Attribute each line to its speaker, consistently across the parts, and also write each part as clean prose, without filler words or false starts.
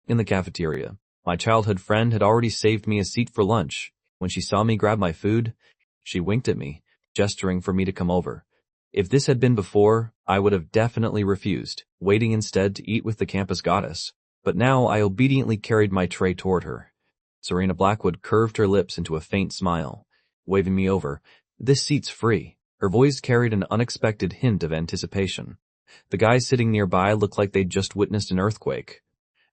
Speaker 1: In the cafeteria, my childhood friend had already saved me a seat for lunch. When she saw me grab my food, she winked at me, gesturing for me to come over. If this had been before, I would have definitely refused, waiting instead to eat with the campus goddess. But now I obediently carried my tray toward her. Serena Blackwood curved her lips into a faint smile, waving me over. "This seat's free." Her voice carried an unexpected hint of anticipation. The guys sitting nearby looked like they'd just witnessed an earthquake.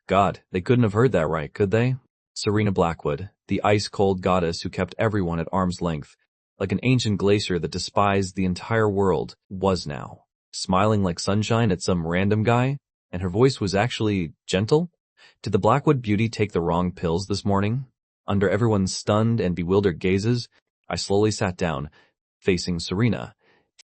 Speaker 1: God, they couldn't have heard that right, could they? Serena Blackwood, the ice-cold goddess who kept everyone at arm's length, like an ancient glacier that despised the entire world, was now smiling like sunshine at some random guy, and her voice was actually gentle. Did the Blackwood beauty take the wrong pills this morning? Under everyone's stunned and bewildered gazes, I slowly sat down, facing Serena.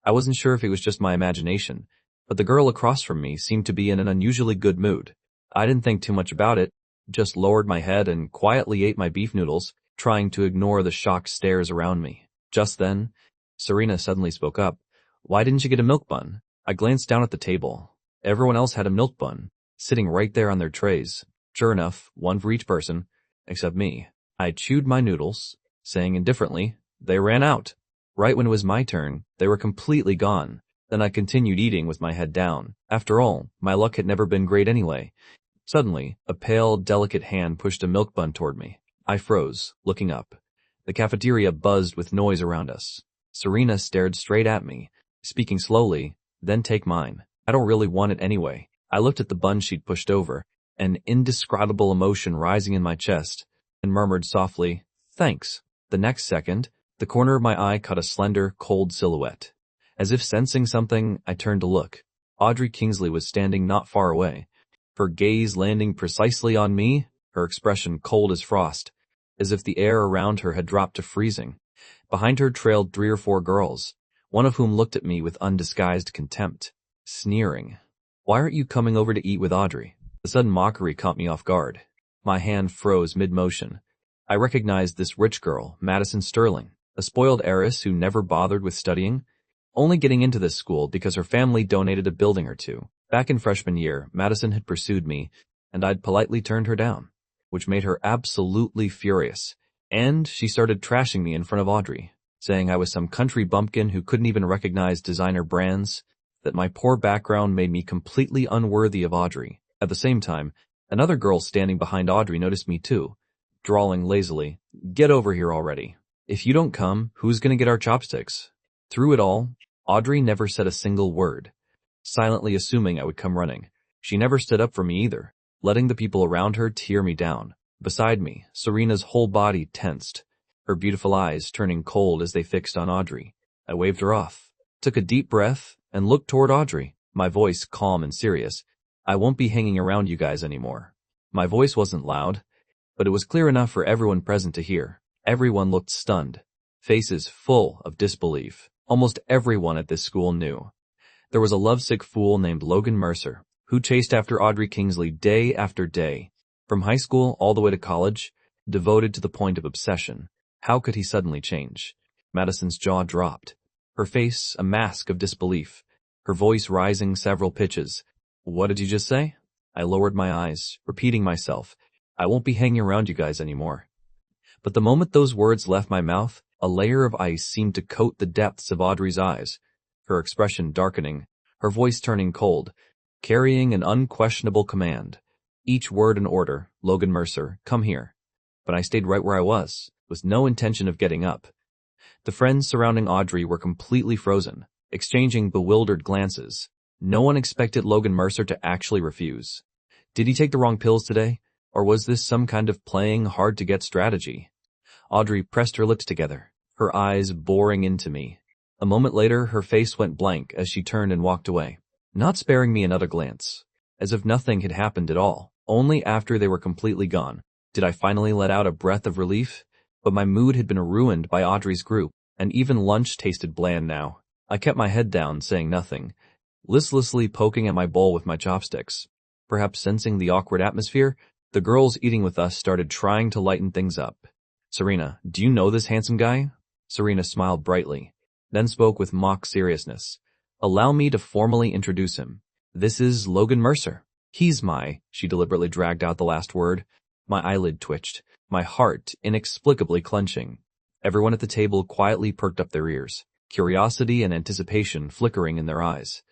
Speaker 1: I wasn't sure if it was just my imagination, but the girl across from me seemed to be in an unusually good mood. I didn't think too much about it, just lowered my head and quietly ate my beef noodles, trying to ignore the shocked stares around me. Just then, Serena suddenly spoke up. "Why didn't you get a milk bun?" I glanced down at the table. Everyone else had a milk bun, sitting right there on their trays. Sure enough, one for each person, except me. I chewed my noodles, saying indifferently, "They ran out." Right when it was my turn, they were completely gone. Then I continued eating with my head down. After all, my luck had never been great anyway. Suddenly, a pale, delicate hand pushed a milk bun toward me. I froze, looking up. The cafeteria buzzed with noise around us. Serena stared straight at me, speaking slowly, "Then take mine. I don't really want it anyway." I looked at the bun she'd pushed over, an indescribable emotion rising in my chest, and murmured softly, "Thanks." The next second, the corner of my eye caught a slender, cold silhouette. As if sensing something, I turned to look. Audrey Kingsley was standing not far away, her gaze landing precisely on me, her expression cold as frost, as if the air around her had dropped to freezing. Behind her trailed 3 or 4 girls, one of whom looked at me with undisguised contempt, sneering. "Why aren't you coming over to eat with Audrey?" The sudden mockery caught me off guard. My hand froze mid-motion. I recognized this rich girl, Madison Sterling, a spoiled heiress who never bothered with studying, only getting into this school because her family donated a building or two. Back in freshman year, Madison had pursued me, and I'd politely turned her down, which made her absolutely furious. And she started trashing me in front of Audrey, saying I was some country bumpkin who couldn't even recognize designer brands, that my poor background made me completely unworthy of Audrey. At the same time, another girl standing behind Audrey noticed me too, drawling lazily, "Get over here already. If you don't come, who's gonna get our chopsticks?" Through it all, Audrey never said a single word, silently assuming I would come running. She never stood up for me either, letting the people around her tear me down. Beside me, Serena's whole body tensed, her beautiful eyes turning cold as they fixed on Audrey. I waved her off, took a deep breath, and looked toward Audrey, my voice calm and serious. "I won't be hanging around you guys anymore." My voice wasn't loud, but it was clear enough for everyone present to hear. Everyone looked stunned, faces full of disbelief. Almost everyone at this school knew. There was a lovesick fool named Logan Mercer, who chased after Audrey Kingsley day after day, from high school all the way to college, devoted to the point of obsession. How could he suddenly change? Madison's jaw dropped, her face a mask of disbelief, her voice rising several pitches. "What did you just say?" I lowered my eyes, repeating myself, "I won't be hanging around you guys anymore." But the moment those words left my mouth, a layer of ice seemed to coat the depths of Audrey's eyes, her expression darkening, her voice turning cold, carrying an unquestionable command. Each word an order. "Logan Mercer, come here." But I stayed right where I was, with no intention of getting up. The friends surrounding Audrey were completely frozen, exchanging bewildered glances. No one expected Logan Mercer to actually refuse. Did he take the wrong pills today? Or was this some kind of playing hard-to-get strategy? Audrey pressed her lips together, her eyes boring into me. A moment later, her face went blank as she turned and walked away, not sparing me another glance, as if nothing had happened at all. Only after they were completely gone did I finally let out a breath of relief, but my mood had been ruined by Audrey's group, and even lunch tasted bland now. I kept my head down, saying nothing, listlessly poking at my bowl with my chopsticks. Perhaps sensing the awkward atmosphere, the girls eating with us started trying to lighten things up. "Serena, do you know this handsome guy?" Serena smiled brightly, then spoke with mock seriousness. "Allow me to formally introduce him. This is Logan Mercer." She deliberately dragged out the last word. My eyelid twitched, my heart inexplicably clenching. Everyone at the table quietly perked up their ears, curiosity and anticipation flickering in their eyes.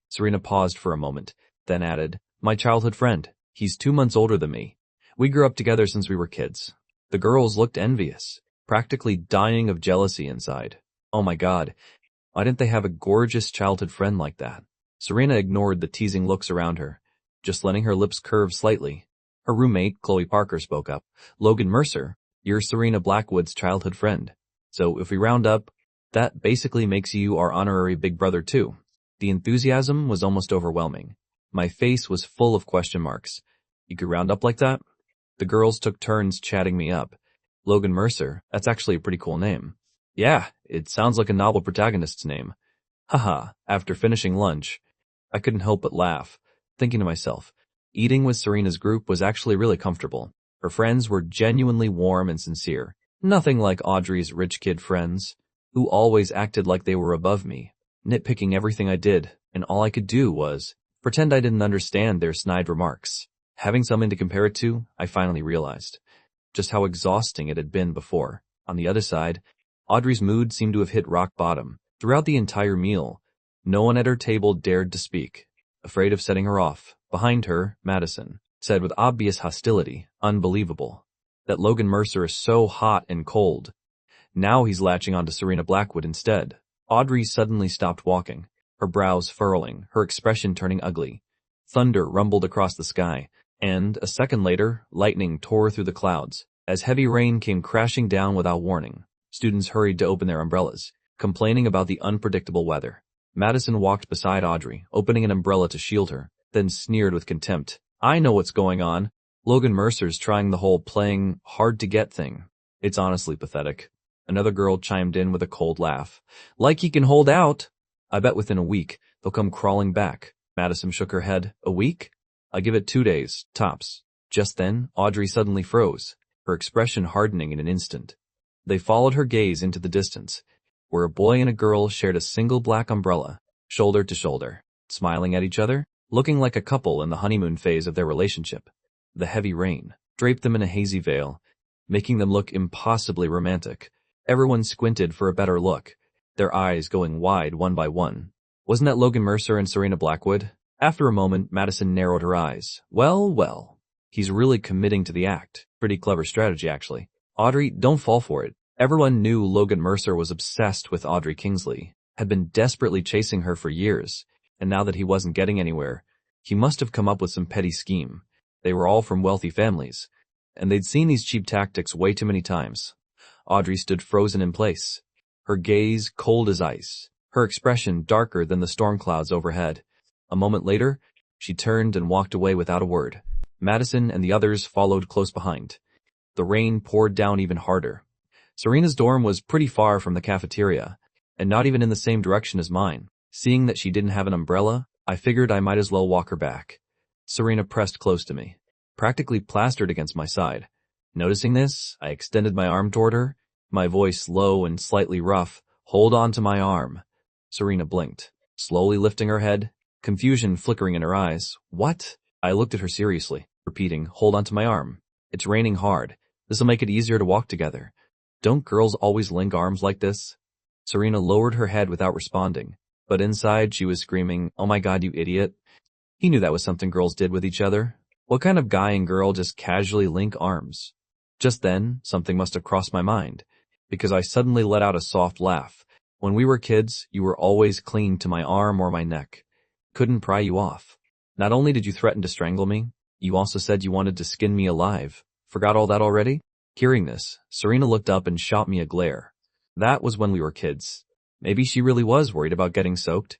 Speaker 1: Serena paused for a moment, then added, my childhood friend. He's 2 months older than me. We grew up together since we were kids. The girls looked envious, practically dying of jealousy inside. Oh my God, why didn't they have a gorgeous childhood friend like that? Serena ignored the teasing looks around her, just letting her lips curve slightly. Her roommate, Chloe Parker, spoke up. Logan Mercer, you're Serena Blackwood's childhood friend. So if we round up, that basically makes you our honorary big brother too. The enthusiasm was almost overwhelming. My face was full of question marks. You could round up like that? The girls took turns chatting me up. Logan Mercer, that's actually a pretty cool name. Yeah, it sounds like a novel protagonist's name. Haha, after finishing lunch, I couldn't help but laugh, thinking to myself, eating with Serena's group was actually really comfortable. Her friends were genuinely warm and sincere, nothing like Audrey's rich kid friends, who always acted like they were above me, nitpicking everything I did, and all I could do was pretend I didn't understand their snide remarks. Having something to compare it to, I finally realized just how exhausting it had been before. On the other side, Audrey's mood seemed to have hit rock bottom. Throughout the entire meal, no one at her table dared to speak, afraid of setting her off. Behind her, Madison said with obvious hostility, unbelievable, that Logan Mercer is so hot and cold. Now he's latching onto Serena Blackwood instead. Audrey suddenly stopped walking, her brows furrowing, her expression turning ugly. Thunder rumbled across the sky, and, a second later, lightning tore through the clouds. As heavy rain came crashing down without warning, students hurried to open their umbrellas, complaining about the unpredictable weather. Madison walked beside Audrey, opening an umbrella to shield her, then sneered with contempt. I know what's going on. Logan Mercer's trying the whole playing hard-to-get thing. It's honestly pathetic. Another girl chimed in with a cold laugh. Like he can hold out. I bet within a week, they'll come crawling back. Madison shook her head. A week? I give it 2 days, tops. Just then, Audrey suddenly froze, her expression hardening in an instant. They followed her gaze into the distance, where a boy and a girl shared a single black umbrella, shoulder to shoulder, smiling at each other, looking like a couple in the honeymoon phase of their relationship. The heavy rain draped them in a hazy veil, making them look impossibly romantic. Everyone squinted for a better look, their eyes going wide one by one. Wasn't that Logan Mercer and Serena Blackwood? After a moment, Madison narrowed her eyes. Well, he's really committing to the act. Pretty clever strategy, actually. Audrey, don't fall for it. Everyone knew Logan Mercer was obsessed with Audrey Kingsley, had been desperately chasing her for years, and now that he wasn't getting anywhere, he must have come up with some petty scheme. They were all from wealthy families, and they'd seen these cheap tactics way too many times. Audrey stood frozen in place, her gaze cold as ice, her expression darker than the storm clouds overhead. A moment later, she turned and walked away without a word. Madison and the others followed close behind. The rain poured down even harder. Serena's dorm was pretty far from the cafeteria, and not even in the same direction as mine. Seeing that she didn't have an umbrella, I figured I might as well walk her back. Serena pressed close to me, practically plastered against my side. Noticing this, I extended my arm toward her, my voice low and slightly rough. Hold on to my arm. Serena blinked, slowly lifting her head, confusion flickering in her eyes. What? I looked at her seriously, repeating, hold on to my arm. It's raining hard. This'll make it easier to walk together. Don't girls always link arms like this? Serena lowered her head without responding, but inside she was screaming, oh my God, you idiot. He knew that was something girls did with each other. What kind of guy and girl just casually link arms? Just then, something must have crossed my mind, because I suddenly let out a soft laugh. When we were kids, you were always clinging to my arm or my neck. Couldn't pry you off. Not only did you threaten to strangle me, you also said you wanted to skin me alive. Forgot all that already? Hearing this, Serena looked up and shot me a glare. That was when we were kids. Maybe she really was worried about getting soaked,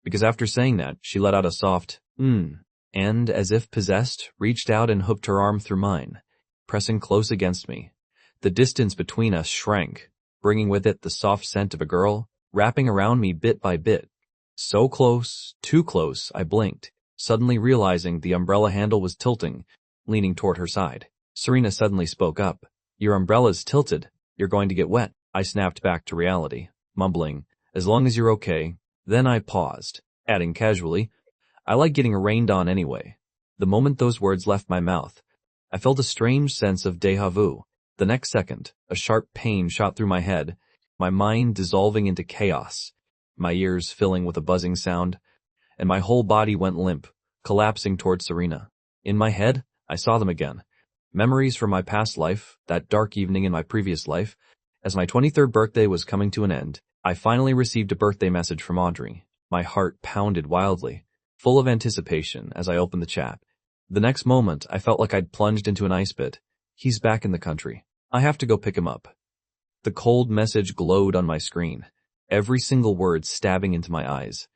Speaker 1: because after saying that, she let out a soft, and, as if possessed, reached out and hooked her arm through mine, pressing close against me. The distance between us shrank, bringing with it the soft scent of a girl, wrapping around me bit by bit. So close, too close, I blinked, suddenly realizing the umbrella handle was tilting, leaning toward her side. Serena suddenly spoke up. Your umbrella's tilted. You're going to get wet. I snapped back to reality, mumbling, as long as you're okay. Then I paused, adding casually, I like getting rained on anyway. The moment those words left my mouth, I felt a strange sense of déjà vu. The next second, a sharp pain shot through my head, my mind dissolving into chaos, my ears filling with a buzzing sound, and my whole body went limp, collapsing towards Serena. In my head, I saw them again. Memories from my past life, that dark evening in my previous life. As my 23rd birthday was coming to an end, I finally received a birthday message from Audrey. My heart pounded wildly, full of anticipation as I opened the chat. The next moment, I felt like I'd plunged into an ice pit. He's back in the country. I have to go pick him up. The cold message glowed on my screen, every single word stabbing into my eyes.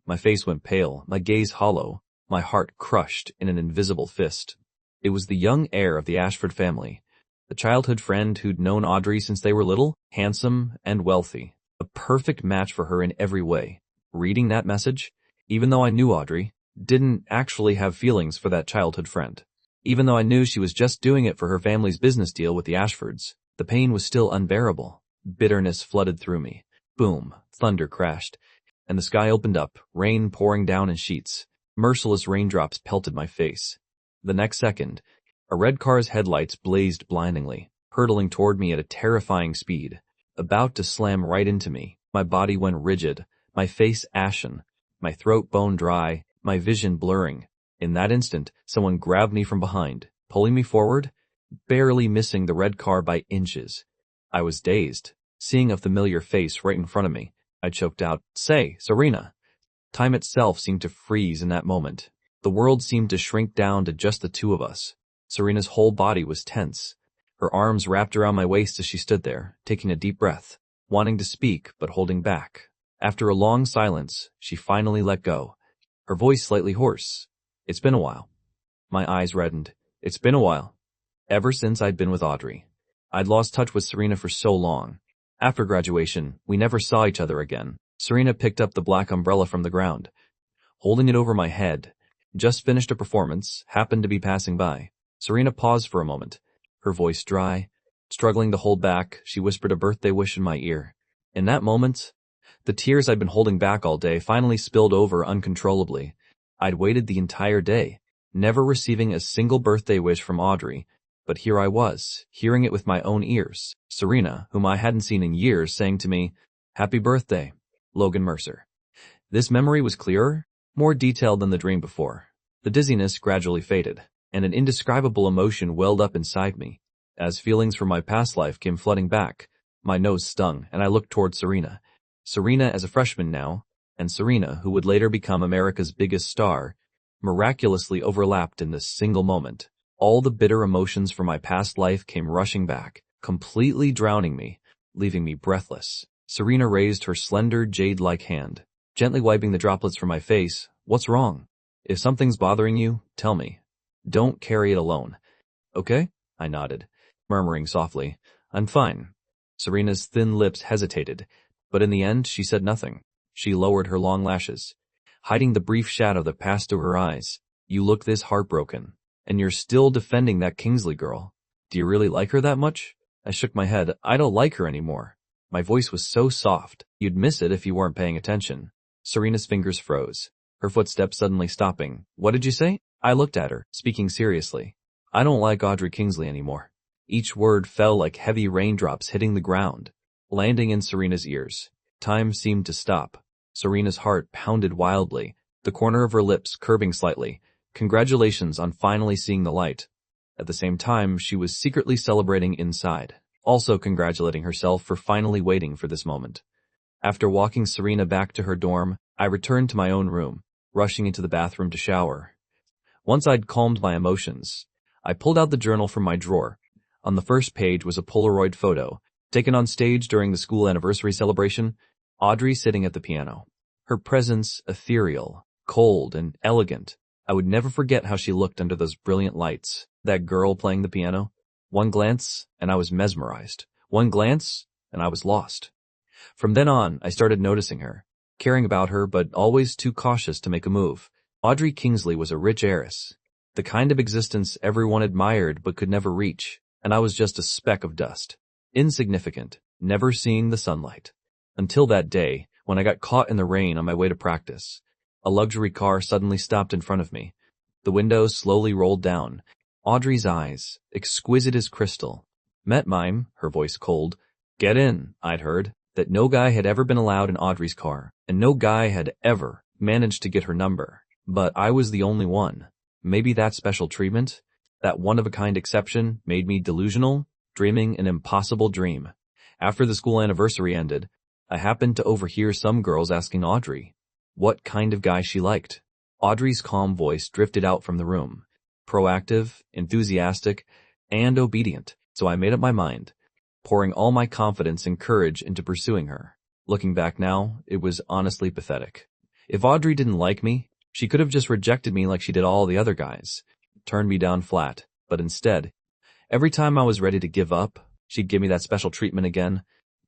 Speaker 1: My face went pale, my gaze hollow, my heart crushed in an invisible fist. It was the young heir of the Ashford family, the childhood friend who'd known Audrey since they were little, handsome, and wealthy. A perfect match for her in every way. Reading that message, even though I knew Audrey, didn't actually have feelings for that childhood friend. Even though I knew she was just doing it for her family's business deal with the Ashfords, the pain was still unbearable. Bitterness flooded through me. Boom, thunder crashed, and the sky opened up, rain pouring down in sheets. Merciless raindrops pelted my face. The next second, a red car's headlights blazed blindingly, hurtling toward me at a terrifying speed. About to slam right into me, my body went rigid, my face ashen, my throat bone dry, my vision blurring. In that instant, someone grabbed me from behind, pulling me forward, barely missing the red car by inches. I was dazed, seeing a familiar face right in front of me. I choked out, "Say, Serena." Time itself seemed to freeze in that moment. The world seemed to shrink down to just the two of us. Serena's whole body was tense. Her arms wrapped around my waist as she stood there, taking a deep breath, wanting to speak but holding back. After a long silence, she finally let go, her voice slightly hoarse. "It's been a while." My eyes reddened. It's been a while. Ever since I'd been with Audrey. I'd lost touch with Serena for so long. After graduation, we never saw each other again. Serena picked up the black umbrella from the ground, holding it over my head. Just finished a performance, happened to be passing by. Serena paused for a moment, her voice dry. Struggling to hold back, she whispered a birthday wish in my ear. In that moment, the tears I'd been holding back all day finally spilled over uncontrollably. I'd waited the entire day, never receiving a single birthday wish from Audrey, but here I was, hearing it with my own ears. Serena, whom I hadn't seen in years, saying to me, "Happy birthday, Logan Mercer." This memory was clearer, more detailed than the dream before. The dizziness gradually faded, and an indescribable emotion welled up inside me. As feelings from my past life came flooding back, my nose stung, and I looked toward Serena. Serena as a freshman now, and Serena, who would later become America's biggest star, miraculously overlapped in this single moment. All the bitter emotions from my past life came rushing back, completely drowning me, leaving me breathless. Serena raised her slender, jade-like hand, gently wiping the droplets from my face. "What's wrong? If something's bothering you, tell me. Don't carry it alone. Okay?" I nodded, murmuring softly, "I'm fine." Serena's thin lips hesitated, but in the end she said nothing. She lowered her long lashes, hiding the brief shadow that passed to her eyes. "You look this heartbroken, and you're still defending that Kingsley girl. Do you really like her that much?" I shook my head. "I don't like her anymore." My voice was so soft, you'd miss it if you weren't paying attention. Serena's fingers froze, her footsteps suddenly stopping. "What did you say?" I looked at her, speaking seriously. "I don't like Audrey Kingsley anymore." Each word fell like heavy raindrops hitting the ground, landing in Serena's ears. Time seemed to stop. Serena's heart pounded wildly, the corner of her lips curving slightly. Congratulations on finally seeing the light. At the same time, she was secretly celebrating inside, also congratulating herself for finally waiting for this moment. After walking Serena back to her dorm, I returned to my own room, rushing into the bathroom to shower. Once I'd calmed my emotions, I pulled out the journal from my drawer. On the first page was a Polaroid photo, taken on stage during the school anniversary celebration, Audrey sitting at the piano. Her presence ethereal, cold, and elegant. I would never forget how she looked under those brilliant lights, that girl playing the piano. One glance, and I was mesmerized. One glance, and I was lost. From then on, I started noticing her, caring about her, but always too cautious to make a move. Audrey Kingsley was a rich heiress, the kind of existence everyone admired but could never reach, and I was just a speck of dust. Insignificant, never seeing the sunlight. Until that day, when I got caught in the rain on my way to practice. A luxury car suddenly stopped in front of me. The window slowly rolled down. Audrey's eyes, exquisite as crystal, met mine, her voice cold. Get in, I'd heard, that no guy had ever been allowed in Audrey's car, and no guy had ever managed to get her number. But I was the only one. Maybe that special treatment, that one-of-a-kind exception, made me delusional, dreaming an impossible dream. After the school anniversary ended, I happened to overhear some girls asking Audrey what kind of guy she liked. Audrey's calm voice drifted out from the room, proactive, enthusiastic, and obedient. So I made up my mind, pouring all my confidence and courage into pursuing her. Looking back now, it was honestly pathetic. If Audrey didn't like me, she could have just rejected me like she did all the other guys, turned me down flat. But instead, every time I was ready to give up, she'd give me that special treatment again,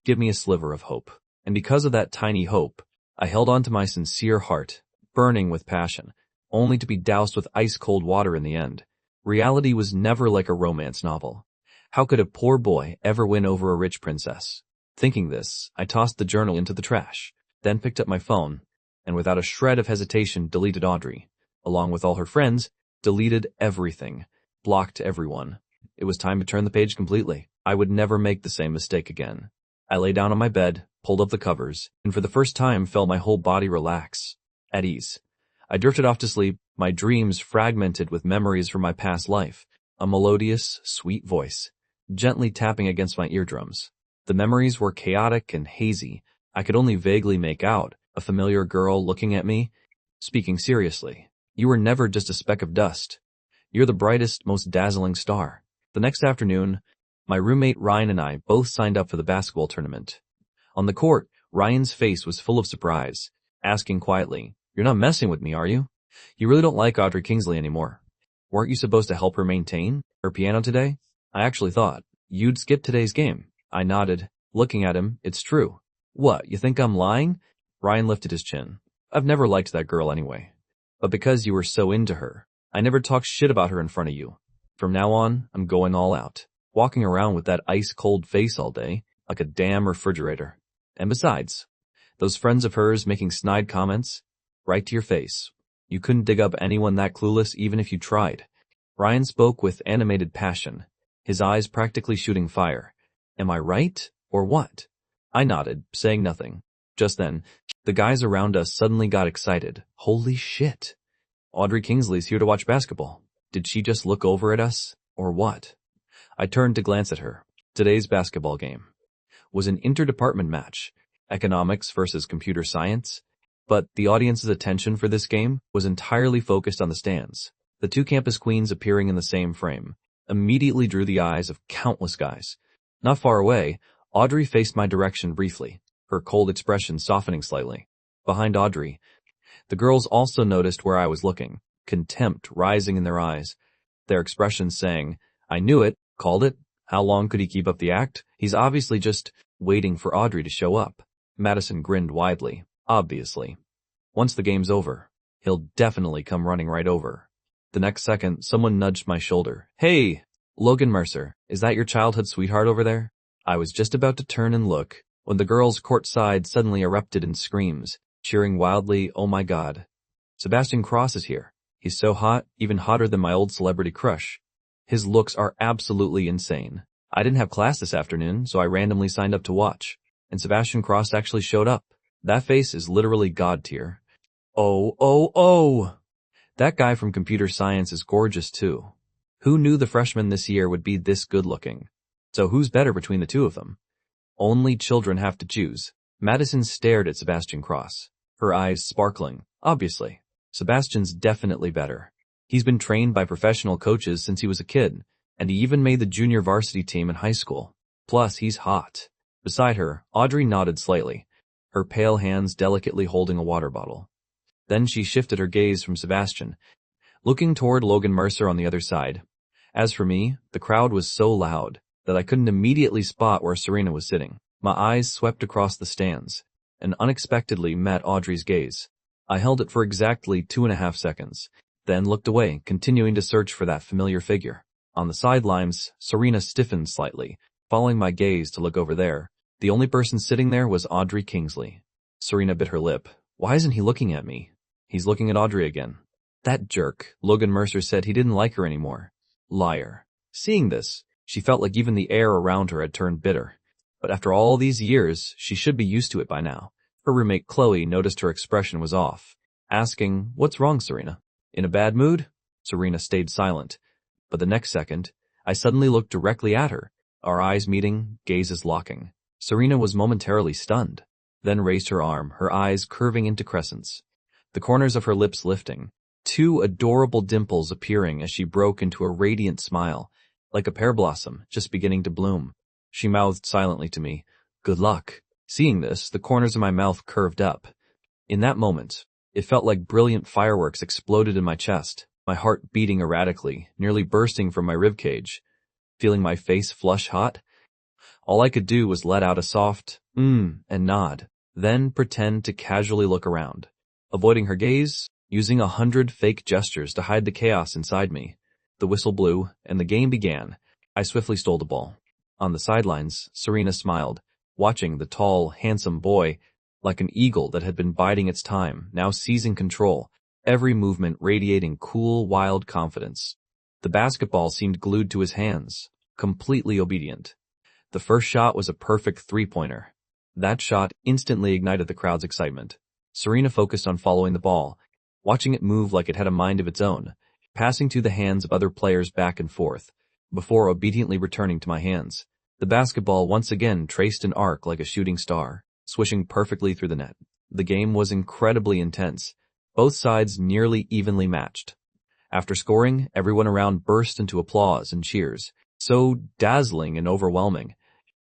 Speaker 1: give me a sliver of hope. And because of that tiny hope, I held on to my sincere heart, burning with passion, only to be doused with ice-cold water in the end. Reality was never like a romance novel. How could a poor boy ever win over a rich princess? Thinking this, I tossed the journal into the trash, then picked up my phone, and without a shred of hesitation deleted Audrey. Along with all her friends, deleted everything, blocked everyone. It was time to turn the page completely. I would never make the same mistake again. I lay down on my bed, pulled up the covers, and for the first time felt my whole body relax, at ease. I drifted off to sleep, my dreams fragmented with memories from my past life, a melodious, sweet voice, gently tapping against my eardrums. The memories were chaotic and hazy. I could only vaguely make out a familiar girl looking at me, speaking seriously. You were never just a speck of dust. You're the brightest, most dazzling star. The next afternoon, my roommate Ryan and I both signed up for the basketball tournament. On the court, Ryan's face was full of surprise, asking quietly, "You're not messing with me, are you? You really don't like Audrey Kingsley anymore. Weren't you supposed to help her maintain her piano today? I actually thought you'd skip today's game." I nodded, looking at him. "It's true." "What, you think I'm lying?" Ryan lifted his chin. "I've never liked that girl anyway. But because you were so into her, I never talked shit about her in front of you. From now on, I'm going all out, walking around with that ice-cold face all day, like a damn refrigerator. And besides, those friends of hers making snide comments, right to your face. You couldn't dig up anyone that clueless even if you tried." Ryan spoke with animated passion, his eyes practically shooting fire. "Am I right, or what?" I nodded, saying nothing. Just then, the guys around us suddenly got excited. "Holy shit. Audrey Kingsley's here to watch basketball. Did she just look over at us, or what?" I turned to glance at her. Today's basketball game was an interdepartment match, economics versus computer science, but the audience's attention for this game was entirely focused on the stands. The two campus queens appearing in the same frame immediately drew the eyes of countless guys. Not far away, Audrey faced my direction briefly, her cold expression softening slightly. Behind Audrey, the girls also noticed where I was looking, contempt rising in their eyes, their expressions saying, "I knew it, called it. How long could he keep up the act? He's obviously just waiting for Audrey to show up." Madison grinned widely. "Obviously. Once the game's over, he'll definitely come running right over." The next second, someone nudged my shoulder. "Hey, Logan Mercer, is that your childhood sweetheart over there?" I was just about to turn and look when the girls courtside suddenly erupted in screams, cheering wildly, "Oh my God. Sebastian Cross is here. He's so hot, even hotter than my old celebrity crush. His looks are absolutely insane. I didn't have class this afternoon, so I randomly signed up to watch. And Sebastian Cross actually showed up. That face is literally God tier. Oh. That guy from computer science is gorgeous too. Who knew the freshman this year would be this good looking? So who's better between the two of them? Only children have to choose." Madison stared at Sebastian Cross, her eyes sparkling. "Obviously. Sebastian's definitely better. He's been trained by professional coaches since he was a kid, and he even made the junior varsity team in high school. Plus, he's hot." Beside her, Audrey nodded slightly, her pale hands delicately holding a water bottle. Then she shifted her gaze from Sebastian, looking toward Logan Mercer on the other side. As for me, the crowd was so loud that I couldn't immediately spot where Serena was sitting. My eyes swept across the stands and unexpectedly met Audrey's gaze. I held it for exactly 2.5 seconds, then looked away, continuing to search for that familiar figure. On the sidelines, Serena stiffened slightly, following my gaze to look over there. The only person sitting there was Audrey Kingsley. Serena bit her lip. "Why isn't he looking at me?" "He's looking at Audrey again." That jerk, Logan Mercer said he didn't like her anymore. Liar. Seeing this, she felt like even the air around her had turned bitter. But after all these years, she should be used to it by now. Her roommate Chloe noticed her expression was off, asking, "What's wrong, Serena? In a bad mood?" Serena stayed silent. But the next second, I suddenly looked directly at her, our eyes meeting, gazes locking. Serena was momentarily stunned, then raised her arm, her eyes curving into crescents, the corners of her lips lifting, two adorable dimples appearing as she broke into a radiant smile, like a pear blossom just beginning to bloom. She mouthed silently to me, "Good luck." Seeing this, the corners of my mouth curved up. In that moment, it felt like brilliant fireworks exploded in my chest, my heart beating erratically, nearly bursting from my ribcage. Feeling my face flush hot, all I could do was let out a soft, and nod, then pretend to casually look around, avoiding her gaze, using 100 fake gestures to hide the chaos inside me. The whistle blew, and the game began. I swiftly stole the ball. On the sidelines, Serena smiled, watching the tall, handsome boy, like an eagle that had been biding its time, now seizing control, every movement radiating cool, wild confidence. The basketball seemed glued to his hands, completely obedient. The first shot was a perfect three-pointer. That shot instantly ignited the crowd's excitement. Serena focused on following the ball, watching it move like it had a mind of its own, passing to the hands of other players back and forth, before obediently returning to my hands. The basketball once again traced an arc like a shooting star, swishing perfectly through the net. The game was incredibly intense, both sides nearly evenly matched. After scoring, everyone around burst into applause and cheers, so dazzling and overwhelming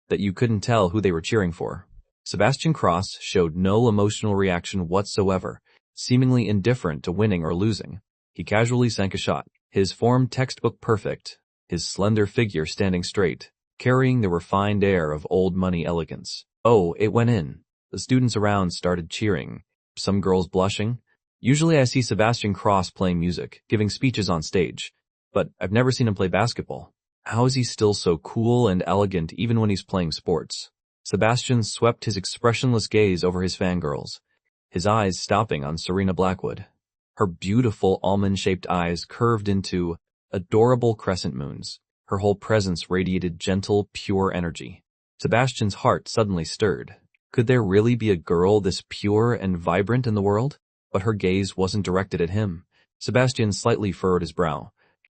Speaker 1: that you couldn't tell who they were cheering for. Sebastian Cross showed no emotional reaction whatsoever, seemingly indifferent to winning or losing. He casually sank a shot, his form textbook perfect, his slender figure standing straight, carrying the refined air of old money elegance. Oh, it went in. The students around started cheering, some girls blushing. Usually I see Sebastian Cross playing music, giving speeches on stage, but I've never seen him play basketball. How is he still so cool and elegant even when he's playing sports? Sebastian swept his expressionless gaze over his fangirls, his eyes stopping on Serena Blackwood. Her beautiful almond-shaped eyes curved into adorable crescent moons. Her whole presence radiated gentle, pure energy. Sebastian's heart suddenly stirred. Could there really be a girl this pure and vibrant in the world? But her gaze wasn't directed at him. Sebastian slightly furrowed his brow,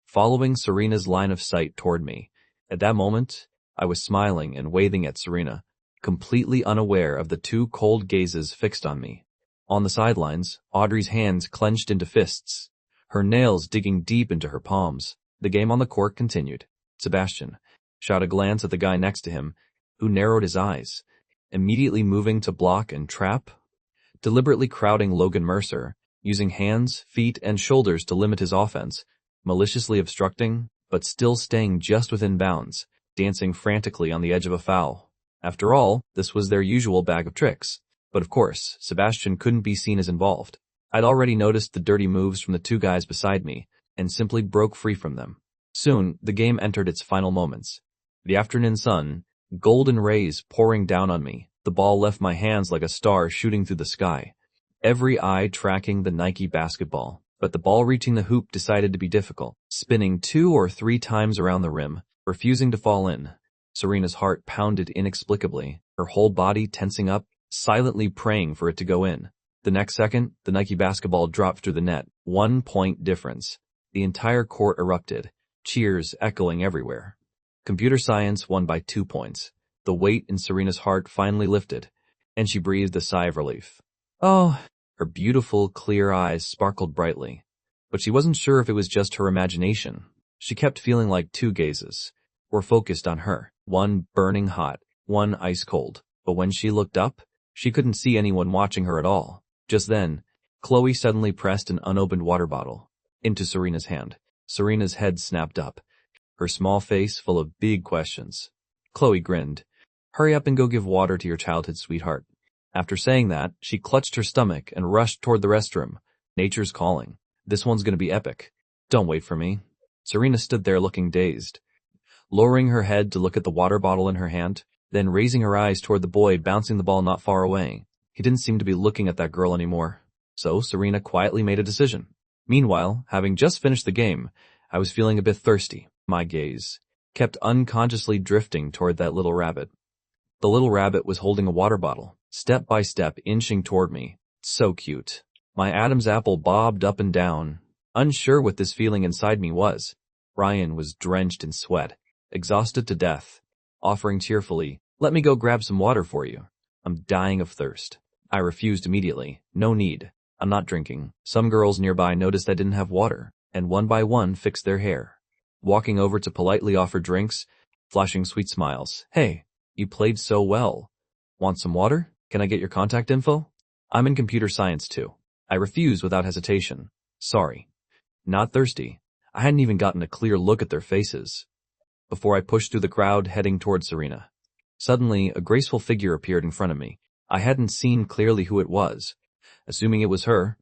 Speaker 1: following Serena's line of sight toward me. At that moment, I was smiling and waving at Serena, completely unaware of the two cold gazes fixed on me. On the sidelines, Audrey's hands clenched into fists, her nails digging deep into her palms. The game on the court continued. Sebastian shot a glance at the guy next to him, who narrowed his eyes, immediately moving to block and trap, deliberately crowding Logan Mercer, using hands, feet, and shoulders to limit his offense, maliciously obstructing, but still staying just within bounds, dancing frantically on the edge of a foul. After all, this was their usual bag of tricks. But of course, Sebastian couldn't be seen as involved. I'd already noticed the dirty moves from the two guys beside me, and simply broke free from them. Soon, the game entered its final moments. The afternoon sun, golden rays pouring down on me, the ball left my hands like a star shooting through the sky, every eye tracking the Nike basketball. But the ball reaching the hoop decided to be difficult, spinning 2 or 3 times around the rim, refusing to fall in. Serena's heart pounded inexplicably, her whole body tensing up, silently praying for it to go in. The next second, the Nike basketball dropped through the net. 1 point difference. The entire court erupted, cheers echoing everywhere. Computer science won by 2 points. The weight in Serena's heart finally lifted, and she breathed a sigh of relief. Oh, her beautiful, clear eyes sparkled brightly. But she wasn't sure if it was just her imagination. She kept feeling like 2 gazes were focused on her, one burning hot, one ice cold. But when she looked up, she couldn't see anyone watching her at all. Just then, Chloe suddenly pressed an unopened water bottle into Serena's hand. Serena's head snapped up, her small face full of big questions. Chloe grinned. Hurry up and go give water to your childhood sweetheart. After saying that, she clutched her stomach and rushed toward the restroom. Nature's calling. This one's gonna be epic. Don't wait for me. Serena stood there looking dazed, lowering her head to look at the water bottle in her hand, then raising her eyes toward the boy bouncing the ball not far away. He didn't seem to be looking at that girl anymore. So Serena quietly made a decision. Meanwhile, having just finished the game, I was feeling a bit thirsty. My gaze kept unconsciously drifting toward that little rabbit. The little rabbit was holding a water bottle, step by step inching toward me. So cute. My Adam's apple bobbed up and down, unsure what this feeling inside me was. Ryan was drenched in sweat, exhausted to death, offering cheerfully, "Let me go grab some water for you. I'm dying of thirst." I refused immediately. No need. I'm not drinking. Some girls nearby noticed I didn't have water, and one by one fixed their hair. Walking over to politely offer drinks, flashing sweet smiles. "Hey, you played so well. Want some water? Can I get your contact info? I'm in computer science too." I refused without hesitation. "Sorry. Not thirsty." I hadn't even gotten a clear look at their faces before I pushed through the crowd heading towards Serena. Suddenly, a graceful figure appeared in front of me. I hadn't seen clearly who it was. Assuming it was her,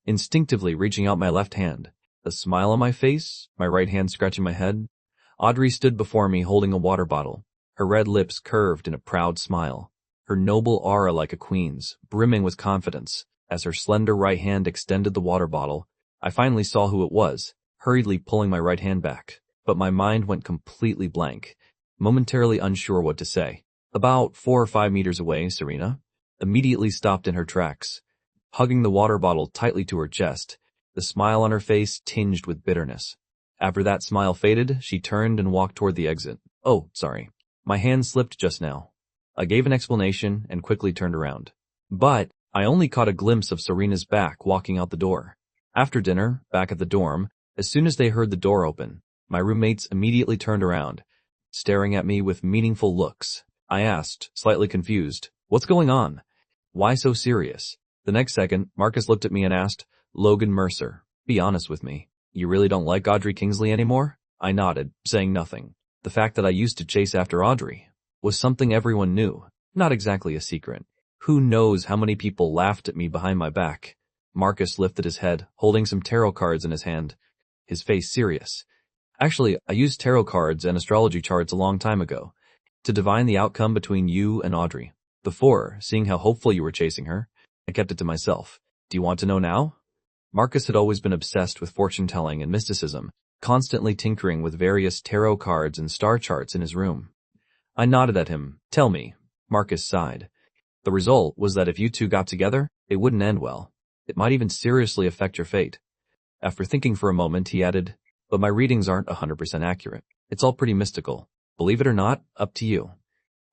Speaker 1: instinctively reaching out my left hand, a smile on my face, my right hand scratching my head. Audrey stood before me holding a water bottle, her red lips curved in a proud smile, her noble aura like a queen's, brimming with confidence. As her slender right hand extended the water bottle, I finally saw who it was, hurriedly pulling my right hand back, but my mind went completely blank, momentarily unsure what to say. About 4 or 5 meters away, Serena immediately stopped in her tracks, hugging the water bottle tightly to her chest, the smile on her face tinged with bitterness. After that smile faded, she turned and walked toward the exit. "Oh, sorry. My hand slipped just now." I gave an explanation and quickly turned around. But I only caught a glimpse of Serena's back walking out the door. After dinner, back at the dorm, as soon as they heard the door open, my roommates immediately turned around, staring at me with meaningful looks. I asked, slightly confused, "What's going on? Why so serious?" The next second, Marcus looked at me and asked, "Logan Mercer, be honest with me. You really don't like Audrey Kingsley anymore?" I nodded, saying nothing. The fact that I used to chase after Audrey was something everyone knew, not exactly a secret. Who knows how many people laughed at me behind my back. Marcus lifted his head, holding some tarot cards in his hand, his face serious. "Actually, I used tarot cards and astrology charts a long time ago to divine the outcome between you and Audrey. Before, seeing how hopeful you were chasing her, I kept it to myself. Do you want to know now?" Marcus had always been obsessed with fortune-telling and mysticism, constantly tinkering with various tarot cards and star charts in his room. I nodded at him. "Tell me." Marcus sighed. "The result was that if you two got together, it wouldn't end well. It might even seriously affect your fate." After thinking for a moment, he added, "But my readings aren't 100% accurate. It's all pretty mystical. Believe it or not, up to you."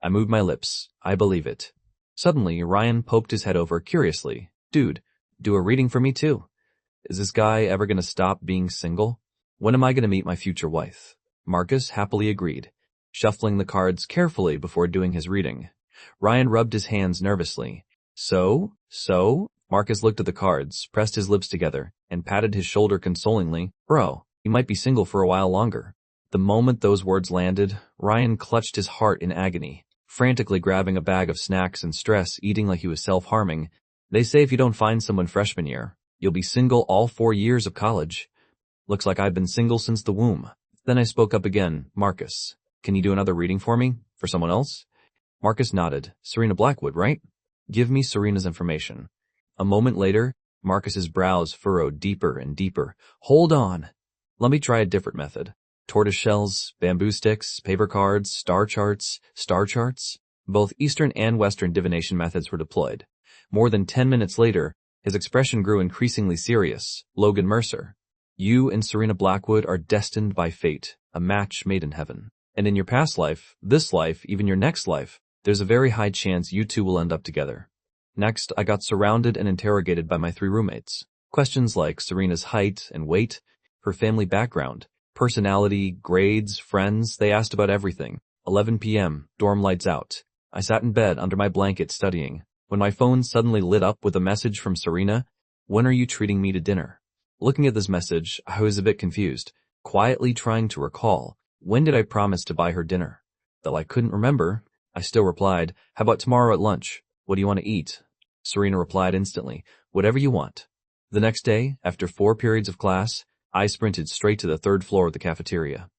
Speaker 1: I moved my lips. "I believe it." Suddenly, Ryan poked his head over curiously. "Dude, do a reading for me too. Is this guy ever gonna stop being single? When am I gonna meet my future wife?" Marcus happily agreed, shuffling the cards carefully before doing his reading. Ryan rubbed his hands nervously. So? Marcus looked at the cards, pressed his lips together, and patted his shoulder consolingly. "Bro, you might be single for a while longer." The moment those words landed, Ryan clutched his heart in agony, frantically grabbing a bag of snacks and stress, eating like he was self-harming. "They say if you don't find someone freshman year, you'll be single all 4 years of college. Looks like I've been single since the womb." Then I spoke up again. "Marcus, can you do another reading for me? For someone else?" Marcus nodded. "Serena Blackwood, right? Give me Serena's information." A moment later, Marcus's brows furrowed deeper and deeper. "Hold on. Let me try a different method. Tortoise shells, bamboo sticks, paper cards, star charts. Both Eastern and Western divination methods were deployed. More than 10 minutes later, his expression grew increasingly serious. "Logan Mercer, you and Serena Blackwood are destined by fate, a match made in heaven. And in your past life, this life, even your next life, there's a very high chance you two will end up together." Next, I got surrounded and interrogated by my 3 roommates. Questions like Serena's height and weight, her family background, personality, grades, friends, they asked about everything. 11 p.m., dorm lights out. I sat in bed under my blanket studying, when my phone suddenly lit up with a message from Serena. "When are you treating me to dinner?" Looking at this message, I was a bit confused, quietly trying to recall, when did I promise to buy her dinner? Though I couldn't remember, I still replied, "How about tomorrow at lunch? What do you want to eat?" Serena replied instantly, "Whatever you want." The next day, after 4 periods of class, I sprinted straight to the 3rd floor of the cafeteria.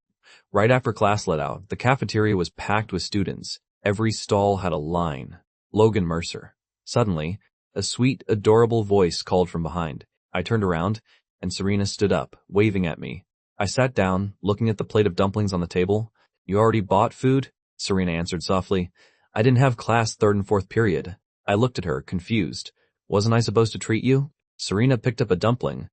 Speaker 1: Right after class let out, the cafeteria was packed with students. Every stall had a line. "Logan Mercer." Suddenly, a sweet, adorable voice called from behind. I turned around, and Serena stood up, waving at me. I sat down, looking at the plate of dumplings on the table. You already bought food? Serena answered softly. I didn't have class third and fourth period. I looked at her, confused. Wasn't I supposed to treat you? Serena picked up a dumpling,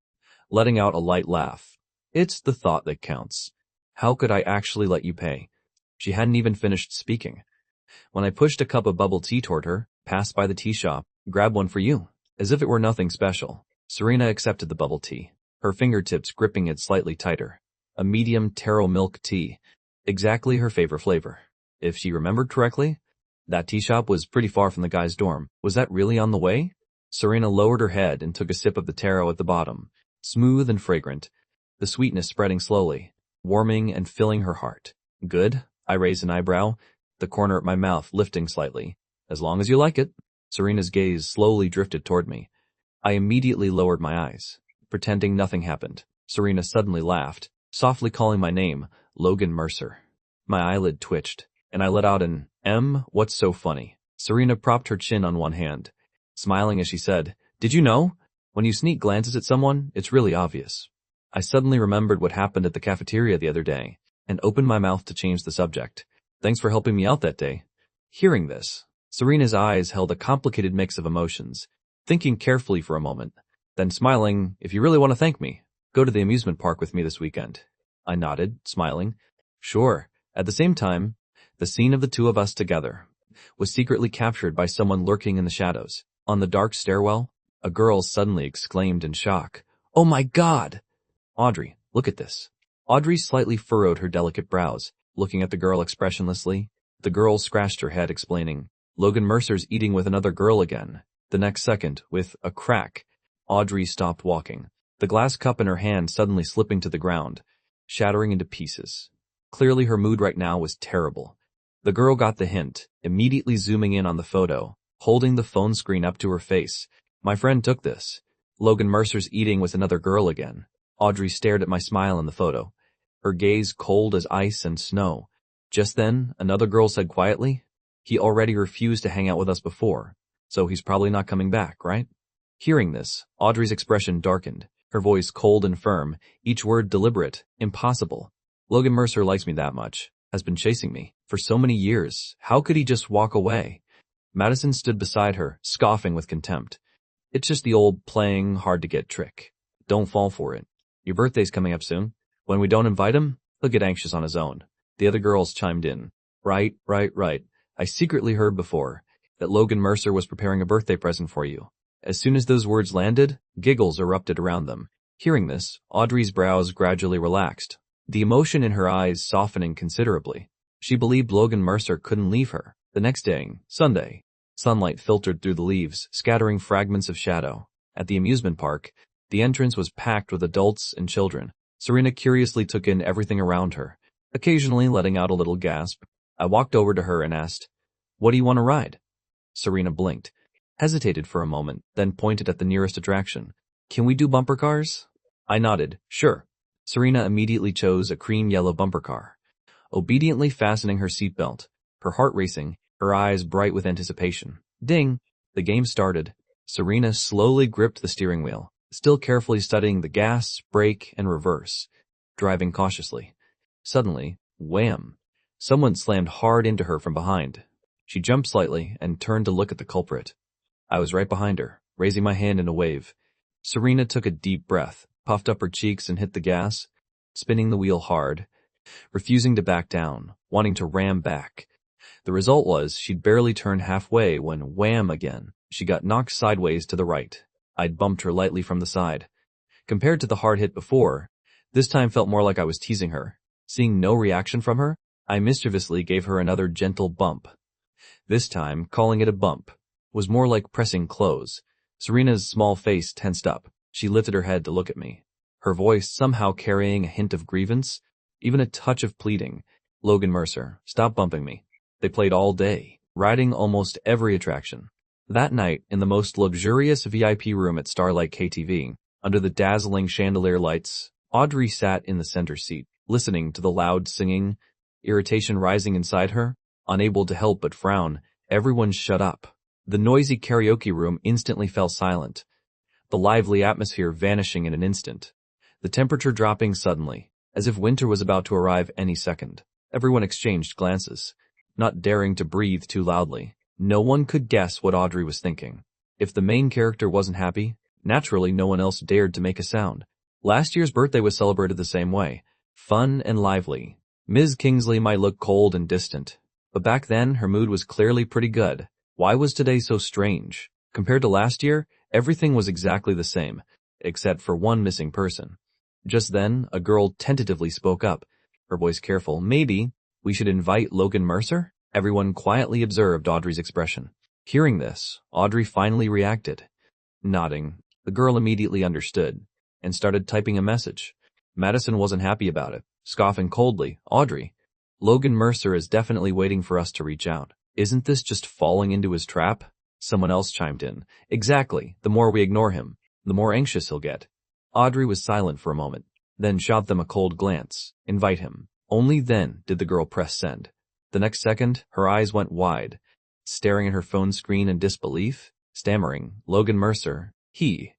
Speaker 1: letting out a light laugh. It's the thought that counts. How could I actually let you pay? She hadn't even finished speaking when I pushed a cup of bubble tea toward her, passed by the tea shop, grabbed one for you. As if it were nothing special, Serena accepted the bubble tea, her fingertips gripping it slightly tighter. A medium taro milk tea, exactly her favorite flavor. If she remembered correctly, that tea shop was pretty far from the guy's dorm. Was that really on the way? Serena lowered her head and took a sip of the taro at the bottom, smooth and fragrant, the sweetness spreading slowly, warming and filling her heart. Good? I raised an eyebrow, the corner of my mouth lifting slightly. As long as you like it. Serena's gaze slowly drifted toward me. I immediately lowered my eyes, pretending nothing happened. Serena suddenly laughed, softly calling my name, Logan Mercer. My eyelid twitched, and I let out an, what's so funny? Serena propped her chin on one hand, smiling as she said, Did you know? When you sneak glances at someone, it's really obvious. I suddenly remembered what happened at the cafeteria the other day, and opened my mouth to change the subject. Thanks for helping me out that day. Hearing this, Serena's eyes held a complicated mix of emotions, thinking carefully for a moment, then smiling, If you really want to thank me, go to the amusement park with me this weekend. I nodded, smiling. Sure. At the same time, the scene of the two of us together was secretly captured by someone lurking in the shadows. On the dark stairwell, a girl suddenly exclaimed in shock, Oh my God! Audrey, look at this. Audrey slightly furrowed her delicate brows, looking at the girl expressionlessly. The girl scratched her head, explaining, Logan Mercer's eating with another girl again. The next second, with a crack, Audrey stopped walking, the glass cup in her hand suddenly slipping to the ground, shattering into pieces. Clearly her mood right now was terrible. The girl got the hint, immediately zooming in on the photo, holding the phone screen up to her face. My friend took this. Logan Mercer's eating with another girl again. Audrey stared at my smile in the photo, her gaze cold as ice and snow. Just then, another girl said quietly, He already refused to hang out with us before, so he's probably not coming back, right? Hearing this, Audrey's expression darkened, her voice cold and firm, each word deliberate, impossible. Logan Mercer likes me that much, has been chasing me, for so many years. How could he just walk away? Madison stood beside her, scoffing with contempt. It's just the old playing hard-to-get trick. Don't fall for it. Your birthday's coming up soon. When we don't invite him, he'll get anxious on his own. The other girls chimed in. Right. I secretly heard before that Logan Mercer was preparing a birthday present for you. As soon as those words landed, giggles erupted around them. Hearing this, Audrey's brows gradually relaxed, the emotion in her eyes softening considerably. She believed Logan Mercer couldn't leave her. The next day, Sunday, sunlight filtered through the leaves, scattering fragments of shadow. At the amusement park, the entrance was packed with adults and children. Serena curiously took in everything around her, occasionally letting out a little gasp. I walked over to her and asked, What do you want to ride? Serena blinked, hesitated for a moment, then pointed at the nearest attraction. Can we do bumper cars? I nodded, sure. Serena immediately chose a cream yellow bumper car, obediently fastening her seatbelt, her heart racing, her eyes bright with anticipation. Ding! The game started. Serena slowly gripped the steering wheel, still carefully studying the gas, brake, and reverse, driving cautiously. Suddenly, wham! Someone slammed hard into her from behind. She jumped slightly and turned to look at the culprit. I was right behind her, raising my hand in a wave. Serena took a deep breath, puffed up her cheeks and hit the gas, spinning the wheel hard, refusing to back down, wanting to ram back. The result was she'd barely turned halfway when wham again. She got knocked sideways to the right. I'd bumped her lightly from the side. Compared to the hard hit before, this time felt more like I was teasing her. Seeing no reaction from her, I mischievously gave her another gentle bump. This time, calling it a bump was more like pressing close. Serena's small face tensed up. She lifted her head to look at me, her voice somehow carrying a hint of grievance, even a touch of pleading. Logan Mercer, stop bumping me. They played all day, riding almost every attraction. That night, in the most luxurious VIP room at Starlight KTV, under the dazzling chandelier lights, Audrey sat in the center seat, listening to the loud singing, irritation rising inside her, unable to help but frown. Everyone shut up. The noisy karaoke room instantly fell silent. the lively atmosphere vanishing in an instant. The temperature dropping suddenly, as if winter was about to arrive any second. Everyone exchanged glances, not daring to breathe too loudly. No one could guess what Audrey was thinking. If the main character wasn't happy, naturally no one else dared to make a sound. Last year's birthday was celebrated the same way, fun and lively. Ms. Kingsley might look cold and distant, but back then her mood was clearly pretty good. Why was today so strange? Compared to last year, everything was exactly the same, except for one missing person. Just then, a girl tentatively spoke up, her voice careful. Maybe we should invite Logan Mercer? Everyone quietly observed Audrey's expression. Hearing this, Audrey finally reacted. Nodding, the girl immediately understood and started typing a message. Madison wasn't happy about it, scoffing coldly. Audrey, Logan Mercer is definitely waiting for us to reach out. Isn't this just falling into his trap? Someone else chimed in. Exactly. The more we ignore him, the more anxious he'll get. Audrey was silent for a moment, then shot them a cold glance. Invite him. Only then did the girl press send. The next second, her eyes went wide, staring at her phone screen in disbelief, stammering, Logan Mercer. He.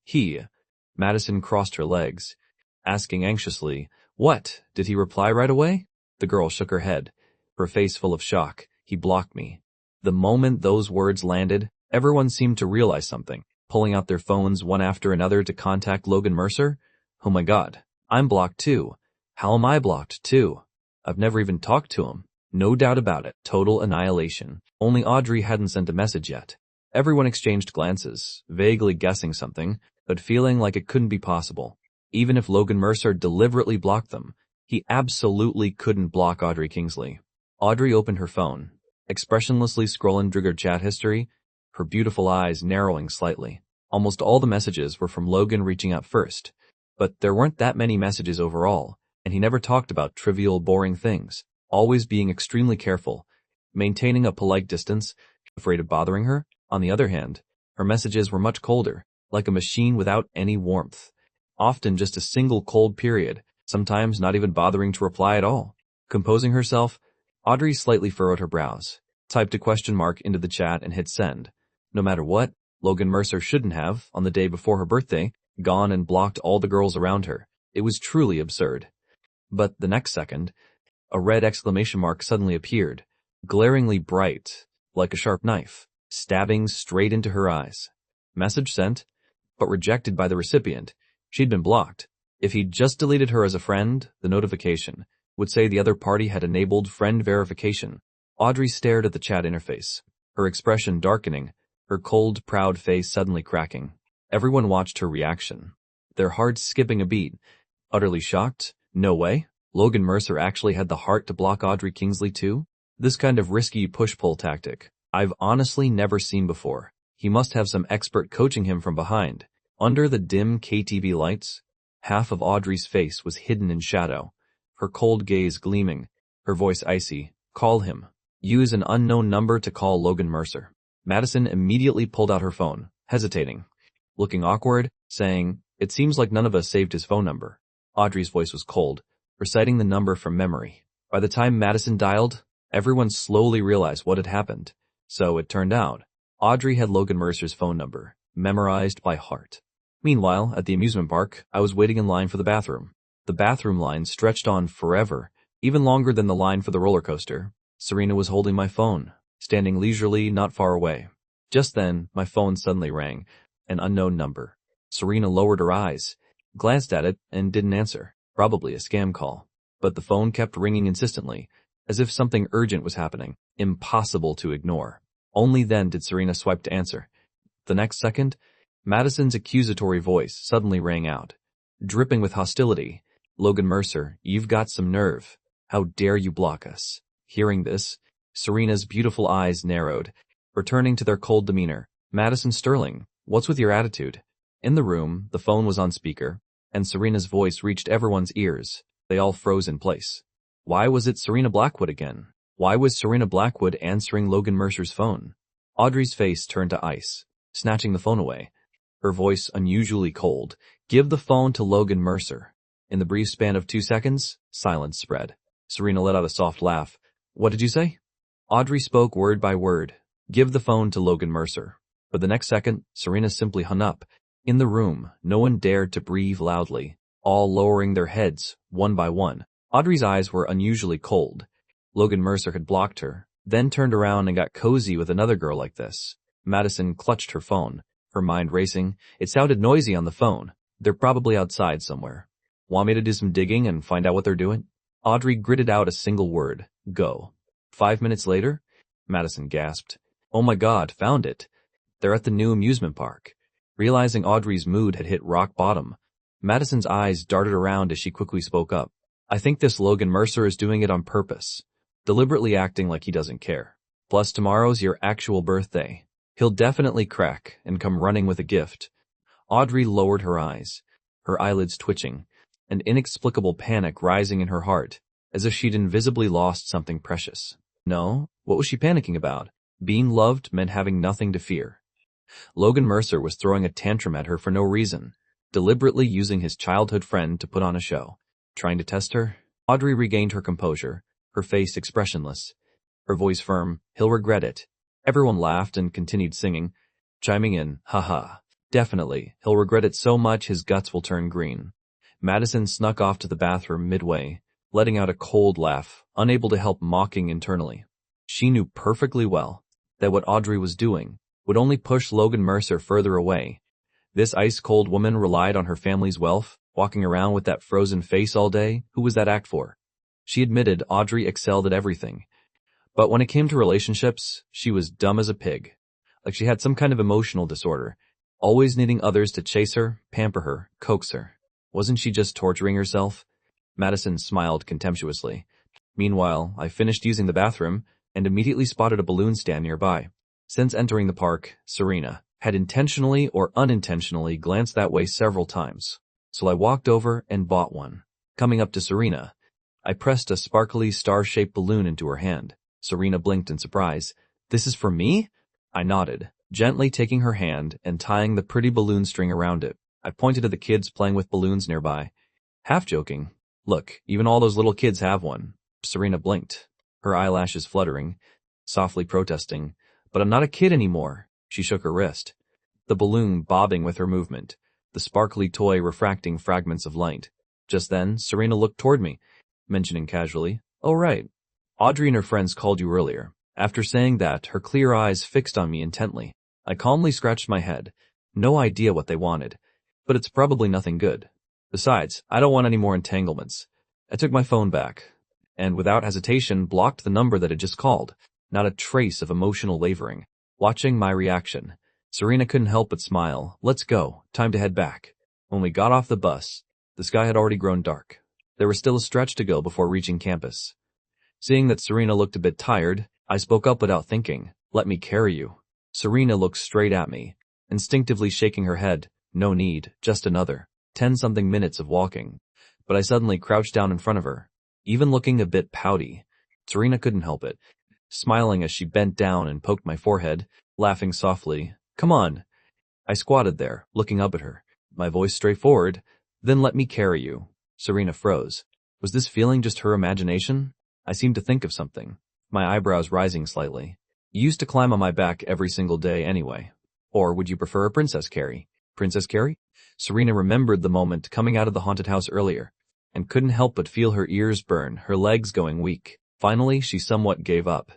Speaker 1: Madison crossed her legs, asking anxiously, what? Did he reply right away? The girl shook her head, her face full of shock. He blocked me. The moment those words landed, everyone seemed to realize something, pulling out their phones one after another to contact Logan Mercer. Oh my god, I'm blocked too. How am I blocked too? I've never even talked to him. No doubt about it, total annihilation. Only Audrey hadn't sent a message yet. Everyone exchanged glances, vaguely guessing something, but feeling like it couldn't be possible. Even if Logan Mercer deliberately blocked them, he absolutely couldn't block Audrey Kingsley. Audrey opened her phone, expressionlessly scrolling through her chat history, her beautiful eyes narrowing slightly. Almost all the messages were from Logan reaching out first, but there weren't that many messages overall, and he never talked about trivial, boring things, always being extremely careful, maintaining a polite distance, afraid of bothering her. On the other hand, her messages were much colder, like a machine without any warmth. Often just a single cold period, sometimes not even bothering to reply at all. Composing herself, Audrey slightly furrowed her brows, typed a question mark into the chat and hit send. No matter what, Logan Mercer shouldn't have, on the day before her birthday, gone and blocked all the girls around her. It was truly absurd. But the next second, a red exclamation mark suddenly appeared, glaringly bright, like a sharp knife, stabbing straight into her eyes. Message sent, but rejected by the recipient. She'd been blocked. If he'd just deleted her as a friend, the notification would say the other party had enabled friend verification. Audrey stared at the chat interface, her expression darkening, her cold, proud face suddenly cracking. Everyone watched her reaction, their hearts skipping a beat. Utterly shocked? No way. Logan Mercer actually had the heart to block Audrey Kingsley too? This kind of risky push-pull tactic I've honestly never seen before. He must have some expert coaching him from behind. Under the dim KTV lights, half of Audrey's face was hidden in shadow, her cold gaze gleaming, her voice icy. Call him. Use an unknown number to call Logan Mercer. Madison immediately pulled out her phone, hesitating, looking awkward, saying, it seems like none of us saved his phone number. Audrey's voice was cold, reciting the number from memory. By the time Madison dialed, everyone slowly realized what had happened. So it turned out, Audrey had Logan Mercer's phone number, memorized by heart. Meanwhile, at the amusement park, I was waiting in line for the bathroom. The bathroom line stretched on forever, even longer than the line for the roller coaster. Serena was holding my phone, standing leisurely not far away. Just then, my phone suddenly rang, an unknown number. Serena lowered her eyes, glanced at it, and didn't answer. Probably a scam call. But the phone kept ringing insistently, as if something urgent was happening, impossible to ignore. Only then did Serena swipe to answer. The next second, Madison's accusatory voice suddenly rang out, dripping with hostility. Logan Mercer, you've got some nerve. How dare you block us? Hearing this, Serena's beautiful eyes narrowed, returning to their cold demeanor. Madison Sterling, what's with your attitude? In the room, the phone was on speaker, and Serena's voice reached everyone's ears. They all froze in place. Why was it Serena Blackwood again? Why was Serena Blackwood answering Logan Mercer's phone? Audrey's face turned to ice, snatching the phone away, her voice unusually cold. Give the phone to Logan Mercer. In the brief span of 2 seconds, silence spread. Serena let out a soft laugh. What did you say? Audrey spoke word by word. Give the phone to Logan Mercer. But the next second, Serena simply hung up, In the room, no one dared to breathe loudly, all lowering their heads, one by one. Audrey's eyes were unusually cold. Logan Mercer had blocked her, then turned around and got cozy with another girl like this. Madison clutched her phone, her mind racing. It sounded noisy on the phone. They're probably outside somewhere. Want me to do some digging and find out what they're doing? Audrey gritted out a single word. Go. 5 minutes later, Madison gasped. Oh my God, found it. They're at the new amusement park. Realizing Audrey's mood had hit rock bottom, Madison's eyes darted around as she quickly spoke up. I think this Logan Mercer is doing it on purpose, deliberately acting like he doesn't care. Plus tomorrow's your actual birthday. He'll definitely crack and come running with a gift. Audrey lowered her eyes, her eyelids twitching, an inexplicable panic rising in her heart, as if she'd invisibly lost something precious. No, what was she panicking about? Being loved meant having nothing to fear. Logan Mercer was throwing a tantrum at her for no reason, deliberately using his childhood friend to put on a show. Trying to test her? Audrey regained her composure, her face expressionless, her voice firm. He'll regret it. Everyone laughed and continued singing, chiming in, haha. Definitely, he'll regret it so much his guts will turn green. Madison snuck off to the bathroom midway, letting out a cold laugh, unable to help mocking internally. She knew perfectly well that what Audrey was doing would only push Logan Mercer further away. This ice-cold woman relied on her family's wealth, walking around with that frozen face all day. Who was that act for? She admitted Audrey excelled at everything. But when it came to relationships, she was dumb as a pig. Like she had some kind of emotional disorder, always needing others to chase her, pamper her, coax her. Wasn't she just torturing herself? Madison smiled contemptuously. Meanwhile, I finished using the bathroom and immediately spotted a balloon stand nearby. Since entering the park, Serena had intentionally or unintentionally glanced that way several times. So I walked over and bought one. Coming up to Serena, I pressed a sparkly star-shaped balloon into her hand. Serena blinked in surprise. This is for me? I nodded, gently taking her hand and tying the pretty balloon string around it. I pointed to the kids playing with balloons nearby, half joking. Look, even all those little kids have one. Serena blinked, her eyelashes fluttering, softly protesting. But I'm not a kid anymore. She shook her wrist, the balloon bobbing with her movement, the sparkly toy refracting fragments of light. Just then, Serena looked toward me, mentioning casually, oh right, Audrey and her friends called you earlier. After saying that, her clear eyes fixed on me intently. I calmly scratched my head, no idea what they wanted, but it's probably nothing good. Besides, I don't want any more entanglements. I took my phone back, and without hesitation blocked the number that had just called, not a trace of emotional wavering. Watching my reaction, Serena couldn't help but smile. Let's go, time to head back. When we got off the bus, the sky had already grown dark. There was still a stretch to go before reaching campus. Seeing that Serena looked a bit tired, I spoke up without thinking. Let me carry you. Serena looked straight at me, instinctively shaking her head. No need, just another 10-something minutes of walking. But I suddenly crouched down in front of her, even looking a bit pouty. Serena couldn't help it, smiling as she bent down and poked my forehead, laughing softly. Come on. I squatted there, looking up at her, my voice straightforward. Then let me carry you. Serena froze. Was this feeling just her imagination? I seemed to think of something, my eyebrows rising slightly. You used to climb on my back every single day anyway. Or would you prefer a Princess Carrie? Princess Carrie? Serena remembered the moment coming out of the haunted house earlier, and couldn't help but feel her ears burn, her legs going weak. Finally, she somewhat gave up,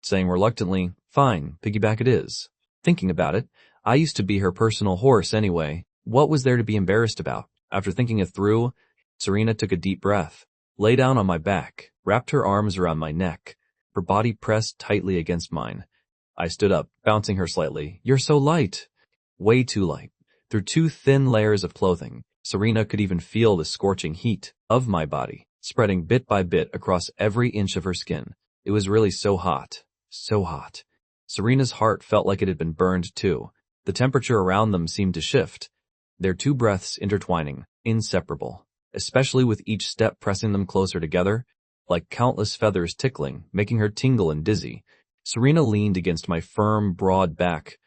Speaker 1: saying reluctantly, fine, piggyback it is. Thinking about it, I used to be her personal horse anyway. What was there to be embarrassed about? After thinking it through, Serena took a deep breath, lay down on my back, wrapped her arms around my neck, her body pressed tightly against mine. I stood up, bouncing her slightly. You're so light. Way too light. Through 2 thin layers of clothing, Serena could even feel the scorching heat of my body, spreading bit by bit across every inch of her skin. It was really so hot. So hot. Serena's heart felt like it had been burned too. The temperature around them seemed to shift, their 2 breaths intertwining, inseparable, especially with each step pressing them closer together, like countless feathers tickling, making her tingle and dizzy. Serena leaned against my firm, broad back,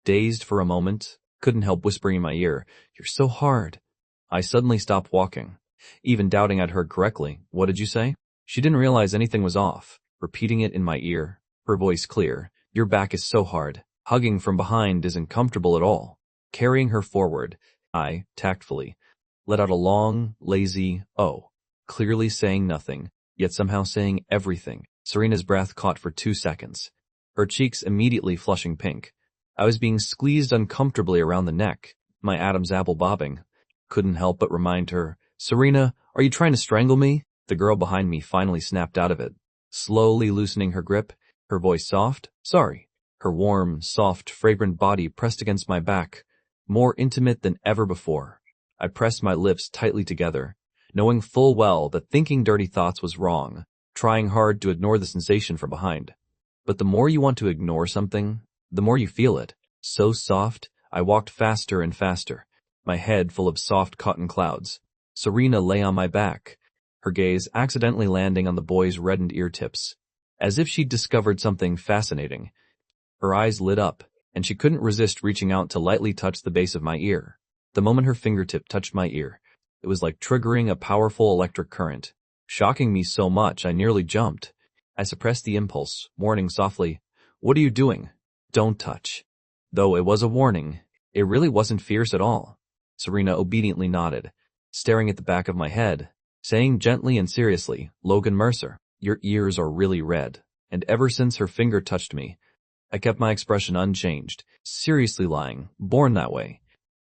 Speaker 1: dazed for a moment, couldn't help whispering in my ear, you're so hard. I suddenly stopped walking, even doubting I'd heard correctly. What did you say? She didn't realize anything was off, repeating it in my ear, her voice clear. Your back is so hard. Hugging from behind isn't comfortable at all. Carrying her forward, I, tactfully, let out a long, lazy "oh," clearly saying nothing, yet somehow saying everything. Serena's breath caught for 2 seconds, her cheeks immediately flushing pink. I was being squeezed uncomfortably around the neck, my Adam's apple bobbing. Couldn't help but remind her, "Serena, are you trying to strangle me?" The girl behind me finally snapped out of it, slowly loosening her grip, her voice soft, "Sorry." Her warm, soft, fragrant body pressed against my back, more intimate than ever before. I pressed my lips tightly together, knowing full well that thinking dirty thoughts was wrong, trying hard to ignore the sensation from behind. But the more you want to ignore something, the more you feel it. So soft, I walked faster and faster, my head full of soft cotton clouds. Serena lay on my back, her gaze accidentally landing on the boy's reddened ear tips, as if she'd discovered something fascinating. Her eyes lit up, and she couldn't resist reaching out to lightly touch the base of my ear. The moment her fingertip touched my ear, it was like triggering a powerful electric current, shocking me so much I nearly jumped. I suppressed the impulse, warning softly, "What are you doing? Don't touch." Though it was a warning, it really wasn't fierce at all. Serena obediently nodded, staring at the back of my head, saying gently and seriously, "Logan Mercer, your ears are really red." And ever since her finger touched me, I kept my expression unchanged, seriously lying, born that way.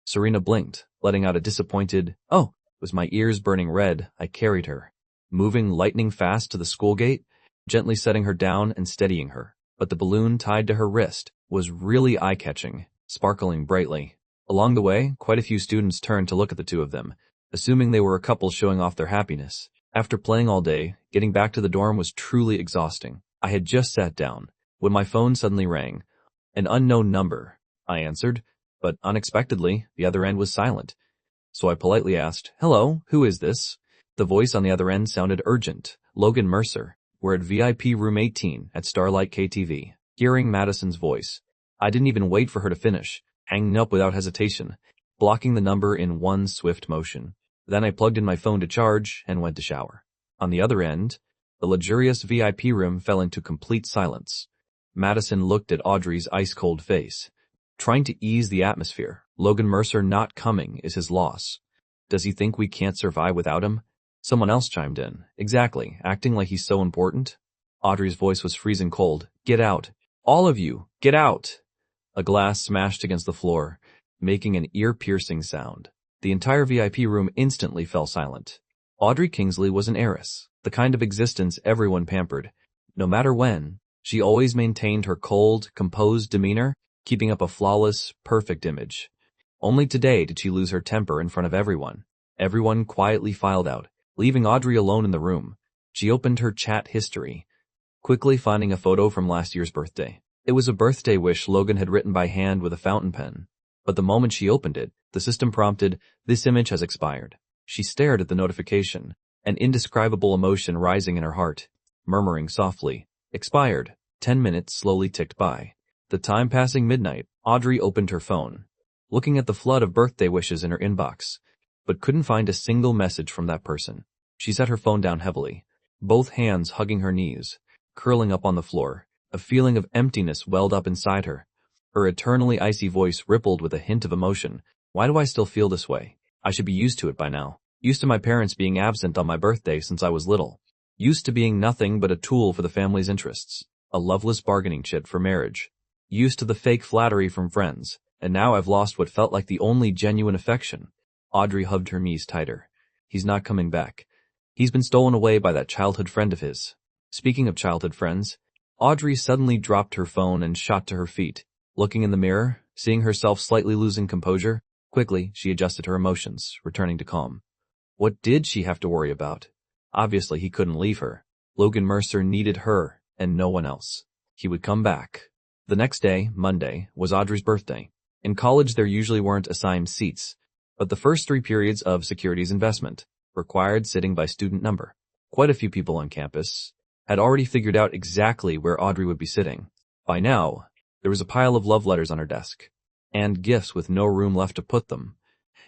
Speaker 1: Serena blinked, letting out a disappointed, "Oh." With my ears burning red, I carried her, moving lightning fast to the school gate, gently setting her down and steadying her. But the balloon tied to her wrist was really eye-catching, sparkling brightly. Along the way, quite a few students turned to look at the two of them, assuming they were a couple showing off their happiness. After playing all day, getting back to the dorm was truly exhausting. I had just sat down when my phone suddenly rang. An unknown number. I answered, but unexpectedly, the other end was silent. So I politely asked, "Hello, who is this?" The voice on the other end sounded urgent. "Logan Mercer. We're at VIP room 18 at Starlight KTV." Hearing Madison's voice, I didn't even wait for her to finish, hanging up without hesitation, blocking the number in one swift motion. Then I plugged in my phone to charge and went to shower. On the other end, the luxurious VIP room fell into complete silence. Madison looked at Audrey's ice-cold face, trying to ease the atmosphere. "Logan Mercer not coming is his loss. Does he think we can't survive without him?" Someone else chimed in. "Exactly, acting like he's so important." Audrey's voice was freezing cold. "Get out. All of you, get out." A glass smashed against the floor, making an ear-piercing sound. The entire VIP room instantly fell silent. Audrey Kingsley was an heiress, the kind of existence everyone pampered. No matter when, she always maintained her cold, composed demeanor, keeping up a flawless, perfect image. Only today did she lose her temper in front of everyone. Everyone quietly filed out, leaving Audrey alone in the room. She opened her chat history, quickly finding a photo from last year's birthday. It was a birthday wish Logan had written by hand with a fountain pen. But the moment she opened it, the system prompted, "This image has expired." She stared at the notification, an indescribable emotion rising in her heart, murmuring softly, "Expired." 10 minutes slowly ticked by. The time passing midnight, Audrey opened her phone, looking at the flood of birthday wishes in her inbox, but couldn't find a single message from that person. She set her phone down heavily, both hands hugging her knees, curling up on the floor. A feeling of emptiness welled up inside her. Her eternally icy voice rippled with a hint of emotion. "Why do I still feel this way? I should be used to it by now. Used to my parents being absent on my birthday since I was little. Used to being nothing but a tool for the family's interests. A loveless bargaining chip for marriage. Used to the fake flattery from friends. And now I've lost what felt like the only genuine affection." Audrey hugged her knees tighter. "He's not coming back. He's been stolen away by that childhood friend of his." Speaking of childhood friends, Audrey suddenly dropped her phone and shot to her feet. Looking in the mirror, seeing herself slightly losing composure, quickly she adjusted her emotions, returning to calm. What did she have to worry about? Obviously he couldn't leave her. Logan Mercer needed her, and no one else. He would come back. The next day, Monday, was Audrey's birthday. In college there usually weren't assigned seats, but the first 3 periods of securities investment required sitting by student number. Quite a few people on campus had already figured out exactly where Audrey would be sitting. By now, there was a pile of love letters on her desk, and gifts with no room left to put them.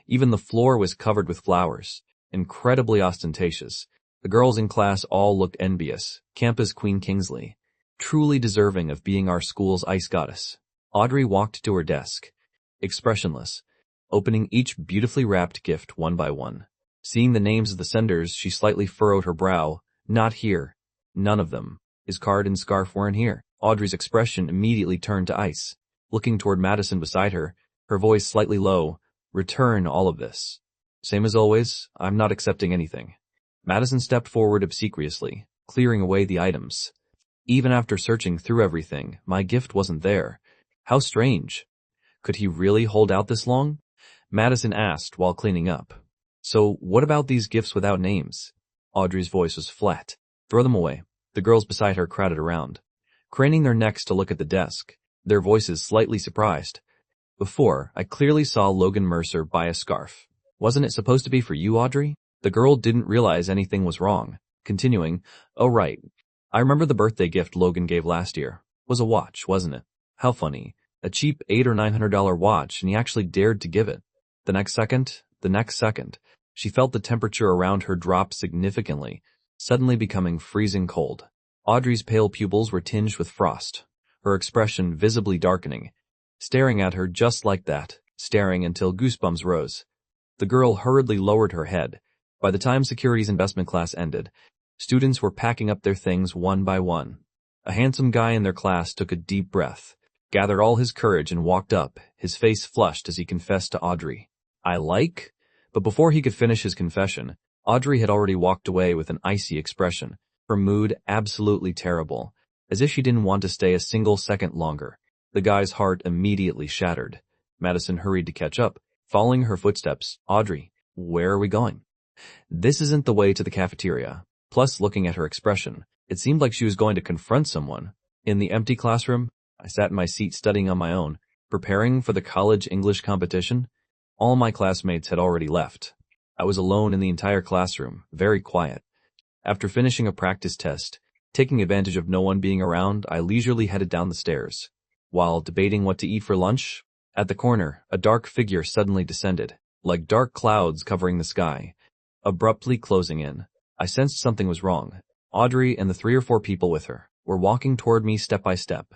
Speaker 1: Even the floor was covered with flowers, incredibly ostentatious. The girls in class all looked envious. Campus Queen Kingsley, truly deserving of being our school's ice goddess. Audrey walked to her desk, expressionless, opening each beautifully wrapped gift one by one. Seeing the names of the senders, she slightly furrowed her brow. Not here. None of them. His card and scarf weren't here. Audrey's expression immediately turned to ice. Looking toward Madison beside her, her voice slightly low. Return all of this. Same as always, I'm not accepting anything. Madison stepped forward obsequiously, clearing away the items. Even after searching through everything, my gift wasn't there. How strange. Could he really hold out this long? Madison asked while cleaning up. So what about these gifts without names? Audrey's voice was flat. Throw them away. The girls beside her crowded around, craning their necks to look at the desk, their voices slightly surprised. Before, I clearly saw Logan Mercer buy a scarf. Wasn't it supposed to be for you, Audrey? The girl didn't realize anything was wrong. Continuing, oh right. I remember the birthday gift Logan gave last year. Was a watch, wasn't it? How funny. A cheap $800 or $900 watch, and he actually dared to give it. The next second, she felt the temperature around her drop significantly, suddenly becoming freezing cold. Audrey's pale pupils were tinged with frost, her expression visibly darkening, staring at her just like that, staring until goosebumps rose. The girl hurriedly lowered her head. By the time securities investment class ended, students were packing up their things one by one. A handsome guy in their class took a deep breath, gathered all his courage and walked up, his face flushed as he confessed to Audrey. But before he could finish his confession, Audrey had already walked away with an icy expression, her mood absolutely terrible, as if she didn't want to stay a single second longer. The guy's heart immediately shattered. Madison hurried to catch up, following her footsteps. Audrey, where are we going? This isn't the way to the cafeteria. Plus, looking at her expression, it seemed like she was going to confront someone. In the empty classroom, I sat in my seat studying on my own, preparing for the college English competition. All my classmates had already left. I was alone in the entire classroom, very quiet. After finishing a practice test, taking advantage of no one being around, I leisurely headed down the stairs. While debating what to eat for lunch, at the corner, a dark figure suddenly descended, like dark clouds covering the sky, abruptly closing in. I sensed something was wrong. Audrey and the 3 or 4 people with her were walking toward me step by step.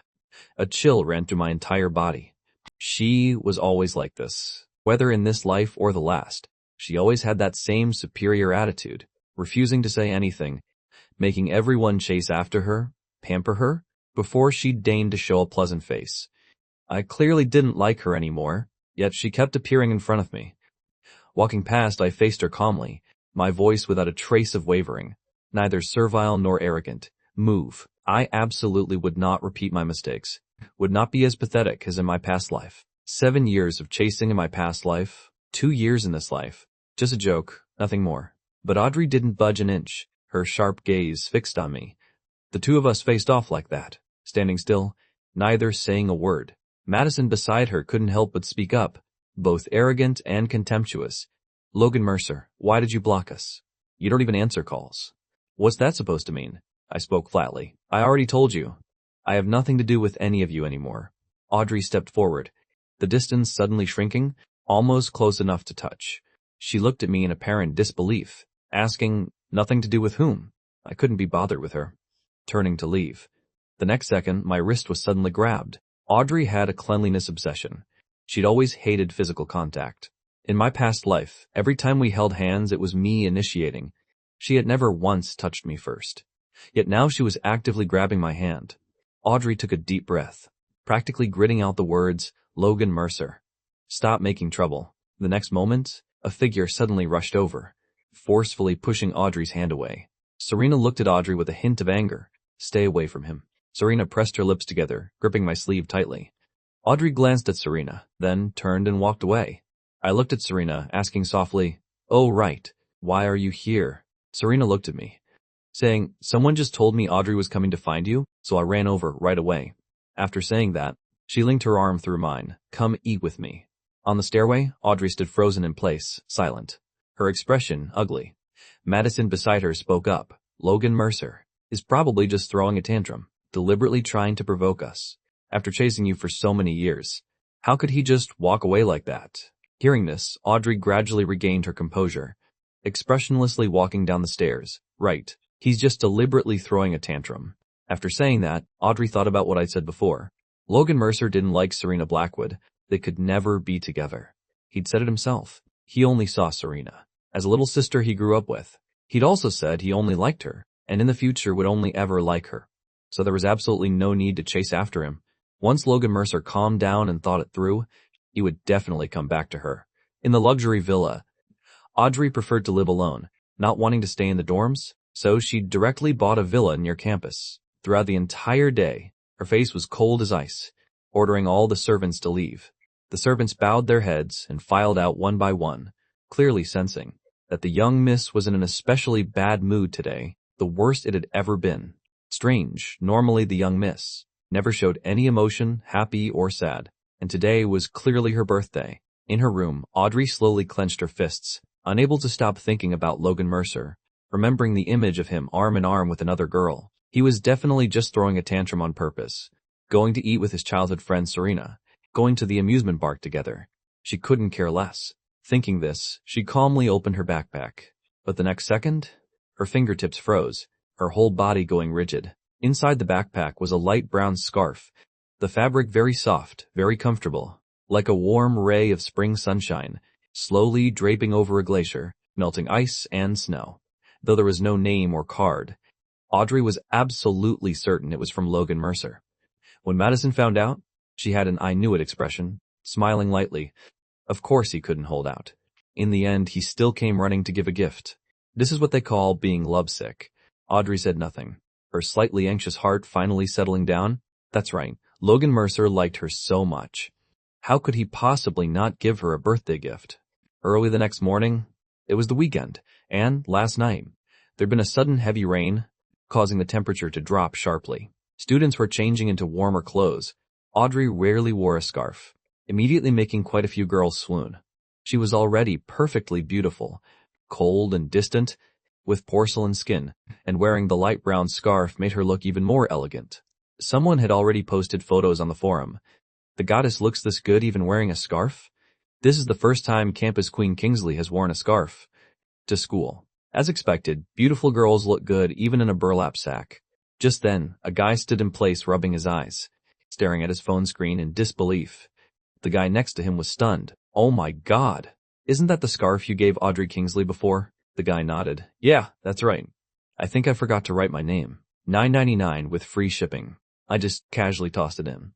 Speaker 1: A chill ran through my entire body. She was always like this. Whether in this life or the last, she always had that same superior attitude, refusing to say anything, making everyone chase after her, pamper her, before she deigned to show a pleasant face. I clearly didn't like her anymore, yet she kept appearing in front of me. Walking past, I faced her calmly, my voice without a trace of wavering, neither servile nor arrogant. Move. I absolutely would not repeat my mistakes, would not be as pathetic as in my past life. 7 years of chasing in my past life, 2 years in this life. Just a joke, nothing more. But Audrey didn't budge an inch, her sharp gaze fixed on me. The two of us faced off like that, standing still, neither saying a word. Madison beside her couldn't help but speak up, both arrogant and contemptuous. Logan Mercer, why did you block us? You don't even answer calls. What's that supposed to mean? I spoke flatly. I already told you. I have nothing to do with any of you anymore. Audrey stepped forward, the distance suddenly shrinking, almost close enough to touch. She looked at me in apparent disbelief, asking, nothing to do with whom? I couldn't be bothered with her. Turning to leave. The next second, my wrist was suddenly grabbed. Audrey had a cleanliness obsession. She'd always hated physical contact. In my past life, every time we held hands, it was me initiating. She had never once touched me first. Yet now she was actively grabbing my hand. Audrey took a deep breath, practically gritting out the words, Logan Mercer. Stop making trouble. The next moment, a figure suddenly rushed over, forcefully pushing Audrey's hand away. Serena looked at Audrey with a hint of anger. Stay away from him. Serena pressed her lips together, gripping my sleeve tightly. Audrey glanced at Serena, then turned and walked away. I looked at Serena, asking softly, oh right, why are you here? Serena looked at me, saying, someone just told me Audrey was coming to find you, so I ran over right away. After saying that, she linked her arm through mine. Come eat with me. On the stairway, Audrey stood frozen in place, silent. Her expression ugly. Madison beside her spoke up. Logan Mercer is probably just throwing a tantrum, deliberately trying to provoke us. After chasing you for so many years, how could he just walk away like that? Hearing this, Audrey gradually regained her composure, expressionlessly walking down the stairs. Right, he's just deliberately throwing a tantrum. After saying that, Audrey thought about what I'd said before. Logan Mercer didn't like Serena Blackwood, They could never be together. He'd said it himself. He only saw Serena as a little sister he grew up with. He'd also said he only liked her, and in the future would only ever like her. So there was absolutely no need to chase after him. Once Logan Mercer calmed down and thought it through, he would definitely come back to her. In the luxury villa, Audrey preferred to live alone, not wanting to stay in the dorms, so she directly bought a villa near campus. Throughout the entire day, her face was cold as ice, ordering all the servants to leave. The servants bowed their heads and filed out one by one, clearly sensing that the young miss was in an especially bad mood today, the worst it had ever been. Strange, normally the young miss never showed any emotion, happy or sad, and today was clearly her birthday. In her room, Audrey slowly clenched her fists, unable to stop thinking about Logan Mercer, remembering the image of him arm in arm with another girl. He was definitely just throwing a tantrum on purpose, going to eat with his childhood friend Serena, going to the amusement park together. She couldn't care less. Thinking this, she calmly opened her backpack. But the next second, her fingertips froze, her whole body going rigid. Inside the backpack was a light brown scarf, the fabric very soft, very comfortable, like a warm ray of spring sunshine, slowly draping over a glacier, melting ice and snow. Though there was no name or card, Audrey was absolutely certain it was from Logan Mercer. When Madison found out, she had an "I knew it" expression, smiling lightly. Of course he couldn't hold out. In the end, he still came running to give a gift. This is what they call being lovesick. Audrey said nothing, her slightly anxious heart finally settling down. That's right, Logan Mercer liked her so much. How could he possibly not give her a birthday gift? Early the next morning, it was the weekend, and last night, there'd been a sudden heavy rain, causing the temperature to drop sharply. Students were changing into warmer clothes. Audrey rarely wore a scarf, immediately making quite a few girls swoon. She was already perfectly beautiful, cold and distant, with porcelain skin, and wearing the light brown scarf made her look even more elegant. Someone had already posted photos on the forum. The goddess looks this good even wearing a scarf? This is the first time campus queen Kingsley has worn a scarf to school. As expected, beautiful girls look good even in a burlap sack. Just then, a guy stood in place rubbing his eyes, staring at his phone screen in disbelief. The guy next to him was stunned. Oh my God! Isn't that the scarf you gave Audrey Kingsley before? The guy nodded. Yeah, that's right. I think I forgot to write my name. $9.99 with free shipping. I just casually tossed it in.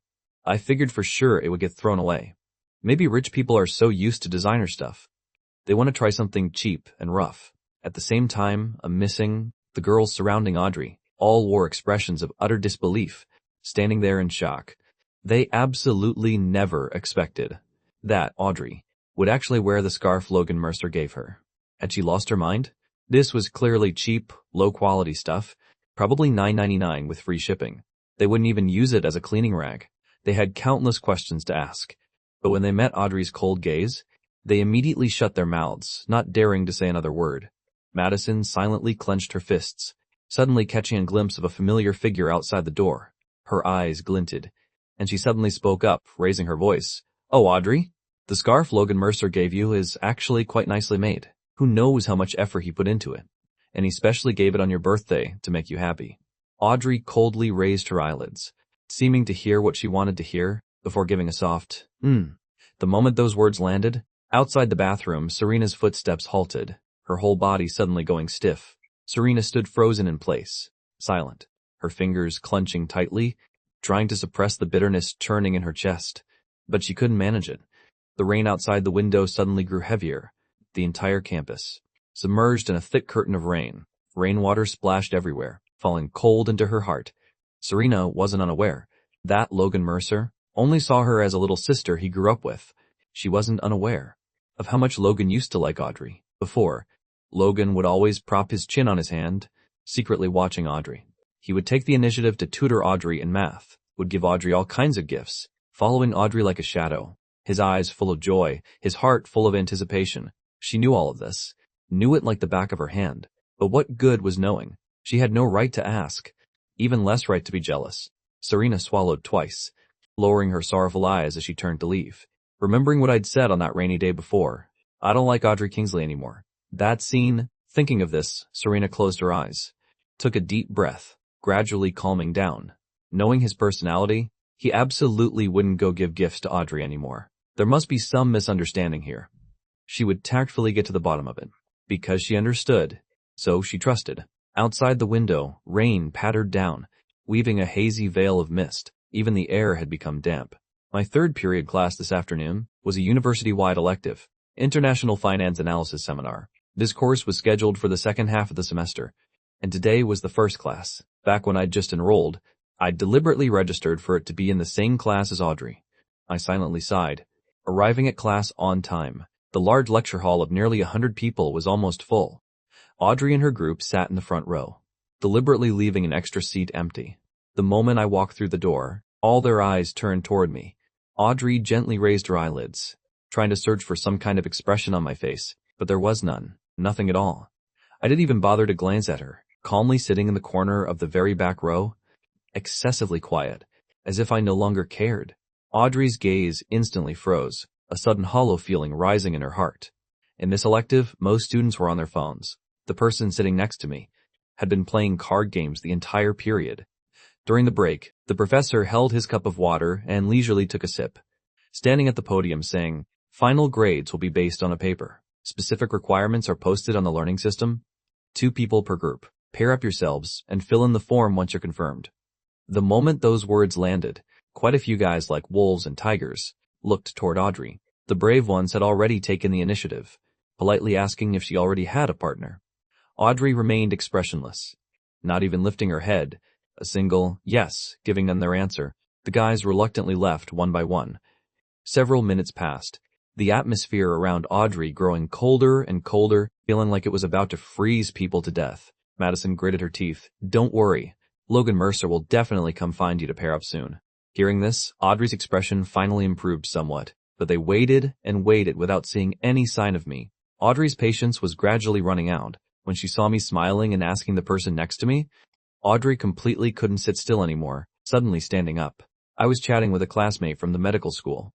Speaker 1: I figured for sure it would get thrown away. Maybe rich people are so used to designer stuff. They want to try something cheap and rough. At the same time, the girls surrounding Audrey, all wore expressions of utter disbelief, standing there in shock. They absolutely never expected that Audrey would actually wear the scarf Logan Mercer gave her. Had she lost her mind? This was clearly cheap, low-quality stuff, probably $9.99 with free shipping. They wouldn't even use it as a cleaning rag. They had countless questions to ask. But when they met Audrey's cold gaze, they immediately shut their mouths, not daring to say another word. Madison silently clenched her fists, suddenly catching a glimpse of a familiar figure outside the door. Her eyes glinted, and she suddenly spoke up, raising her voice. Oh, Audrey, the scarf Logan Mercer gave you is actually quite nicely made. Who knows how much effort he put into it? And he specially gave it on your birthday to make you happy. Audrey coldly raised her eyelids, seeming to hear what she wanted to hear, before giving a soft, The moment those words landed, outside the bathroom, Serena's footsteps halted, her whole body suddenly going stiff. Serena stood frozen in place, silent, her fingers clenching tightly, trying to suppress the bitterness churning in her chest. But she couldn't manage it. The rain outside the window suddenly grew heavier, the entire campus, submerged in a thick curtain of rain. Rainwater splashed everywhere, falling cold into her heart. Serena wasn't unaware that Logan Mercer only saw her as a little sister he grew up with. She wasn't unaware of how much Logan used to like Audrey. Before, Logan would always prop his chin on his hand, secretly watching Audrey. He would take the initiative to tutor Audrey in math, would give Audrey all kinds of gifts, following Audrey like a shadow, his eyes full of joy, his heart full of anticipation. She knew all of this, knew it like the back of her hand. But what good was knowing? She had no right to ask, even less right to be jealous. Serena swallowed twice, lowering her sorrowful eyes as she turned to leave. Remembering what I'd said on that rainy day before, I don't like Audrey Kingsley anymore. That scene, thinking of this, Serena closed her eyes, took a deep breath, gradually calming down. Knowing his personality, he absolutely wouldn't go give gifts to Audrey anymore. There must be some misunderstanding here. She would tactfully get to the bottom of it. Because she understood. So she trusted. Outside the window, rain pattered down, weaving a hazy veil of mist. Even the air had become damp. My third period class this afternoon was a university-wide elective, International Finance Analysis Seminar. This course was scheduled for the second half of the semester, and today was the first class. Back when I'd just enrolled, I'd deliberately registered for it to be in the same class as Audrey. I silently sighed. Arriving at class on time, the large lecture hall of nearly 100 people was almost full. Audrey and her group sat in the front row, deliberately leaving an extra seat empty. The moment I walked through the door, all their eyes turned toward me. Audrey gently raised her eyelids, trying to search for some kind of expression on my face, but there was none, nothing at all. I didn't even bother to glance at her, calmly sitting in the corner of the very back row, excessively quiet, as if I no longer cared. Audrey's gaze instantly froze, a sudden hollow feeling rising in her heart. In this elective, most students were on their phones. The person sitting next to me had been playing card games the entire period. During the break, the professor held his cup of water and leisurely took a sip, standing at the podium saying, "Final grades will be based on a paper. Specific requirements are posted on the learning system. 2 people per group. Pair up yourselves and fill in the form once you're confirmed." The moment those words landed, quite a few guys like wolves and tigers looked toward Audrey. The brave ones had already taken the initiative, politely asking if she already had a partner. Audrey remained expressionless, not even lifting her head, a single yes giving them their answer. The guys reluctantly left one by one. Several minutes passed, the atmosphere around Audrey growing colder and colder, feeling like it was about to freeze people to death. Madison gritted her teeth. "Don't worry. Logan Mercer will definitely come find you to pair up soon." Hearing this, Audrey's expression finally improved somewhat, but they waited and waited without seeing any sign of me. Audrey's patience was gradually running out. When she saw me smiling and asking the person next to me, Audrey completely couldn't sit still anymore, suddenly standing up. I was chatting with a classmate from the medical school.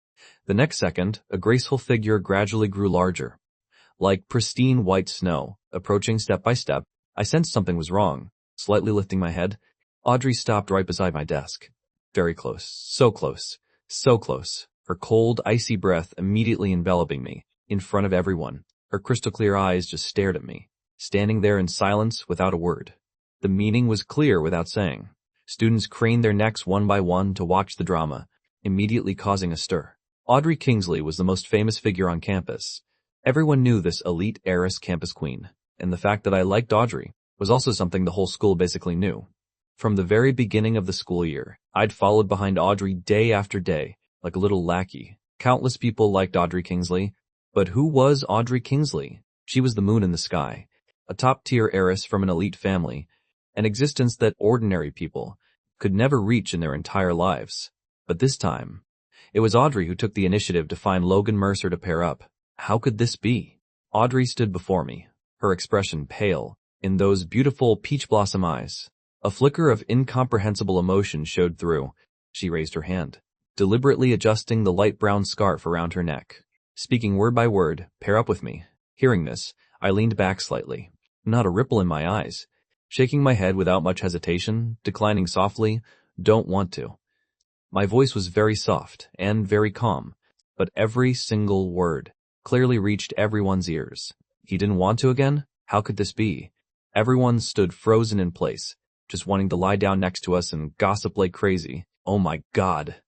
Speaker 1: The next second, a graceful figure gradually grew larger. Like pristine white snow, approaching step by step, I sensed something was wrong. Slightly lifting my head, Audrey stopped right beside my desk. Very close, so close, so close. Her cold, icy breath immediately enveloping me, in front of everyone. Her crystal clear eyes just stared at me, standing there in silence without a word. The meaning was clear without saying. Students craned their necks one by one to watch the drama, immediately causing a stir. Audrey Kingsley was the most famous figure on campus. Everyone knew this elite heiress campus queen, and the fact that I liked Audrey was also something the whole school basically knew. From the very beginning of the school year, I'd followed behind Audrey day after day, like a little lackey. Countless people liked Audrey Kingsley, but who was Audrey Kingsley? She was the moon in the sky, a top-tier heiress from an elite family, an existence that ordinary people could never reach in their entire lives. But this time, it was Audrey who took the initiative to find Logan Mercer to pair up. How could this be? Audrey stood before me, her expression pale, in those beautiful peach blossom eyes. A flicker of incomprehensible emotion showed through. She raised her hand, deliberately adjusting the light brown scarf around her neck, speaking word by word, "Pair up with me." Hearing this, I leaned back slightly, not a ripple in my eyes, shaking my head without much hesitation, declining softly, "Don't want to." My voice was very soft and very calm, but every single word clearly reached everyone's ears. He didn't want to again? How could this be? Everyone stood frozen in place, just wanting to lie down next to us and gossip like crazy. Oh my God.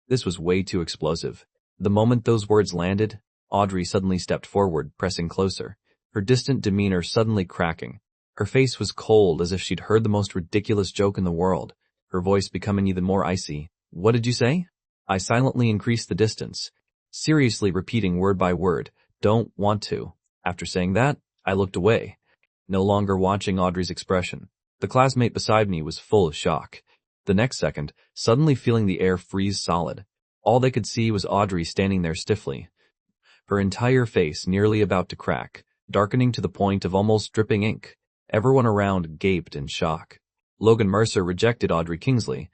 Speaker 1: This was way too explosive. The moment those words landed, Audrey suddenly stepped forward, pressing closer, her distant demeanor suddenly cracking. Her face was cold as if she'd heard the most ridiculous joke in the world, her voice becoming even more icy. "What did you say?" I silently increased the distance, seriously repeating word by word, "Don't want to." After saying that, I looked away, no longer watching Audrey's expression. The classmate beside me was full of shock. The next second, suddenly feeling the air freeze solid. All they could see was Audrey standing there stiffly, her entire face nearly about to crack, darkening to the point of almost dripping ink. Everyone around gaped in shock. Logan Mercer rejected Audrey Kingsley,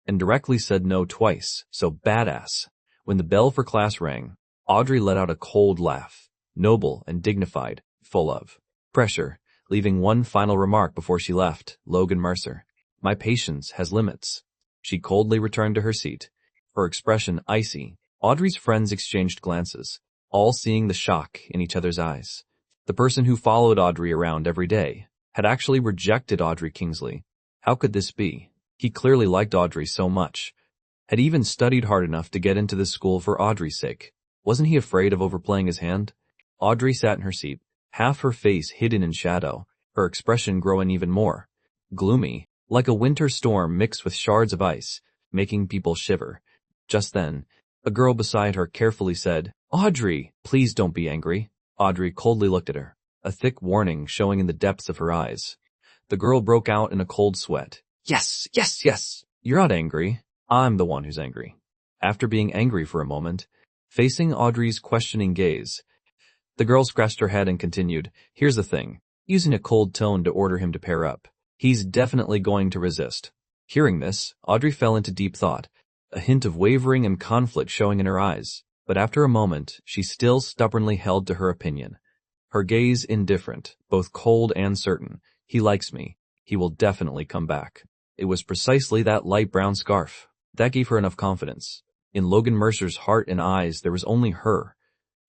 Speaker 1: and directly said no twice, so badass. When the bell for class rang, Audrey let out a cold laugh, noble and dignified, full of pressure, leaving one final remark before she left. "Logan Mercer, my patience has limits." She coldly returned to her seat, her expression icy. Audrey's friends exchanged glances, all seeing the shock in each other's eyes. The person who followed Audrey around every day had actually rejected Audrey Kingsley. How could this be? He clearly liked Audrey so much. Had even studied hard enough to get into this school for Audrey's sake. Wasn't he afraid of overplaying his hand? Audrey sat in her seat, half her face hidden in shadow, her expression growing even more gloomy, like a winter storm mixed with shards of ice, making people shiver. Just then, a girl beside her carefully said, "Audrey, please don't be angry." Audrey coldly looked at her, a thick warning showing in the depths of her eyes. The girl broke out in a cold sweat. Yes, yes, yes. You're not angry. I'm the one who's angry. After being angry for a moment, facing Audrey's questioning gaze, the girl scratched her head and continued, "Here's the thing," using a cold tone to order him to pair up. "He's definitely going to resist." Hearing this, Audrey fell into deep thought, a hint of wavering and conflict showing in her eyes. But after a moment, she still stubbornly held to her opinion. Her gaze indifferent, both cold and certain. He likes me. He will definitely come back. It was precisely that light brown scarf. That gave her enough confidence. In Logan Mercer's heart and eyes, there was only her.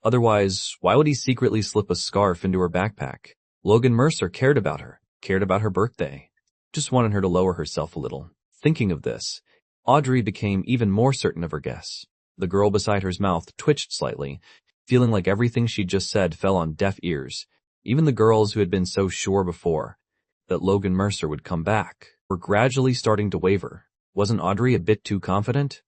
Speaker 1: Otherwise, why would he secretly slip a scarf into her backpack? Logan Mercer cared about her birthday. Just wanted her to lower herself a little. Thinking of this, Audrey became even more certain of her guess. The girl beside her's mouth twitched slightly, feeling like everything she just said fell on deaf ears. Even the girls who had been so sure before that Logan Mercer would come back were gradually starting to waver. Wasn't Audrey a bit too confident?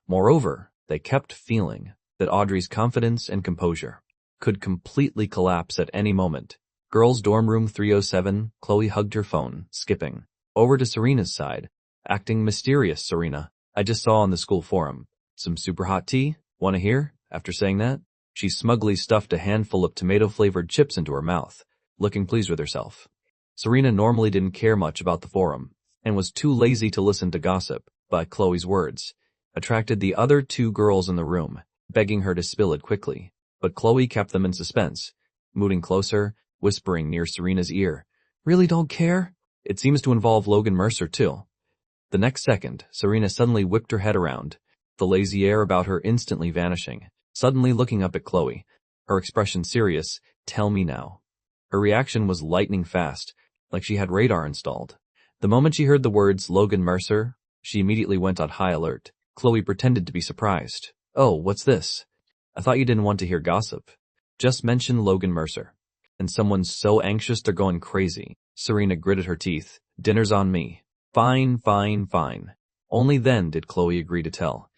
Speaker 1: Moreover, they kept feeling that Audrey's confidence and composure could completely collapse at any moment. Girls' dorm room 307, Chloe hugged her phone, skipping over to Serena's side, acting mysterious. "Serena, I just saw on the school forum. Some super hot tea? Wanna hear?" After saying that, she smugly stuffed a handful of tomato-flavored chips into her mouth, looking pleased with herself. Serena normally didn't care much about the forum, and was too lazy to listen to gossip, but Chloe's words attracted the other two girls in the room, begging her to spill it quickly. But Chloe kept them in suspense, moving closer, whispering near Serena's ear, "Really don't care? It seems to involve Logan Mercer too." The next second, Serena suddenly whipped her head around, the lazy air about her instantly vanishing, suddenly looking up at Chloe, her expression serious. "Tell me now." Her reaction was lightning fast, like she had radar installed. The moment she heard the words Logan Mercer, she immediately went on high alert. Chloe pretended to be surprised. "Oh, what's this? I thought you didn't want to hear gossip. Just mention Logan Mercer. And someone's so anxious they're going crazy." Serena gritted her teeth. "Dinner's on me." "Fine, fine, fine." Only then did Chloe agree to tell,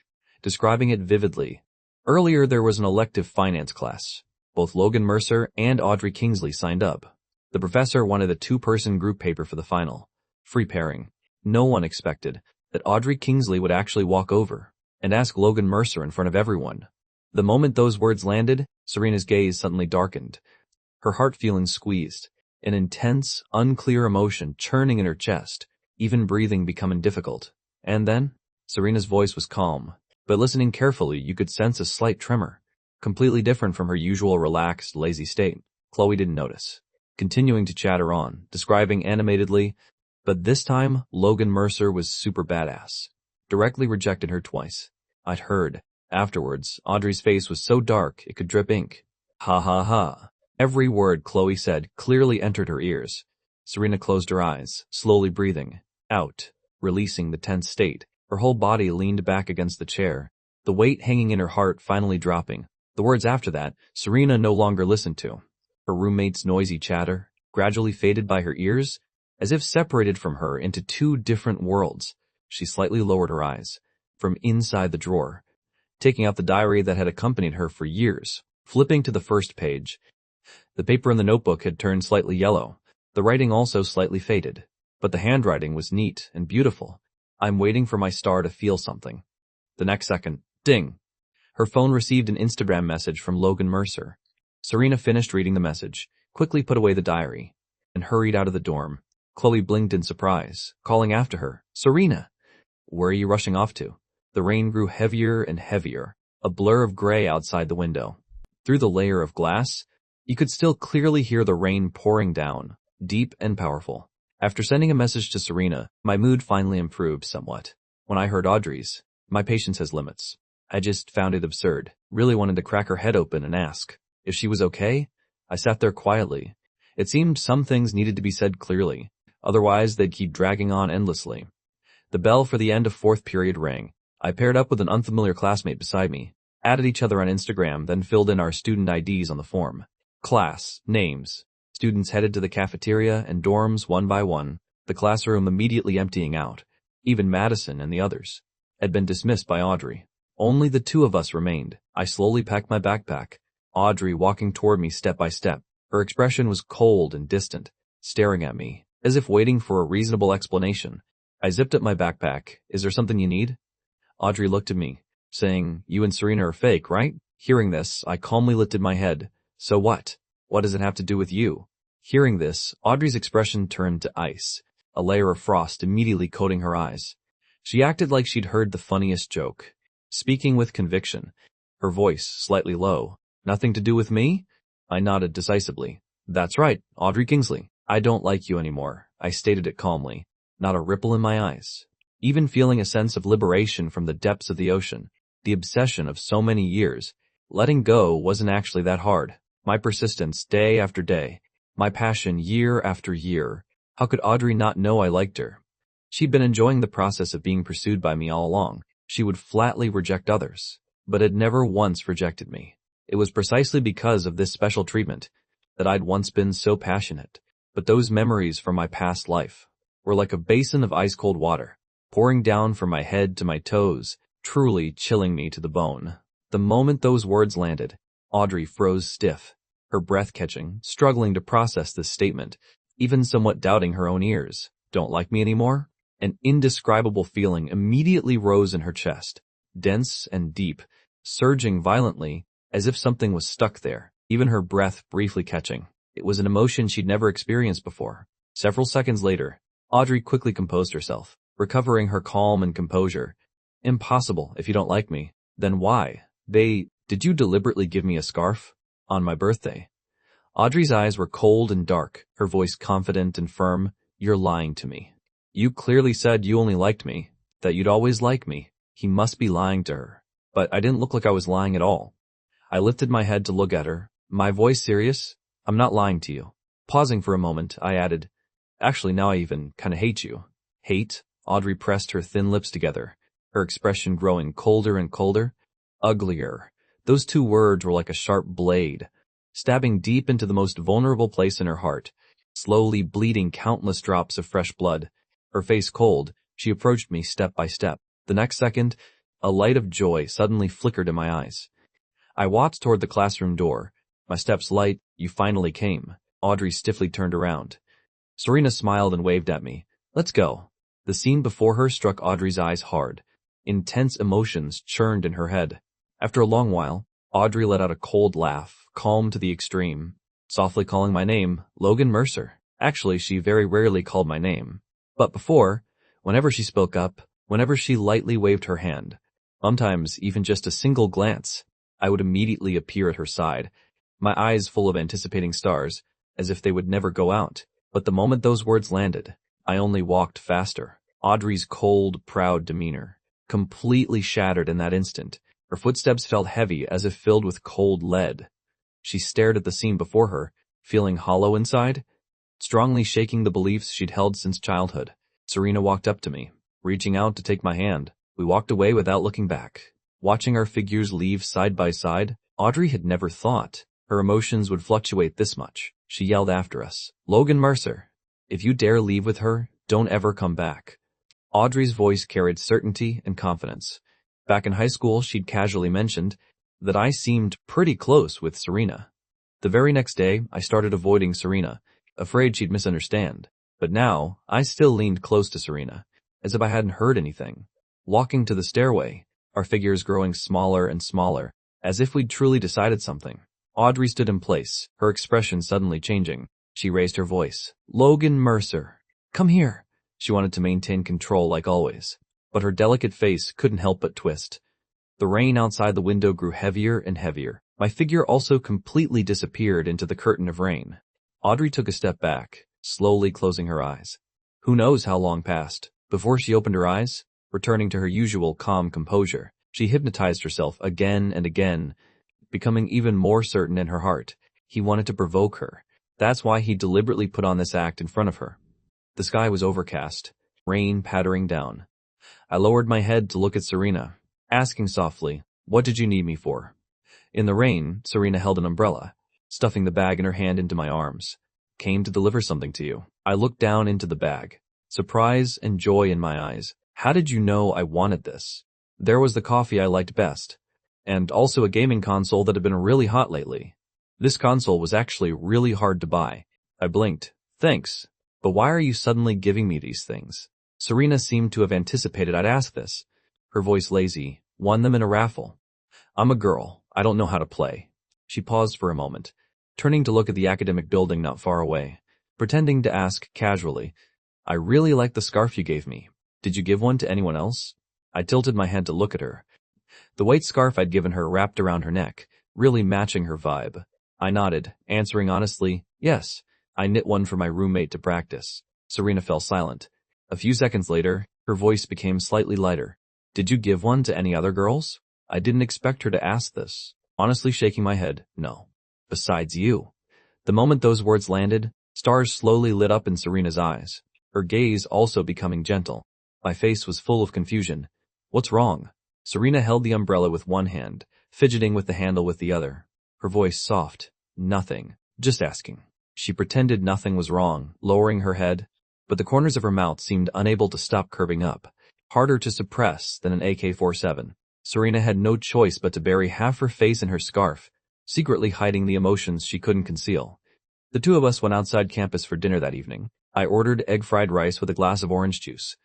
Speaker 1: describing it vividly. Earlier there was an elective finance class. Both Logan Mercer and Audrey Kingsley signed up. The professor wanted a two-person group paper for the final. Free pairing. No one expected that Audrey Kingsley would actually walk over and ask Logan Mercer in front of everyone. The moment those words landed, Serena's gaze suddenly darkened, her heart feeling squeezed, an intense, unclear emotion churning in her chest, even breathing becoming difficult. And then, Serena's voice was calm, but listening carefully, you could sense a slight tremor, completely different from her usual relaxed, lazy state. Chloe didn't notice, continuing to chatter on, describing animatedly, but this time, Logan Mercer was super badass. Directly rejected her twice. I'd heard. Afterwards, Audrey's face was so dark it could drip ink. Ha ha ha. Every word Chloe said clearly entered her ears. Serena closed her eyes, slowly breathing out, releasing the tense state. Her whole body leaned back against the chair, the weight hanging in her heart finally dropping. The words after that, Serena no longer listened to. Her roommate's noisy chatter gradually faded by her ears, as if separated from her into two different worlds. She slightly lowered her eyes from inside the drawer, taking out the diary that had accompanied her for years. Flipping to the first page, the paper in the notebook had turned slightly yellow. The writing also slightly faded, but the handwriting was neat and beautiful. "I'm waiting for my star to feel something." The next second, ding! Her phone received an Instagram message from Logan Mercer. Serena finished reading the message, quickly put away the diary, and hurried out of the dorm. Chloe blinked in surprise, calling after her, "Serena! Where are you rushing off to?" The rain grew heavier and heavier, a blur of gray outside the window. Through the layer of glass, you could still clearly hear the rain pouring down, deep and powerful. After sending a message to Serena, my mood finally improved somewhat. When I heard Audrey's, my patience has limits. I just found it absurd. Really wanted to crack her head open and ask if she was okay. I sat there quietly. It seemed some things needed to be said clearly. Otherwise, they'd keep dragging on endlessly. The bell for the end of fourth period rang. I paired up with an unfamiliar classmate beside me, added each other on Instagram, then filled in our student IDs on the form. Class, names. Students headed to the cafeteria and dorms one by one, the classroom immediately emptying out. Even Madison and the others had been dismissed by Audrey. Only the two of us remained. I slowly packed my backpack, Audrey walking toward me step by step. Her expression was cold and distant, staring at me, as if waiting for a reasonable explanation. I zipped up my backpack. Is there something you need? Audrey looked at me, saying, you and Serena are fake, right? Hearing this, I calmly lifted my head. So what? What does it have to do with you? Hearing this, Audrey's expression turned to ice, a layer of frost immediately coating her eyes. She acted like she'd heard the funniest joke, speaking with conviction, her voice slightly low. Nothing to do with me? I nodded decisively. That's right, Audrey Kingsley. I don't like you anymore, I stated it calmly, not a ripple in my eyes. Even feeling a sense of liberation from the depths of the ocean, the obsession of so many years, letting go wasn't actually that hard. My persistence day after day, my passion year after year. How could Audrey not know I liked her? She'd been enjoying the process of being pursued by me all along. She would flatly reject others, but had never once rejected me. It was precisely because of this special treatment that I'd once been so passionate. But those memories from my past life were like a basin of ice-cold water, pouring down from my head to my toes, truly chilling me to the bone. The moment those words landed, Audrey froze stiff, her breath catching, struggling to process this statement, even somewhat doubting her own ears. Don't like me anymore? An indescribable feeling immediately rose in her chest, dense and deep, surging violently as if something was stuck there, even her breath briefly catching. It was an emotion she'd never experienced before. Several seconds later, Audrey quickly composed herself, recovering her calm and composure. Impossible if you don't like me. Then why? Did you deliberately give me a scarf? On my birthday? Audrey's eyes were cold and dark, her voice confident and firm. You're lying to me. You clearly said you only liked me, that you'd always like me. He must be lying to her. But I didn't look like I was lying at all. I lifted my head to look at her, my voice serious. I'm not lying to you. Pausing for a moment, I added, actually now I even kinda hate you. Hate? Audrey pressed her thin lips together, her expression growing colder and colder. Uglier. Those two words were like a sharp blade, stabbing deep into the most vulnerable place in her heart, slowly bleeding countless drops of fresh blood. Her face cold, she approached me step by step. The next second, a light of joy suddenly flickered in my eyes. I walked toward the classroom door, my steps light. You finally came. Audrey stiffly turned around. Serena smiled and waved at me. Let's go. The scene before her struck Audrey's eyes hard. Intense emotions churned in her head. After a long while, Audrey let out a cold laugh, calm to the extreme, softly calling my name, Logan Mercer. Actually, she very rarely called my name. But before, whenever she spoke up, whenever she lightly waved her hand, sometimes even just a single glance, I would immediately appear at her side, my eyes full of anticipating stars, as if they would never go out. But the moment those words landed, I only walked faster. Audrey's cold, proud demeanor completely shattered in that instant. Her footsteps felt heavy as if filled with cold lead. She stared at the scene before her, feeling hollow inside, strongly shaking the beliefs she'd held since childhood. Serena walked up to me, reaching out to take my hand. We walked away without looking back. Watching our figures leave side by side, Audrey had never thought her emotions would fluctuate this much. She yelled after us, Logan Mercer, if you dare leave with her, don't ever come back. Audrey's voice carried certainty and confidence. Back in high school, she'd casually mentioned that I seemed pretty close with Serena. The very next day, I started avoiding Serena, afraid she'd misunderstand. But now, I still leaned close to Serena, as if I hadn't heard anything. Walking to the stairway, our figures growing smaller and smaller, as if we'd truly decided something. Audrey stood in place, her expression suddenly changing. She raised her voice. Logan Mercer, come here. She wanted to maintain control like always, but her delicate face couldn't help but twist. The rain outside the window grew heavier and heavier. My figure also completely disappeared into the curtain of rain. Audrey took a step back, slowly closing her eyes. Who knows how long passed before she opened her eyes, returning to her usual calm composure. She hypnotized herself again and again, becoming even more certain in her heart. He wanted to provoke her. That's why he deliberately put on this act in front of her. The sky was overcast, rain pattering down. I lowered my head to look at Serena, asking softly, "What did you need me for?" In the rain, Serena held an umbrella, stuffing the bag in her hand into my arms. "Came to deliver something to you." I looked down into the bag, surprise and joy in my eyes. "How did you know I wanted this?" There was the coffee I liked best, and also a gaming console that had been really hot lately. This console was actually really hard to buy. I blinked. "Thanks, but why are you suddenly giving me these things?" Serena seemed to have anticipated I'd ask this. Her voice lazy. "Won them in a raffle." "I'm a girl. I don't know how to play." She paused for a moment, turning to look at the academic building not far away, pretending to ask casually, "I really like the scarf you gave me. Did you give one to anyone else?" I tilted my head to look at her. The white scarf I'd given her wrapped around her neck, really matching her vibe. I nodded, answering honestly, "Yes, I knit one for my roommate to practice." Serena fell silent. A few seconds later, her voice became slightly lighter. "Did you give one to any other girls?" I didn't expect her to ask this, honestly shaking my head, "No. Besides you." The moment those words landed, stars slowly lit up in Serena's eyes, her gaze also becoming gentle. My face was full of confusion. "What's wrong?" Serena held the umbrella with one hand, fidgeting with the handle with the other. Her voice soft. "Nothing. Just asking." She pretended nothing was wrong, lowering her head, but the corners of her mouth seemed unable to stop curving up, harder to suppress than an AK-47. Serena had no choice but to bury half her face in her scarf, secretly hiding the emotions she couldn't conceal. The two of us went outside campus for dinner that evening. I ordered egg fried rice with a glass of orange juice.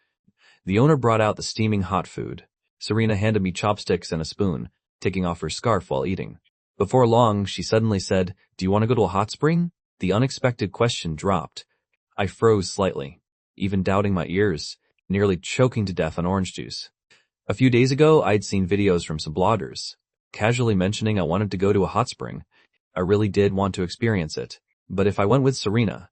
Speaker 1: The owner brought out the steaming hot food. Serena handed me chopsticks and a spoon, taking off her scarf while eating. Before long, she suddenly said, "Do you want to go to a hot spring?" The unexpected question dropped. I froze slightly, even doubting my ears, nearly choking to death on orange juice. A few days ago, I'd seen videos from some bloggers, casually mentioning I wanted to go to a hot spring. I really did want to experience it. But if I went with Serena,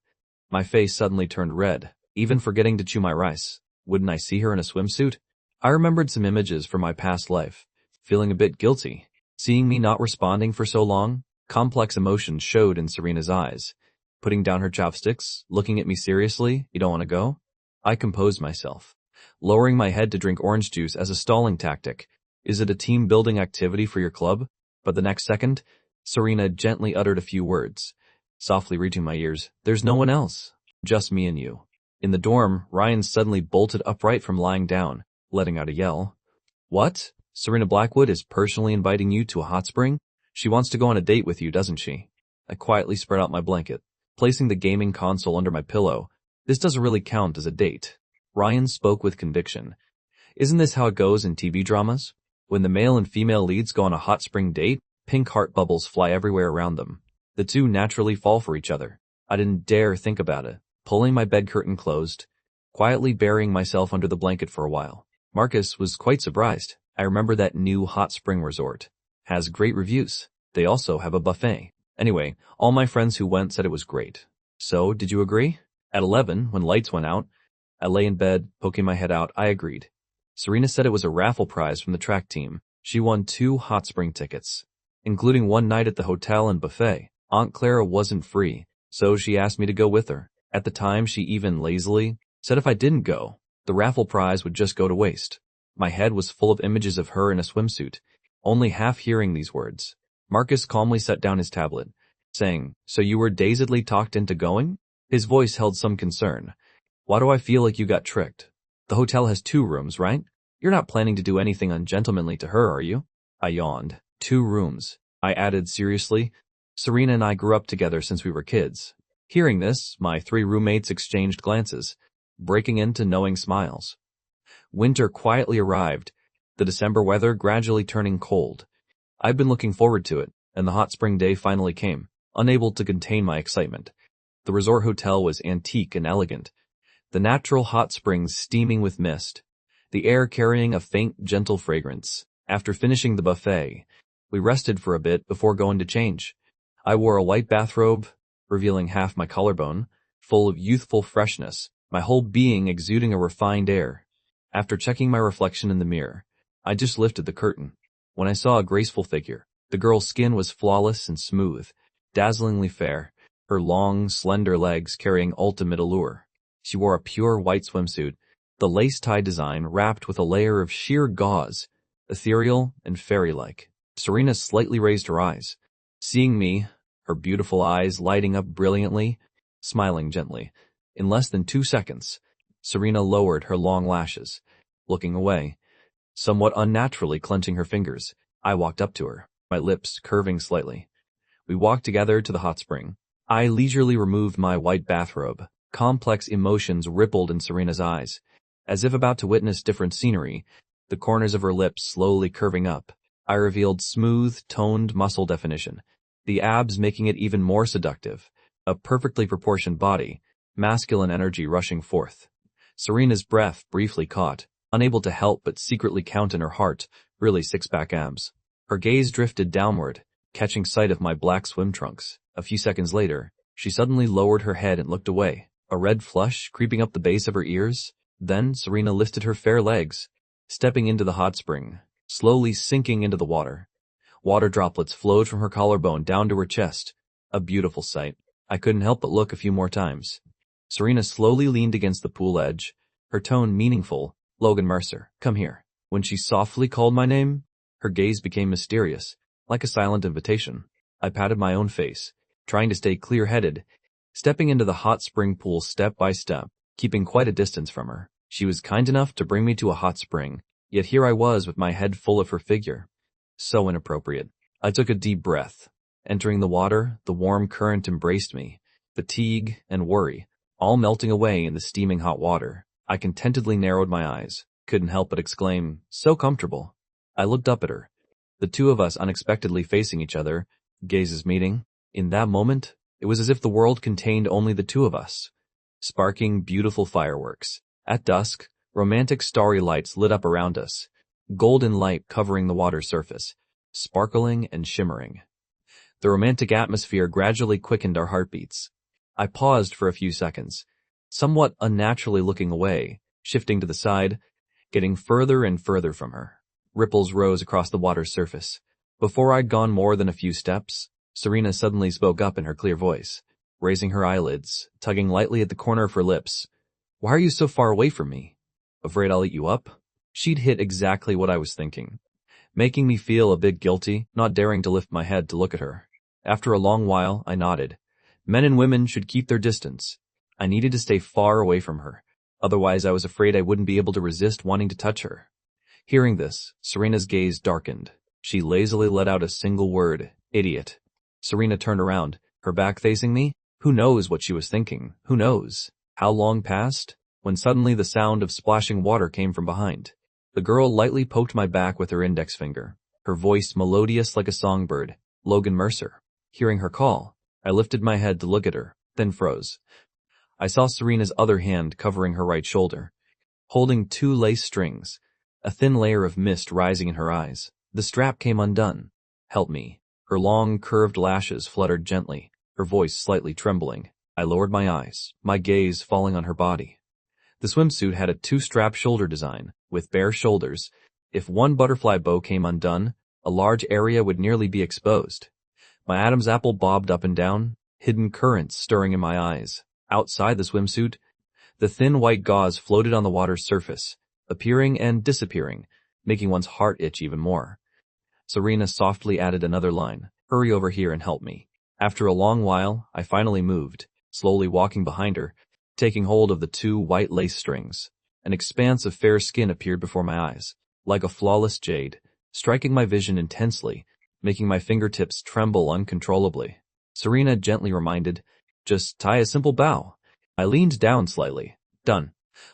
Speaker 1: my face suddenly turned red, even forgetting to chew my rice. Wouldn't I see her in a swimsuit? I remembered some images from my past life, feeling a bit guilty. Seeing me not responding for so long, complex emotions showed in Serena's eyes. Putting down her chopsticks, looking at me seriously, "You don't want to go?" I composed myself, lowering my head to drink orange juice as a stalling tactic. "Is it a team-building activity for your club?" But the next second, Serena gently uttered a few words, softly reaching my ears. "There's no one else. Just me and you." In the dorm, Ryan suddenly bolted upright from lying down, letting out a yell. "What? Serena Blackwood is personally inviting you to a hot spring? She wants to go on a date with you, doesn't she?" I quietly spread out my blanket, placing the gaming console under my pillow. "This doesn't really count as a date." Ryan spoke with conviction. "Isn't this how it goes in TV dramas? When the male and female leads go on a hot spring date, pink heart bubbles fly everywhere around them. The two naturally fall for each other." I didn't dare think about it, pulling my bed curtain closed, quietly burying myself under the blanket for a while. Marcus was quite surprised. "I remember that new hot spring resort. Has great reviews. They also have a buffet." Anyway, all my friends who went said it was great. "So, did you agree?" At 11, when lights went out, I lay in bed, poking my head out. I agreed. Serena said it was a raffle prize from the track team. She won 2 hot spring tickets, including one night at the hotel and buffet. Aunt Clara wasn't free, so she asked me to go with her. At the time, she even lazily said if I didn't go, the raffle prize would just go to waste. My head was full of images of her in a swimsuit, only half hearing these words. Marcus calmly set down his tablet, saying, "So you were dazedly talked into going?" His voice held some concern. "Why do I feel like you got tricked? The hotel has 2 rooms, right? You're not planning to do anything ungentlemanly to her, are you?" I yawned. 2 rooms. I added seriously. Serena and I grew up together since we were kids. Hearing this, my 3 roommates exchanged glances, breaking into knowing smiles. Winter quietly arrived, the December weather gradually turning cold. I'd been looking forward to it, and the hot spring day finally came, unable to contain my excitement. The resort hotel was antique and elegant, the natural hot springs steaming with mist, the air carrying a faint, gentle fragrance. After finishing the buffet, we rested for a bit before going to change. I wore a white bathrobe, revealing half my collarbone, full of youthful freshness, my whole being exuding a refined air. After checking my reflection in the mirror, I just lifted the curtain. When I saw a graceful figure, the girl's skin was flawless and smooth, dazzlingly fair, her long, slender legs carrying ultimate allure. She wore a pure white swimsuit, the lace-tie design wrapped with a layer of sheer gauze, ethereal and fairy-like. Serena slightly raised her eyes. Seeing me, her beautiful eyes lighting up brilliantly, smiling gently. In less than 2 seconds, Serena lowered her long lashes, looking away, somewhat unnaturally clenching her fingers. I walked up to her, my lips curving slightly. We walked together to the hot spring. I leisurely removed my white bathrobe. Complex emotions rippled in Serena's eyes. As if about to witness different scenery, the corners of her lips slowly curving up, I revealed smooth, toned muscle definition, the abs making it even more seductive, a perfectly proportioned body, masculine energy rushing forth. Serena's breath briefly caught, unable to help but secretly count in her heart, really six-pack abs. Her gaze drifted downward, catching sight of my black swim trunks. A few seconds later, she suddenly lowered her head and looked away, a red flush creeping up the base of her ears. Then Serena lifted her fair legs, stepping into the hot spring, slowly sinking into the water. Water droplets flowed from her collarbone down to her chest, a beautiful sight. I couldn't help but look a few more times. Serena slowly leaned against the pool edge, her tone meaningful. "Logan Mercer, come here." When she softly called my name, her gaze became mysterious, like a silent invitation. I patted my own face, trying to stay clear-headed, stepping into the hot spring pool step by step, keeping quite a distance from her. She was kind enough to bring me to a hot spring, yet here I was with my head full of her figure. So inappropriate. I took a deep breath. Entering the water, the warm current embraced me, fatigue and worry, all melting away in the steaming hot water. I contentedly narrowed my eyes, couldn't help but exclaim, "So comfortable." I looked up at her, the two of us unexpectedly facing each other, gazes meeting. In that moment, it was as if the world contained only the two of us. Sparking, beautiful fireworks. At dusk, romantic starry lights lit up around us, golden light covering the water's surface, sparkling and shimmering. The romantic atmosphere gradually quickened our heartbeats. I paused for a few seconds, somewhat unnaturally looking away, shifting to the side, getting further and further from her. Ripples rose across the water's surface. Before I'd gone more than a few steps, Serena suddenly spoke up in her clear voice, raising her eyelids, tugging lightly at the corner of her lips. "Why are you so far away from me? Afraid I'll eat you up?" She'd hit exactly what I was thinking, making me feel a bit guilty, not daring to lift my head to look at her. After a long while, I nodded. Men and women should keep their distance. I needed to stay far away from her. Otherwise, I was afraid I wouldn't be able to resist wanting to touch her. Hearing this, Serena's gaze darkened. She lazily let out a single word, "Idiot." Serena turned around, her back facing me. Who knows what she was thinking? Who knows? How long passed? When suddenly the sound of splashing water came from behind. The girl lightly poked my back with her index finger, her voice melodious like a songbird. "Logan Mercer." Hearing her call, I lifted my head to look at her, then froze. I saw Serena's other hand covering her right shoulder, holding 2 lace strings, a thin layer of mist rising in her eyes. The strap came undone. "Help me." Her long, curved lashes fluttered gently, her voice slightly trembling. I lowered my eyes, my gaze falling on her body. The swimsuit had a 2-strap shoulder design, with bare shoulders. If one butterfly bow came undone, a large area would nearly be exposed. My Adam's apple bobbed up and down, hidden currents stirring in my eyes. Outside the swimsuit, the thin white gauze floated on the water's surface, appearing and disappearing, making one's heart itch even more. Serena softly added another line, "Hurry over here and help me." After a long while, I finally moved, slowly walking behind her, taking hold of the 2 white lace strings. An expanse of fair skin appeared before my eyes, like a flawless jade, striking my vision intensely, making my fingertips tremble uncontrollably. Serena gently reminded, "Just tie a simple bow." I leaned down slightly. Done.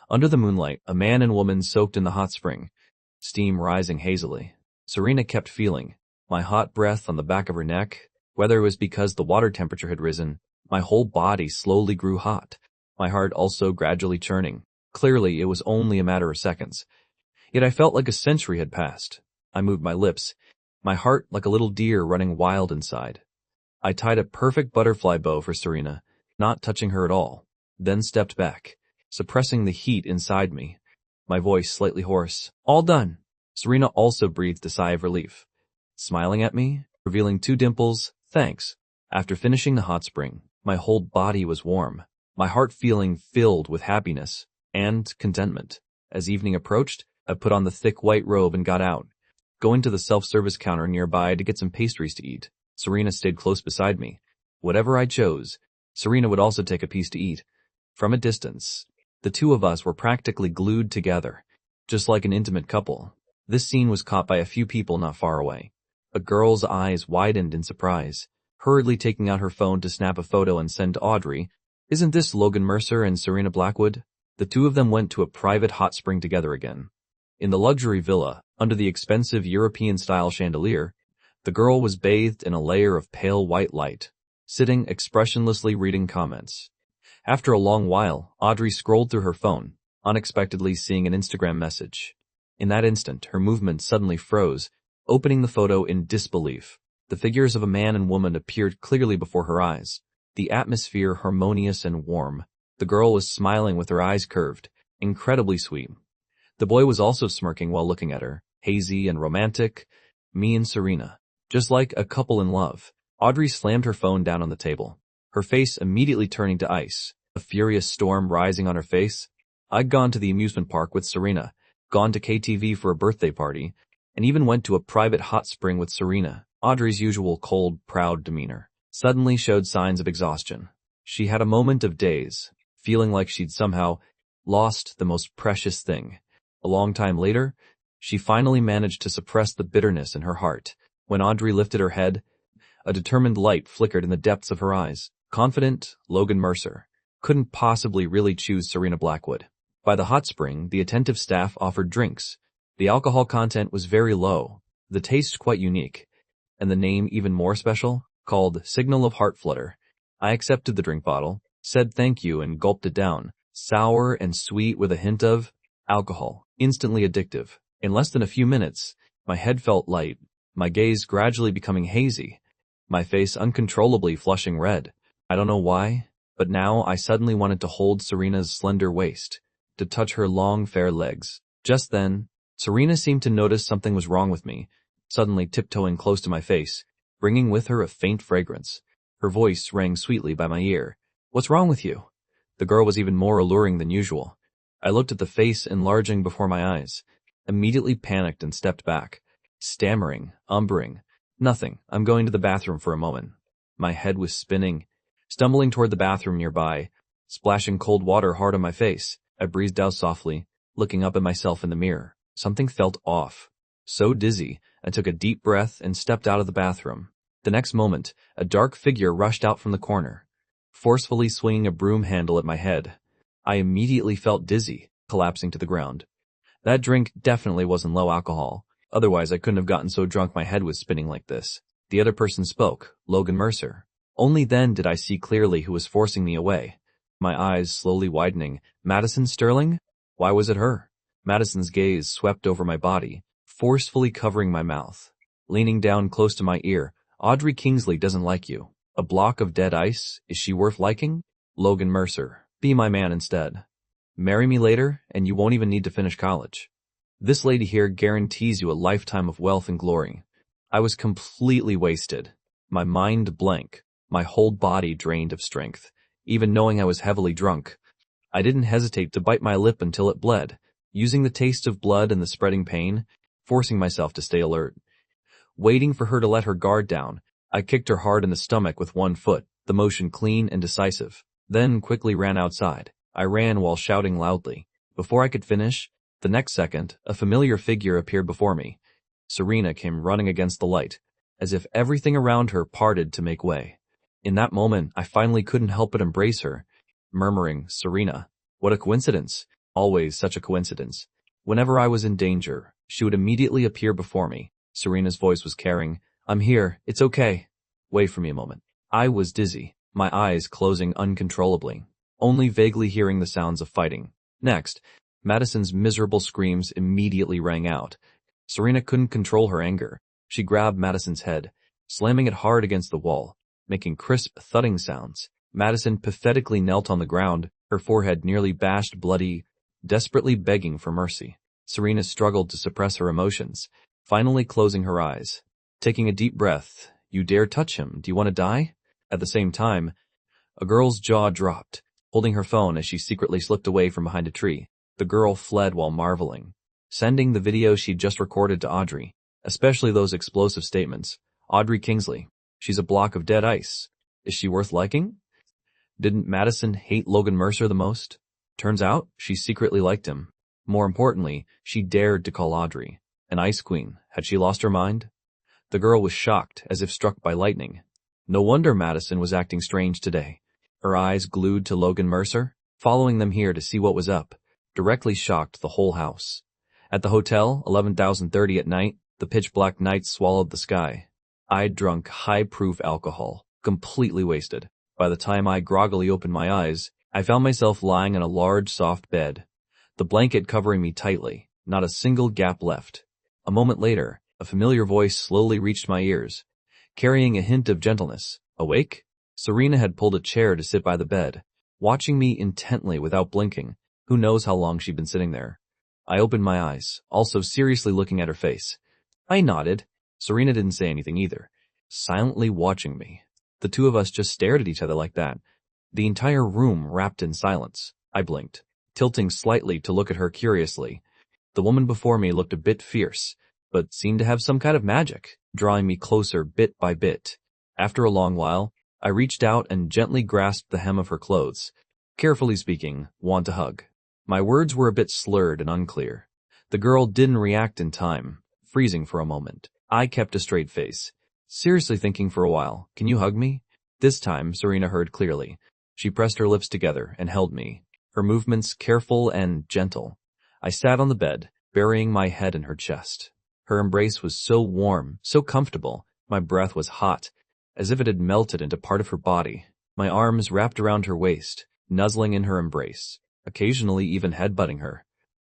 Speaker 1: Under the moonlight, a man and woman soaked in the hot spring, steam rising hazily. Serena kept feeling my hot breath on the back of her neck. Whether it was because the water temperature had risen, my whole body slowly grew hot, my heart also gradually churning. Clearly, it was only a matter of seconds. Yet I felt like a century had passed. I moved my lips, my heart like a little deer running wild inside. I tied a perfect butterfly bow for Serena, not touching her at all, then stepped back, suppressing the heat inside me, my voice slightly hoarse. "All done." Serena also breathed a sigh of relief, smiling at me, revealing 2 dimples. Thanks. After finishing the hot spring, my whole body was warm, my heart feeling filled with happiness and contentment. As evening approached, I put on the thick white robe and got out, going to the self-service counter nearby to get some pastries to eat. Serena stayed close beside me. Whatever I chose, Serena would also take a piece to eat. From a distance, the two of us were practically glued together, just like an intimate couple. This scene was caught by a few people not far away. A girl's eyes widened in surprise, hurriedly taking out her phone to snap a photo and send to Audrey. Isn't this Logan Mercer and Serena Blackwood? The two of them went to a private hot spring together again. In the luxury villa, under the expensive European-style chandelier, the girl was bathed in a layer of pale white light, sitting expressionlessly reading comments. After a long while, Audrey scrolled through her phone, unexpectedly seeing an Instagram message. In that instant, her movement suddenly froze, opening the photo in disbelief. The figures of a man and woman appeared clearly before her eyes, the atmosphere harmonious and warm. The girl was smiling with her eyes curved, incredibly sweet. The boy was also smirking while looking at her, hazy and romantic. Me and Serena, just like a couple in love. Audrey slammed her phone down on the table, her face immediately turning to ice, a furious storm rising on her face. I'd gone to the amusement park with Serena, gone to KTV for a birthday party, and even went to a private hot spring with Serena. Audrey's usual cold, proud demeanor suddenly showed signs of exhaustion. She had a moment of daze, feeling like she'd somehow lost the most precious thing. A long time later, she finally managed to suppress the bitterness in her heart. When Audrey lifted her head, a determined light flickered in the depths of her eyes. Confident, Logan Mercer couldn't possibly really choose Serena Blackwood. By the hot spring, the attentive staff offered drinks. The alcohol content was very low, the taste quite unique, and the name even more special, called Signal of Heart Flutter. I accepted the drink bottle, said thank you, and gulped it down. Sour and sweet with a hint of alcohol, instantly addictive. In less than a few minutes, my head felt light, my gaze gradually becoming hazy, my face uncontrollably flushing red. I don't know why, but now I suddenly wanted to hold Serena's slender waist, to touch her long, fair legs. Just then, Serena seemed to notice something was wrong with me, suddenly tiptoeing close to my face, bringing with her a faint fragrance. Her voice rang sweetly by my ear. What's wrong with you? The girl was even more alluring than usual. I looked at the face enlarging before my eyes, immediately panicked and stepped back, stammering, nothing, I'm going to the bathroom for a moment. My head was spinning, stumbling toward the bathroom nearby, splashing cold water hard on my face. I breathed out softly, looking up at myself in the mirror. Something felt off. So dizzy, I took a deep breath and stepped out of the bathroom. The next moment, a dark figure rushed out from the corner, forcefully swinging a broom handle at my head. I immediately felt dizzy, collapsing to the ground. That drink definitely wasn't low alcohol. Otherwise, I couldn't have gotten so drunk my head was spinning like this. The other person spoke, Logan Mercer. Only then did I see clearly who was forcing me away. My eyes slowly widening. Madison Sterling? Why was it her? Madison's gaze swept over my body, forcefully covering my mouth. Leaning down close to my ear, Audrey Kingsley doesn't like you. A block of dead ice? Is she worth liking? Logan Mercer, be my man instead. Marry me later, and you won't even need to finish college. This lady here guarantees you a lifetime of wealth and glory. I was completely wasted, my mind blank, my whole body drained of strength. Even knowing I was heavily drunk, I didn't hesitate to bite my lip until it bled, using the taste of blood and the spreading pain, forcing myself to stay alert. Waiting for her to let her guard down, I kicked her hard in the stomach with one foot, the motion clean and decisive, then quickly ran outside. I ran while shouting loudly. Before I could finish, the next second, a familiar figure appeared before me. Serena came running against the light, as if everything around her parted to make way. In that moment, I finally couldn't help but embrace her, murmuring, Serena. What a coincidence. Always such a coincidence. Whenever I was in danger, she would immediately appear before me. Serena's voice was caring. I'm here. It's okay. Wait for me a moment. I was dizzy, my eyes closing uncontrollably, only vaguely hearing the sounds of fighting. Next, Madison's miserable screams immediately rang out. Serena couldn't control her anger. She grabbed Madison's head, slamming it hard against the wall, making crisp thudding sounds. Madison pathetically knelt on the ground, her forehead nearly bashed bloody, desperately begging for mercy. Serena struggled to suppress her emotions, finally closing her eyes. Taking a deep breath, "You dare touch him, do you want to die?" At the same time, a girl's jaw dropped, holding her phone as she secretly slipped away from behind a tree. The girl fled while marveling, sending the video she'd just recorded to Audrey, especially those explosive statements. "Audrey Kingsley, she's a block of dead ice. Is she worth liking? Didn't Madison hate Logan Mercer the most? Turns out she secretly liked him. More importantly, she dared to call Audrey an ice queen. Had she lost her mind?" The girl was shocked, as if struck by lightning. No wonder Madison was acting strange today. Her eyes glued to Logan Mercer, following them here to see what was up, directly shocked the whole house. At the hotel, 11,030 at night, the pitch-black night swallowed the sky. I'd drunk high-proof alcohol, completely wasted. By the time I groggily opened my eyes, I found myself lying in a large, soft bed, the blanket covering me tightly, not a single gap left. A moment later, a familiar voice slowly reached my ears, carrying a hint of gentleness. "Awake?" Serena had pulled a chair to sit by the bed, watching me intently without blinking. Who knows how long she'd been sitting there. I opened my eyes, also seriously looking at her face. I nodded. Serena didn't say anything either, silently watching me. The two of us just stared at each other like that, the entire room wrapped in silence. I blinked, tilting slightly to look at her curiously. The woman before me looked a bit fierce, but seemed to have some kind of magic, drawing me closer bit by bit. After a long while, I reached out and gently grasped the hem of her clothes. Carefully speaking, "Want a hug." My words were a bit slurred and unclear. The girl didn't react in time, freezing for a moment. I kept a straight face, seriously thinking for a while, "Can you hug me?" This time, Serena heard clearly. She pressed her lips together and held me, her movements careful and gentle. I sat on the bed, burying my head in her chest. Her embrace was so warm, so comfortable. My breath was hot, as if it had melted into part of her body. My arms wrapped around her waist, nuzzling in her embrace, occasionally even headbutting her.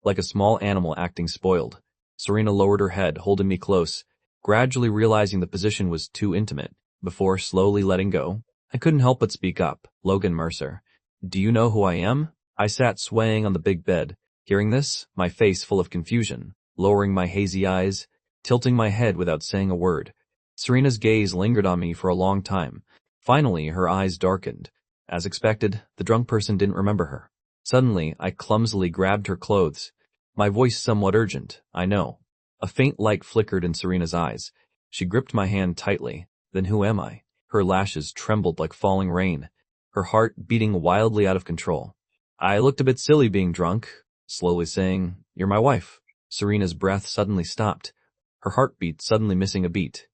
Speaker 1: Like a small animal acting spoiled, Serena lowered her head, holding me close, gradually realizing the position was too intimate, before slowly letting go. I couldn't help but speak up. "Logan Mercer, do you know who I am?" I sat swaying on the big bed. Hearing this, my face full of confusion, lowering my hazy eyes, tilting my head without saying a word. Serena's gaze lingered on me for a long time. Finally, her eyes darkened. As expected, the drunk person didn't remember her. Suddenly, I clumsily grabbed her clothes, my voice somewhat urgent, I know. A faint light flickered in Serena's eyes. She gripped my hand tightly. "Then who am I?" Her lashes trembled like falling rain, her heart beating wildly out of control. I looked a bit silly being drunk, slowly saying, "You're my wife." Serena's breath suddenly stopped, her heartbeat suddenly missing a beat.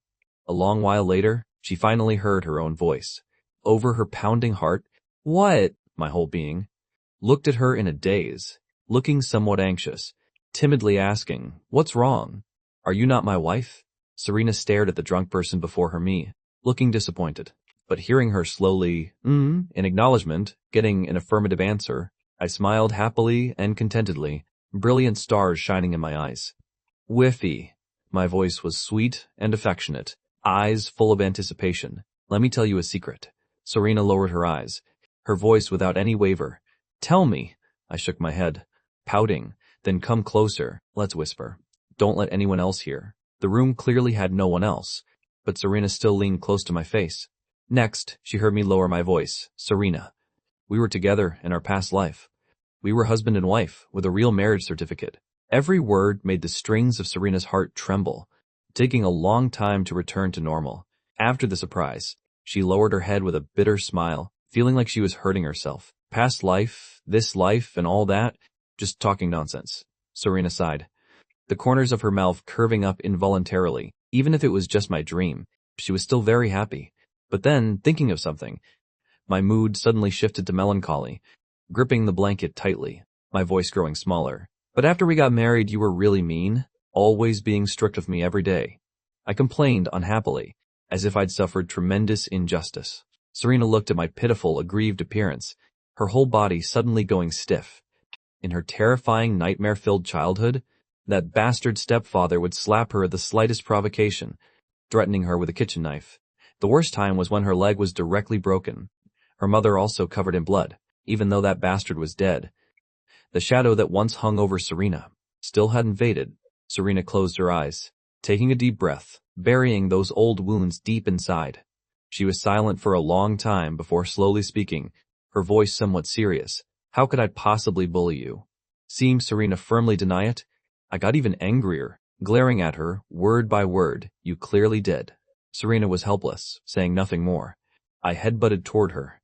Speaker 1: A long while later, she finally heard her own voice. Over her pounding heart, "What?" My whole being looked at her in a daze, looking somewhat anxious, timidly asking, "What's wrong? Are you not my wife?" Serena stared at the drunk person before her, me, looking disappointed. But hearing her slowly, in acknowledgement, getting an affirmative answer, I smiled happily and contentedly, brilliant stars shining in my eyes. "Whiffy." My voice was sweet and affectionate, eyes full of anticipation. "Let me tell you a secret." Serena lowered her eyes, her voice without any waver. "Tell me." I shook my head, pouting. "Then come closer. Let's whisper. Don't let anyone else hear." The room clearly had no one else, but Serena still leaned close to my face. Next, she heard me lower my voice. "Serena, we were together in our past life. We were husband and wife, with a real marriage certificate." Every word made the strings of Serena's heart tremble, taking a long time to return to normal. After the surprise, she lowered her head with a bitter smile, feeling like she was hurting herself. "Past life, this life, and all that, just talking nonsense." Serena sighed, the corners of her mouth curving up involuntarily. Even if it was just my dream, she was still very happy. But then, thinking of something, my mood suddenly shifted to melancholy, gripping the blanket tightly, my voice growing smaller. "But after we got married, you were really mean, always being strict with me every day." I complained unhappily, as if I'd suffered tremendous injustice. Serena looked at my pitiful, aggrieved appearance, her whole body suddenly going stiff. In her terrifying, nightmare-filled childhood, that bastard stepfather would slap her at the slightest provocation, threatening her with a kitchen knife. The worst time was when her leg was directly broken, her mother also covered in blood, even though that bastard was dead. The shadow that once hung over Serena still hadn't faded. Serena closed her eyes, taking a deep breath, burying those old wounds deep inside. She was silent for a long time before slowly speaking, her voice somewhat serious. How could I possibly bully you? Seeing Serena firmly deny it, I got even angrier, glaring at her, word by word. You clearly did. Serena was helpless, saying nothing more. I headbutted toward her.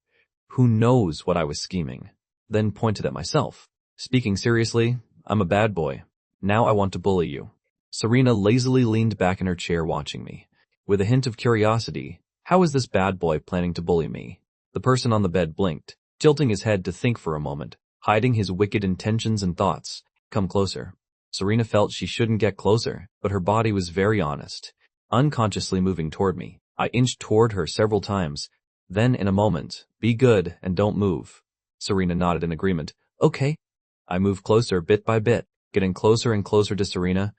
Speaker 1: Who knows what I was scheming? Then pointed at myself. Speaking seriously, I'm a bad boy. Now I want to bully you. Serena lazily leaned back in her chair watching me. With a hint of curiosity, how is this bad boy planning to bully me? The person on the bed blinked, tilting his head to think for a moment, hiding his wicked intentions and thoughts. Come closer. Serena felt she shouldn't get closer, but her body was very honest, unconsciously moving toward me. I inched toward her several times. Then in a moment, be good and don't move. Serena nodded in agreement. Okay. I moved closer bit by bit, getting closer and closer to Serena,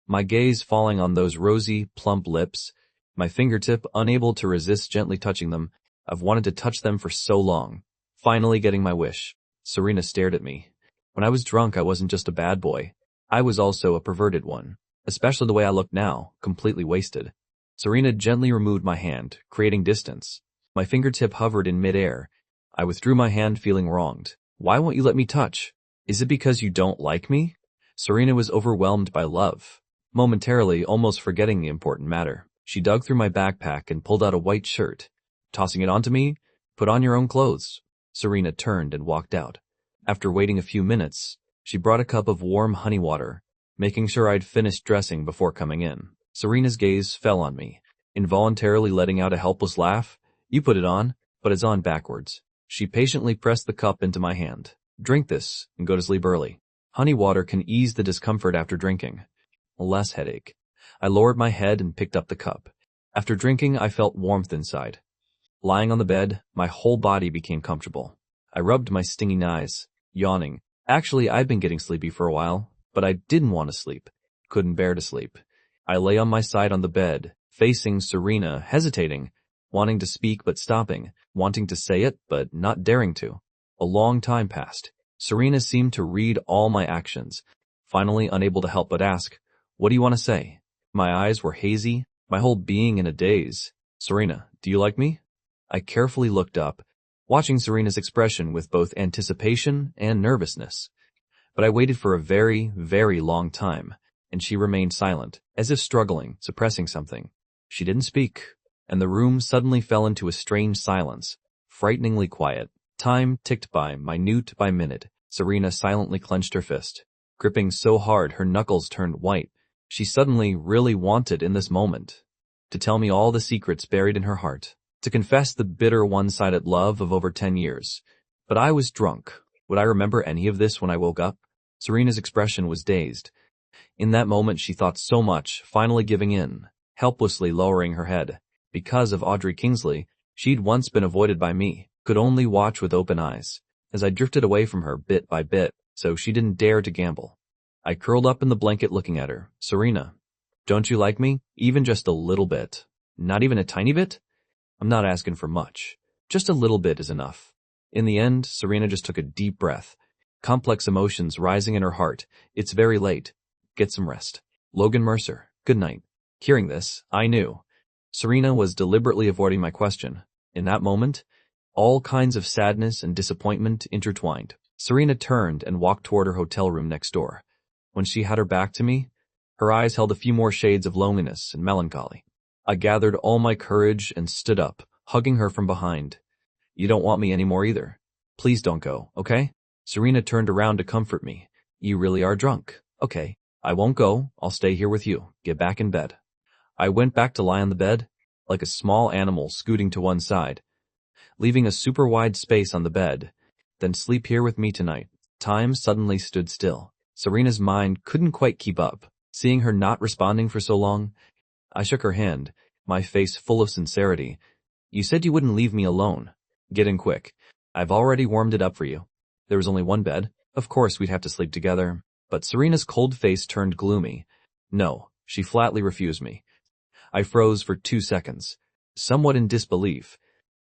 Speaker 1: my gaze falling on those rosy, plump lips, my fingertip unable to resist gently touching them. I've wanted to touch them for so long. Finally getting my wish. Serena stared at me. When I was drunk, I wasn't just a bad boy. I was also a perverted one, especially the way I look now, completely wasted. Serena gently removed my hand, creating distance. My fingertip hovered in midair. I withdrew my hand feeling wronged. Why won't you let me touch? Is it because you don't like me? Serena was overwhelmed by love. Momentarily, almost forgetting the important matter, she dug through my backpack and pulled out a white shirt. Tossing it onto me, put on your own clothes. Serena turned and walked out. After waiting a few minutes, she brought a cup of warm honey water, making sure I'd finished dressing before coming in. Serena's gaze fell on me, involuntarily letting out a helpless laugh. You put it on, but it's on backwards. She patiently pressed the cup into my hand. Drink this and go to sleep early. Honey water can ease the discomfort after drinking. Less headache. I lowered my head and picked up the cup. After drinking, I felt warmth inside. Lying on the bed, my whole body became comfortable. I rubbed my stinging eyes, yawning. Actually, I'd been getting sleepy for a while, but I didn't want to sleep. Couldn't bear to sleep. I lay on my side on the bed, facing Serena, hesitating, wanting to speak but stopping, wanting to say it but not daring to. A long time passed. Serena seemed to read all my actions, finally unable to help but ask, "What do you want to say?" My eyes were hazy, my whole being in a daze. "Serena, do you like me?" I carefully looked up, watching Serena's expression with both anticipation and nervousness. But I waited for a very, very long time, and she remained silent, as if struggling, suppressing something. She didn't speak, and the room suddenly fell into a strange silence, frighteningly quiet. Time ticked by, minute by minute. Serena silently clenched her fist, gripping so hard her knuckles turned white. She suddenly really wanted in this moment to tell me all the secrets buried in her heart, to confess the bitter one-sided love of over 10 years. But I was drunk. Would I remember any of this when I woke up? Serena's expression was dazed. In that moment she thought so much, finally giving in, helplessly lowering her head. Because of Audrey Kingsley, she'd once been avoided by me, could only watch with open eyes, as I drifted away from her bit by bit, so she didn't dare to gamble. I curled up in the blanket looking at her. "Serena, don't you like me? Even just a little bit? Not even a tiny bit? I'm not asking for much. Just a little bit is enough." In the end, Serena just took a deep breath, complex emotions rising in her heart. "It's very late. Get some rest. Logan Mercer, good night." Hearing this, I knew Serena was deliberately avoiding my question. In that moment, all kinds of sadness and disappointment intertwined. Serena turned and walked toward her hotel room next door. When she had her back to me, her eyes held a few more shades of loneliness and melancholy. I gathered all my courage and stood up, hugging her from behind. "You don't want me anymore either. Please don't go, okay?" Serena turned around to comfort me. "You really are drunk. Okay, I won't go. I'll stay here with you. Get back in bed." I went back to lie on the bed, like a small animal scooting to one side, leaving a super wide space on the bed. "Then sleep here with me tonight." Time suddenly stood still. Serena's mind couldn't quite keep up. Seeing her not responding for so long, I shook her hand, my face full of sincerity. "You said you wouldn't leave me alone. Get in quick. I've already warmed it up for you." There was only one bed. Of course we'd have to sleep together. But Serena's cold face turned gloomy. No, she flatly refused me. I froze for 2 seconds, somewhat in disbelief.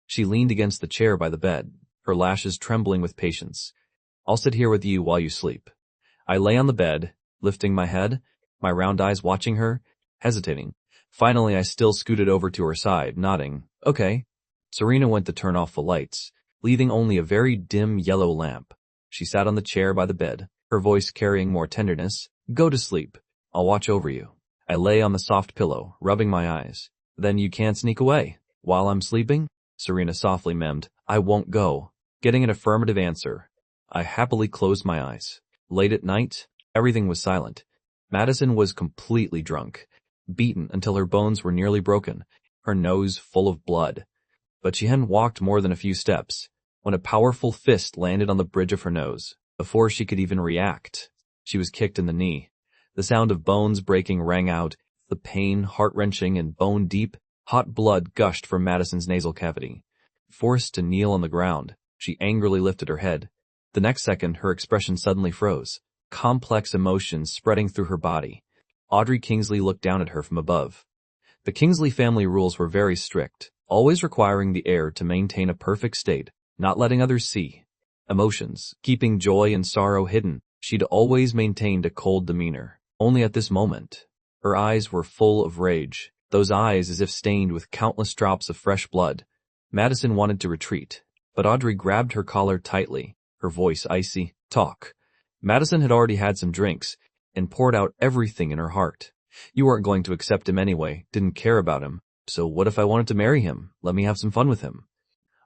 Speaker 1: She leaned against the chair by the bed, her lashes trembling with patience. "I'll sit here with you while you sleep." I lay on the bed, lifting my head, my round eyes watching her, hesitating. Finally, I still scooted over to her side, nodding. Okay. Serena went to turn off the lights, leaving only a very dim yellow lamp. She sat on the chair by the bed, her voice carrying more tenderness. Go to sleep. I'll watch over you. I lay on the soft pillow, rubbing my eyes. Then you can't sneak away. While I'm sleeping? Serena softly memmed. I won't go. Getting an affirmative answer, I happily closed my eyes. Late at night, everything was silent. Madison was completely drunk, beaten until her bones were nearly broken, her nose full of blood. But she hadn't walked more than a few steps when a powerful fist landed on the bridge of her nose. Before she could even react, she was kicked in the knee. The sound of bones breaking rang out, the pain heart-wrenching and bone-deep. Hot blood gushed from Madison's nasal cavity. Forced to kneel on the ground, she angrily lifted her head. The next second, her expression suddenly froze, complex emotions spreading through her body. Audrey Kingsley looked down at her from above. The Kingsley family rules were very strict, always requiring the heir to maintain a perfect state, not letting others see emotions, keeping joy and sorrow hidden. She'd always maintained a cold demeanor. Only at this moment, her eyes were full of rage, those eyes as if stained with countless drops of fresh blood. Madison wanted to retreat, but Audrey grabbed her collar tightly, her voice icy. Talk. Madison had already had some drinks and poured out everything in her heart. You weren't going to accept him anyway, didn't care about him. So what if I wanted to marry him? Let me have some fun with him.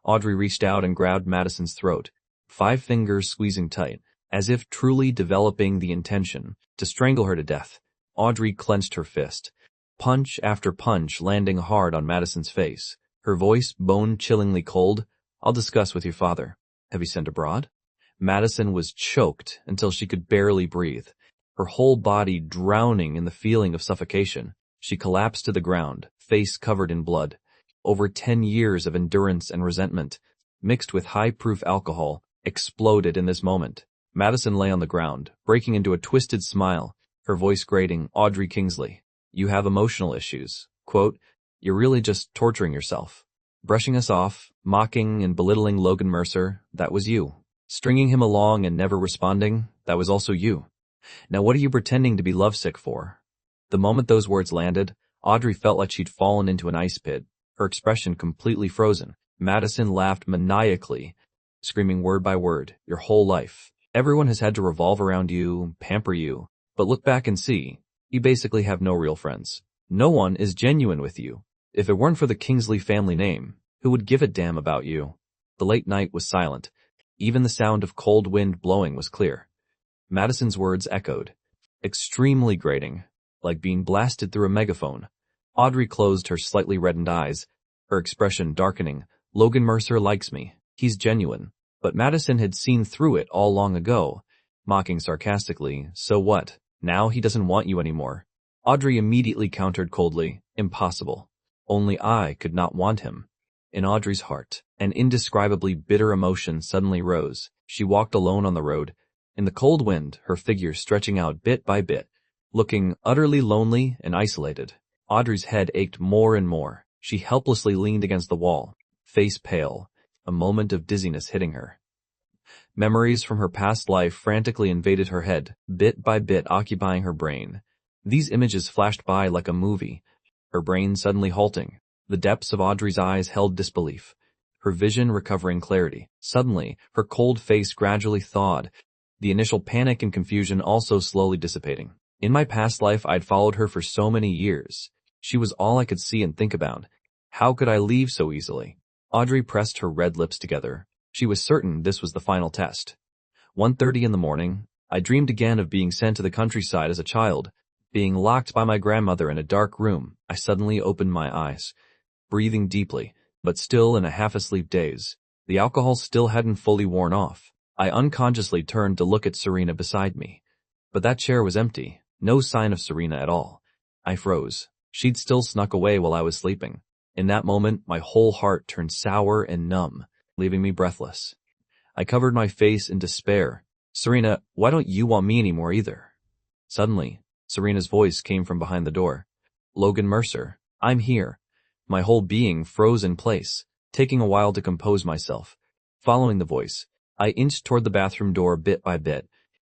Speaker 1: Audrey reached out and grabbed Madison's throat, 5 fingers squeezing tight, as if truly developing the intention to strangle her to death. Audrey clenched her fist, punch after punch landing hard on Madison's face, her voice bone-chillingly cold. I'll discuss with your father. Have you sent abroad? Madison was choked until she could barely breathe, her whole body drowning in the feeling of suffocation. She collapsed to the ground, face covered in blood. Over 10 years of endurance and resentment, mixed with high-proof alcohol, exploded in this moment. Madison lay on the ground, breaking into a twisted smile, her voice grating. Audrey Kingsley, you have emotional issues. Quote, you're really just torturing yourself. Brushing us off, mocking and belittling Logan Mercer, that was you. Stringing him along and never responding, that was also you. Now what are you pretending to be lovesick for? The moment those words landed, Audrey felt like she'd fallen into an ice pit, her expression completely frozen. Madison laughed maniacally, screaming word by word, your whole life. Everyone has had to revolve around you, pamper you, but look back and see, you basically have no real friends. No one is genuine with you. If it weren't for the Kingsley family name, who would give a damn about you? The late night was silent. Even the sound of cold wind blowing was clear. Madison's words echoed, extremely grating, like being blasted through a megaphone. Audrey closed her slightly reddened eyes, her expression darkening. Logan Mercer likes me. He's genuine. But Madison had seen through it all long ago, mocking sarcastically, so what? Now he doesn't want you anymore. Audrey immediately countered coldly, impossible. Only I could not want him. In Audrey's heart, an indescribably bitter emotion suddenly rose. She walked alone on the road, in the cold wind, her figure stretching out bit by bit, looking utterly lonely and isolated. Audrey's head ached more and more. She helplessly leaned against the wall, face pale, a moment of dizziness hitting her. Memories from her past life frantically invaded her head, bit by bit occupying her brain. These images flashed by like a movie, her brain suddenly halting. The depths of Audrey's eyes held disbelief, her vision recovering clarity. Suddenly, her cold face gradually thawed, the initial panic and confusion also slowly dissipating. In my past life, I'd followed her for so many years. She was all I could see and think about. How could I leave so easily? Audrey pressed her red lips together. She was certain this was the final test. 1:30 in the morning, I dreamed again of being sent to the countryside as a child, being locked by my grandmother in a dark room. I suddenly opened my eyes, breathing deeply, but still in a half-asleep daze. The alcohol still hadn't fully worn off. I unconsciously turned to look at Serena beside me. But that chair was empty, no sign of Serena at all. I froze. She'd still snuck away while I was sleeping. In that moment, my whole heart turned sour and numb, leaving me breathless. I covered my face in despair. Serena, why don't you want me anymore either? Suddenly, Serena's voice came from behind the door. Logan Mercer, I'm here. My whole being froze in place, taking a while to compose myself. Following the voice, I inched toward the bathroom door bit by bit,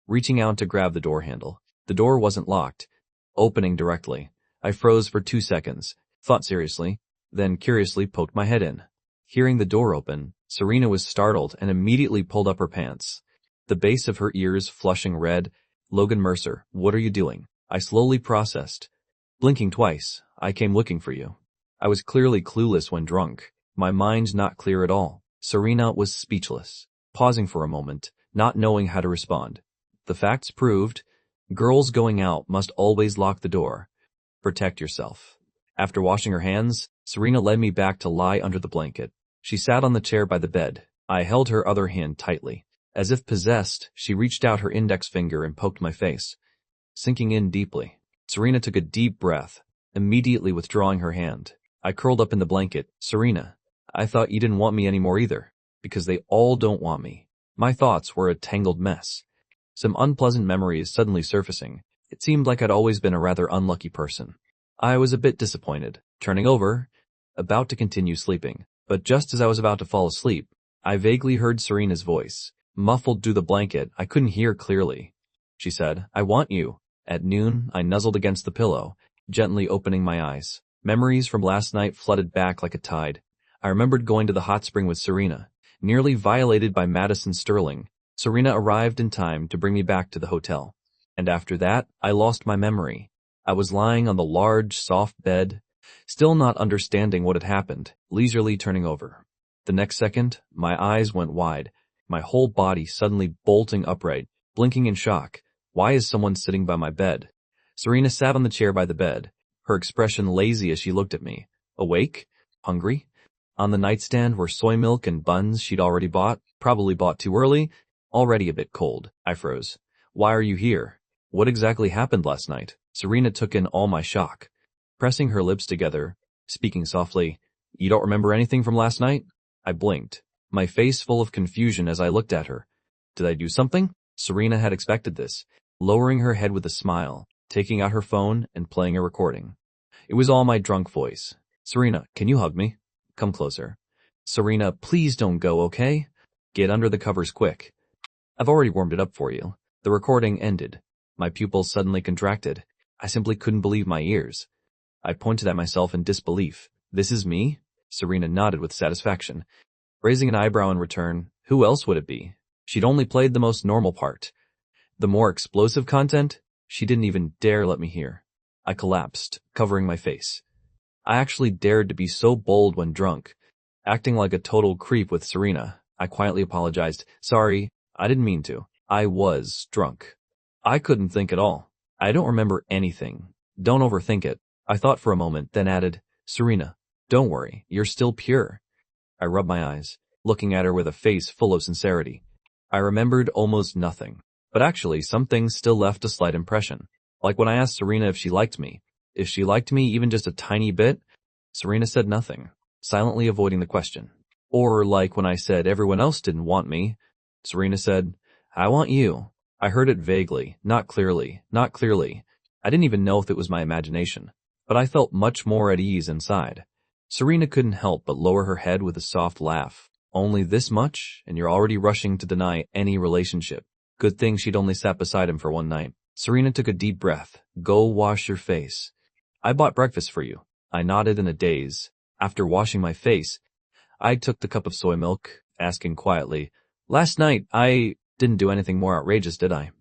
Speaker 1: reaching out to grab the door handle. The door wasn't locked, opening directly. I froze for 2 seconds, thought seriously, then curiously poked my head in. Hearing the door open, Serena was startled and immediately pulled up her pants. The base of her ears flushing red. Logan Mercer, what are you doing? I slowly processed. Blinking twice, I came looking for you. I was clearly clueless when drunk, my mind not clear at all. Serena was speechless, pausing for a moment, not knowing how to respond. The facts proved, girls going out must always lock the door. Protect yourself. After washing her hands, Serena led me back to lie under the blanket. She sat on the chair by the bed. I held her other hand tightly. As if possessed, she reached out her index finger and poked my face. Sinking in deeply, Serena took a deep breath, immediately withdrawing her hand. I curled up in the blanket. Serena, I thought you didn't want me anymore either, because they all don't want me. My thoughts were a tangled mess. Some unpleasant memories suddenly surfacing. It seemed like I'd always been a rather unlucky person. I was a bit disappointed, turning over, about to continue sleeping. But just as I was about to fall asleep, I vaguely heard Serena's voice. Muffled through the blanket, I couldn't hear clearly. She said, I want you. At noon, I nuzzled against the pillow, gently opening my eyes. Memories from last night flooded back like a tide. I remembered going to the hot spring with Serena, nearly violated by Madison Sterling. Serena arrived in time to bring me back to the hotel. And after that, I lost my memory. I was lying on the large, soft bed, still not understanding what had happened, leisurely turning over. The next second, my eyes went wide, my whole body suddenly bolting upright, blinking in shock. Why is someone sitting by my bed? Serena sat on the chair by the bed, her expression lazy as she looked at me. Awake? Hungry? On the nightstand were soy milk and buns she'd already bought, probably bought too early, already a bit cold. I froze. Why are you here? What exactly happened last night? Serena took in all my shock. Pressing her lips together, speaking softly, You don't remember anything from last night? I blinked, my face full of confusion as I looked at her. Did I do something? Serena had expected this, lowering her head with a smile, taking out her phone and playing a recording. It was all my drunk voice. Serena, can you hug me? Come closer. Serena, please don't go, okay? Get under the covers quick. I've already warmed it up for you. The recording ended. My pupils suddenly contracted. I simply couldn't believe my ears. I pointed at myself in disbelief. This is me? Serena nodded with satisfaction. Raising an eyebrow in return, who else would it be? She'd only played the most normal part. The more explosive content, she didn't even dare let me hear. I collapsed, covering my face. I actually dared to be so bold when drunk. Acting like a total creep with Serena, I quietly apologized. Sorry, I didn't mean to. I was drunk. I couldn't think at all. I don't remember anything. Don't overthink it. I thought for a moment, then added, Serena, don't worry, you're still pure. I rubbed my eyes, looking at her with a face full of sincerity. I remembered almost nothing, but actually some things still left a slight impression. Like when I asked Serena if she liked me. If she liked me even just a tiny bit, Serena said nothing, silently avoiding the question. Or like when I said everyone else didn't want me, Serena said, I want you. I heard it vaguely, not clearly. I didn't even know if it was my imagination, but I felt much more at ease inside. Serena couldn't help but lower her head with a soft laugh. Only this much, and you're already rushing to deny any relationship. Good thing she'd only sat beside him for one night. Serena took a deep breath. Go wash your face. I bought breakfast for you. I nodded in a daze. After washing my face, I took the cup of soy milk, asking quietly, Last night, I didn't do anything more outrageous, did I?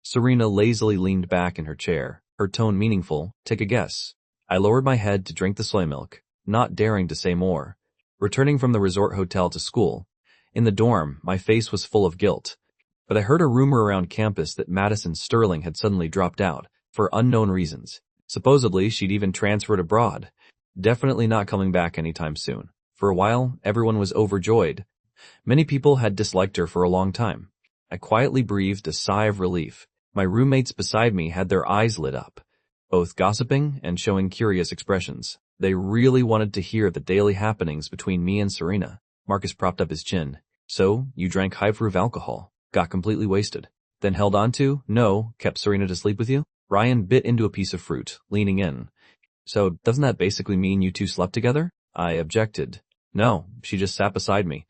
Speaker 1: Serena lazily leaned back in her chair, her tone meaningful. Take a guess. I lowered my head to drink the soy milk, not daring to say more. Returning from the resort hotel to school, in the dorm, my face was full of guilt. But I heard a rumor around campus that Madison Sterling had suddenly dropped out, for unknown reasons. Supposedly, she'd even transferred abroad. Definitely not coming back anytime soon. For a while, everyone was overjoyed. Many people had disliked her for a long time. I quietly breathed a sigh of relief. My roommates beside me had their eyes lit up, both gossiping and showing curious expressions. They really wanted to hear the daily happenings between me and Serena. Marcus propped up his chin. So, you drank high-proof alcohol, got completely wasted, then held on to, no, kept Serena to sleep with you? Ryan bit into a piece of fruit, leaning in. So, doesn't that basically mean you two slept together? I objected. No, she just sat beside me.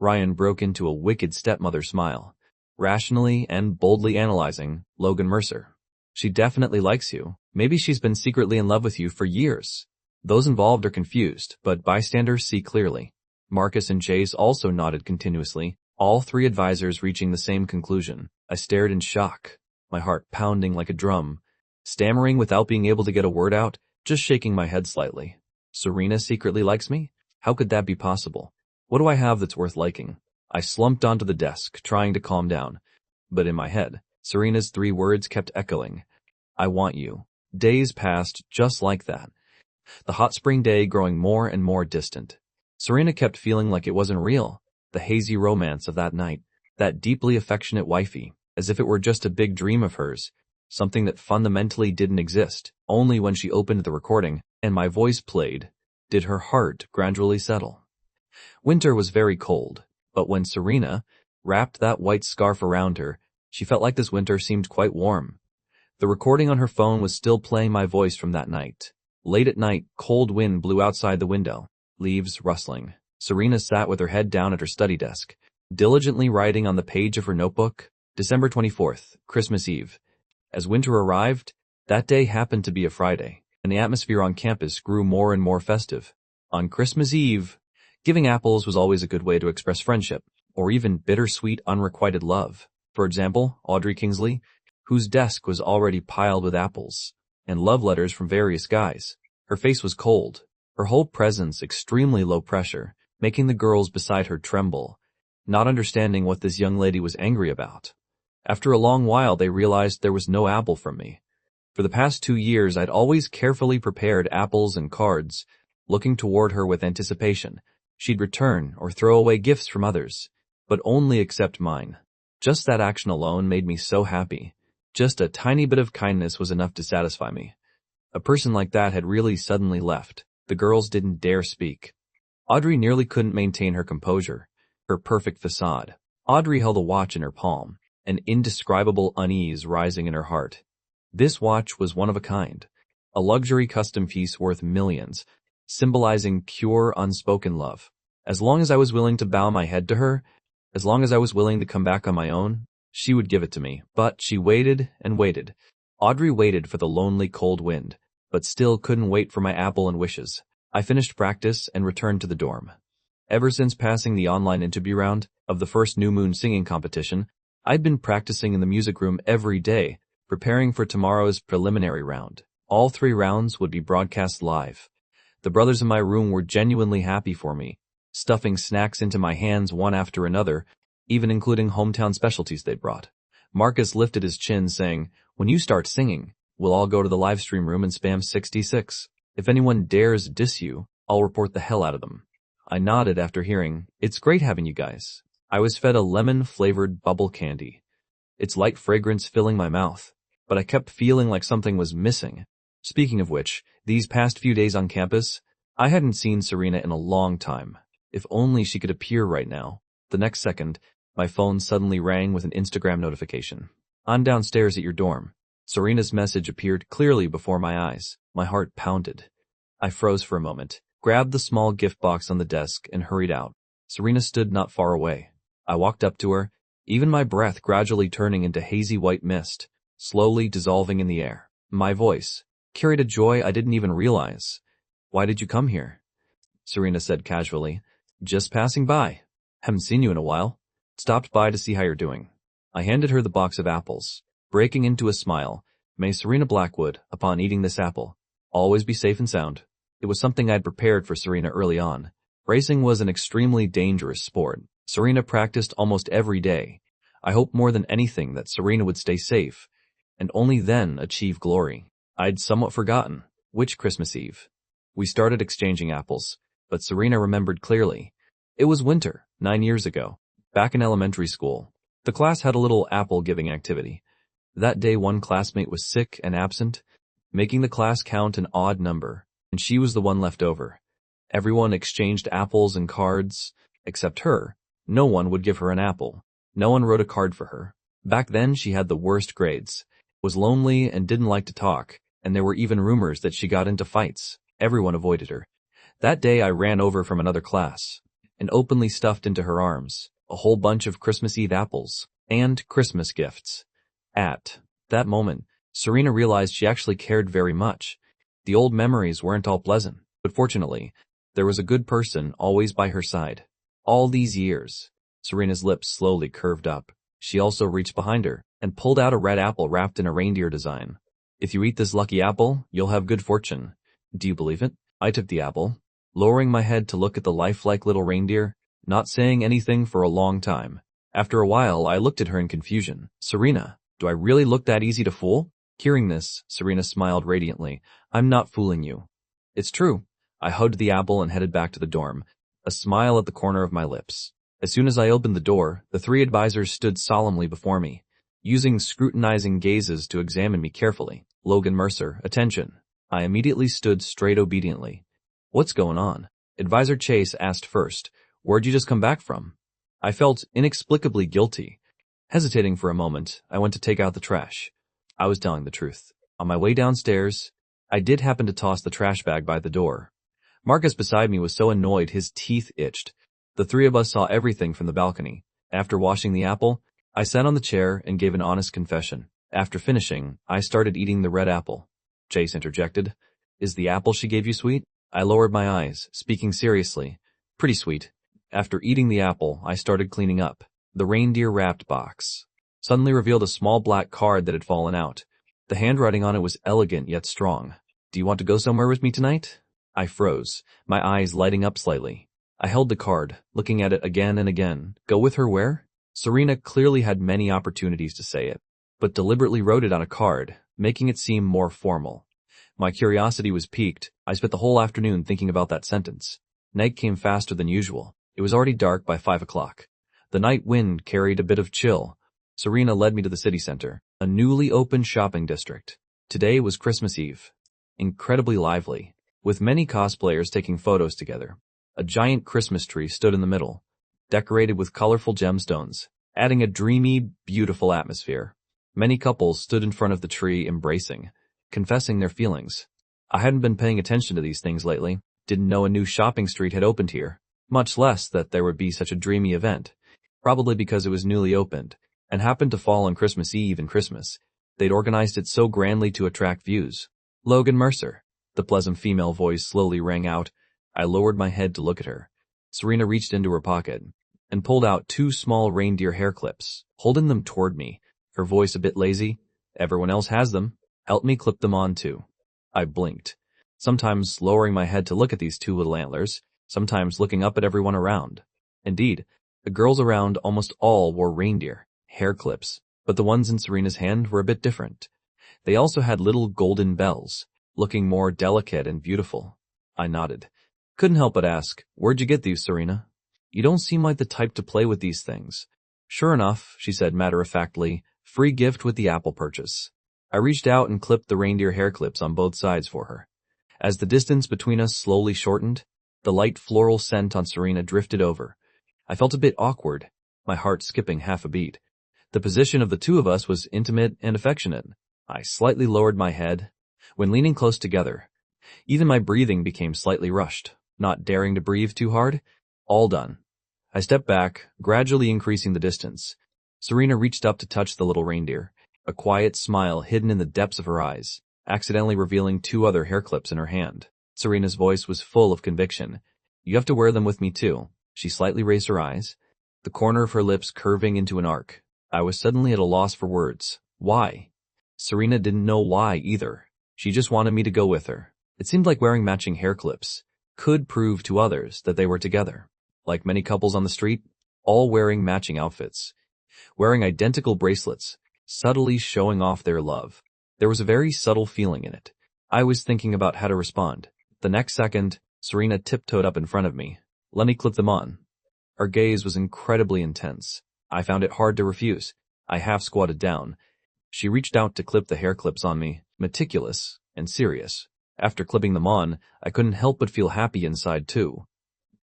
Speaker 1: Ryan broke into a wicked stepmother smile, rationally and boldly analyzing Logan Mercer. She definitely likes you. Maybe she's been secretly in love with you for years. Those involved are confused, but bystanders see clearly. Marcus and Chase also nodded continuously, all three advisors reaching the same conclusion. I stared in shock, my heart pounding like a drum, stammering without being able to get a word out, just shaking my head slightly. Serena secretly likes me? How could that be possible? What do I have that's worth liking? I slumped onto the desk, trying to calm down. But in my head, Serena's three words kept echoing. I want you. Days passed just like that, the hot spring day growing more and more distant. Serena kept feeling like it wasn't real, the hazy romance of that night, that deeply affectionate wifey, as if it were just a big dream of hers, something that fundamentally didn't exist. Only when she opened the recording and my voice played did her heart gradually settle. Winter was very cold, but when Serena wrapped that white scarf around her, she felt like this winter seemed quite warm. The recording on her phone was still playing my voice from that night. Late at night, cold wind blew outside the window, leaves rustling. Serena sat with her head down at her study desk, diligently writing on the page of her notebook. December 24th, Christmas Eve. As winter arrived, that day happened to be a Friday, and the atmosphere on campus grew more and more festive. On Christmas Eve, giving apples was always a good way to express friendship, or even bittersweet unrequited love. For example, Audrey Kingsley, whose desk was already piled with apples, and love letters from various guys. Her face was cold, her whole presence extremely low pressure, making the girls beside her tremble, not understanding what this young lady was angry about. After a long while, they realized there was no apple from me. For the past 2 years, I'd always carefully prepared apples and cards, looking toward her with anticipation. She'd return or throw away gifts from others, but only accept mine. Just that action alone made me so happy. Just a tiny bit of kindness was enough to satisfy me. A person like that had really suddenly left. The girls didn't dare speak. Audrey nearly couldn't maintain her composure, her perfect facade. Audrey held a watch in her palm, an indescribable unease rising in her heart. This watch was one of a kind, a luxury custom piece worth millions, symbolizing pure, unspoken love. As long as I was willing to bow my head to her, as long as I was willing to come back on my own, she would give it to me. But she waited and waited. Audrey waited for the lonely cold wind, but still couldn't wait for my apple and wishes. I finished practice and returned to the dorm. Ever since passing the online interview round of the first New Moon singing competition, I'd been practicing in the music room every day, preparing for tomorrow's preliminary round. All 3 rounds would be broadcast live. The brothers in my room were genuinely happy for me, stuffing snacks into my hands one after another, even including hometown specialties they'd brought. Marcus lifted his chin, saying, "When you start singing, we'll all go to the live stream room and spam 66. If anyone dares diss you, I'll report the hell out of them." I nodded after hearing, "It's great having you guys." I was fed a lemon-flavored bubble candy, its light fragrance filling my mouth, but I kept feeling like something was missing. Speaking of which, these past few days on campus, I hadn't seen Serena in a long time. If only she could appear right now. The next second, my phone suddenly rang with an Instagram notification. "I'm downstairs at your dorm." Serena's message appeared clearly before my eyes. My heart pounded. I froze for a moment, grabbed the small gift box on the desk, and hurried out. Serena stood not far away. I walked up to her, even my breath gradually turning into hazy white mist, slowly dissolving in the air. My voice carried a joy I didn't even realize. "Why did you come here?" Serena said casually. "Just passing by. Haven't seen you in a while. Stopped by to see how you're doing." I handed her the box of apples, breaking into a smile. May Serena Blackwood, upon eating this apple, always be safe and sound. It was something I'd prepared for Serena early on. Racing was an extremely dangerous sport. Serena practiced almost every day. I hoped more than anything that Serena would stay safe, and only then achieve glory. I'd somewhat forgotten which Christmas Eve. We started exchanging apples, but Serena remembered clearly. It was winter, 9 years ago, back in elementary school. The class had a little apple-giving activity. That day one classmate was sick and absent, making the class count an odd number, and she was the one left over. Everyone exchanged apples and cards, except her. No one would give her an apple. No one wrote a card for her. Back then she had the worst grades, was lonely and didn't like to talk, and there were even rumors that she got into fights. Everyone avoided her. That day I ran over from another class and openly stuffed into her arms a whole bunch of Christmas Eve apples and Christmas gifts. At that moment, Serena realized she actually cared very much. The old memories weren't all pleasant, but fortunately, there was a good person always by her side. All these years. Serena's lips slowly curved up. She also reached behind her and pulled out a red apple wrapped in a reindeer design. If you eat this lucky apple, you'll have good fortune. Do you believe it? I took the apple, lowering my head to look at the lifelike little reindeer, not saying anything for a long time. After a while, I looked at her in confusion. Serena, do I really look that easy to fool? Hearing this, Serena smiled radiantly. I'm not fooling you. It's true. I hugged the apple and headed back to the dorm, a smile at the corner of my lips. As soon as I opened the door, the three advisors stood solemnly before me, using scrutinizing gazes to examine me carefully. Logan Mercer, attention. I immediately stood straight obediently. What's going on? Advisor Chase asked first. Where'd you just come back from? I felt inexplicably guilty. Hesitating for a moment, I went to take out the trash. I was telling the truth. On my way downstairs, I did happen to toss the trash bag by the door. Marcus beside me was so annoyed his teeth itched. The three of us saw everything from the balcony. After washing the apple, I sat on the chair and gave an honest confession. After finishing, I started eating the red apple. Chase interjected. Is the apple she gave you sweet? I lowered my eyes, speaking seriously. Pretty sweet. After eating the apple, I started cleaning up. The reindeer-wrapped box suddenly revealed a small black card that had fallen out. The handwriting on it was elegant yet strong. Do you want to go somewhere with me tonight? I froze, my eyes lighting up slightly. I held the card, looking at it again and again. Go with her where? Serena clearly had many opportunities to say it, but deliberately wrote it on a card, making it seem more formal. My curiosity was piqued. I spent the whole afternoon thinking about that sentence. Night came faster than usual. It was already dark by 5 o'clock. The night wind carried a bit of chill. Serena led me to the city center, a newly opened shopping district. Today was Christmas Eve. Incredibly lively, with many cosplayers taking photos together. A giant Christmas tree stood in the middle, decorated with colorful gemstones, adding a dreamy, beautiful atmosphere. Many couples stood in front of the tree embracing, confessing their feelings. I hadn't been paying attention to these things lately, didn't know a new shopping street had opened here, much less that there would be such a dreamy event. Probably because it was newly opened, and happened to fall on Christmas Eve and Christmas. They'd organized it so grandly to attract views. Logan Mercer. The pleasant female voice slowly rang out. I lowered my head to look at her. Serena reached into her pocket and pulled out 2 small reindeer hair clips, holding them toward me, her voice a bit lazy. Everyone else has them. Help me clip them on too. I blinked, sometimes lowering my head to look at these 2 little antlers, sometimes looking up at everyone around. Indeed, the girls around almost all wore reindeer hair clips, but the ones in Serena's hand were a bit different. They also had little golden bells, looking more delicate and beautiful. I nodded. Couldn't help but ask, where'd you get these, Serena? You don't seem like the type to play with these things. Sure enough, she said matter-of-factly, free gift with the apple purchase. I reached out and clipped the reindeer hair clips on both sides for her. As the distance between us slowly shortened, the light floral scent on Serena drifted over. I felt a bit awkward, my heart skipping half a beat. The position of the 2 of us was intimate and affectionate. I slightly lowered my head. When leaning close together, even my breathing became slightly rushed, not daring to breathe too hard. All done. I stepped back, gradually increasing the distance. Serena reached up to touch the little reindeer, a quiet smile hidden in the depths of her eyes, accidentally revealing 2 other hair clips in her hand. Serena's voice was full of conviction. You have to wear them with me too. She slightly raised her eyes, the corner of her lips curving into an arc. I was suddenly at a loss for words. Why? Serena didn't know why either. She just wanted me to go with her. It seemed like wearing matching hair clips could prove to others that they were together. Like many couples on the street, all wearing matching outfits, wearing identical bracelets, subtly showing off their love. There was a very subtle feeling in it. I was thinking about how to respond. The next second, Serena tiptoed up in front of me. Let me clip them on. Our gaze was incredibly intense. I found it hard to refuse. I half squatted down. She reached out to clip the hair clips on me, meticulous and serious. After clipping them on, I couldn't help but feel happy inside too.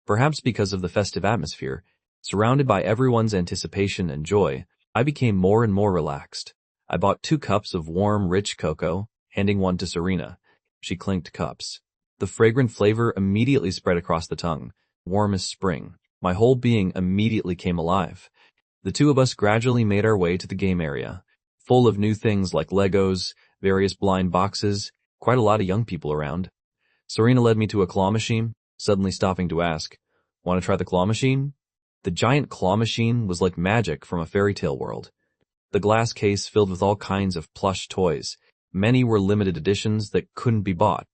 Speaker 1: Perhaps because of the festive atmosphere, surrounded by everyone's anticipation and joy, I became more and more relaxed. I bought 2 cups of warm, rich cocoa, handing one to Serena. She clinked cups. The fragrant flavor immediately spread across the tongue, warm as spring. My whole being immediately came alive. The 2 of us gradually made our way to the game area, full of new things like Legos, various blind boxes, quite a lot of young people around. Serena led me to a claw machine, suddenly stopping to ask, "Want to try the claw machine?" The giant claw machine was like magic from a fairy tale world. The glass case filled with all kinds of plush toys. Many were limited editions that couldn't be bought.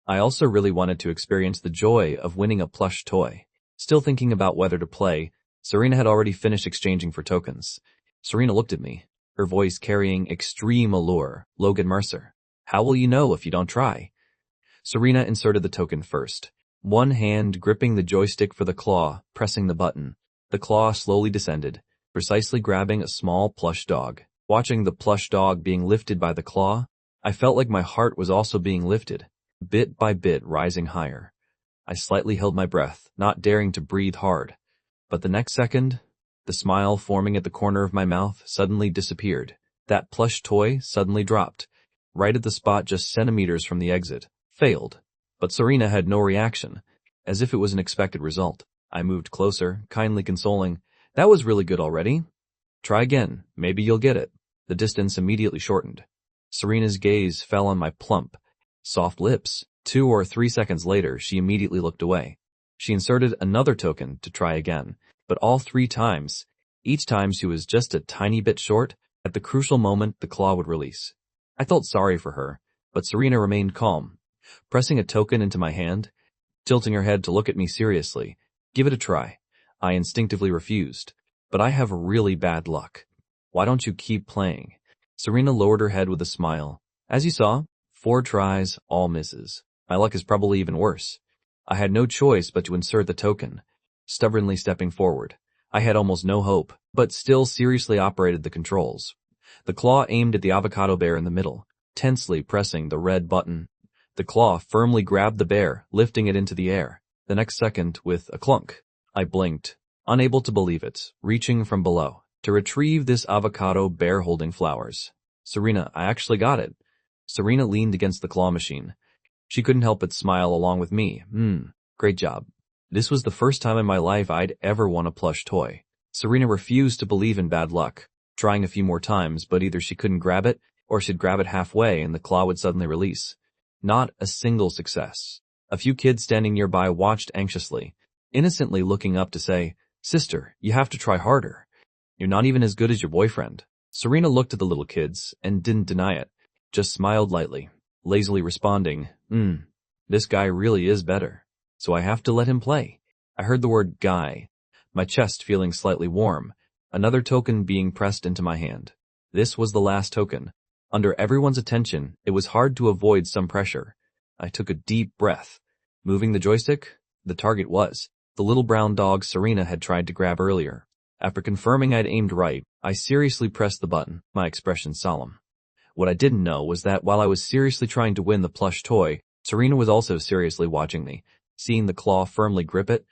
Speaker 1: I also really wanted to experience the joy of winning a plush toy. Still thinking about whether to play, Serena had already finished exchanging for tokens. Serena looked at me, her voice carrying extreme allure. "Logan Mercer, how will you know if you don't try?" Serena inserted the token first, one hand gripping the joystick for the claw, pressing the button. The claw slowly descended, precisely grabbing a small plush dog. Watching the plush dog being lifted by the claw, I felt like my heart was also being lifted, bit by bit rising higher. I slightly held my breath, not daring to breathe hard. But the next second, the smile forming at the corner of my mouth suddenly disappeared. That plush toy suddenly dropped, right at the spot just centimeters from the exit. Failed. But Serena had no reaction, as if it was an expected result. I moved closer, kindly consoling, "That was really good already. Try again, maybe you'll get it." The distance immediately shortened. Serena's gaze fell on my plump, soft lips. 2 or 3 seconds later, she immediately looked away. She inserted another token to try again, but all 3 times, each time she was just a tiny bit short. At the crucial moment, the claw would release. I felt sorry for her, but Serena remained calm, pressing a token into my hand, tilting her head to look at me seriously. "Give it a try." I instinctively refused. "But I have really bad luck." "Why don't you keep playing?" Serena lowered her head with a smile. "As you saw, 4 tries, all misses. My luck is probably even worse." I had no choice but to insert the token, stubbornly stepping forward. I had almost no hope, but still seriously operated the controls. The claw aimed at the avocado bear in the middle, tensely pressing the red button. The claw firmly grabbed the bear, lifting it into the air. The next second, with a clunk, I blinked, unable to believe it, reaching from below to retrieve this avocado bear holding flowers. "Serena, I actually got it." Serena leaned against the claw machine. She couldn't help but smile along with me. Great job." This was the first time in my life I'd ever won a plush toy. Serena refused to believe in bad luck, trying a few more times, but either she couldn't grab it, or she'd grab it halfway and the claw would suddenly release. Not a single success. A few kids standing nearby watched anxiously, innocently looking up to say, "Sister, you have to try harder. You're not even as good as your boyfriend." Serena looked at the little kids and didn't deny it, just smiled lightly, lazily responding, "This guy really is better, so I have to let him play." I heard the word "guy," my chest feeling slightly warm, another token being pressed into my hand. This was the last token. Under everyone's attention, it was hard to avoid some pressure. I took a deep breath. Moving the joystick, the target was the little brown dog Serena had tried to grab earlier. After confirming I'd aimed right, I seriously pressed the button, my expression solemn. What I didn't know was that while I was seriously trying to win the plush toy, Serena was also seriously watching me, seeing the claw firmly grip it,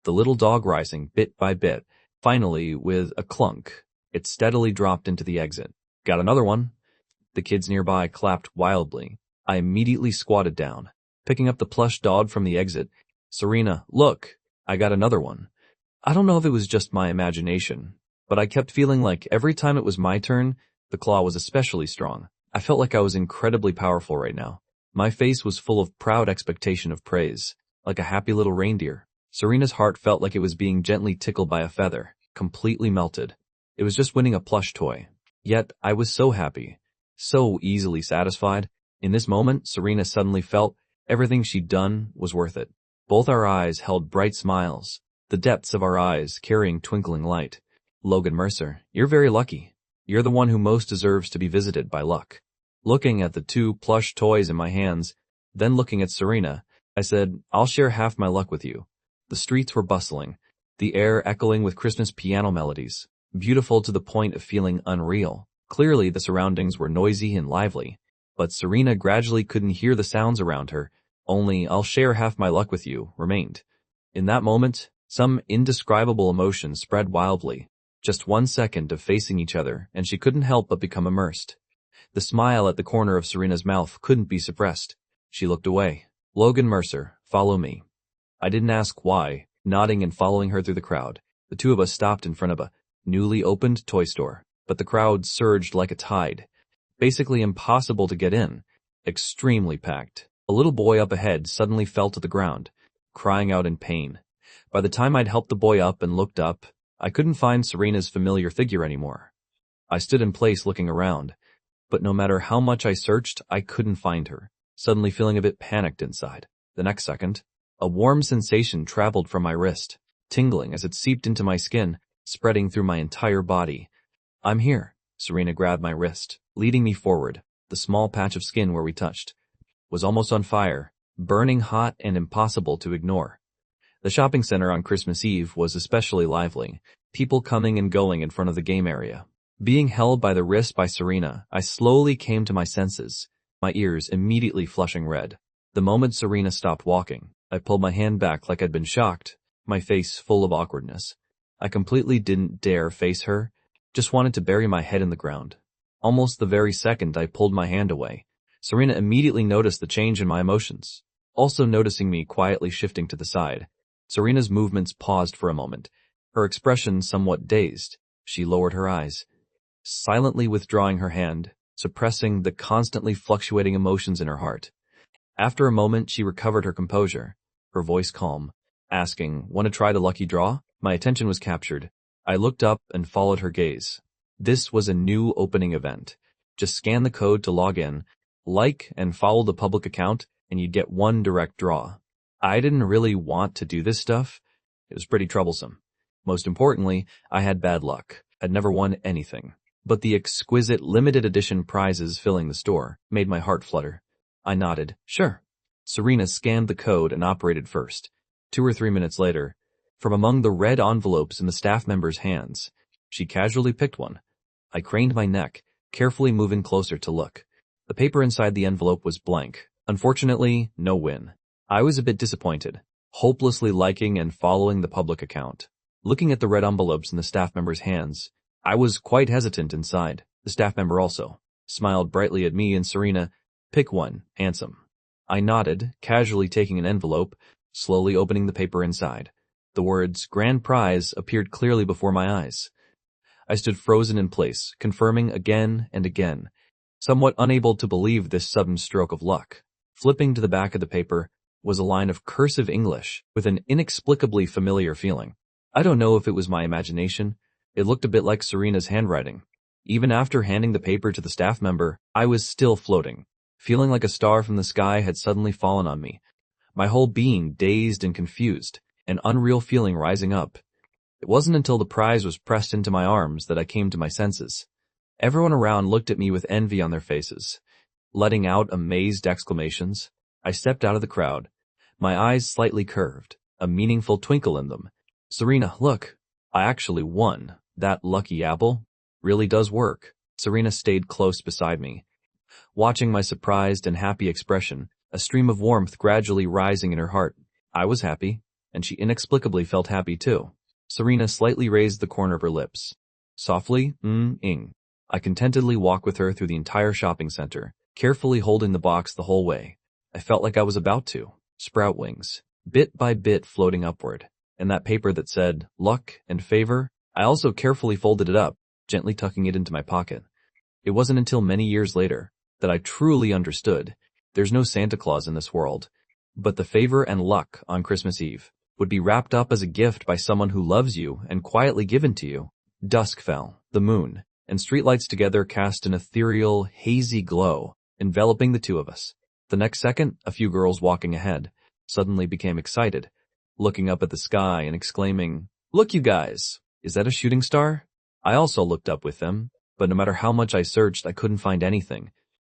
Speaker 1: the little dog rising bit by bit. Finally, with a clunk, it steadily dropped into the exit. "Got another one." The kids nearby clapped wildly. I immediately squatted down, picking up the plush dog from the exit. "Serena, look, I got another one." I don't know if it was just my imagination, but I kept feeling like every time it was my turn, the claw was especially strong. I felt like I was incredibly powerful right now. My face was full of proud expectation of praise, like a happy little reindeer. Serena's heart felt like it was being gently tickled by a feather, completely melted. It was just winning a plush toy. Yet I was so happy, so easily satisfied. In this moment, Serena suddenly felt everything she'd done was worth it. Both our eyes held bright smiles, the depths of our eyes carrying twinkling light. "Logan Mercer, you're very lucky. You're the one who most deserves to be visited by luck." Looking at the 2 plush toys in my hands, then looking at Serena, I said, "I'll share half my luck with you." The streets were bustling, the air echoing with Christmas piano melodies, beautiful to the point of feeling unreal. Clearly the surroundings were noisy and lively, but Serena gradually couldn't hear the sounds around her. Only "I'll share half my luck with you" remained. In that moment, some indescribable emotion spread wildly. Just 1 second of facing each other, and she couldn't help but become immersed. The smile at the corner of Serena's mouth couldn't be suppressed. She looked away. "Logan Mercer, follow me." I didn't ask why, nodding and following her through the crowd. The 2 of us stopped in front of a newly opened toy store, but the crowd surged like a tide. Basically impossible to get in. Extremely packed. A little boy up ahead suddenly fell to the ground, crying out in pain. By the time I'd helped the boy up and looked up, I couldn't find Serena's familiar figure anymore. I stood in place looking around, but no matter how much I searched, I couldn't find her, suddenly feeling a bit panicked inside. The next second, a warm sensation traveled from my wrist, tingling as it seeped into my skin, spreading through my entire body. "I'm here." Serena grabbed my wrist, leading me forward. The small patch of skin where we touched was almost on fire, burning hot and impossible to ignore. The shopping center on Christmas Eve was especially lively, people coming and going in front of the game area. Being held by the wrist by Serena, I slowly came to my senses, my ears immediately flushing red. The moment Serena stopped walking, I pulled my hand back like I'd been shocked, my face full of awkwardness. I completely didn't dare face her, just wanted to bury my head in the ground. Almost the very second I pulled my hand away, Serena immediately noticed the change in my emotions. Also noticing me quietly shifting to the side, Serena's movements paused for a moment, her expression somewhat dazed. She lowered her eyes, silently withdrawing her hand, suppressing the constantly fluctuating emotions in her heart. After a moment, she recovered her composure, her voice calm, asking, "Want to try the lucky draw?" My attention was captured. I looked up and followed her gaze. This was a new opening event. Just scan the code to log in, like and follow the public account, and you'd get one direct draw. I didn't really want to do this stuff. It was pretty troublesome. Most importantly, I had bad luck. I'd never won anything. But the exquisite limited edition prizes filling the store made my heart flutter. I nodded. "Sure." Serena scanned the code and operated first. 2 or 3 minutes later, from among the red envelopes in the staff member's hands, she casually picked one. I craned my neck, carefully moving closer to look. The paper inside the envelope was blank. Unfortunately, no win. I was a bit disappointed, hopelessly liking and following the public account. Looking at the red envelopes in the staff member's hands, I was quite hesitant inside. The staff member also smiled brightly at me and Serena. "Pick one, handsome." I nodded, casually taking an envelope, slowly opening the paper inside. The words "Grand Prize" appeared clearly before my eyes. I stood frozen in place, confirming again and again, somewhat unable to believe this sudden stroke of luck. Flipping to the back of the paper was a line of cursive English with an inexplicably familiar feeling. I don't know if it was my imagination. It looked a bit like Serena's handwriting. Even after handing the paper to the staff member, I was still floating, feeling like a star from the sky had suddenly fallen on me, my whole being dazed and confused, an unreal feeling rising up. It wasn't until the prize was pressed into my arms that I came to my senses. Everyone around looked at me with envy on their faces, letting out amazed exclamations. I stepped out of the crowd, my eyes slightly curved, a meaningful twinkle in them. "Serena, look, I actually won. That lucky apple really does work." Serena stayed close beside me, watching my surprised and happy expression, a stream of warmth gradually rising in her heart. I was happy, and she inexplicably felt happy too. Serena slightly raised the corner of her lips. Softly, ing. I contentedly walked with her through the entire shopping center, carefully holding the box the whole way. I felt like I was about to sprout wings, bit by bit floating upward. And that paper that said luck and favor, I also carefully folded it up, gently tucking it into my pocket. It wasn't until many years later that I truly understood. There's no Santa Claus in this world, but the favor and luck on Christmas Eve would be wrapped up as a gift by someone who loves you and quietly given to you. Dusk fell, the moon and streetlights together cast an ethereal, hazy glow, enveloping the two of us. The next second, a few girls walking ahead suddenly became excited, looking up at the sky and exclaiming, "Look, you guys, is that a shooting star?" I also looked up with them, but no matter how much I searched, I couldn't find anything.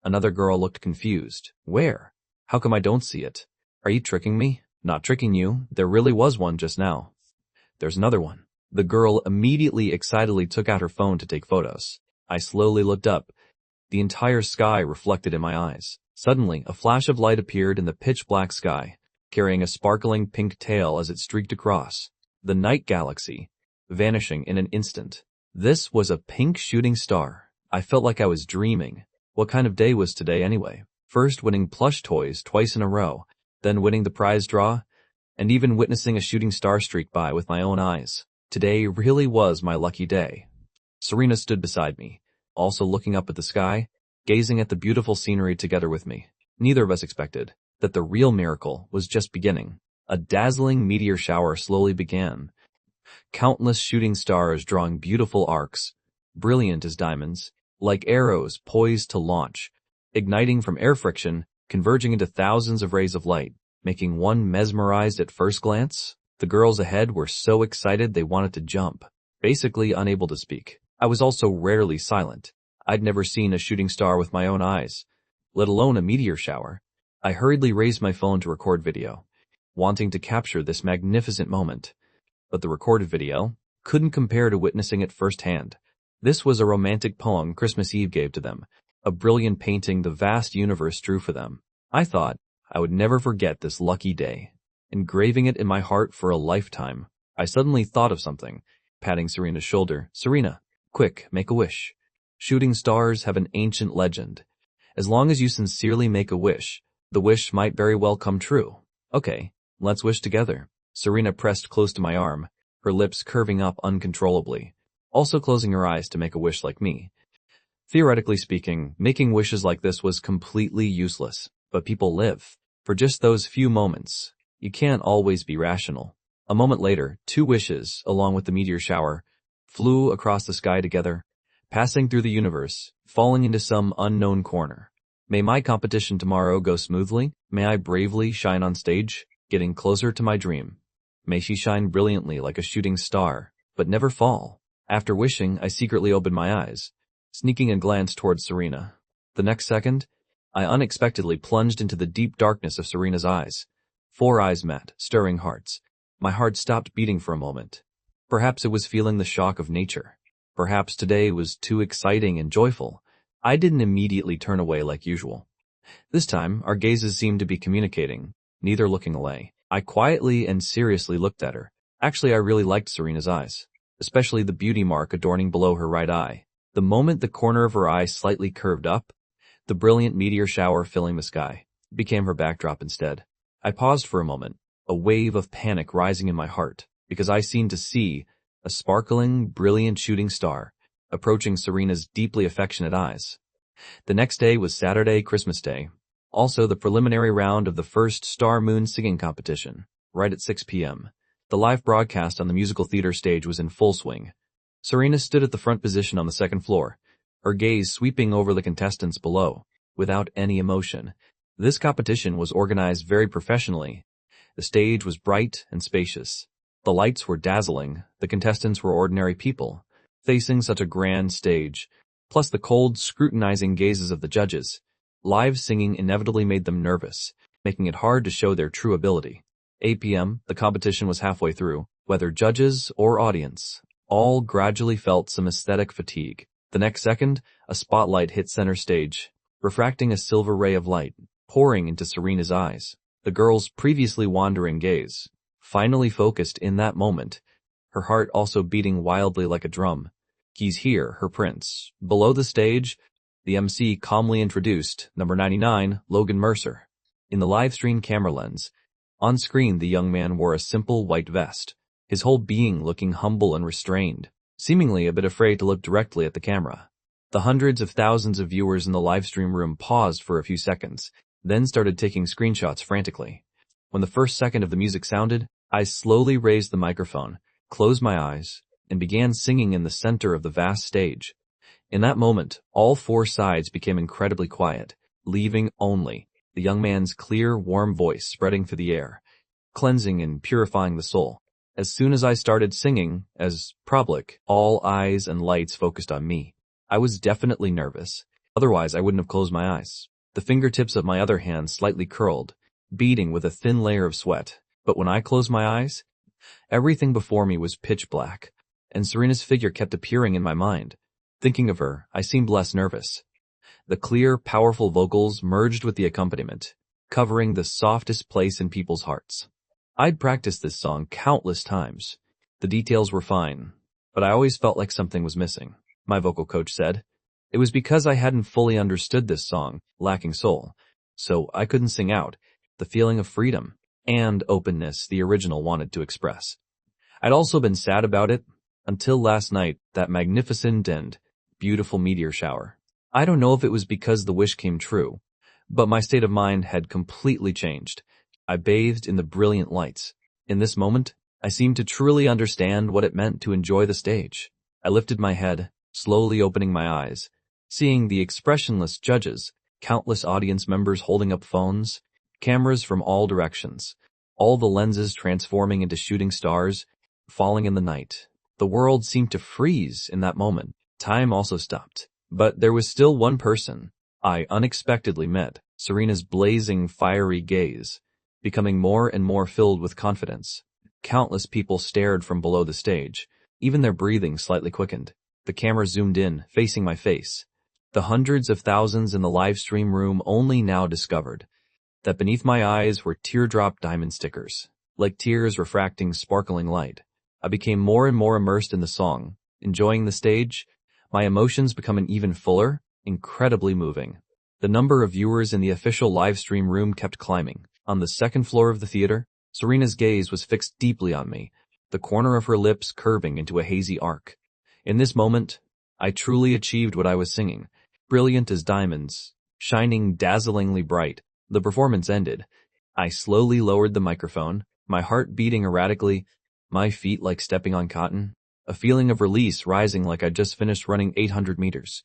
Speaker 1: Another girl looked confused. "Where? How come I don't see it? Are you tricking me?" "Not tricking you. There really was one just now." "There's another one." The girl immediately excitedly took out her phone to take photos. I slowly looked up, the entire sky reflected in my eyes. Suddenly, a flash of light appeared in the pitch-black sky, carrying a sparkling pink tail as it streaked across. The night galaxy, vanishing in an instant. This was a pink shooting star. I felt like I was dreaming. What kind of day was today anyway? First winning plush toys twice in a row, then winning the prize draw, and even witnessing a shooting star streak by with my own eyes. Today really was my lucky day. Serena stood beside me, also looking up at the sky. gazing at the beautiful scenery together with me. Neither of us expected that the real miracle was just beginning. A dazzling meteor shower slowly began, countless shooting stars drawing beautiful arcs, brilliant as diamonds, like arrows poised to launch, igniting from air friction, converging into thousands of rays of light, making one mesmerized at first glance. The girls ahead were so excited they wanted to jump, basically unable to speak. I was also rarely silent. I'd never seen a shooting star with my own eyes, let alone a meteor shower. I hurriedly raised my phone to record video, wanting to capture this magnificent moment. But the recorded video couldn't compare to witnessing it firsthand. This was a romantic poem Christmas Eve gave to them, a brilliant painting the vast universe drew for them. I thought I would never forget this lucky day, engraving it in my heart for a lifetime. I suddenly thought of something, patting Serena's shoulder. Serena, quick, make a wish. Shooting stars have an ancient legend. As long as you sincerely make a wish, the wish might very well come true. Okay, let's wish together. Serena pressed close to my arm, her lips curving up uncontrollably, also closing her eyes to make a wish like me. Theoretically speaking, making wishes like this was completely useless, but people live. For just those few moments, you can't always be rational. A moment later, 2 wishes, along with the meteor shower, flew across the sky together, passing through the universe, falling into some unknown corner. May my competition tomorrow go smoothly. May I bravely shine on stage, getting closer to my dream. May she shine brilliantly like a shooting star, but never fall. After wishing, I secretly opened my eyes, sneaking a glance towards Serena. The next second, I unexpectedly plunged into the deep darkness of Serena's eyes. 4 eyes met, stirring hearts. My heart stopped beating for a moment. Perhaps it was feeling the shock of nature. Perhaps today was too exciting and joyful. I didn't immediately turn away like usual. This time, our gazes seemed to be communicating, neither looking away. I quietly and seriously looked at her. Actually, I really liked Serena's eyes, especially the beauty mark adorning below her right eye. The moment the corner of her eye slightly curved up, the brilliant meteor shower filling the sky became her backdrop instead. I paused for a moment, a wave of panic rising in my heart, because I seemed to see a sparkling, brilliant shooting star approaching Serena's deeply affectionate eyes. The next day was Saturday, Christmas Day, also the preliminary round of the first Star Moon singing competition, right at 6 p.m. The live broadcast on the musical theater stage was in full swing. Serena stood at the front position on the second floor, her gaze sweeping over the contestants below, without any emotion. This competition was organized very professionally. The stage was bright and spacious. The lights were dazzling. The contestants were ordinary people, facing such a grand stage, plus the cold, scrutinizing gazes of the judges. Live singing inevitably made them nervous, making it hard to show their true ability. 8 p.m., the competition was halfway through. Whether judges or audience, all gradually felt some aesthetic fatigue. The next second, a spotlight hit center stage, refracting a silver ray of light, pouring into Serena's eyes. The girl's previously wandering gaze finally focused in that moment, her heart also beating wildly like a drum. He's here, her prince. Below the stage, the MC calmly introduced number 99, Logan Mercer. In the live stream camera lens, on screen the young man wore a simple white vest, his whole being looking humble and restrained, seemingly a bit afraid to look directly at the camera. The hundreds of thousands of viewers in the live stream room paused for a few seconds, then started taking screenshots frantically. When the first second of the music sounded, I slowly raised the microphone, closed my eyes, and began singing in the center of the vast stage. In that moment, all 4 sides became incredibly quiet, leaving only the young man's clear, warm voice spreading through the air, cleansing and purifying the soul. As soon as I started singing, as public, all eyes and lights focused on me. I was definitely nervous. Otherwise, I wouldn't have closed my eyes. The fingertips of my other hand slightly curled, beading with a thin layer of sweat. But when I closed my eyes, everything before me was pitch black, and Serena's figure kept appearing in my mind. Thinking of her, I seemed less nervous. The clear, powerful vocals merged with the accompaniment, covering the softest place in people's hearts. I'd practiced this song countless times. The details were fine, but I always felt like something was missing, my vocal coach said. It was because I hadn't fully understood this song, lacking soul, so I couldn't sing out the feeling of freedom and openness the original wanted to express. I'd also been sad about it until last night, that magnificent and beautiful meteor shower. I don't know if it was because the wish came true, but my state of mind had completely changed. I bathed in the brilliant lights. In this moment, I seemed to truly understand what it meant to enjoy the stage. I lifted my head, slowly opening my eyes, seeing the expressionless judges, countless audience members holding up phones, cameras from all directions, all the lenses transforming into shooting stars, falling in the night. The world seemed to freeze in that moment. Time also stopped. But there was still one person I unexpectedly met, Serena's blazing, fiery gaze, becoming more and more filled with confidence. Countless people stared from below the stage. Even their breathing slightly quickened. The camera zoomed in, facing my face. The hundreds of thousands in the live stream room only now discovered that beneath my eyes were teardrop diamond stickers, like tears refracting sparkling light. I became more and more immersed in the song, enjoying the stage, my emotions becoming even fuller, incredibly moving. The number of viewers in the official live stream room kept climbing. On the second floor of the theater, Serena's gaze was fixed deeply on me, the corner of her lips curving into a hazy arc. In this moment, I truly achieved what I was singing, brilliant as diamonds, shining dazzlingly bright. The performance ended. I slowly lowered the microphone, my heart beating erratically, my feet like stepping on cotton, a feeling of release rising like I'd just finished running 800 meters.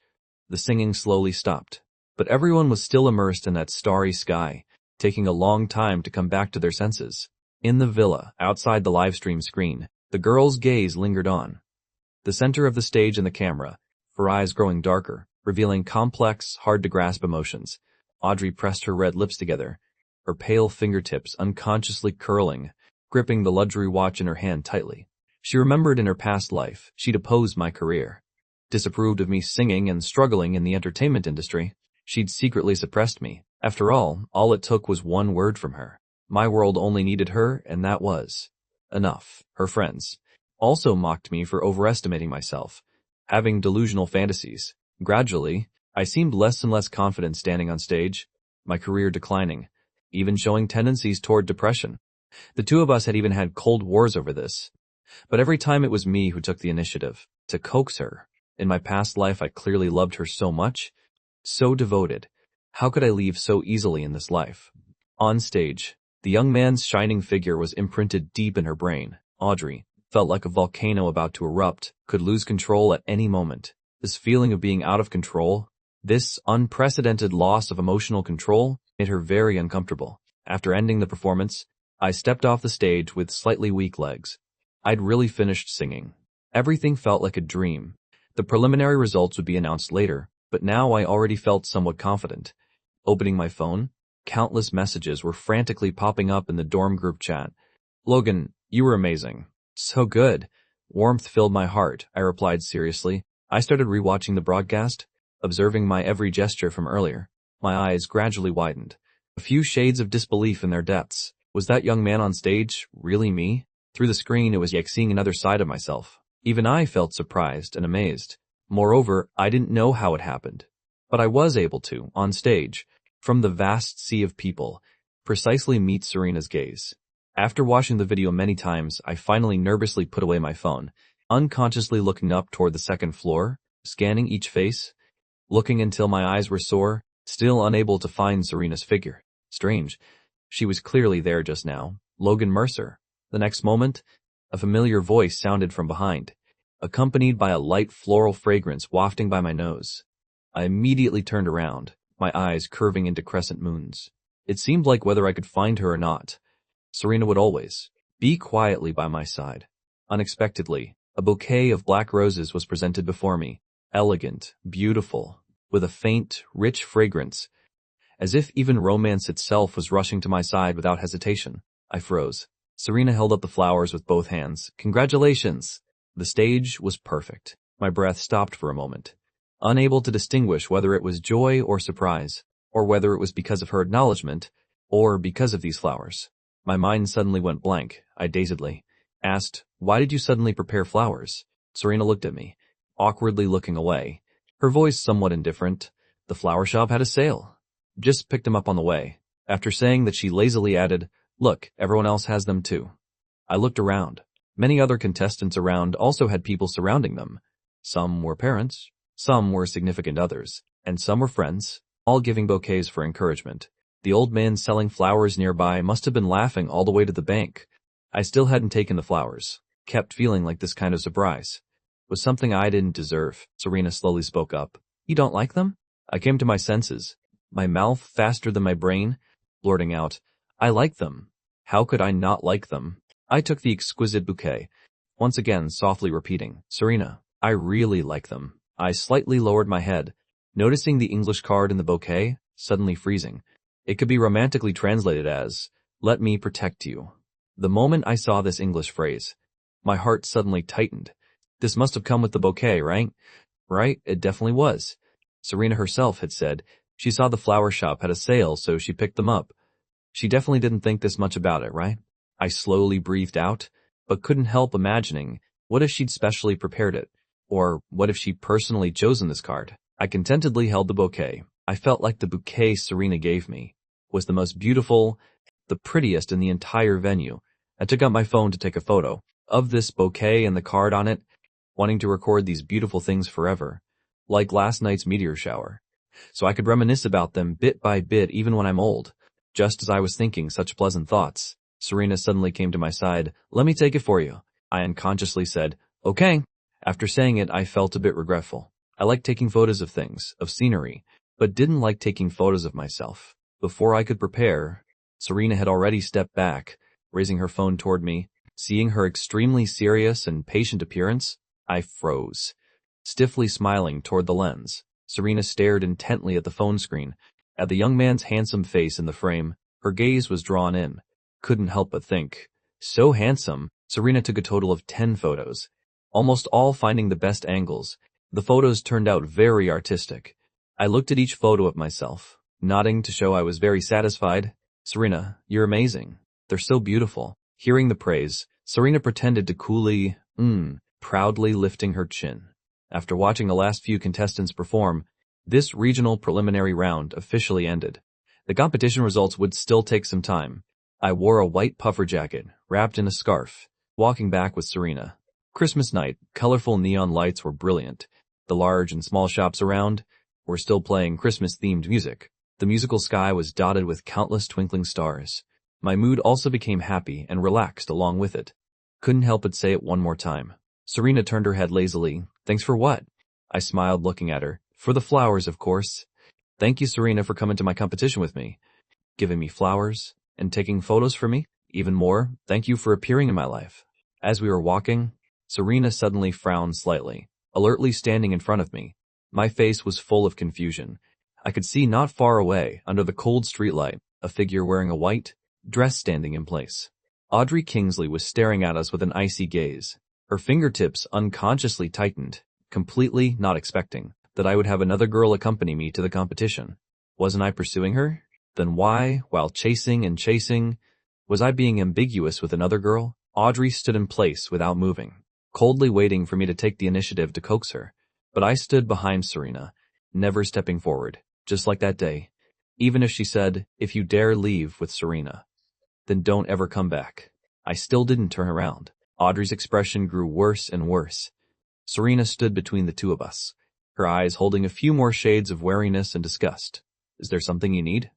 Speaker 1: The singing slowly stopped, but everyone was still immersed in that starry sky, taking a long time to come back to their senses. In the villa, outside the livestream screen, the girl's gaze lingered on. The center of the stage and the camera, her eyes growing darker, revealing complex, hard-to-grasp emotions. Audrey pressed her red lips together, her pale fingertips unconsciously curling, gripping the luxury watch in her hand tightly. She remembered in her past life she'd opposed my career, disapproved of me singing and struggling in the entertainment industry. She'd secretly suppressed me. After all it took was one word from her. My world only needed her, and that was enough. Her friends also mocked me for overestimating myself, having delusional fantasies. Gradually, I seemed less and less confident standing on stage, my career declining, even showing tendencies toward depression. The two of us had even had cold wars over this. But every time it was me who took the initiative to coax her. In my past life, I clearly loved her so much, so devoted. How could I leave so easily in this life? On stage, the young man's shining figure was imprinted deep in her brain. Audrey felt like a volcano about to erupt, could lose control at any moment. This feeling of being out of control, this unprecedented loss of emotional control, made her very uncomfortable. After ending the performance, I stepped off the stage with slightly weak legs. I'd really finished singing. Everything felt like a dream. The preliminary results would be announced later, but now I already felt somewhat confident. Opening my phone, countless messages were frantically popping up in the dorm group chat. "Logan, you were amazing. So good." Warmth filled my heart, I replied seriously. I started rewatching the broadcast, observing my every gesture from earlier. My eyes gradually widened, a few shades of disbelief in their depths. Was that young man on stage really me? Through the screen, it was like seeing another side of myself. Even I felt surprised and amazed. Moreover, I didn't know how it happened. But I was able to, on stage, from the vast sea of people, precisely meet Serena's gaze. After watching the video many times, I finally nervously put away my phone, unconsciously looking up toward the second floor, scanning each face, looking until my eyes were sore, still unable to find Serena's figure. Strange. She was clearly there just now. Logan Mercer. The next moment, a familiar voice sounded from behind, accompanied by a light floral fragrance wafting by my nose. I immediately turned around, my eyes curving into crescent moons. It seemed like whether I could find her or not, Serena would always be quietly by my side. Unexpectedly, a bouquet of black roses was presented before me, elegant, beautiful, with a faint, rich fragrance, as if even romance itself was rushing to my side without hesitation. I froze. Serena held up the flowers with both hands. "Congratulations!" The stage was perfect. My breath stopped for a moment, unable to distinguish whether it was joy or surprise, or whether it was because of her acknowledgement, or because of these flowers. My mind suddenly went blank. I dazedly asked, "Why did you suddenly prepare flowers?" Serena looked at me, awkwardly looking away, her voice somewhat indifferent. "The flower shop had a sale. Just picked them up on the way." After saying that, she lazily added, "Look, everyone else has them too." I looked around. Many other contestants around also had people surrounding them. Some were parents, some were significant others. and some were friends, all giving bouquets for encouragement. The old man selling flowers nearby must have been laughing all the way to the bank. I still hadn't taken the flowers, kept feeling like this kind of surprise was something I didn't deserve. Serena slowly spoke up. You don't like them? I came to my senses, my mouth faster than my brain, blurting out, I like them. How could I not like them? I took the exquisite bouquet, once again softly repeating, Serena, I really like them. I slightly lowered my head, noticing the English card in the bouquet, suddenly freezing. It could be romantically translated as, let me protect you. The moment I saw this English phrase, my heart suddenly tightened. This must have come with the bouquet, right? Right, it definitely was. Serena herself had said she saw the flower shop had a sale, so she picked them up. She definitely didn't think this much about it, right? I slowly breathed out, but couldn't help imagining, what if she'd specially prepared it? Or what if she'd personally chosen this card? I contentedly held the bouquet. I felt like the bouquet Serena gave me was the most beautiful, the prettiest in the entire venue. I took out my phone to take a photo of this bouquet and the card on it, wanting to record these beautiful things forever, like last night's meteor shower, so I could reminisce about them bit by bit even when I'm old. Just as I was thinking such pleasant thoughts, Serena suddenly came to my side. Let me take it for you. I unconsciously said, okay. After saying it, I felt a bit regretful. I liked taking photos of things, of scenery, but didn't like taking photos of myself. Before I could prepare, Serena had already stepped back, raising her phone toward me. Seeing her extremely serious and patient appearance, I froze. Stiffly smiling toward the lens, Serena stared intently at the phone screen. At the young man's handsome face in the frame, her gaze was drawn in. Couldn't help but think, so handsome. Serena took a total of 10 photos, almost all finding the best angles. The photos turned out very artistic. I looked at each photo of myself, nodding to show I was very satisfied. Serena, you're amazing. They're so beautiful. Hearing the praise, Serena pretended to coolly, proudly lifting her chin. After watching the last few contestants perform, this regional preliminary round officially ended. The competition results would still take some time. I wore a white puffer jacket, wrapped in a scarf, walking back with Serena. Christmas night, colorful neon lights were brilliant. The large and small shops around were still playing Christmas-themed music. The musical sky was dotted with countless twinkling stars. My mood also became happy and relaxed along with it. Couldn't help but say it one more time. Serena turned her head lazily. Thanks for what? I smiled looking at her. For the flowers, of course. Thank you, Serena, for coming to my competition with me, giving me flowers, and taking photos for me. Even more, thank you for appearing in my life. As we were walking, Serena suddenly frowned slightly, alertly standing in front of me. My face was full of confusion. I could see not far away, under the cold streetlight, a figure wearing a white dress standing in place. Audrey Kingsley was staring at us with an icy gaze. Her fingertips unconsciously tightened, completely not expecting that I would have another girl accompany me to the competition. Wasn't I pursuing her? Then why, while chasing and chasing, was I being ambiguous with another girl? Audrey stood in place without moving, coldly waiting for me to take the initiative to coax her. But I stood behind Serena, never stepping forward, just like that day. Even if she said, if you dare leave with Serena, then don't ever come back. I still didn't turn around. Audrey's expression grew worse and worse. Serena stood between the two of us, her eyes holding a few more shades of wariness and disgust. Is there something you need?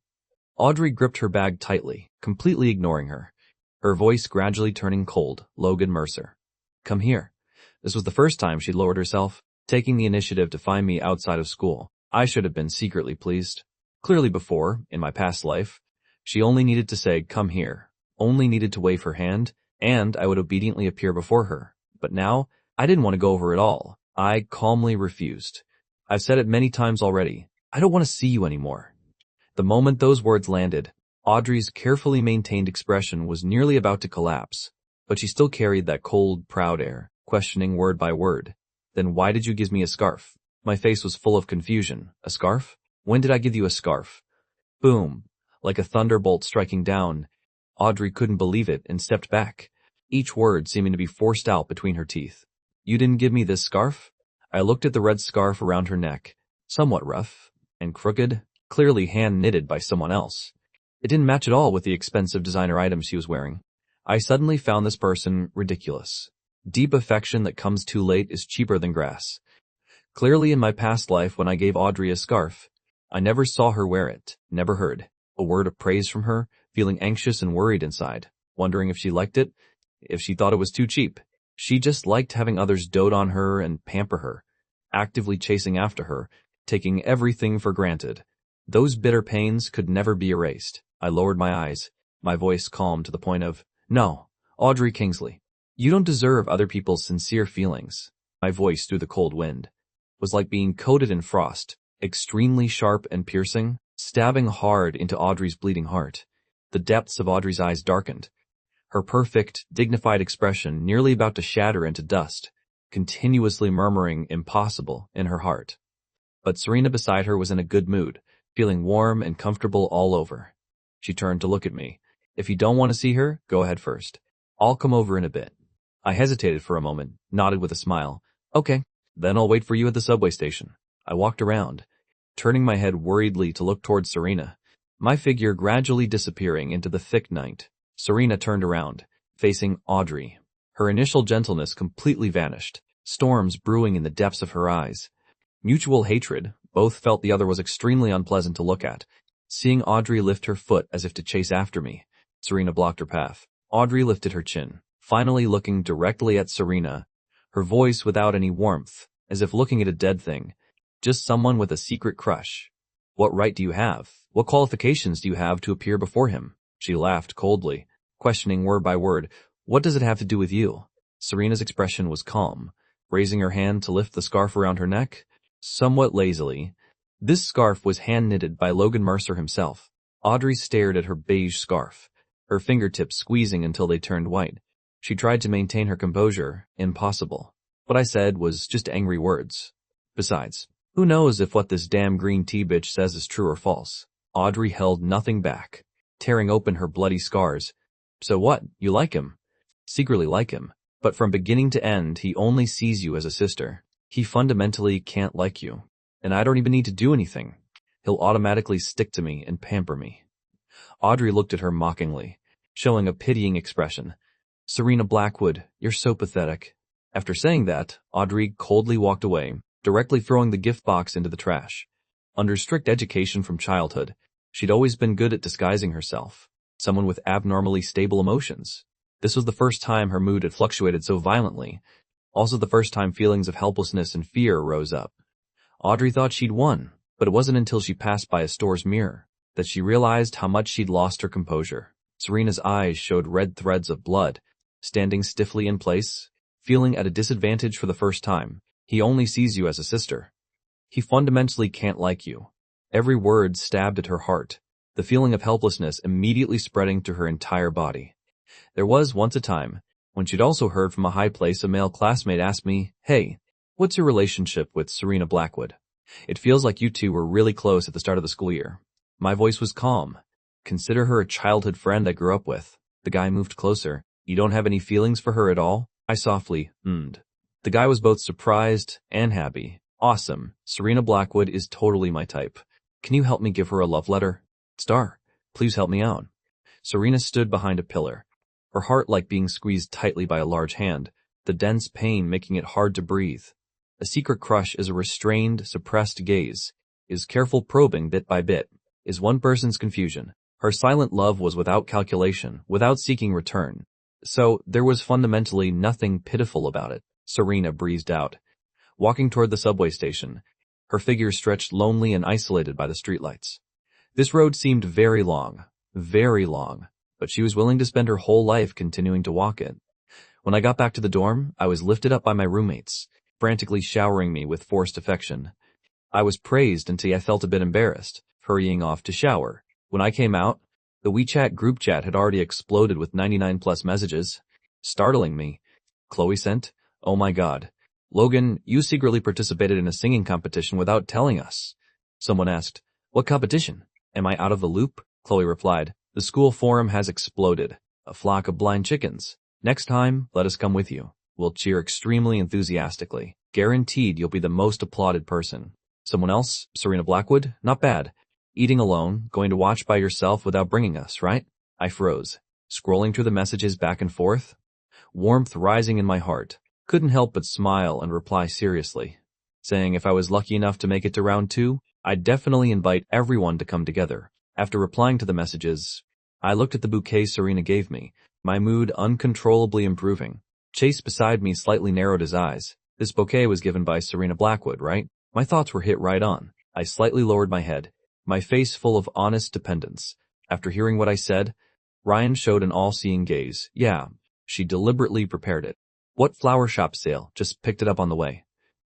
Speaker 1: Audrey gripped her bag tightly, completely ignoring her, her voice gradually turning cold. Logan Mercer. Come here. This was the first time she'd lowered herself, taking the initiative to find me outside of school. I should have been secretly pleased. Clearly before, in my past life, she only needed to say, come here, only needed to wave her hand, and I would obediently appear before her. But now, I didn't want to go over at all. I calmly refused. I've said it many times already. I don't want to see you anymore. The moment those words landed, Audrey's carefully maintained expression was nearly about to collapse, but she still carried that cold, proud air, questioning word by word. Then why did you give me a scarf? My face was full of confusion. A scarf? When did I give you a scarf? Boom. Like a thunderbolt striking down, Audrey couldn't believe it and stepped back, each word seeming to be forced out between her teeth. You didn't give me this scarf? I looked at the red scarf around her neck, somewhat rough and crooked, clearly hand-knitted by someone else. It didn't match at all with the expensive designer items she was wearing. I suddenly found this person ridiculous. Deep affection that comes too late is cheaper than grass. Clearly in my past life when I gave Audrey a scarf, I never saw her wear it, never heard a word of praise from her, feeling anxious and worried inside, wondering if she liked it, if she thought it was too cheap. She just liked having others dote on her and pamper her, actively chasing after her, taking everything for granted. Those bitter pains could never be erased. I lowered my eyes, my voice calm to the point of, "No, Audrey Kingsley, you don't deserve other people's sincere feelings." My voice through the cold wind was like being coated in frost, extremely sharp and piercing, stabbing hard into Audrey's bleeding heart. The depths of Audrey's eyes darkened, her perfect, dignified expression nearly about to shatter into dust, continuously murmuring impossible in her heart. But Serena beside her was in a good mood, feeling warm and comfortable all over. She turned to look at me. "If you don't want to see her, go ahead first. I'll come over in a bit." I hesitated for a moment, nodded with a smile. "Okay, then I'll wait for you at the subway station." I walked around, turning my head worriedly to look towards Serena, my figure gradually disappearing into the thick night. Serena turned around, facing Audrey. Her initial gentleness completely vanished, storms brewing in the depths of her eyes. Mutual hatred, both felt the other was extremely unpleasant to look at. Seeing Audrey lift her foot as if to chase after me, Serena blocked her path. Audrey lifted her chin, finally looking directly at Serena, her voice without any warmth, as if looking at a dead thing. "Just someone with a secret crush. What right do you have? What qualifications do you have to appear before him?" She laughed coldly, questioning word by word, "What does it have to do with you?" Serena's expression was calm, raising her hand to lift the scarf around her neck, somewhat lazily. This scarf was hand-knitted by Logan Mercer himself. Audrey stared at her beige scarf, her fingertips squeezing until they turned white. She tried to maintain her composure. Impossible. What I said was just angry words. Besides, who knows if what this damn green tea bitch says is true or false? Audrey held nothing back, tearing open her bloody scars. "So what? You like him?" "Secretly like him. But from beginning to end, he only sees you as a sister. He fundamentally can't like you. And I don't even need to do anything. He'll automatically stick to me and pamper me." Audrey looked at her mockingly, showing a pitying expression. "Serena Blackwood, you're so pathetic." After saying that, Audrey coldly walked away, directly throwing the gift box into the trash. Under strict education from childhood, she'd always been good at disguising herself, someone with abnormally stable emotions. This was the first time her mood had fluctuated so violently, also the first time feelings of helplessness and fear rose up. Audrey thought she'd won, but it wasn't until she passed by a store's mirror that she realized how much she'd lost her composure. Serena's eyes showed red threads of blood, standing stiffly in place, feeling at a disadvantage for the first time. "He only sees you as a sister. He fundamentally can't like you." Every word stabbed at her heart, the feeling of helplessness immediately spreading to her entire body. There was once a time when she'd also heard from a high place a male classmate ask me, "Hey, what's your relationship with Serena Blackwood? It feels like you two were really close at the start of the school year." My voice was calm. "Consider her a childhood friend I grew up with." The guy moved closer. "You don't have any feelings for her at all?" I softly ummed. The guy was both surprised and happy. "Awesome. Serena Blackwood is totally my type. Can you help me give her a love letter?" "Star, please help me out." Serena stood behind a pillar, her heart like being squeezed tightly by a large hand, the dense pain making it hard to breathe. A secret crush is a restrained, suppressed gaze, is careful probing bit by bit, is one person's confusion. Her silent love was without calculation, without seeking return. So there was fundamentally nothing pitiful about it. Serena breezed out, walking toward the subway station, her figure stretched lonely and isolated by the streetlights. This road seemed very long, but she was willing to spend her whole life continuing to walk it. When I got back to the dorm, I was lifted up by my roommates, frantically showering me with forced affection. I was praised until I felt a bit embarrassed, hurrying off to shower. When I came out, the WeChat group chat had already exploded with 99+ messages. Startling me. Chloe sent, "Oh my god. Logan, you secretly participated in a singing competition without telling us." Someone asked, "What competition? Am I out of the loop?" Chloe replied, "The school forum has exploded. A flock of blind chickens. Next time, let us come with you. We'll cheer extremely enthusiastically. Guaranteed you'll be the most applauded person." Someone else, Serena Blackwood, not bad. "Eating alone, going to watch by yourself without bringing us, right?" I froze, scrolling through the messages back and forth, warmth rising in my heart. Couldn't help but smile and reply seriously. saying if I was lucky enough to make it to round 2, I'd definitely invite everyone to come together. After replying to the messages, I looked at the bouquet Serena gave me, my mood uncontrollably improving. Chase beside me slightly narrowed his eyes. This bouquet was given by Serena Blackwood, right? My thoughts were hit right on. I slightly lowered my head, my face full of honest dependence. After hearing what I said, Ryan showed an all-seeing gaze. Yeah, she deliberately prepared it. What flower shop sale? Just picked it up on the way.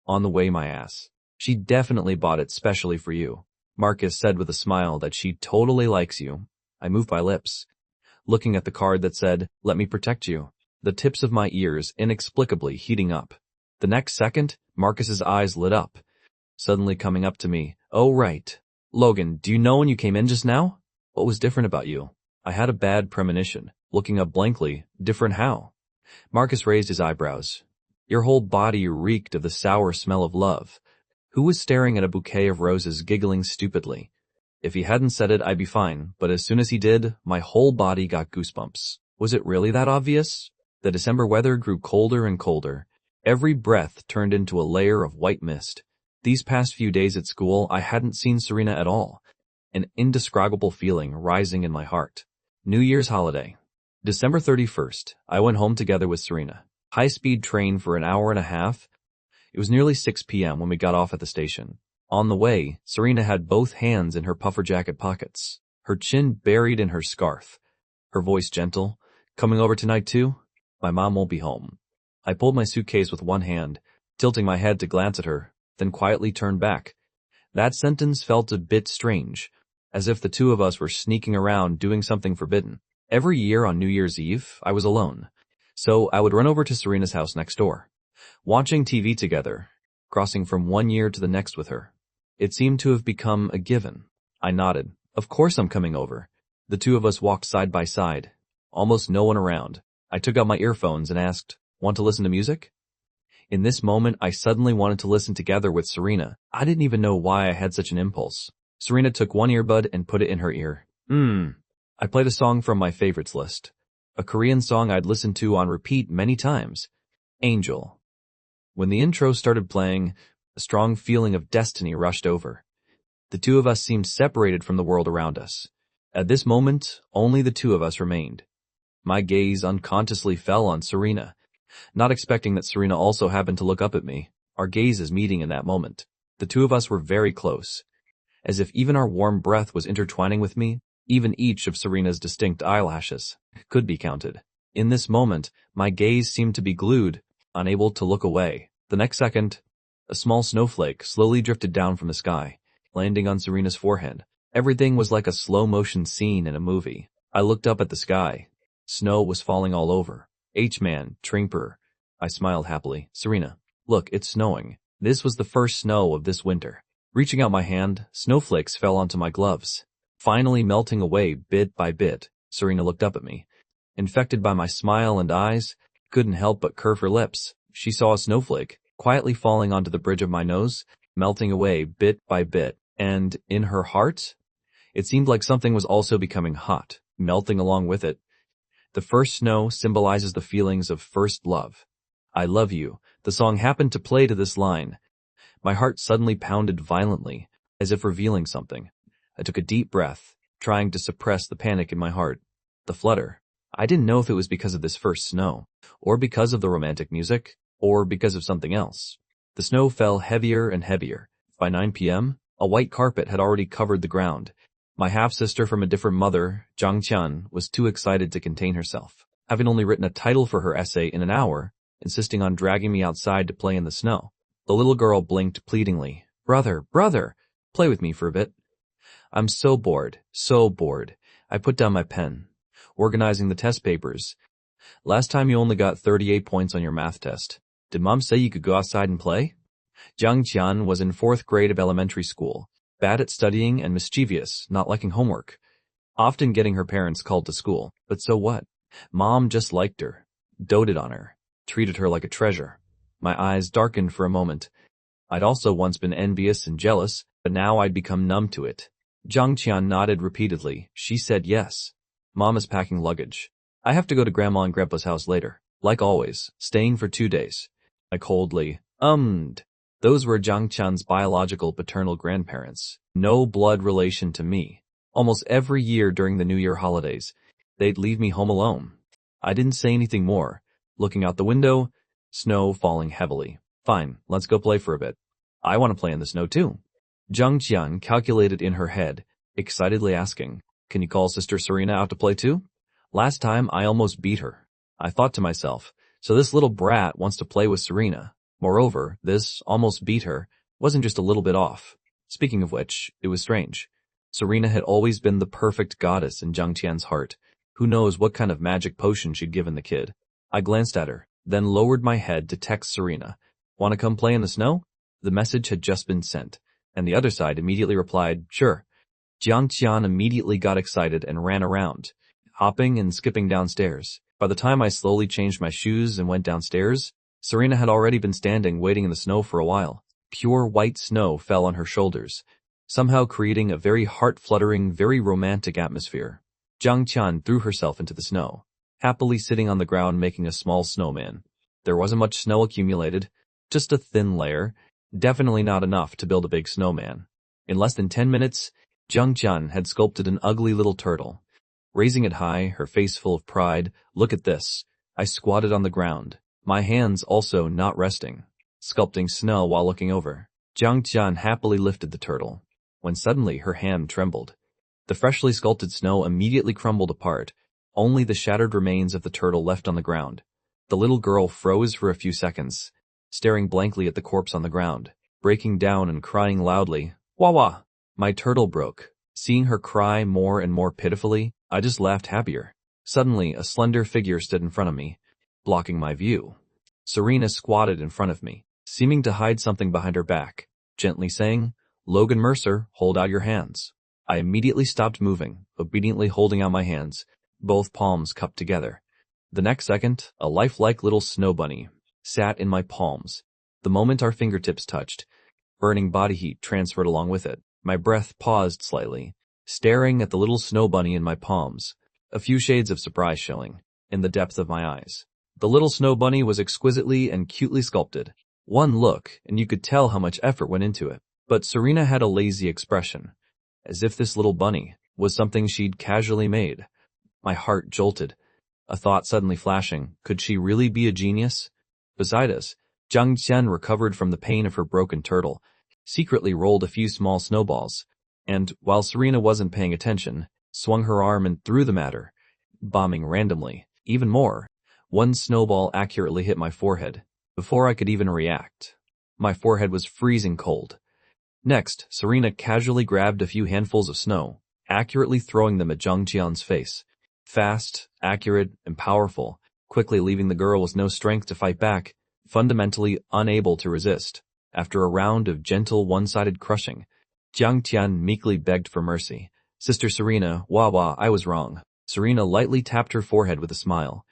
Speaker 1: On the way, my ass. She definitely bought it specially for you. Marcus said with a smile that she totally likes you. I moved my lips, looking at the card that said, "Let me protect you." The tips of my ears inexplicably heating up. The next second, Marcus's eyes lit up, suddenly coming up to me. "Oh, right. Logan, do you know when you came in just now? What was different about you?" I had a bad premonition, looking up blankly. Different how? Marcus raised his eyebrows. Your whole body reeked of the sour smell of love. Who was staring at a bouquet of roses, giggling stupidly? If he hadn't said it, I'd be fine, but as soon as he did, my whole body got goosebumps. Was it really that obvious? The December weather grew colder and colder. Every breath turned into a layer of white mist. These past few days at school, I hadn't seen Serena at all. An indescribable feeling rising in my heart. New Year's holiday. December 31st, I went home together with Serena. High-speed train for an hour and a half. It was nearly 6 p.m. when we got off at the station. On the way, Serena had both hands in her puffer jacket pockets, her chin buried in her scarf. Her voice gentle. "Coming over tonight too? My mom won't be home." I pulled my suitcase with one hand, tilting my head to glance at her, then quietly turned back. That sentence felt a bit strange, as if the two of us were sneaking around doing something forbidden. Every year on New Year's Eve, I was alone, so I would run over to Serena's house next door, watching TV together, crossing from one year to the next with her. It seemed to have become a given. I nodded. Of course I'm coming over. The two of us walked side by side, almost no one around. I took out my earphones and asked, "Want to listen to music?" In this moment, I suddenly wanted to listen together with Serena. I didn't even know why I had such an impulse. Serena took one earbud and put it in her ear. I played a song from my favorites list. A Korean song I'd listened to on repeat many times. Angel. When the intro started playing, a strong feeling of destiny rushed over. The two of us seemed separated from the world around us. At this moment, only the two of us remained. My gaze unconsciously fell on Serena, not expecting that Serena also happened to look up at me, our gazes meeting in that moment. The two of us were very close, as if even our warm breath was intertwining with me. Even each of Serena's distinct eyelashes could be counted. In this moment, my gaze seemed to be glued, unable to look away. The next second, a small snowflake slowly drifted down from the sky, landing on Serena's forehead. Everything was like a slow-motion scene in a movie. I looked up at the sky. Snow was falling all over. H-man, Trimper. I smiled happily. "Serena, look, it's snowing." This was the first snow of this winter. Reaching out my hand, snowflakes fell onto my gloves, finally melting away bit by bit. Serena looked up at me. Infected by my smile and eyes, couldn't help but curve her lips. She saw a snowflake, quietly falling onto the bridge of my nose, melting away bit by bit. And in her heart, it seemed like something was also becoming hot, melting along with it. The first snow symbolizes the feelings of first love. "I love you." The song happened to play to this line. My heart suddenly pounded violently, as if revealing something. I took a deep breath, trying to suppress the panic in my heart. The flutter. I didn't know if it was because of this first snow, or because of the romantic music, or because of something else. The snow fell heavier and heavier. By 9 p.m., a white carpet had already covered the ground. My half-sister from a different mother, Jang Tian, was too excited to contain herself, having only written a title for her essay in an hour, insisting on dragging me outside to play in the snow. The little girl blinked pleadingly. Brother, play with me for a bit." "I'm so bored, so bored." I put down my pen, organizing the test papers. "Last time you only got 38 points on your math test. Did Mom say you could go outside and play?" Jiang Qian was in 4th grade of elementary school, bad at studying and mischievous, not liking homework, often getting her parents called to school. But so what? Mom just liked her, doted on her, treated her like a treasure. My eyes darkened for a moment. I'd also once been envious and jealous, but now I'd become numb to it. Jiang Qian nodded repeatedly. She said yes. "Mom is packing luggage. I have to go to Grandma and Grandpa's house later. Like always, staying for 2 days." I coldly ummed. Those were Jiang Qian's biological paternal grandparents. No blood relation to me. Almost every year during the New Year holidays, they'd leave me home alone. I didn't say anything more. Looking out the window, snow falling heavily. Fine, let's go play for a bit. I want to play in the snow too. Jiang Qian calculated in her head, excitedly asking, can you call Sister Serena out to play too? Last time I almost beat her. I thought to myself, so this little brat wants to play with Serena. Moreover, this almost beat her wasn't just a little bit off. Speaking of which, it was strange. Serena had always been the perfect goddess in Jiang Qian's heart. Who knows what kind of magic potion she'd given the kid. I glanced at her, then lowered my head to text Serena. Want to come play in the snow? The message had just been sent, and the other side immediately replied, sure. Jiang Qian immediately got excited and ran around, hopping and skipping downstairs. By the time I slowly changed my shoes and went downstairs, Serena had already been standing waiting in the snow for a while. Pure white snow fell on her shoulders, somehow creating a very heart-fluttering, very romantic atmosphere. Jiang Qian threw herself into the snow, happily sitting on the ground making a small snowman. There wasn't much snow accumulated, just a thin layer, definitely not enough to build a big snowman. In less than 10 minutes, Jiang Qian had sculpted an ugly little turtle. Raising it high, her face full of pride, look at this. I squatted on the ground, my hands also not resting, sculpting snow while looking over. Jiang Qian happily lifted the turtle, when suddenly her hand trembled. The freshly sculpted snow immediately crumbled apart, only the shattered remains of the turtle left on the ground. The little girl froze for a few seconds, staring blankly at the corpse on the ground, breaking down and crying loudly, "Wah wah!" My turtle broke. Seeing her cry more and more pitifully, I just laughed happier. Suddenly, a slender figure stood in front of me, blocking my view. Serena squatted in front of me, seeming to hide something behind her back, gently saying, "Logan Mercer, hold out your hands." I immediately stopped moving, obediently holding out my hands, both palms cupped together. The next second, a lifelike little snow bunny sat in my palms. The moment our fingertips touched, burning body heat transferred along with it. My breath paused slightly, staring at the little snow bunny in my palms, a few shades of surprise showing in the depth of my eyes. The little snow bunny was exquisitely and cutely sculpted. One look, and you could tell how much effort went into it. But Serena had a lazy expression, as if this little bunny was something she'd casually made. My heart jolted, a thought suddenly flashing. Could she really be a genius? Beside us, Jiang Qian recovered from the pain of her broken turtle, secretly rolled a few small snowballs, and, while Serena wasn't paying attention, swung her arm and threw them at her, bombing randomly. Even more, one snowball accurately hit my forehead, before I could even react. My forehead was freezing cold. Next, Serena casually grabbed a few handfuls of snow, accurately throwing them at Jiang Qian's face. Fast, accurate, and powerful, quickly leaving the girl with no strength to fight back, fundamentally unable to resist. After a round of gentle one-sided crushing, Jiang Qian meekly begged for mercy. "Sister Serena, wah wah, I was wrong." Serena lightly tapped her forehead with a smile.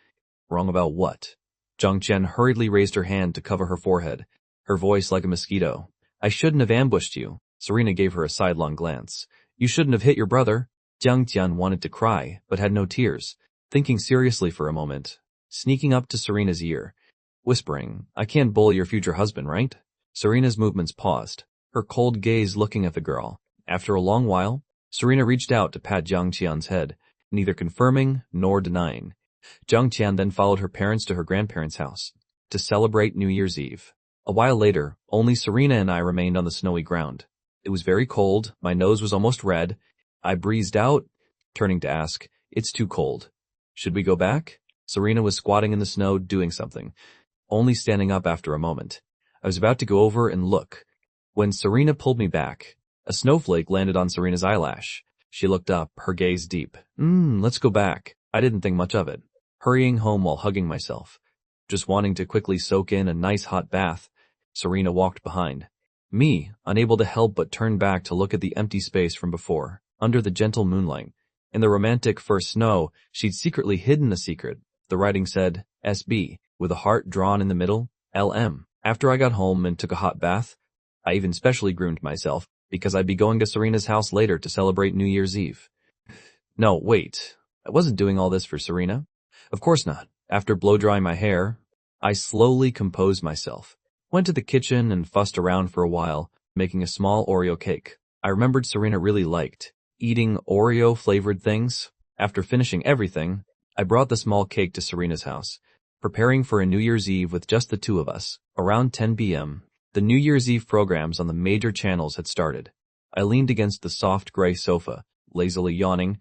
Speaker 1: "Wrong about what?" Jiang Qian hurriedly raised her hand to cover her forehead, her voice like a mosquito. "I shouldn't have ambushed you." Serena gave her a sidelong glance. "You shouldn't have hit your brother." Jiang Qian wanted to cry, but had no tears, thinking seriously for a moment, sneaking up to Serena's ear, whispering, "I can't bully your future husband, right?" Serena's movements paused, her cold gaze looking at the girl. After a long while, Serena reached out to pat Jiang Qian's head, neither confirming nor denying. Jiang Qian then followed her parents to her grandparents' house to celebrate New Year's Eve. A while later, only Serena and I remained on the snowy ground. It was very cold, my nose was almost red. I breezed out, turning to ask, "It's too cold. Should we go back?" Serena was squatting in the snow doing something, only standing up after a moment. I was about to go over and look, when Serena pulled me back. A snowflake landed on Serena's eyelash. She looked up, her gaze deep. Let's go back." I didn't think much of it, hurrying home while hugging myself, just wanting to quickly soak in a nice hot bath. Serena walked behind. Me, unable to help but turn back to look at the empty space from before, under the gentle moonlight. In the romantic first snow, she'd secretly hidden a secret. The writing said, SB, with a heart drawn in the middle, LM. After I got home and took a hot bath, I even specially groomed myself, because I'd be going to Serena's house later to celebrate New Year's Eve. No, wait. I wasn't doing all this for Serena. Of course not. After blow-drying my hair, I slowly composed myself. Went to the kitchen and fussed around for a while, making a small Oreo cake. I remembered Serena really liked eating Oreo-flavored things. After finishing everything, I brought the small cake to Serena's house, preparing for a New Year's Eve with just the two of us. Around 10 p.m., the New Year's Eve programs on the major channels had started. I leaned against the soft gray sofa, lazily yawning,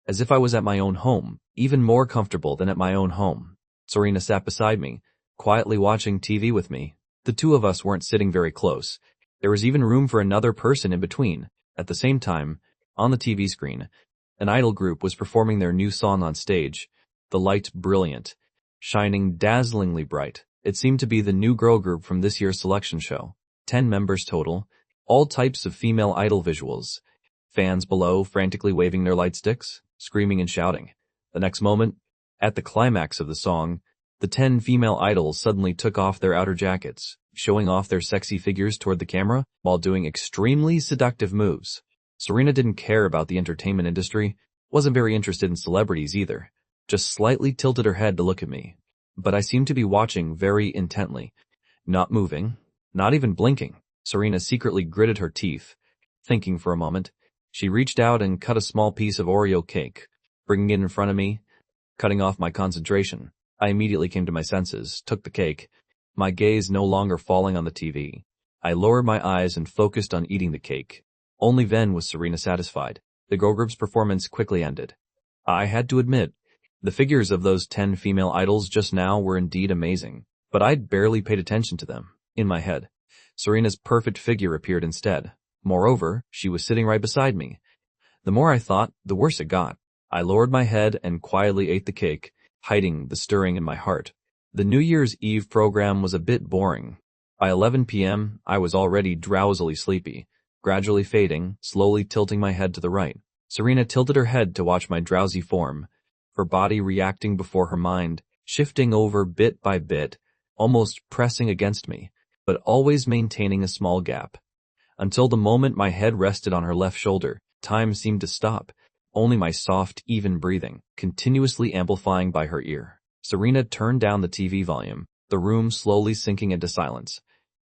Speaker 1: as if I was at my own home, even more comfortable than at my own home. Serena sat beside me, quietly watching TV with me. The two of us weren't sitting very close. There was even room for another person in between. At the same time, on the TV screen, an idol group was performing their new song on stage, the lights brilliant, shining dazzlingly bright. It seemed to be the new girl group from this year's selection show. 10 members total, all types of female idol visuals. Fans below frantically waving their light sticks, screaming and shouting. The next moment, at the climax of the song, the 10 female idols suddenly took off their outer jackets, showing off their sexy figures toward the camera while doing extremely seductive moves. Serena didn't care about the entertainment industry, wasn't very interested in celebrities either, just slightly tilted her head to look at me. But I seemed to be watching very intently, not moving, not even blinking. Serena secretly gritted her teeth, thinking for a moment. She reached out and cut a small piece of Oreo cake, bringing it in front of me, cutting off my concentration. I immediately came to my senses, took the cake, my gaze no longer falling on the TV. I lowered my eyes and focused on eating the cake. Only then was Serena satisfied. The girl group's performance quickly ended. I had to admit, the figures of those 10 female idols just now were indeed amazing, but I'd barely paid attention to them. In my head, Serena's perfect figure appeared instead. Moreover, she was sitting right beside me. The more I thought, the worse it got. I lowered my head and quietly ate the cake, hiding the stirring in my heart. The New Year's Eve program was a bit boring. By 11 p.m., I was already drowsily sleepy, gradually fading, slowly tilting my head to the right. Serena tilted her head to watch my drowsy form, her body reacting before her mind, shifting over bit by bit, almost pressing against me, but always maintaining a small gap. Until the moment my head rested on her left shoulder, time seemed to stop, only my soft, even breathing, continuously amplifying by her ear. Serena turned down the TV volume, the room slowly sinking into silence.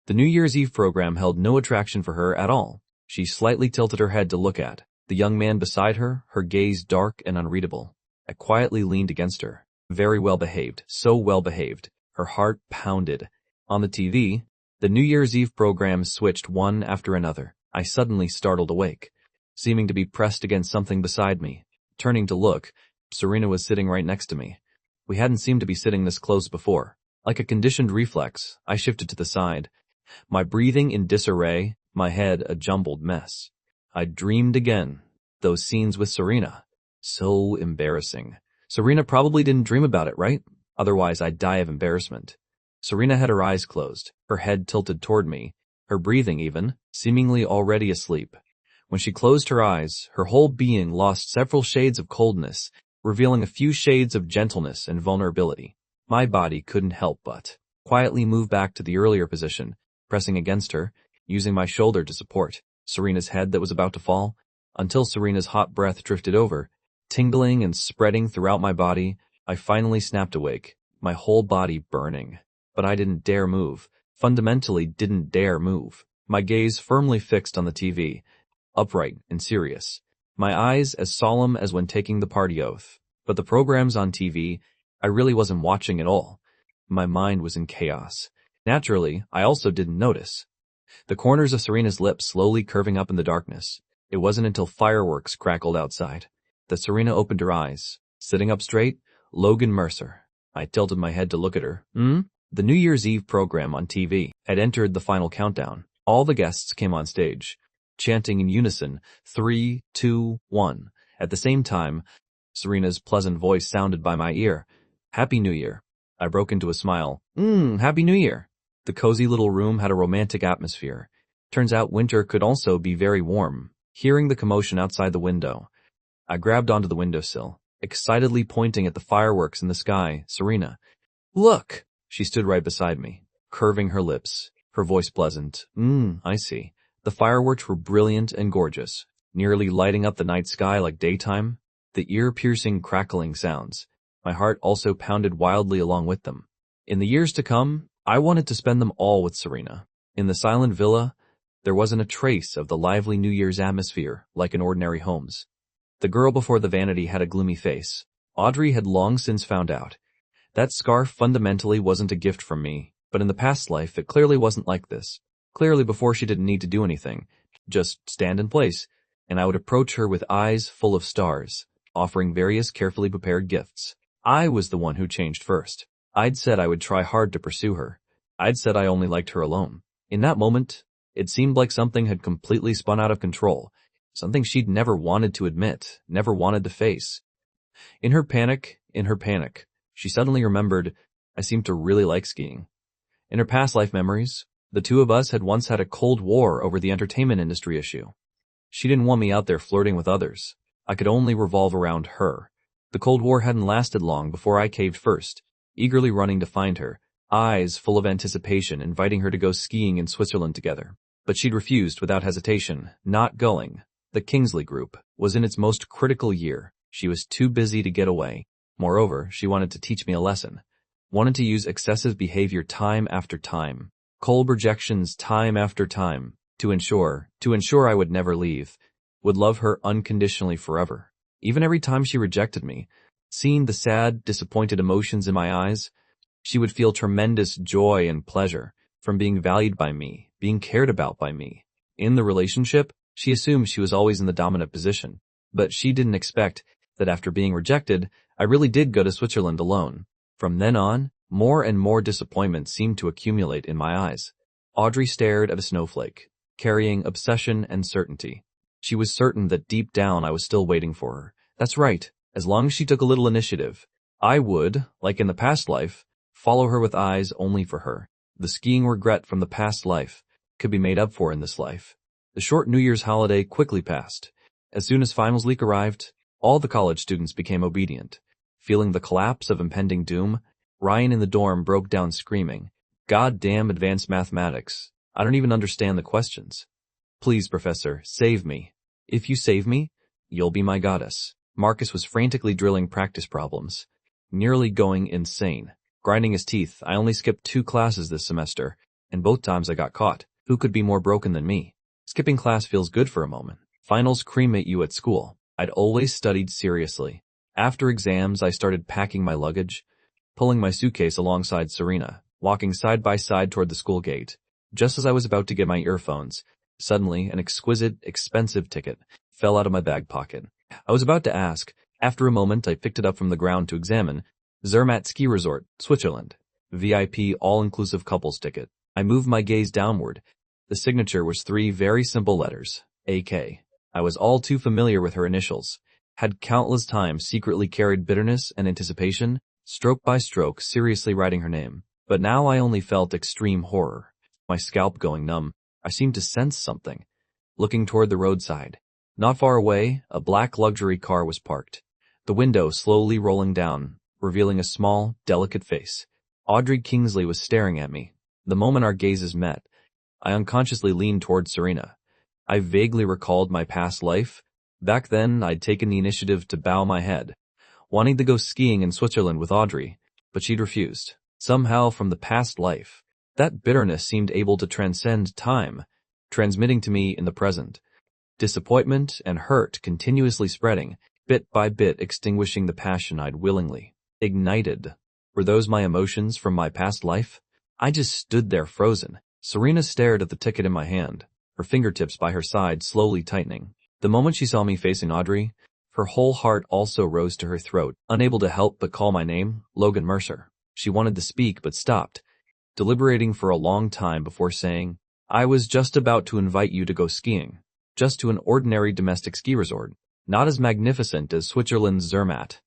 Speaker 1: The New Year's Eve program held no attraction for her at all. She slightly tilted her head to look at the young man beside her, her gaze dark and unreadable. I quietly leaned against her. Very well behaved, so well behaved. Her heart pounded. On the TV, the New Year's Eve program switched one after another. I suddenly startled awake, seeming to be pressed against something beside me. Turning to look, Serena was sitting right next to me. We hadn't seemed to be sitting this close before. Like a conditioned reflex, I shifted to the side, my breathing in disarray, my head a jumbled mess. I dreamed again. Those scenes with Serena. So embarrassing. Serena probably didn't dream about it, right? Otherwise I'd die of embarrassment. Serena had her eyes closed, her head tilted toward me, her breathing even, seemingly already asleep. When she closed her eyes, her whole being lost several shades of coldness, revealing a few shades of gentleness and vulnerability. My body couldn't help but quietly move back to the earlier position, pressing against her, using my shoulder to support Serena's head that was about to fall, until Serena's hot breath drifted over, tingling and spreading throughout my body. I finally snapped awake, my whole body burning. But I didn't dare move, fundamentally didn't dare move. My gaze firmly fixed on the TV, upright and serious, my eyes as solemn as when taking the party oath. But the programs on TV, I really wasn't watching at all. My mind was in chaos. Naturally, I also didn't notice the corners of Serena's lips slowly curving up in the darkness. It wasn't until fireworks crackled outside that Serena opened her eyes. Sitting up straight, Logan Mercer. I tilted my head to look at her. The New Year's Eve program on TV had entered the final countdown. All the guests came on stage, chanting in unison, 3, 2, 1. At the same time, Serena's pleasant voice sounded by my ear. Happy New Year. I broke into a smile. Happy New Year. The cozy little room had a romantic atmosphere. Turns out winter could also be very warm. Hearing the commotion outside the window, I grabbed onto the windowsill, excitedly pointing at the fireworks in the sky. Serena, look! She stood right beside me, curving her lips, her voice pleasant. I see. The fireworks were brilliant and gorgeous, nearly lighting up the night sky like daytime. The ear-piercing crackling sounds. My heart also pounded wildly along with them. In the years to come, I wanted to spend them all with Serena. In the silent villa, there wasn't a trace of the lively New Year's atmosphere like in ordinary homes. The girl before the vanity had a gloomy face. Audrey had long since found out. That scarf fundamentally wasn't a gift from me, but in the past life it clearly wasn't like this. Clearly before she didn't need to do anything, just stand in place, and I would approach her with eyes full of stars, offering various carefully prepared gifts. I was the one who changed first. I'd said I would try hard to pursue her. I'd said I only liked her alone. In that moment, it seemed like something had completely spun out of control, something she'd never wanted to admit, never wanted to face. In her panic, she suddenly remembered I seemed to really like skiing. In her past life memories, the two of us had once had a cold war over the entertainment industry issue. She didn't want me out there flirting with others. I could only revolve around her. The Cold War hadn't lasted long before I caved first, eagerly running to find her, eyes full of anticipation, inviting her to go skiing in Switzerland together. But she'd refused without hesitation, not going. The Kingsley Group was in its most critical year. She was too busy to get away. Moreover, she wanted to teach me a lesson. Wanted to use excessive behavior time after time, cold rejections time after time, to ensure I would never leave, would love her unconditionally forever. Even every time she rejected me, seeing the sad, disappointed emotions in my eyes, she would feel tremendous joy and pleasure from being valued by me, being cared about by me. In the relationship, she assumed she was always in the dominant position, but she didn't expect that after being rejected, I really did go to Switzerland alone. From then on, more and more disappointment seemed to accumulate in my eyes. Audrey stared at a snowflake, carrying obsession and certainty. She was certain that deep down I was still waiting for her. That's right, as long as she took a little initiative, I would, like in the past life, follow her with eyes only for her. The skiing regret from the past life could be made up for in this life. The short New Year's holiday quickly passed. As soon as finals week arrived, all the college students became obedient. Feeling the collapse of impending doom, Ryan in the dorm broke down screaming, "Goddamn advanced mathematics. I don't even understand the questions. Please, Professor, save me. If you save me, you'll be my goddess." Marcus was frantically drilling practice problems, nearly going insane. Grinding his teeth, I only skipped 2 classes this semester, and both times I got caught. Who could be more broken than me? Skipping class feels good for a moment. Finals cremate you at school. I'd always studied seriously. After exams, I started packing my luggage, pulling my suitcase alongside Serena, walking side by side toward the school gate. Just as I was about to get my earphones, suddenly an exquisite, expensive ticket fell out of my bag pocket. I was about to ask. After a moment, I picked it up from the ground to examine. Zermatt Ski Resort, Switzerland. VIP all-inclusive couples ticket. I moved my gaze downward. The signature was 3 very simple letters, AK. I was all too familiar with her initials. Had countless times secretly carried bitterness and anticipation, stroke by stroke seriously writing her name. But now I only felt extreme horror. My scalp going numb. I seemed to sense something. Looking toward the roadside. Not far away, a black luxury car was parked. The window slowly rolling down, revealing a small, delicate face. Audrey Kingsley was staring at me. The moment our gazes met, I unconsciously leaned toward Serena. I vaguely recalled my past life. Back then, I'd taken the initiative to bow my head, wanting to go skiing in Switzerland with Audrey, but she'd refused. Somehow, from the past life, that bitterness seemed able to transcend time, transmitting to me in the present. Disappointment and hurt continuously spreading, bit by bit extinguishing the passion I'd willingly ignited. Were those my emotions from my past life? I just stood there frozen. Serena stared at the ticket in my hand, her fingertips by her side slowly tightening. The moment she saw me facing Audrey, her whole heart also rose to her throat, unable to help but call my name, Logan Mercer. She wanted to speak but stopped, deliberating for a long time before saying, "I was just about to invite you to go skiing, just to an ordinary domestic ski resort, not as magnificent as Switzerland's Zermatt,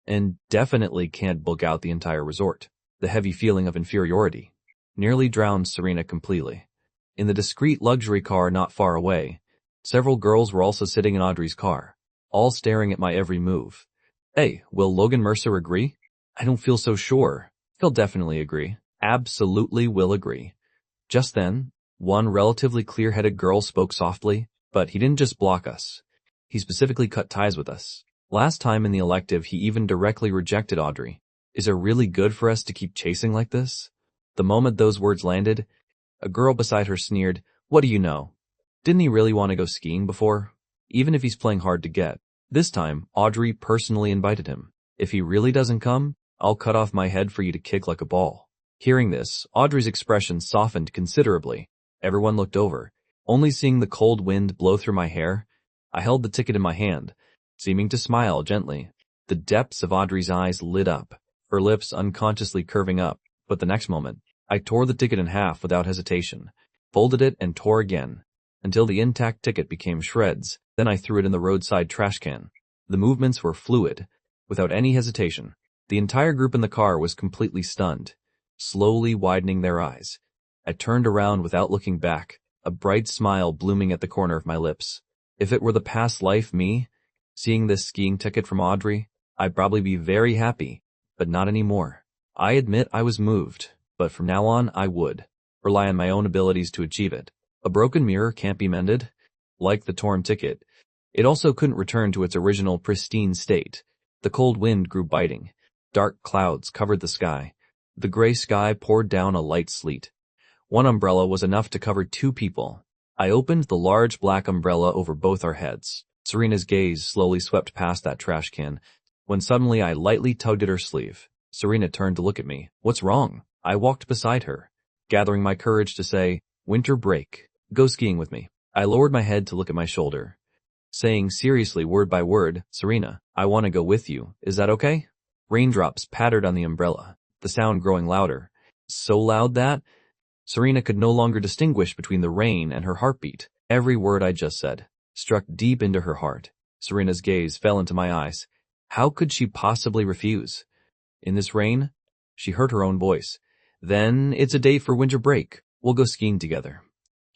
Speaker 1: and definitely can't book out the entire resort." The heavy feeling of inferiority nearly drowned Serena completely. In the discreet luxury car not far away, several girls were also sitting in Audrey's car, all staring at my every move. "Hey, will Logan Mercer agree?" "I don't feel so sure." "He'll definitely agree. Absolutely will agree." Just then, one relatively clear-headed girl spoke softly, but he didn't just block us. He specifically cut ties with us. Last time in the elective, he even directly rejected Audrey. "Is it really good for us to keep chasing like this?" The moment those words landed, a girl beside her sneered, "What do you know? Didn't he really want to go skiing before? Even if he's playing hard to get." This time, Audrey personally invited him. "If he really doesn't come, I'll cut off my head for you to kick like a ball." Hearing this, Audrey's expression softened considerably. Everyone looked over. Only seeing the cold wind blow through my hair, I held the ticket in my hand, seeming to smile gently. The depths of Audrey's eyes lit up, her lips unconsciously curving up, but the next moment, I tore the ticket in half without hesitation, folded it and tore again, until the intact ticket became shreds. Then I threw it in the roadside trash can. The movements were fluid, without any hesitation. The entire group in the car was completely stunned, slowly widening their eyes. I turned around without looking back, a bright smile blooming at the corner of my lips. If it were the past life me, seeing this skiing ticket from Audrey, I'd probably be very happy, but not anymore. I admit I was moved, but from now on I would rely on my own abilities to achieve it. A broken mirror can't be mended. Like the torn ticket, it also couldn't return to its original pristine state. The cold wind grew biting. Dark clouds covered the sky. The gray sky poured down a light sleet. One umbrella was enough to cover 2 people. I opened the large black umbrella over both our heads. Serena's gaze slowly swept past that trash can, when suddenly I lightly tugged at her sleeve. Serena turned to look at me. "What's wrong?" I walked beside her, gathering my courage to say, "Winter break. Go skiing with me." I lowered my head to look at my shoulder, saying seriously word by word, "Serena, I want to go with you. Is that okay?" Raindrops pattered on the umbrella, the sound growing louder. So loud that Serena could no longer distinguish between the rain and her heartbeat. Every word I just said struck deep into her heart. Serena's gaze fell into my eyes. How could she possibly refuse? In this rain? She heard her own voice. "Then it's a date for winter break. We'll go skiing together."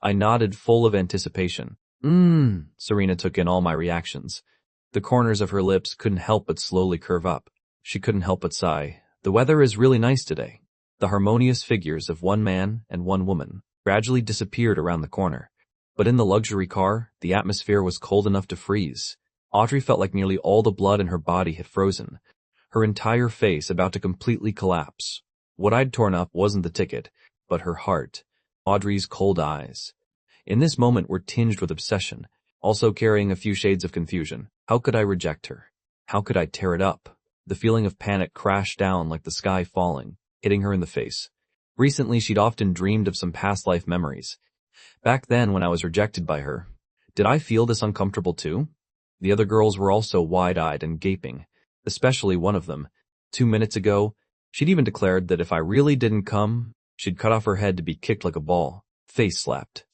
Speaker 1: I nodded, full of anticipation. Serena took in all my reactions. The corners of her lips couldn't help but slowly curve up. She couldn't help but sigh. "The weather is really nice today." The harmonious figures of one man and one woman gradually disappeared around the corner. But in the luxury car, the atmosphere was cold enough to freeze. Audrey felt like nearly all the blood in her body had frozen, her entire face about to completely collapse. What I'd torn up wasn't the ticket, but her heart. Audrey's cold eyes, in this moment, were tinged with obsession, also carrying a few shades of confusion. How could I reject her? How could I tear it up? The feeling of panic crashed down like the sky falling, hitting her in the face. Recently, she'd often dreamed of some past life memories. Back then, when I was rejected by her, did I feel this uncomfortable too? The other girls were also wide-eyed and gaping, especially one of them. 2 minutes ago, she'd even declared that if I really didn't come, she'd cut off her head to be kicked like a ball. Face slapped,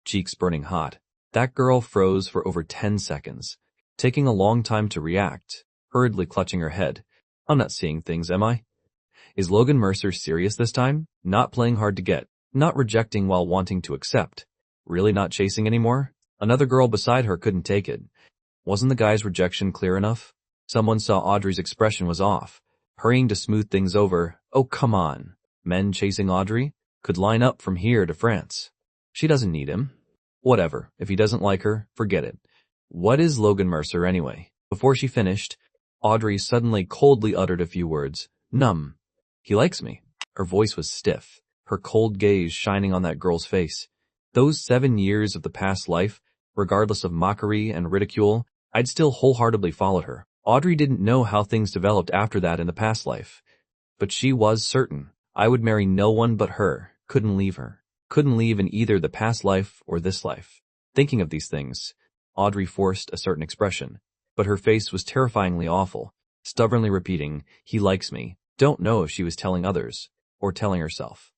Speaker 1: cheeks burning hot. That girl froze for over 10 seconds, taking a long time to react, hurriedly clutching her head. I'm not seeing things, am I? Is Logan Mercer serious this time? Not playing hard to get, not rejecting while wanting to accept, really not chasing anymore? Another girl beside her couldn't take it. Wasn't the guy's rejection clear enough? Someone saw Audrey's expression was off, hurrying to smooth things over. Oh, come on. Men chasing Audrey? Could line up from here to France. She doesn't need him. Whatever, if he doesn't like her, forget it. What is Logan Mercer anyway? Before she finished, Audrey suddenly coldly uttered a few words. Numb. He likes me. Her voice was stiff, her cold gaze shining on that girl's face. Those 7 years of the past life, regardless of mockery and ridicule, I'd still wholeheartedly followed her. Audrey didn't know how things developed after that in the past life, but she was certain I would marry no one but her. Couldn't leave her. Couldn't leave in either the past life or this life. Thinking of these things, Audrey forced a certain expression, but her face was terrifyingly awful, stubbornly repeating, "He likes me." Don't know if she was telling others, or telling herself.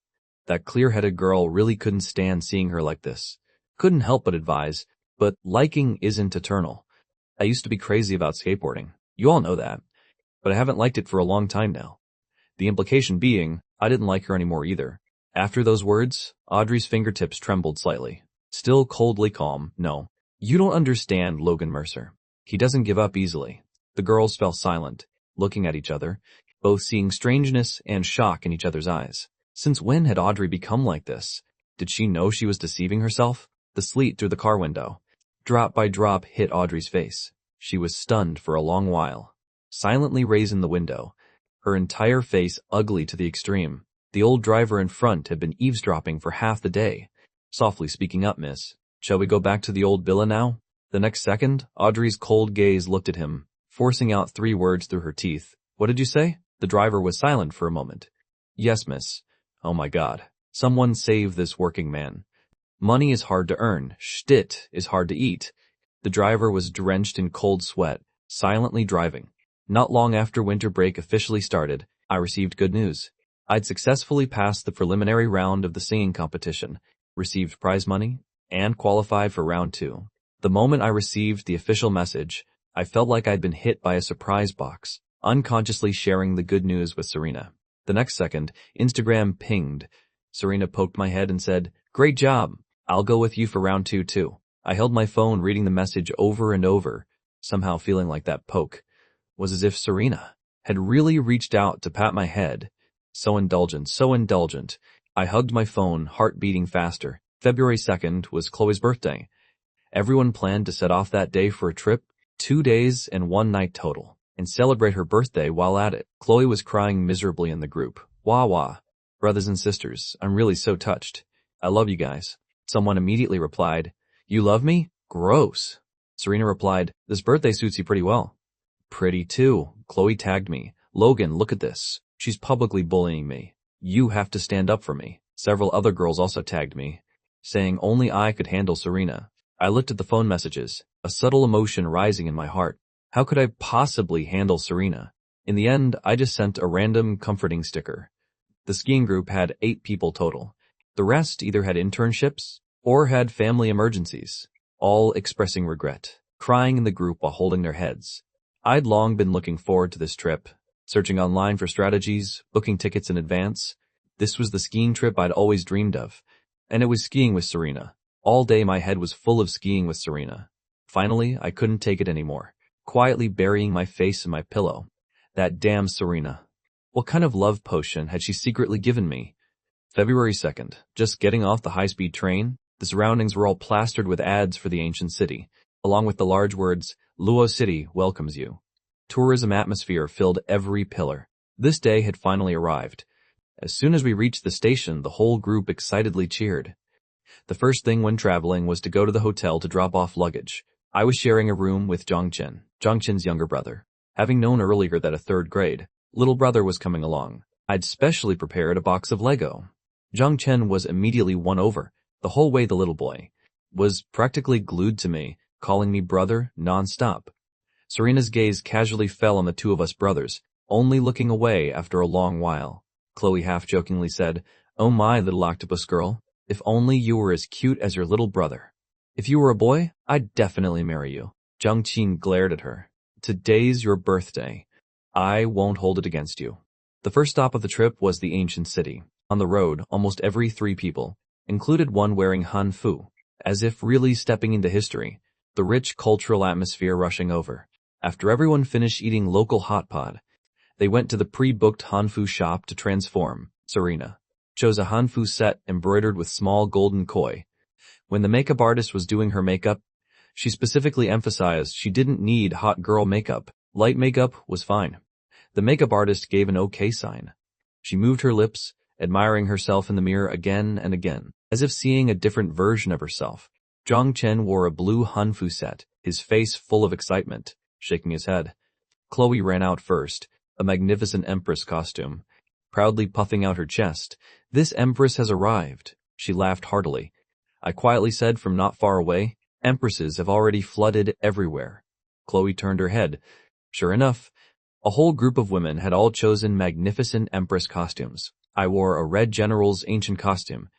Speaker 1: That clear-headed girl really couldn't stand seeing her like this. Couldn't help but advise, but liking isn't eternal. I used to be crazy about skateboarding. You all know that. But I haven't liked it for a long time now. The implication being, I didn't like her anymore either. After those words, Audrey's fingertips trembled slightly. Still coldly calm, "No. You don't understand Logan Mercer. He doesn't give up easily." The girls fell silent, looking at each other, both seeing strangeness and shock in each other's eyes. Since when had Audrey become like this? Did she know she was deceiving herself? The sleet through the car window, drop by drop, hit Audrey's face. She was stunned for a long while, silently raising the window, her entire face ugly to the extreme. The old driver in front had been eavesdropping for half the day. Softly speaking up, miss. Shall we go back to the old villa now? The next second, Audrey's cold gaze looked at him, forcing out 3 words through her teeth. What did you say? The driver was silent for a moment. Yes, miss. Oh my God. Someone save this working man. Money is hard to earn. Shtit is hard to eat. The driver was drenched in cold sweat, silently driving. Not long after winter break officially started, I received good news. I'd successfully passed the preliminary round of the singing competition, received prize money, and qualified for round 2. The moment I received the official message, I felt like I'd been hit by a surprise box, unconsciously sharing the good news with Serena. The next second, Instagram pinged. Serena poked my head and said, "Great job. I'll go with you for round 2 too." I held my phone reading the message over and over, somehow feeling like that poke was as if Serena had really reached out to pat my head. So indulgent, so indulgent. I hugged my phone, heart beating faster. February 2nd was Chloe's birthday. Everyone planned to set off that day for a trip, 2 days and 1 night total, and celebrate her birthday while at it. Chloe was crying miserably in the group. Wah wah. Brothers and sisters, I'm really so touched. I love you guys. Someone immediately replied, You love me? Gross. Serena replied, This birthday suits you pretty well. Pretty too. Chloe tagged me. Logan, look at this. She's publicly bullying me. You have to stand up for me. Several other girls also tagged me, saying only I could handle Serena. I looked at the phone messages, a subtle emotion rising in my heart. How could I possibly handle Serena? In the end, I just sent a random comforting sticker. The skiing group had 8 people total. The rest either had internships or had family emergencies, all expressing regret, crying in the group while holding their heads. I'd long been looking forward to this trip, searching online for strategies, booking tickets in advance. This was the skiing trip I'd always dreamed of, and it was skiing with Serena. All day my head was full of skiing with Serena. Finally, I couldn't take it anymore, quietly burying my face in my pillow. That damn Serena. What kind of love potion had she secretly given me? February 2nd, just getting off the high-speed train, the surroundings were all plastered with ads for the ancient city, along with the large words, Luo City welcomes you. Tourism atmosphere filled every pillar. This day had finally arrived. As soon as we reached the station, the whole group excitedly cheered. The first thing when traveling was to go to the hotel to drop off luggage. I was sharing a room with Zhangchen's younger brother. Having known earlier that a 3rd grade little brother was coming along, I'd specially prepared a box of Lego. Zhangchen was immediately won over. The whole way the little boy was practically glued to me, calling me brother non-stop. Serena's gaze casually fell on the 2 of us brothers, only looking away after a long while. Chloe half-jokingly said, Oh my little octopus girl, if only you were as cute as your little brother. If you were a boy, I'd definitely marry you. Zhangqin glared at her. Today's your birthday. I won't hold it against you. The first stop of the trip was the ancient city. On the road, almost every 3 people included one wearing hanfu, as if really stepping into history, the rich cultural atmosphere rushing over. After everyone finished eating local hot pot, they went to the pre-booked hanfu shop to transform. Serena chose a hanfu set embroidered with small golden koi. When the makeup artist was doing her makeup, she specifically emphasized she didn't need hot girl makeup. Light makeup was fine. The makeup artist gave an okay sign. She moved her lips, admiring herself in the mirror again and again, as if seeing a different version of herself. Zhangchen wore a blue hanfu set, his face full of excitement, shaking his head. Chloe ran out first, a magnificent empress costume, proudly puffing out her chest. This empress has arrived. She laughed heartily. I quietly said from not far away, Empresses have already flooded everywhere. Chloe turned her head. Sure enough, a whole group of women had all chosen magnificent empress costumes. I wore a red general's ancient costume,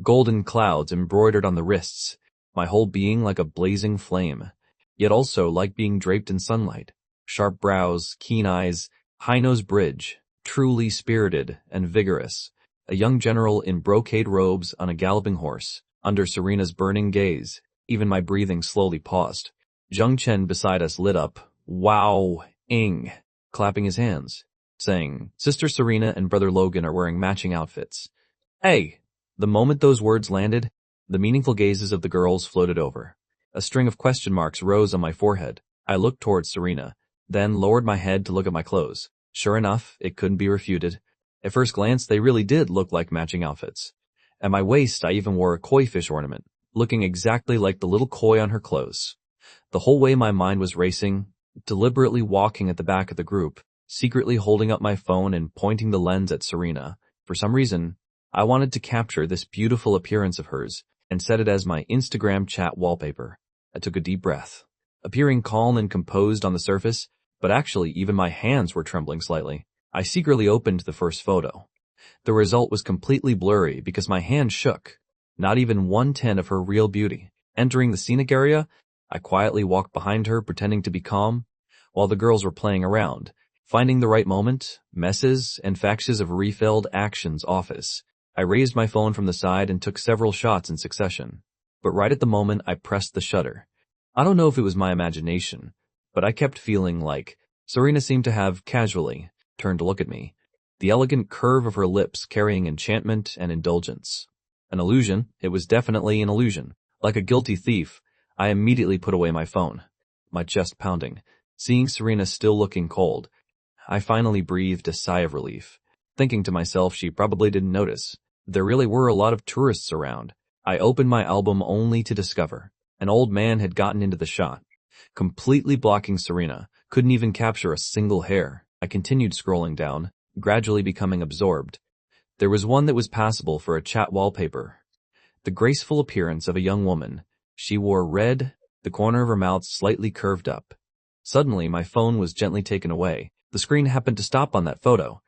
Speaker 1: golden clouds embroidered on the wrists, my whole being like a blazing flame, yet also like being draped in sunlight. Sharp brows, keen eyes, high-nose bridge, truly spirited and vigorous. A young general in brocade robes on a galloping horse, under Serena's burning gaze. Even my breathing slowly paused. Zhangchen beside us lit up, wow-ing, clapping his hands, saying, Sister Serena and Brother Logan are wearing matching outfits. Hey! The moment those words landed, the meaningful gazes of the girls floated over. A string of question marks rose on my forehead. I looked towards Serena, then lowered my head to look at my clothes. Sure enough, it couldn't be refuted. At first glance, they really did look like matching outfits. At my waist, I even wore a koi fish ornament, looking exactly like the little koi on her clothes. The whole way my mind was racing, deliberately walking at the back of the group, secretly holding up my phone and pointing the lens at Serena. For some reason, I wanted to capture this beautiful appearance of hers and set it as my Instagram chat wallpaper. I took a deep breath, appearing calm and composed on the surface, but actually even my hands were trembling slightly. I secretly opened the first photo. The result was completely blurry because my hand shook, not even 1/10 of her real beauty. Entering the scenic area, I quietly walked behind her, pretending to be calm, while the girls were playing around, finding the right moment, messes, and faxes of refilled actions office. I raised my phone from the side and took several shots in succession. But right at the moment, I pressed the shutter. I don't know if it was my imagination, but I kept feeling like Serena seemed to have casually turned to look at me, the elegant curve of her lips carrying enchantment and indulgence. An illusion? It was definitely an illusion. Like a guilty thief, I immediately put away my phone, my chest pounding. Seeing Serena still looking cold, I finally breathed a sigh of relief, thinking to myself she probably didn't notice. There really were a lot of tourists around. I opened my album only to discover an old man had gotten into the shot, completely blocking Serena, couldn't even capture a single hair. I continued scrolling down, gradually becoming absorbed. There was one that was passable for a chat wallpaper. The graceful appearance of a young woman. She wore red, the corner of her mouth slightly curved up. Suddenly, my phone was gently taken away. The screen happened to stop on that photo.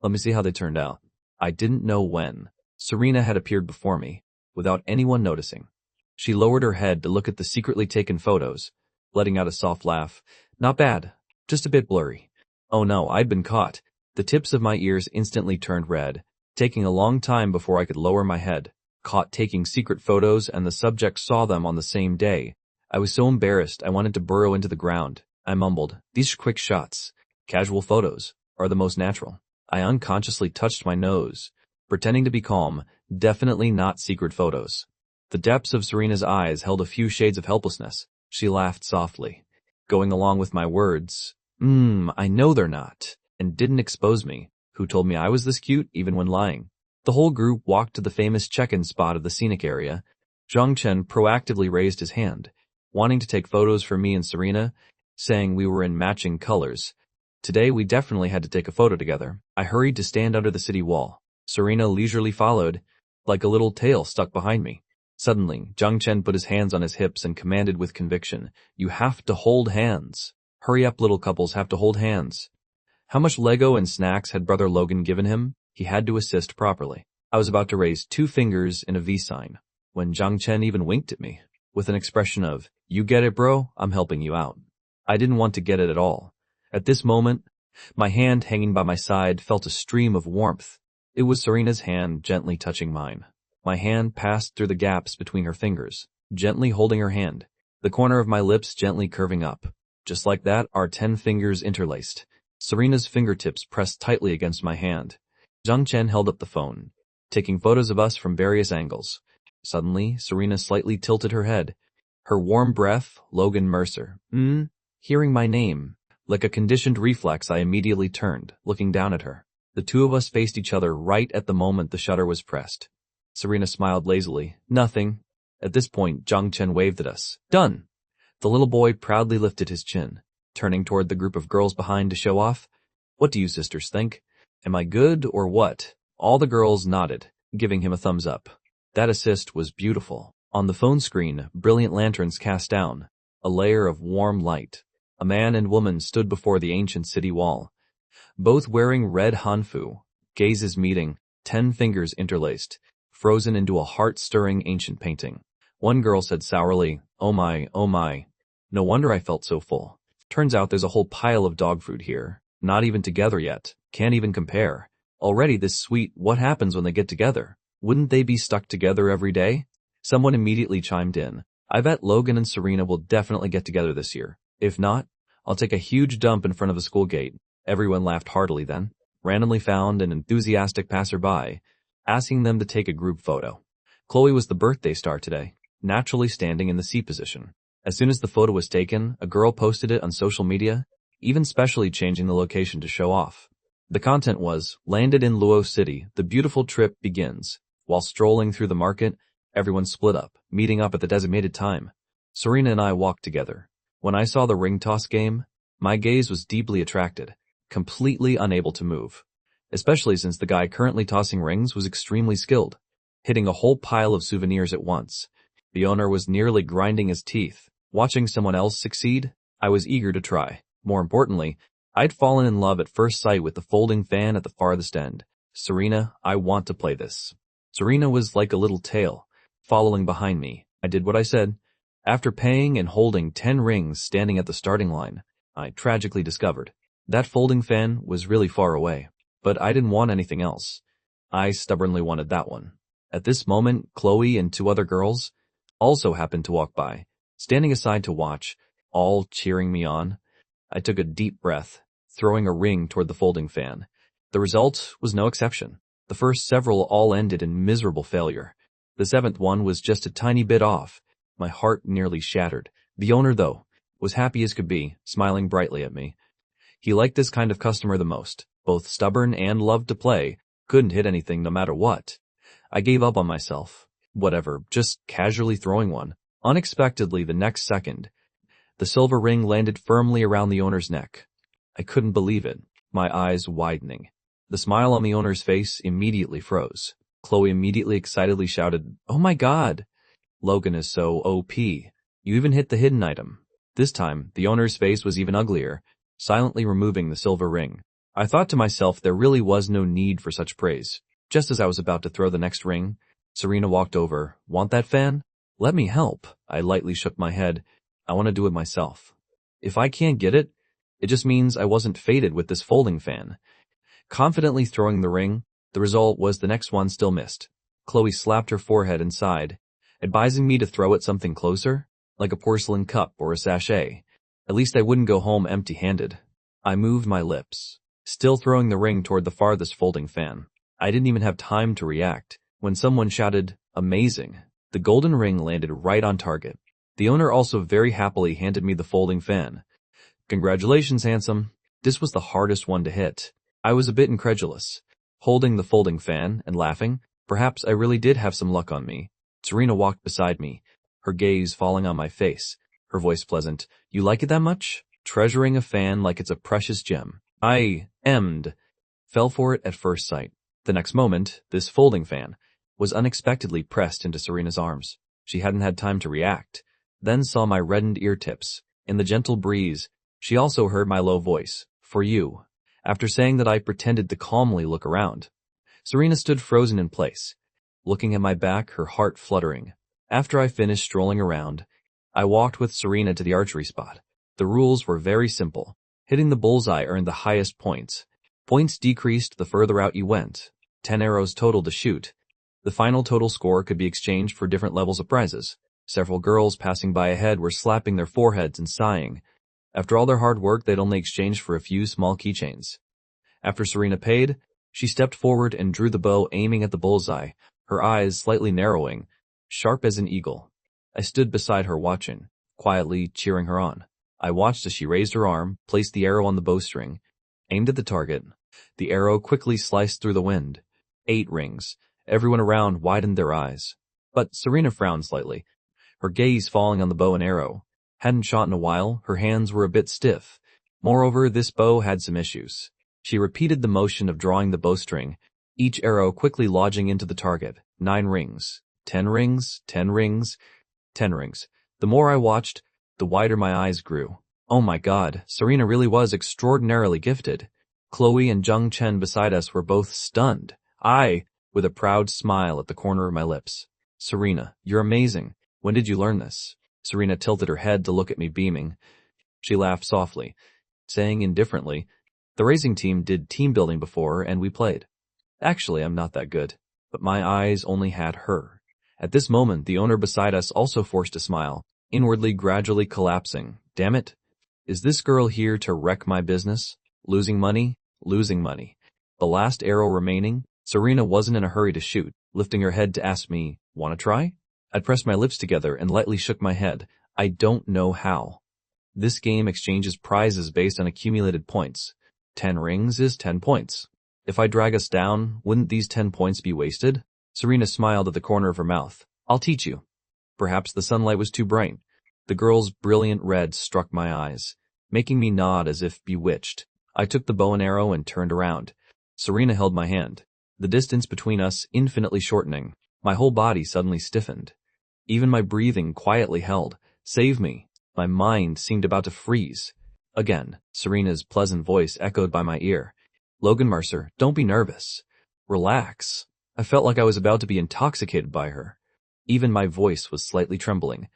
Speaker 1: Let me see how they turned out. I didn't know when. Serena had appeared before me, without anyone noticing. She lowered her head to look at the secretly taken photos, letting out a soft laugh. Not bad, just a bit blurry. Oh no, I'd been caught. The tips of my ears instantly turned red, taking a long time before I could lower my head. Caught taking secret photos, and the subject saw them on the same day. I was so embarrassed I wanted to burrow into the ground. I mumbled, "These quick shots, casual photos, are the most natural." I unconsciously touched my nose, pretending to be calm, definitely not secret photos. The depths of Serena's eyes held a few shades of helplessness. She laughed softly, going along with my words. I know they're not, and didn't expose me. Who told me I was this cute, even when lying? The whole group walked to the famous check-in spot of the scenic area. Zhang Chen proactively raised his hand, wanting to take photos for me and Serena, saying we were in matching colors. Today we definitely had to take a photo together. I hurried to stand under the city wall. Serena leisurely followed, like a little tail stuck behind me. Suddenly, Zhang Chen put his hands on his hips and commanded with conviction, "You have to hold hands. Hurry up, little couples have to hold hands." How much Lego and snacks had Brother Logan given him? He had to assist properly. I was about to raise 2 fingers in a V sign, when Zhang Chen even winked at me, with an expression of, "You get it, bro? I'm helping you out." I didn't want to get it at all. At this moment, my hand hanging by my side felt a stream of warmth. It was Serena's hand gently touching mine. My hand passed through the gaps between her fingers, gently holding her hand, the corner of my lips gently curving up. Just like that, our 10 fingers interlaced. Serena's fingertips pressed tightly against my hand. Zhang Chen held up the phone, taking photos of us from various angles. Suddenly, Serena slightly tilted her head. Her warm breath, Logan Mercer. Hearing my name. Like a conditioned reflex, I immediately turned, looking down at her. The two of us faced each other right at the moment the shutter was pressed. Serena smiled lazily. "Nothing." At this point, Zhang Chen waved at us. "Done." The little boy proudly lifted his chin, turning toward the group of girls behind to show off. "What do you sisters think? Am I good or what?" All the girls nodded, giving him a thumbs up. That assist was beautiful. On the phone screen, brilliant lanterns cast down, a layer of warm light. A man and woman stood before the ancient city wall, both wearing red hanfu, gazes meeting, 10 fingers interlaced, frozen into a heart-stirring ancient painting. One girl said sourly, oh my, no wonder I felt so full. Turns out there's a whole pile of dog food here, not even together yet, can't even compare. Already this sweet, what happens when they get together? Wouldn't they be stuck together every day? Someone immediately chimed in. I bet Logan and Serena will definitely get together this year. If not, I'll take a huge dump in front of the school gate. Everyone laughed heartily then. Randomly found an enthusiastic passerby, asking them to take a group photo. Chloe was the birthday star today, naturally standing in the C position. As soon as the photo was taken, a girl posted it on social media, even specially changing the location to show off. The content was, landed in Luo City, the beautiful trip begins. While strolling through the market, everyone split up, meeting up at the designated time. Serena and I walked together. When I saw the ring toss game, my gaze was deeply attracted, completely unable to move. Especially since the guy currently tossing rings was extremely skilled, hitting a whole pile of souvenirs at once. The owner was nearly grinding his teeth. Watching someone else succeed, I was eager to try. More importantly, I'd fallen in love at first sight with the folding fan at the farthest end. Serena, I want to play this. Serena was like a little tail, following behind me. I did what I said. After paying and holding 10 rings standing at the starting line, I tragically discovered that folding fan was really far away. But I didn't want anything else. I stubbornly wanted that one. At this moment, Chloe and 2 other girls also happened to walk by, standing aside to watch, all cheering me on. I took a deep breath, throwing a ring toward the folding fan. The result was no exception. The first several all ended in miserable failure. The 7th one was just a tiny bit off. My heart nearly shattered. The owner, though, was happy as could be, smiling brightly at me. He liked this kind of customer the most, both stubborn and loved to play, couldn't hit anything no matter what. I gave up on myself. Whatever, just casually throwing one. Unexpectedly, the next second, the silver ring landed firmly around the owner's neck. I couldn't believe it, my eyes widening. The smile on the owner's face immediately froze. Chloe immediately excitedly shouted, "Oh my god! Logan is so OP. You even hit the hidden item." This time, the owner's face was even uglier, silently removing the silver ring. I thought to myself there really was no need for such praise. Just as I was about to throw the next ring, Serena walked over. "Want that fan?" "Let me help." I lightly shook my head. "I want to do it myself. If I can't get it, it just means I wasn't fated with this folding fan." Confidently throwing the ring, the result was the next one still missed. Chloe slapped her forehead and sighed, advising me to throw at something closer, like a porcelain cup or a sachet. At least I wouldn't go home empty-handed. I moved my lips, still throwing the ring toward the farthest folding fan. I didn't even have time to react when someone shouted, "Amazing." The golden ring landed right on target. The owner also very happily handed me the folding fan. "Congratulations, handsome." This was the hardest one to hit. I was a bit incredulous, holding the folding fan and laughing. Perhaps I really did have some luck on me. Serena walked beside me, her gaze falling on my face, her voice pleasant. "You like it that much?" Treasuring a fan like it's a precious gem. I fell for it at first sight. The next moment, this folding fan was unexpectedly pressed into Serena's arms. She hadn't had time to react, then saw my reddened ear tips. In the gentle breeze, she also heard my low voice, "For you." After saying that, I pretended to calmly look around. Serena stood frozen in place, looking at my back, her heart fluttering. After I finished strolling around, I walked with Serena to the archery spot. The rules were very simple. Hitting the bullseye earned the highest points. Points decreased the further out you went. 10 arrows total to shoot. The final total score could be exchanged for different levels of prizes. Several girls passing by ahead were slapping their foreheads and sighing. After all their hard work, they'd only exchanged for a few small keychains. After Serena paid, she stepped forward and drew the bow, aiming at the bullseye, her eyes slightly narrowing, sharp as an eagle. I stood beside her watching, quietly cheering her on. I watched as she raised her arm, placed the arrow on the bowstring, aimed at the target. The arrow quickly sliced through the wind. 8 rings. Everyone around widened their eyes. But Serena frowned slightly, her gaze falling on the bow and arrow. Hadn't shot in a while, her hands were a bit stiff. Moreover, this bow had some issues. She repeated the motion of drawing the bowstring, each arrow quickly lodging into the target. 9 rings. 10 rings, 10 rings, 10 rings. The more I watched, the wider my eyes grew. Oh my god, Serena really was extraordinarily gifted. Chloe and Jung Chen beside us were both stunned. I, with a proud smile at the corner of my lips. "Serena, you're amazing. When did you learn this?" Serena tilted her head to look at me, beaming. She laughed softly, saying indifferently, "The racing team did team building before and we played. Actually, I'm not that good." But my eyes only had her. At this moment, the owner beside us also forced a smile, inwardly gradually collapsing. Damn it. Is this girl here to wreck my business? Losing money? Losing money. The last arrow remaining, Serena wasn't in a hurry to shoot, lifting her head to ask me, "Wanna try?" I pressed my lips together and lightly shook my head. I don't know how. This game exchanges prizes based on accumulated points. 10 rings is 10 points. If I drag us down, wouldn't these 10 points be wasted? Serena smiled at the corner of her mouth. I'll teach you. Perhaps the sunlight was too bright. The girl's brilliant red struck my eyes, making me nod as if bewitched. I took the bow and arrow and turned around. Serena held my hand, the distance between us infinitely shortening. My whole body suddenly stiffened. Even my breathing quietly held. Save me. My mind seemed about to freeze. Again, Serena's pleasant voice echoed by my ear. Logan Mercer, don't be nervous. Relax. I felt like I was about to be intoxicated by her. Even my voice was slightly trembling.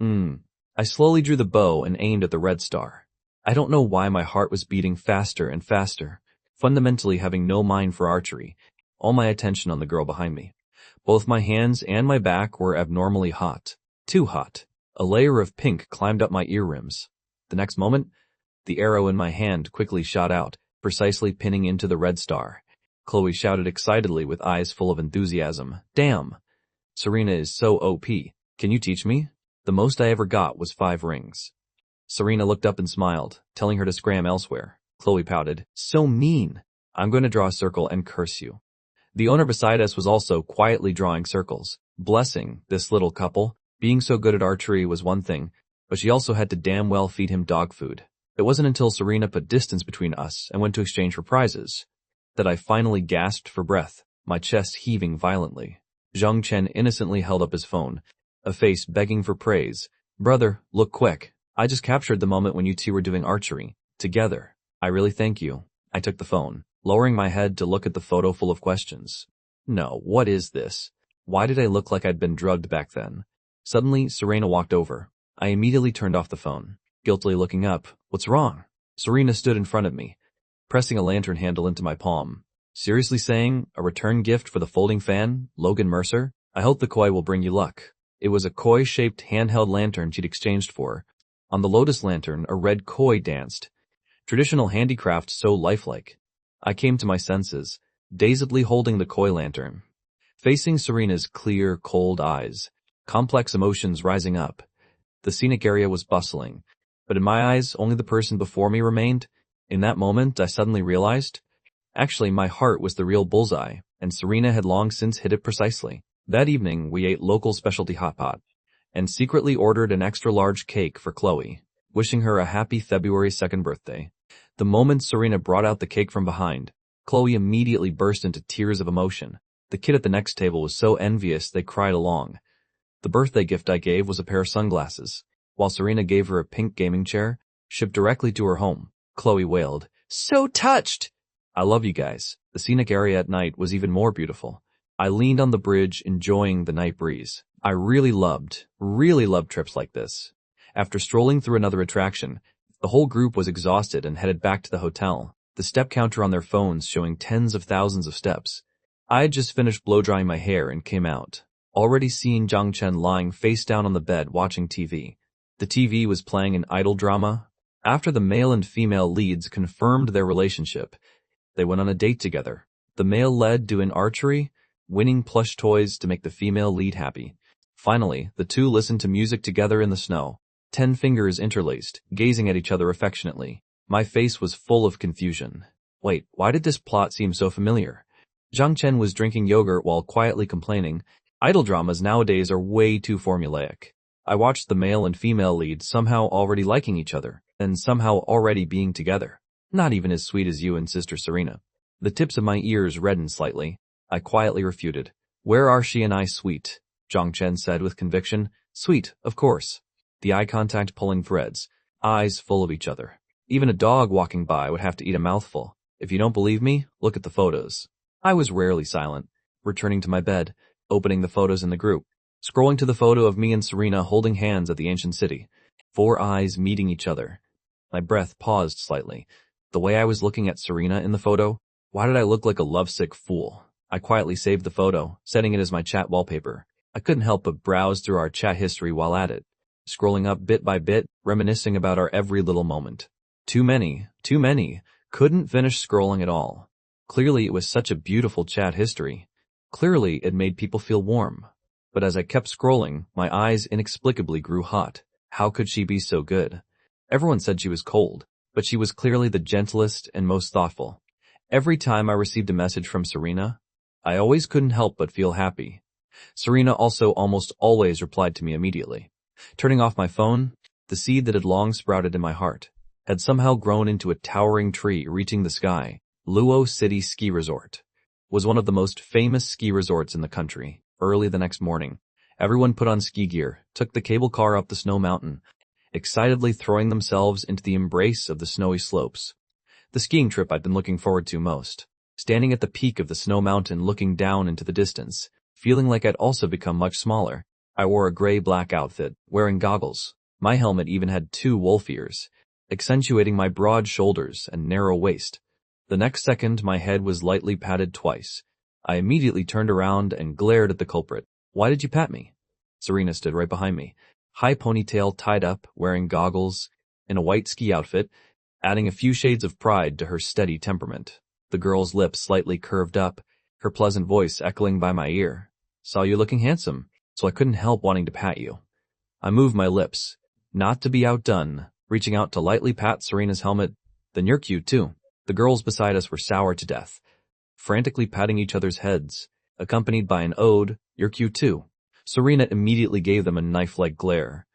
Speaker 1: I slowly drew the bow and aimed at the red star. I don't know why my heart was beating faster and faster, fundamentally having no mind for archery, all my attention on the girl behind me. Both my hands and my back were abnormally hot. Too hot. A layer of pink climbed up my ear rims. The next moment, the arrow in my hand quickly shot out, precisely pinning into the red star. Chloe shouted excitedly with eyes full of enthusiasm. Damn! Serena is so OP. Can you teach me? The most I ever got was 5 rings. Serena looked up and smiled, telling her to scram elsewhere. Chloe pouted. So mean. I'm going to draw a circle and curse you. The owner beside us was also quietly drawing circles, blessing this little couple. Being so good at archery was one thing, but she also had to damn well feed him dog food. It wasn't until Serena put distance between us and went to exchange for prizes that I finally gasped for breath, my chest heaving violently. Zhang Chen innocently held up his phone, a face begging for praise. Brother, look quick. I just captured the moment when you two were doing archery. Together. I really thank you. I took the phone, lowering my head to look at the photo full of questions. No, what is this? Why did I look like I'd been drugged back then? Suddenly, Serena walked over. I immediately turned off the phone, guiltily looking up. What's wrong? Serena stood in front of me, pressing a lantern handle into my palm. Seriously saying, a return gift for the folding fan, Logan Mercer? I hope the koi will bring you luck. It was a koi-shaped handheld lantern she'd exchanged for. On the lotus lantern, a red koi danced. Traditional handicraft so lifelike. I came to my senses, dazedly holding the koi lantern, facing Serena's clear, cold eyes, complex emotions rising up. The scenic area was bustling, but in my eyes, only the person before me remained. In that moment, I suddenly realized, actually, my heart was the real bullseye, and Serena had long since hit it precisely. That evening, we ate local specialty hot pot, and secretly ordered an extra-large cake for Chloe, wishing her a happy February 2nd birthday. The moment Serena brought out the cake from behind, Chloe immediately burst into tears of emotion. The kid at the next table was so envious they cried along. The birthday gift I gave was a pair of sunglasses, while Serena gave her a pink gaming chair, shipped directly to her home. Chloe wailed, "So touched!" I love you guys. The scenic area at night was even more beautiful. I leaned on the bridge, enjoying the night breeze. I really loved trips like this. After strolling through another attraction, the whole group was exhausted and headed back to the hotel, the step counter on their phones showing tens of thousands of steps. I had just finished blow-drying my hair and came out, already seeing Zhang Chen lying face down on the bed watching TV. The TV was playing an idol drama. After the male and female leads confirmed their relationship, they went on a date together. The male led doing archery, winning plush toys to make the female lead happy. Finally, the two listened to music together in the snow, 10 fingers interlaced, gazing at each other affectionately. My face was full of confusion. Wait, why did this plot seem so familiar? Zhang Chen was drinking yogurt while quietly complaining, idol dramas nowadays are way too formulaic. I watched the male and female leads somehow already liking each other, and somehow already being together. Not even as sweet as you and Sister Serena. The tips of my ears reddened slightly. I quietly refuted. Where are she and I sweet? Zhang Chen said with conviction. Sweet, of course. The eye contact pulling threads, eyes full of each other. Even a dog walking by would have to eat a mouthful. If you don't believe me, look at the photos. I was rarely silent, returning to my bed, opening the photos in the group, scrolling to the photo of me and Serena holding hands at the ancient city. 4 eyes meeting each other. My breath paused slightly. The way I was looking at Serena in the photo, why did I look like a lovesick fool? I quietly saved the photo, setting it as my chat wallpaper. I couldn't help but browse through our chat history while at it, scrolling up bit by bit, reminiscing about our every little moment. Too many. Couldn't finish scrolling at all. Clearly it was such a beautiful chat history. Clearly it made people feel warm. But as I kept scrolling, my eyes inexplicably grew hot. How could she be so good? Everyone said she was cold, but she was clearly the gentlest and most thoughtful. Every time I received a message from Serena, I always couldn't help but feel happy. Serena also almost always replied to me immediately. Turning off my phone, the seed that had long sprouted in my heart had somehow grown into a towering tree reaching the sky. Luo City Ski Resort was one of the most famous ski resorts in the country. Early the next morning, everyone put on ski gear, took the cable car up the snow mountain, excitedly throwing themselves into the embrace of the snowy slopes. The skiing trip I'd been looking forward to most. Standing at the peak of the snow mountain looking down into the distance, feeling like I'd also become much smaller, I wore a gray-black outfit, wearing goggles. My helmet even had 2 wolf ears, accentuating my broad shoulders and narrow waist. The next second, my head was lightly patted twice. I immediately turned around and glared at the culprit. "Why did you pat me?" Serena stood right behind me, high ponytail tied up, wearing goggles, in a white ski outfit, adding a few shades of pride to her steady temperament. The girl's lips slightly curved up, her pleasant voice echoing by my ear. "Saw you looking handsome, so I couldn't help wanting to pat you." I moved my lips, not to be outdone, reaching out to lightly pat Serena's helmet. "Then you're cute too." The girls beside us were sour to death, frantically patting each other's heads, accompanied by an ode, "You're cute too." Serena immediately gave them a knife-like glare.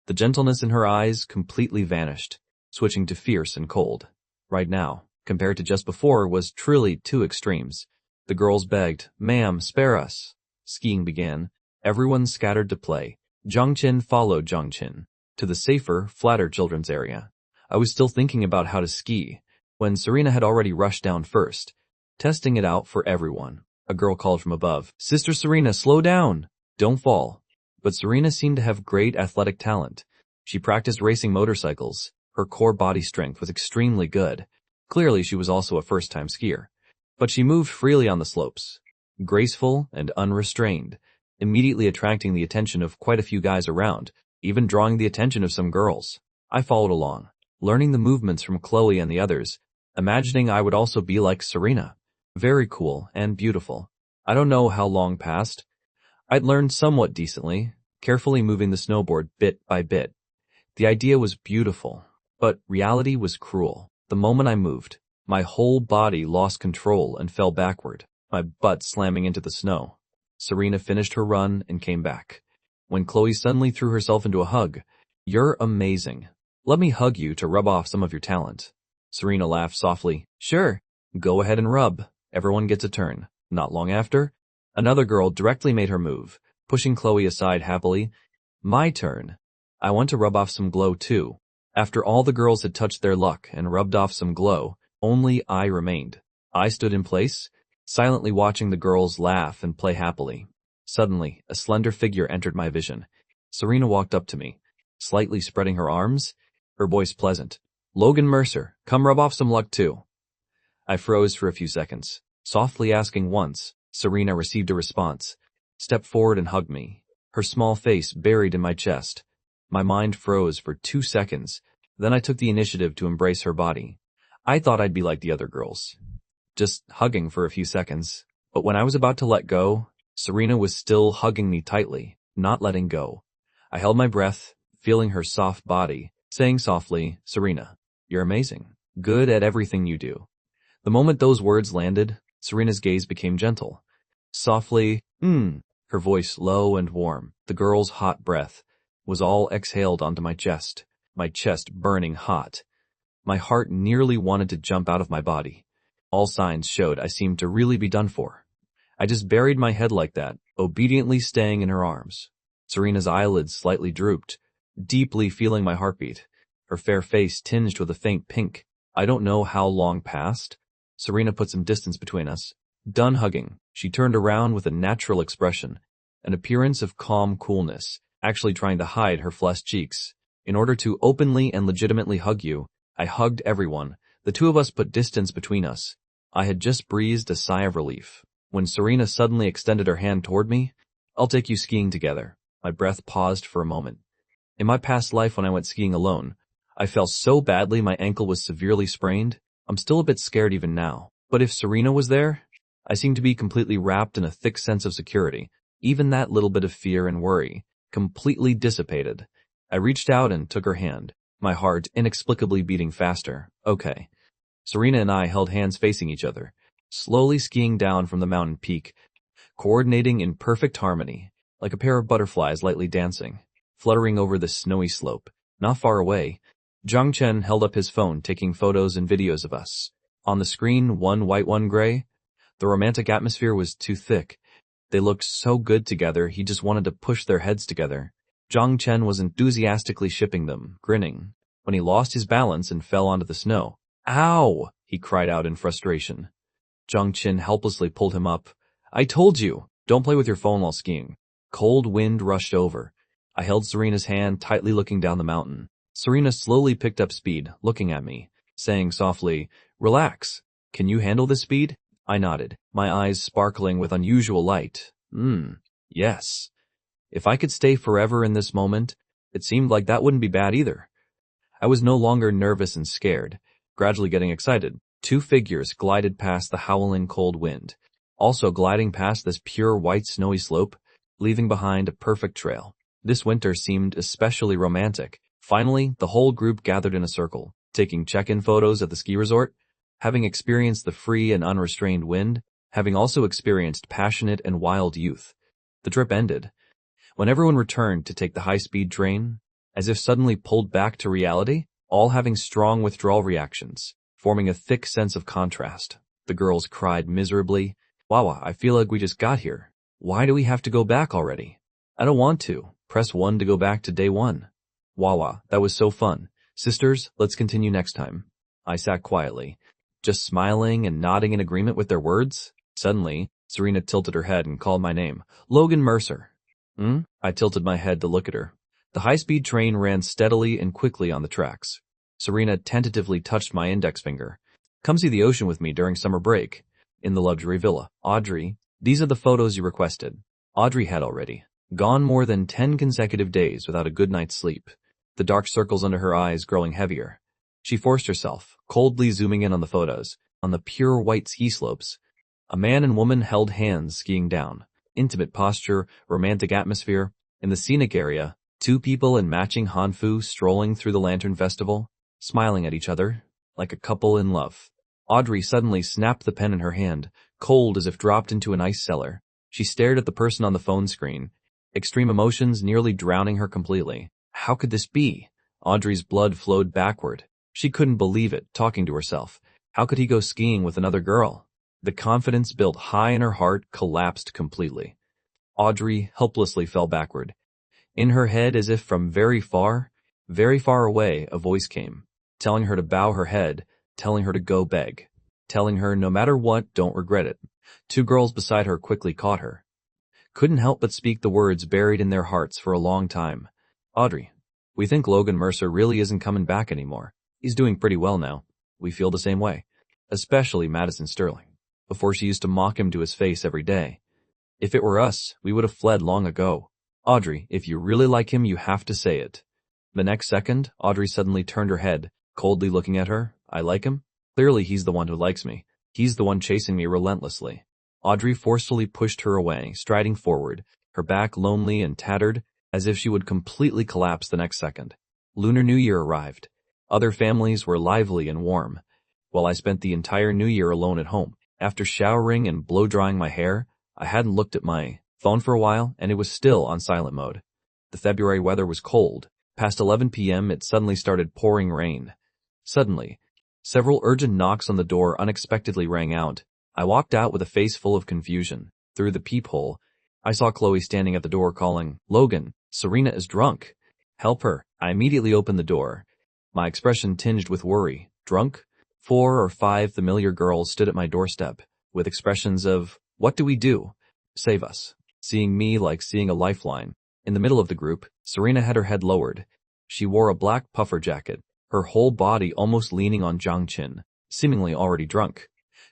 Speaker 1: The gentleness in her eyes completely vanished, switching to fierce and cold. Right now, compared to just before, was truly 2 extremes. The girls begged, "Ma'am, spare us." Skiing began. Everyone scattered to play. Zhangqin followed Zhangqin to the safer, flatter children's area. I was still thinking about how to ski when Serena had already rushed down first, testing it out for everyone. A girl called from above, "Sister Serena, slow down! Don't fall." But Serena seemed to have great athletic talent. She practiced racing motorcycles. Her core body strength was extremely good. Clearly she was also a first-time skier. But she moved freely on the slopes, graceful and unrestrained, immediately attracting the attention of quite a few guys around, even drawing the attention of some girls. I followed along, learning the movements from Chloe and the others, imagining I would also be like Serena. Very cool and beautiful. I don't know how long passed. I'd learned somewhat decently, carefully moving the snowboard bit by bit. The idea was beautiful, but reality was cruel. The moment I moved, my whole body lost control and fell backward, my butt slamming into the snow. Serena finished her run and came back, when Chloe suddenly threw herself into a hug. "You're amazing. Let me hug you to rub off some of your talent." Serena laughed softly. "Sure, go ahead and rub. Everyone gets a turn." Not long after, another girl directly made her move, pushing Chloe aside happily. "My turn. I want to rub off some glow too." After all the girls had touched their luck and rubbed off some glow, only I remained. I stood in place, silently watching the girls laugh and play happily. Suddenly, a slender figure entered my vision. Serena walked up to me, slightly spreading her arms, her voice pleasant. "Logan Mercer, come rub off some luck too." I froze for a few seconds. Softly asking once, Serena received a response, stepped forward and hugged me, her small face buried in my chest. My mind froze for 2 seconds, then I took the initiative to embrace her body. I thought I'd be like the other girls, just hugging for a few seconds, but when I was about to let go, Serena was still hugging me tightly, not letting go. I held my breath, feeling her soft body, saying softly, "Serena, you're amazing, good at everything you do." The moment those words landed, Serena's gaze became gentle. Softly, her voice low and warm, the girl's hot breath was all exhaled onto my chest burning hot. My heart nearly wanted to jump out of my body. All signs showed I seemed to really be done for. I just buried my head like that, obediently staying in her arms. Serena's eyelids slightly drooped, deeply feeling my heartbeat, her fair face tinged with a faint pink. I don't know how long passed. Serena put some distance between us. Done hugging, she turned around with a natural expression, an appearance of calm coolness, actually trying to hide her flushed cheeks. In order to openly and legitimately hug you, I hugged everyone. The two of us put distance between us. I had just breathed a sigh of relief, when Serena suddenly extended her hand toward me. "I'll take you skiing together." My breath paused for a moment. In my past life when I went skiing alone, I fell so badly my ankle was severely sprained. I'm still a bit scared even now. But if Serena was there, I seemed to be completely wrapped in a thick sense of security. Even that little bit of fear and worry completely dissipated. I reached out and took her hand. my heart inexplicably beating faster. Okay. Serena and I held hands facing each other, slowly skiing down from the mountain peak, coordinating in perfect harmony, like a pair of butterflies lightly dancing, fluttering over the snowy slope. Not far away, Zhang Chen held up his phone taking photos and videos of us. On the screen, one white, one gray. The romantic atmosphere was too thick. They looked so good together, he just wanted to push their heads together. Zhang Chen was enthusiastically shipping them, grinning, when he lost his balance and fell onto the snow. Ow! He cried out in frustration. Zhang Chen helplessly pulled him up. I told you, don't play with your phone while skiing. Cold wind rushed over. I held Serena's hand, tightly looking down the mountain. Serena slowly picked up speed, looking at me, saying softly, Relax. Can you handle this speed? I nodded, my eyes sparkling with unusual light. Yes. If I could stay forever in this moment, it seemed like that wouldn't be bad either. I was no longer nervous and scared, gradually getting excited. Two figures glided past the howling cold wind, also gliding past this pure white snowy slope, leaving behind a perfect trail. This winter seemed especially romantic. Finally, the whole group gathered in a circle, taking check-in photos at the ski resort. Having experienced the free and unrestrained wind, having also experienced passionate and wild youth, the trip ended. When everyone returned to take the high-speed train, as if suddenly pulled back to reality, all having strong withdrawal reactions, forming a thick sense of contrast. The girls cried miserably, Wawa, I feel like we just got here. Why do we have to go back already? I don't want to. Press 1 to go back to day 1. Wawa, that was so fun. Sisters, let's continue next time. I sat quietly, just smiling and nodding in agreement with their words. Suddenly, Serena tilted her head and called my name. Logan Mercer. I tilted my head to look at her. The high-speed train ran steadily and quickly on the tracks. Serena tentatively touched my index finger. Come see the ocean with me during summer break. In the luxury villa. Audrey, these are the photos you requested. Audrey had already gone more than 10 consecutive days without a good night's sleep, the dark circles under her eyes growing heavier. She forced herself, coldly zooming in on the photos, on the pure white ski slopes. A man and woman held hands skiing down. Intimate posture, romantic atmosphere. In the scenic area, two people in matching hanfu strolling through the lantern festival, smiling at each other, like a couple in love. Audrey suddenly snapped the pen in her hand, cold as if dropped into an ice cellar. She stared at the person on the phone screen, extreme emotions nearly drowning her completely. How could this be? Audrey's blood flowed backward. She couldn't believe it, talking to herself. How could he go skiing with another girl? The confidence built high in her heart collapsed completely. Audrey helplessly fell backward. In her head, as if from very far away, a voice came, telling her to bow her head, telling her to go beg, telling her no matter what, don't regret it. Two girls beside her quickly caught her. Couldn't help but speak the words buried in their hearts for a long time. Audrey, we think Logan Mercer really isn't coming back anymore. He's doing pretty well now. We feel the same way. Especially Madison Sterling. Before she used to mock him to his face every day. If it were us, we would have fled long ago. Audrey, if you really like him, you have to say it. The next second, Audrey suddenly turned her head, coldly looking at her. I like him? Clearly he's the one who likes me. He's the one chasing me relentlessly. Audrey forcefully pushed her away, striding forward, her back lonely and tattered, as if she would completely collapse the next second. Lunar New Year arrived. Other families were lively and warm, while I spent the entire New Year alone at home. After showering and blow-drying my hair, I hadn't looked at my phone for a while, and it was still on silent mode. The February weather was cold. Past 11 p.m., it suddenly started pouring rain. Suddenly, several urgent knocks on the door unexpectedly rang out. I walked out with a face full of confusion. Through the peephole, I saw Chloe standing at the door calling, Logan, Serena is drunk. Help her. I immediately opened the door, my expression tinged with worry. Drunk? 4 or 5 familiar girls stood at my doorstep, with expressions of, what do we do? Save us. Seeing me like seeing a lifeline. In the middle of the group, Serena had her head lowered. She wore a black puffer jacket, her whole body almost leaning on Zhang Qin, seemingly already drunk.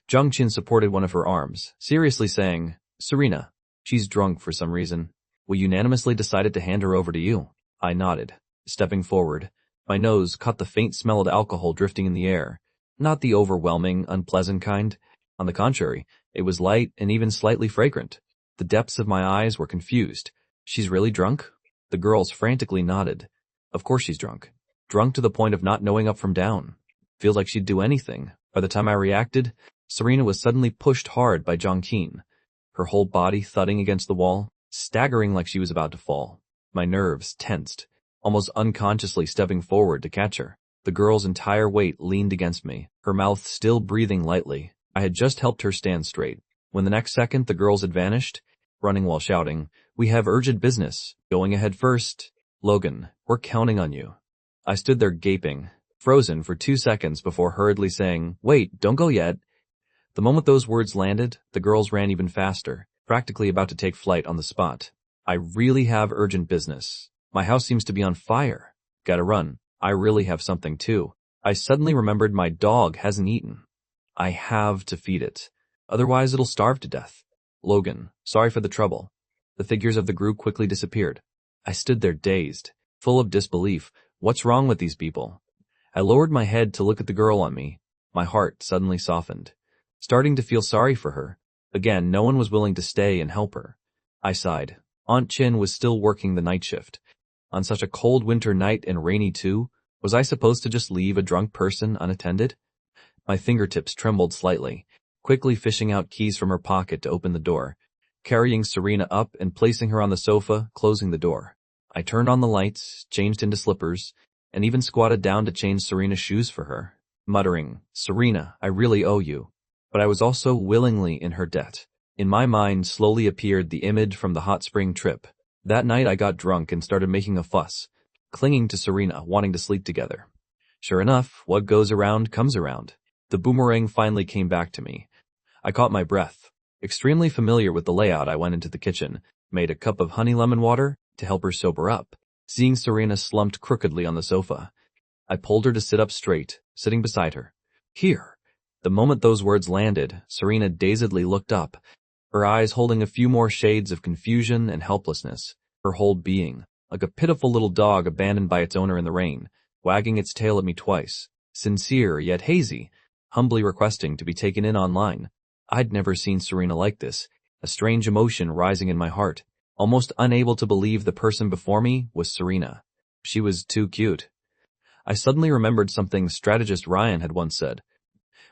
Speaker 1: Zhang Qin supported one of her arms, seriously saying, Serena, she's drunk for some reason. We unanimously decided to hand her over to you. I nodded, stepping forward. My nose caught the faint smell of alcohol drifting in the air. Not the overwhelming, unpleasant kind. On the contrary, it was light and even slightly fragrant. The depths of my eyes were confused. She's really drunk? The girls frantically nodded. Of course she's drunk. drunk to the point of not knowing up from down. Feels like she'd do anything. By the time I reacted, Serena was suddenly pushed hard by Jongkeen, her whole body thudding against the wall, staggering like she was about to fall. My nerves tensed, almost unconsciously stepping forward to catch her. The girl's entire weight leaned against me, her mouth still breathing lightly. I had just helped her stand straight. When the next second the girls had vanished, running while shouting, "We have urgent business. Going ahead first. Logan, we're counting on you." I stood there gaping, frozen for 2 seconds before hurriedly saying, "Wait, don't go yet." The moment those words landed, the girls ran even faster, practically about to take flight on the spot. "I really have urgent business. My house seems to be on fire. Gotta run. I really have something too." I suddenly remembered my dog hasn't eaten. I have to feed it. Otherwise it'll starve to death. "Logan, sorry for the trouble." The figures of the group quickly disappeared. I stood there dazed, full of disbelief. What's wrong with these people? I lowered my head to look at the girl on me. My heart suddenly softened, starting to feel sorry for her. Again, no one was willing to stay and help her. I sighed. Aunt Chin was still working the night shift. On such a cold winter night and rainy too, was I supposed to just leave a drunk person unattended? My fingertips trembled slightly, quickly fishing out keys from her pocket to open the door, carrying Serena up and placing her on the sofa, closing the door. I turned on the lights, changed into slippers, and even squatted down to change Serena's shoes for her, muttering, "Serena, I really owe you." But I was also willingly in her debt. In my mind slowly appeared the image from the hot spring trip. That night I got drunk and started making a fuss, clinging to Serena, wanting to sleep together. Sure enough, what goes around comes around. The boomerang finally came back to me. I caught my breath. Extremely familiar with the layout, I went into the kitchen, made a cup of honey lemon water to help her sober up. Seeing Serena slumped crookedly on the sofa, I pulled her to sit up straight, sitting beside her. "Here." The moment those words landed, Serena dazedly looked up, her eyes holding a few more shades of confusion and helplessness, her whole being, like a pitiful little dog abandoned by its owner in the rain, wagging its tail at me twice, sincere yet hazy, humbly requesting to be taken in online. I'd never seen Serena like this, a strange emotion rising in my heart, almost unable to believe the person before me was Serena. She was too cute. I suddenly remembered something strategist Ryan had once said.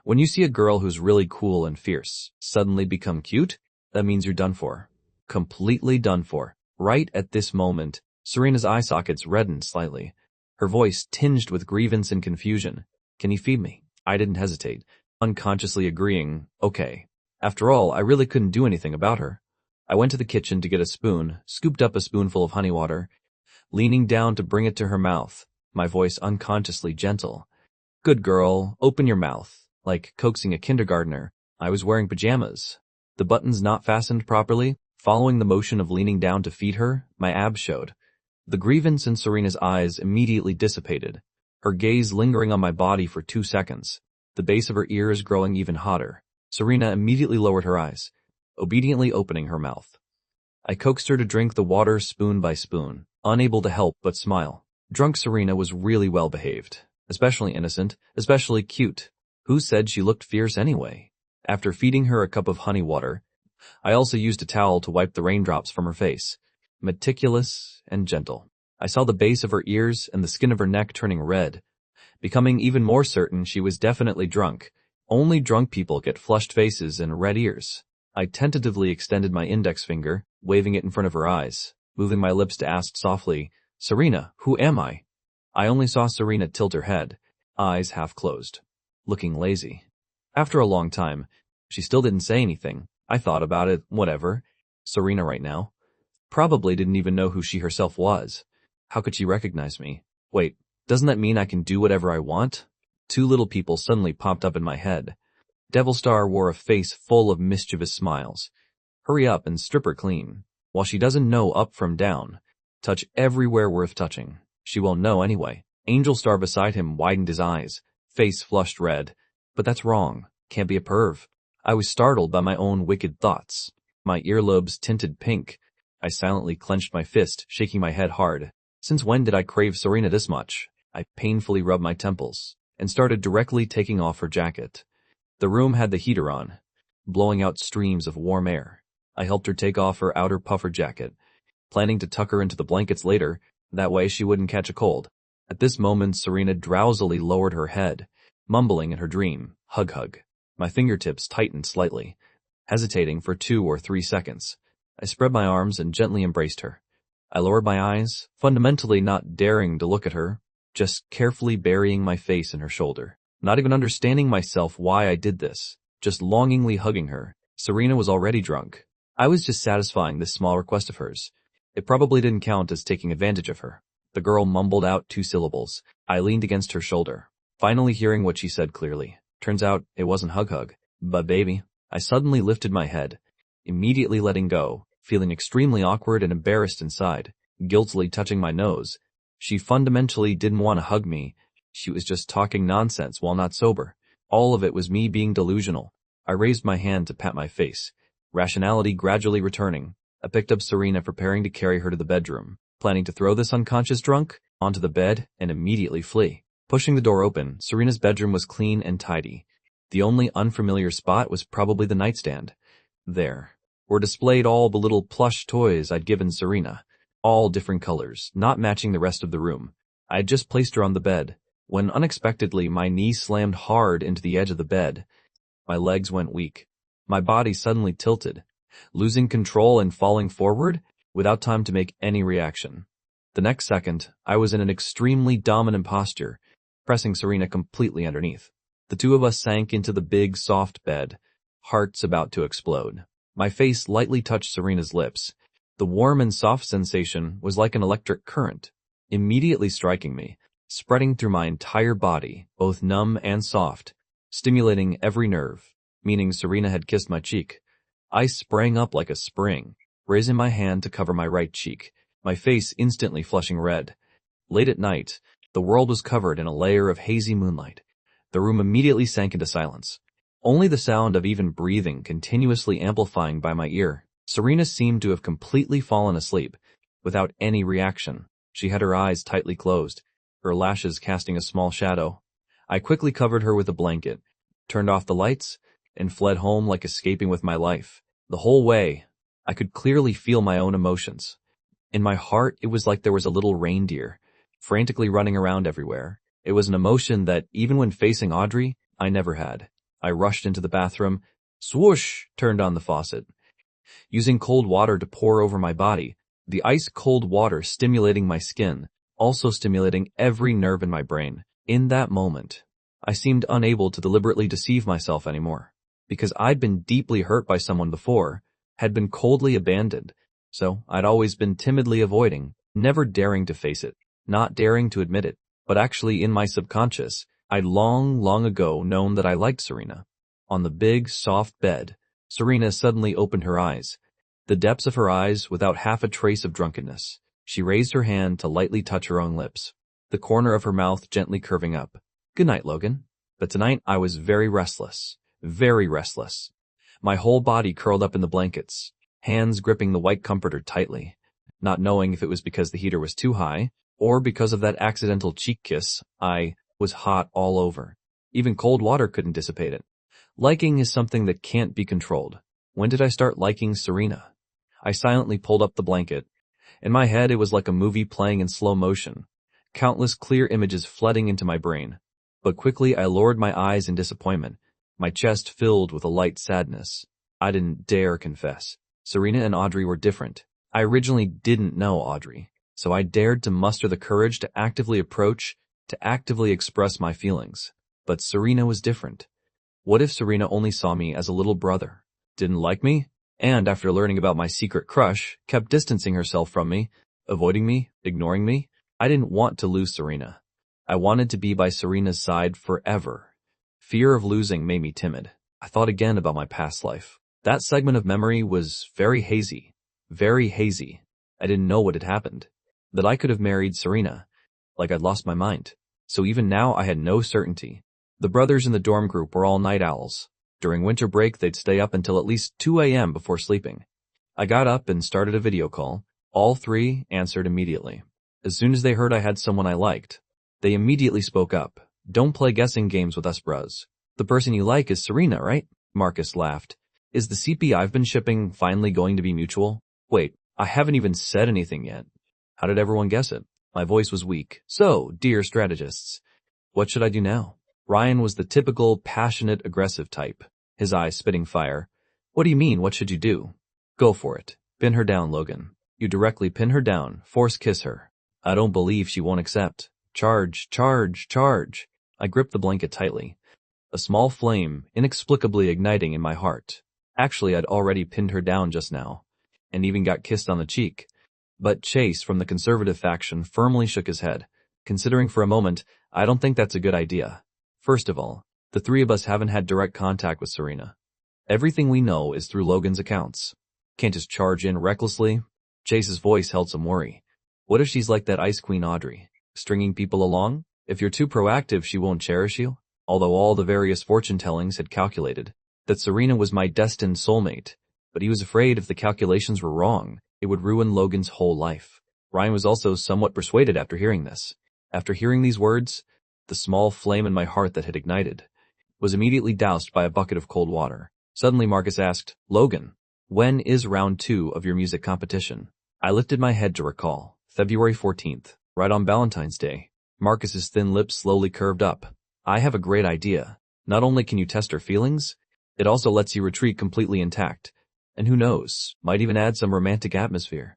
Speaker 1: When you see a girl who's really cool and fierce suddenly become cute, that means you're done for. Completely done for. Right at this moment, Serena's eye sockets reddened slightly, her voice tinged with grievance and confusion. "Can you feed me?" I didn't hesitate, unconsciously agreeing, "Okay." After all, I really couldn't do anything about her. I went to the kitchen to get a spoon, scooped up a spoonful of honey water, leaning down to bring it to her mouth, my voice unconsciously gentle. "Good girl, open your mouth," like coaxing a kindergartner. I was wearing pajamas, the buttons not fastened properly. Following the motion of leaning down to feed her, my abs showed. The grievance in Serena's eyes immediately dissipated, her gaze lingering on my body for 2 seconds, the base of her ears growing even hotter. Serena immediately lowered her eyes, obediently opening her mouth. I coaxed her to drink the water spoon by spoon, unable to help but smile. Drunk Serena was really well behaved, especially innocent, especially cute. Who said she looked fierce anyway? After feeding her a cup of honey water, I also used a towel to wipe the raindrops from her face. Meticulous and gentle. I saw the base of her ears and the skin of her neck turning red, becoming even more certain she was definitely drunk. Only drunk people get flushed faces and red ears. I tentatively extended my index finger, waving it in front of her eyes, moving my lips to ask softly, "Serena, who am I?" I only saw Serena tilt her head, eyes half closed, looking lazy. After a long time, she still didn't say anything. I thought about it, whatever. Serena right now. Probably didn't even know who she herself was. How could she recognize me? Wait, doesn't that mean I can do whatever I want? 2 little people suddenly popped up in my head. Devilstar wore a face full of mischievous smiles. Hurry up and strip her clean. While she doesn't know up from down, touch everywhere worth touching. She won't know anyway. Angelstar beside him widened his eyes, face flushed red. But that's wrong. Can't be a perv. I was startled by my own wicked thoughts. My earlobes tinted pink. I silently clenched my fist, shaking my head hard. Since when did I crave Serena this much? I painfully rubbed my temples and started directly taking off her jacket. The room had the heater on, blowing out streams of warm air. I helped her take off her outer puffer jacket, planning to tuck her into the blankets later, that way she wouldn't catch a cold. At this moment, Serena drowsily lowered her head, mumbling in her dream, "Hug hug." My fingertips tightened slightly, hesitating for 2 or 3 seconds. I spread my arms and gently embraced her. I lowered my eyes, fundamentally not daring to look at her, just carefully burying my face in her shoulder. Not even understanding myself why I did this, just longingly hugging her. Serena was already drunk. I was just satisfying this small request of hers. It probably didn't count as taking advantage of her. The girl mumbled out 2 syllables. I leaned against her shoulder, finally hearing what she said clearly. Turns out it wasn't hug hug, but baby. I suddenly lifted my head, immediately letting go, feeling extremely awkward and embarrassed inside, guiltily touching my nose. She fundamentally didn't want to hug me. She was just talking nonsense while not sober. All of it was me being delusional. I raised my hand to pat my face, rationality gradually returning. I picked up Serena, preparing to carry her to the bedroom, planning to throw this unconscious drunk onto the bed and immediately flee. Pushing the door open, Serena's bedroom was clean and tidy. The only unfamiliar spot was probably the nightstand. There were displayed all the little plush toys I'd given Serena, all different colors, not matching the rest of the room. I had just placed her on the bed, when unexpectedly my knee slammed hard into the edge of the bed. My legs went weak. My body suddenly tilted, losing control and falling forward without time to make any reaction. The next second, I was in an extremely dominant posture, pressing Serena completely underneath. The two of us sank into the big, soft bed, hearts about to explode. My face lightly touched Serena's lips. The warm and soft sensation was like an electric current, immediately striking me, spreading through my entire body, both numb and soft, stimulating every nerve, meaning Serena had kissed my cheek. I sprang up like a spring, raising my hand to cover my right cheek, my face instantly flushing red. Late at night, the world was covered in a layer of hazy moonlight. The room immediately sank into silence, only the sound of even breathing continuously amplifying by my ear. Serena seemed to have completely fallen asleep, without any reaction. She had her eyes tightly closed, her lashes casting a small shadow. I quickly covered her with a blanket, turned off the lights, and fled home like escaping with my life. The whole way, I could clearly feel my own emotions. In my heart, it was like there was a little reindeer, frantically running around everywhere. It was an emotion that, even when facing Audrey, I never had. I rushed into the bathroom, swoosh, turned on the faucet, using cold water to pour over my body, the ice-cold water stimulating my skin, also stimulating every nerve in my brain. In that moment, I seemed unable to deliberately deceive myself anymore, because I'd been deeply hurt by someone before, had been coldly abandoned, so I'd always been timidly avoiding, never daring to face it, not daring to admit it, but actually in my subconscious, I'd long ago known that I liked Serena. On the big, soft bed, Serena suddenly opened her eyes, the depths of her eyes without half a trace of drunkenness. She raised her hand to lightly touch her own lips, the corner of her mouth gently curving up. "Good night, Logan." But tonight I was very restless. My whole body curled up in the blankets, hands gripping the white comforter tightly, not knowing if it was because the heater was too high, or because of that accidental cheek kiss. I was hot all over. Even cold water couldn't dissipate it. Liking is something that can't be controlled. When did I start liking Serena? I silently pulled up the blanket. In my head, it was like a movie playing in slow motion, countless clear images flooding into my brain. But quickly I lowered my eyes in disappointment, my chest filled with a light sadness. I didn't dare confess. Serena and Audrey were different. I originally didn't know Audrey, so I dared to muster the courage to actively approach, to actively express my feelings. But Serena was different. What if Serena only saw me as a little brother, didn't like me, and after learning about my secret crush, kept distancing herself from me, avoiding me, ignoring me? I didn't want to lose Serena. I wanted to be by Serena's side forever. Fear of losing made me timid. I thought again about my past life. That segment of memory was very hazy. I didn't know what had happened, that I could have married Serena, like I'd lost my mind. So even now I had no certainty. The brothers in the dorm group were all night owls. During winter break, they'd stay up until at least 2 a.m. before sleeping. I got up and started a video call. All three answered immediately. As soon as they heard I had someone I liked, they immediately spoke up. "Don't play guessing games with us, bros. The person you like is Serena, right?" Marcus laughed. "Is the CP I've been shipping finally going to be mutual?" "Wait, I haven't even said anything yet." "How did everyone guess it?" My voice was weak. So, dear strategists, what should I do now? Ryan was the typical passionate, aggressive type, his eyes spitting fire. What do you mean, what should you do? Go for it. Pin her down, Logan. You directly pin her down, force kiss her. I don't believe she won't accept. Charge, charge, charge. I gripped the blanket tightly, a small flame inexplicably igniting in my heart. Actually, I'd already pinned her down just now, and even got kissed on the cheek. But Chase from the conservative faction firmly shook his head. Considering for a moment, I don't think that's a good idea. First of all, the three of us haven't had direct contact with Serena. Everything we know is through Logan's accounts. Can't just charge in recklessly. Chase's voice held some worry. What if she's like that Ice Queen Audrey, stringing people along? If you're too proactive, she won't cherish you. Although all the various fortune-tellings had calculated that Serena was my destined soulmate, but he was afraid if the calculations were wrong, it would ruin Logan's whole life. Ryan was also somewhat persuaded after hearing this. After hearing these words, the small flame in my heart that had ignited was immediately doused by a bucket of cold water. Suddenly Marcus asked, Logan, when is round 2 of your music competition? I lifted my head to recall. February 14th, right on Valentine's Day. Marcus's thin lips slowly curved up. I have a great idea. Not only can you test her feelings, it also lets you retreat completely intact. And who knows, might even add some romantic atmosphere.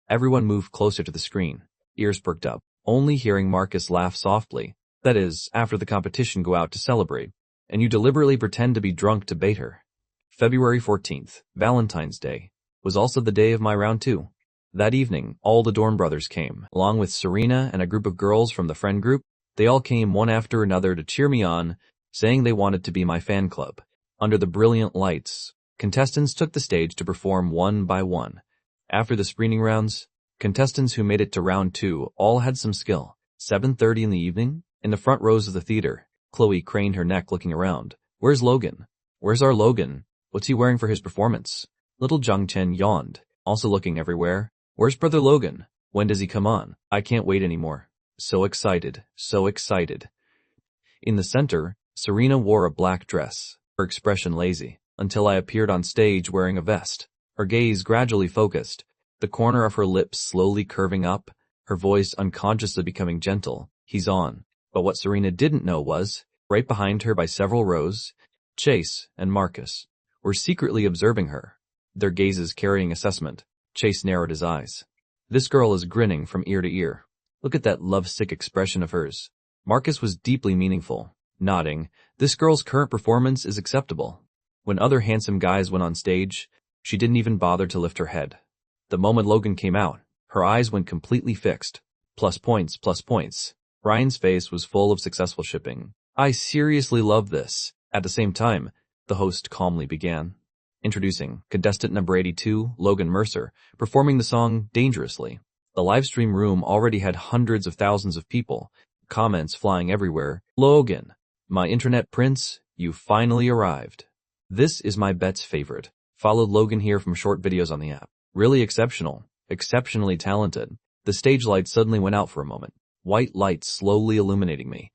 Speaker 1: Everyone moved closer to the screen. Ears perked up, only hearing Marcus laugh softly. That is, after the competition go out to celebrate, and you deliberately pretend to be drunk to bait her. February 14th, Valentine's Day, was also the day of my round 2. That evening, all the dorm brothers came, along with Serena and a group of girls from the friend group. They all came one after another to cheer me on, saying they wanted to be my fan club. Under the brilliant lights, contestants took the stage to perform one by one. After the screening rounds, contestants who made it to round 2 all had some skill. 7:30 in the evening, in the front rows of the theater, Chloe craned her neck looking around. Where's Logan? Where's our Logan? What's he wearing for his performance? Little Jungchen yawned, also looking everywhere. Where's brother Logan? When does he come on? I can't wait anymore. So excited, so excited. In the center, Serena wore a black dress, her expression lazy, until I appeared on stage wearing a vest. Her gaze gradually focused, the corner of her lips slowly curving up, her voice unconsciously becoming gentle. He's on. But what Serena didn't know was, right behind her by several rows, Chase and Marcus were secretly observing her, their gazes carrying assessment. Chase narrowed his eyes. This girl is grinning from ear to ear. Look at that lovesick expression of hers. Marcus was deeply meaningful, nodding. This girl's current performance is acceptable. When other handsome guys went on stage, she didn't even bother to lift her head. The moment Logan came out, her eyes went completely fixed. Plus points, plus points. Ryan's face was full of successful shipping. I seriously love this. At the same time, the host calmly began. Introducing contestant number 82, Logan Mercer, performing the song Dangerously. The livestream room already had hundreds of thousands of people, comments flying everywhere. Logan, my internet prince, you finally arrived. This is my bet's favorite. Followed Logan here from short videos on the app. Really exceptional, exceptionally talented. The stage lights suddenly went out for a moment, white lights slowly illuminating me.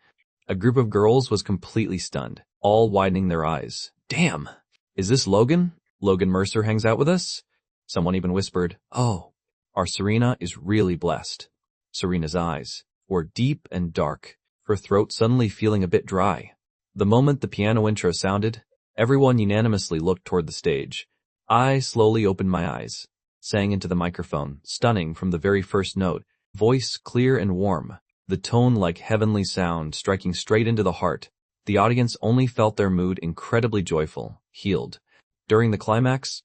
Speaker 1: A group of girls was completely stunned, all widening their eyes. Damn! Is this Logan? Logan Mercer hangs out with us? Someone even whispered, oh, our Serena is really blessed. Serena's eyes were deep and dark, her throat suddenly feeling a bit dry. The moment the piano intro sounded, everyone unanimously looked toward the stage. I slowly opened my eyes, sang into the microphone, stunning from the very first note, voice clear and warm, the tone like heavenly sound striking straight into the heart. The audience only felt their mood incredibly joyful, healed. During the climax,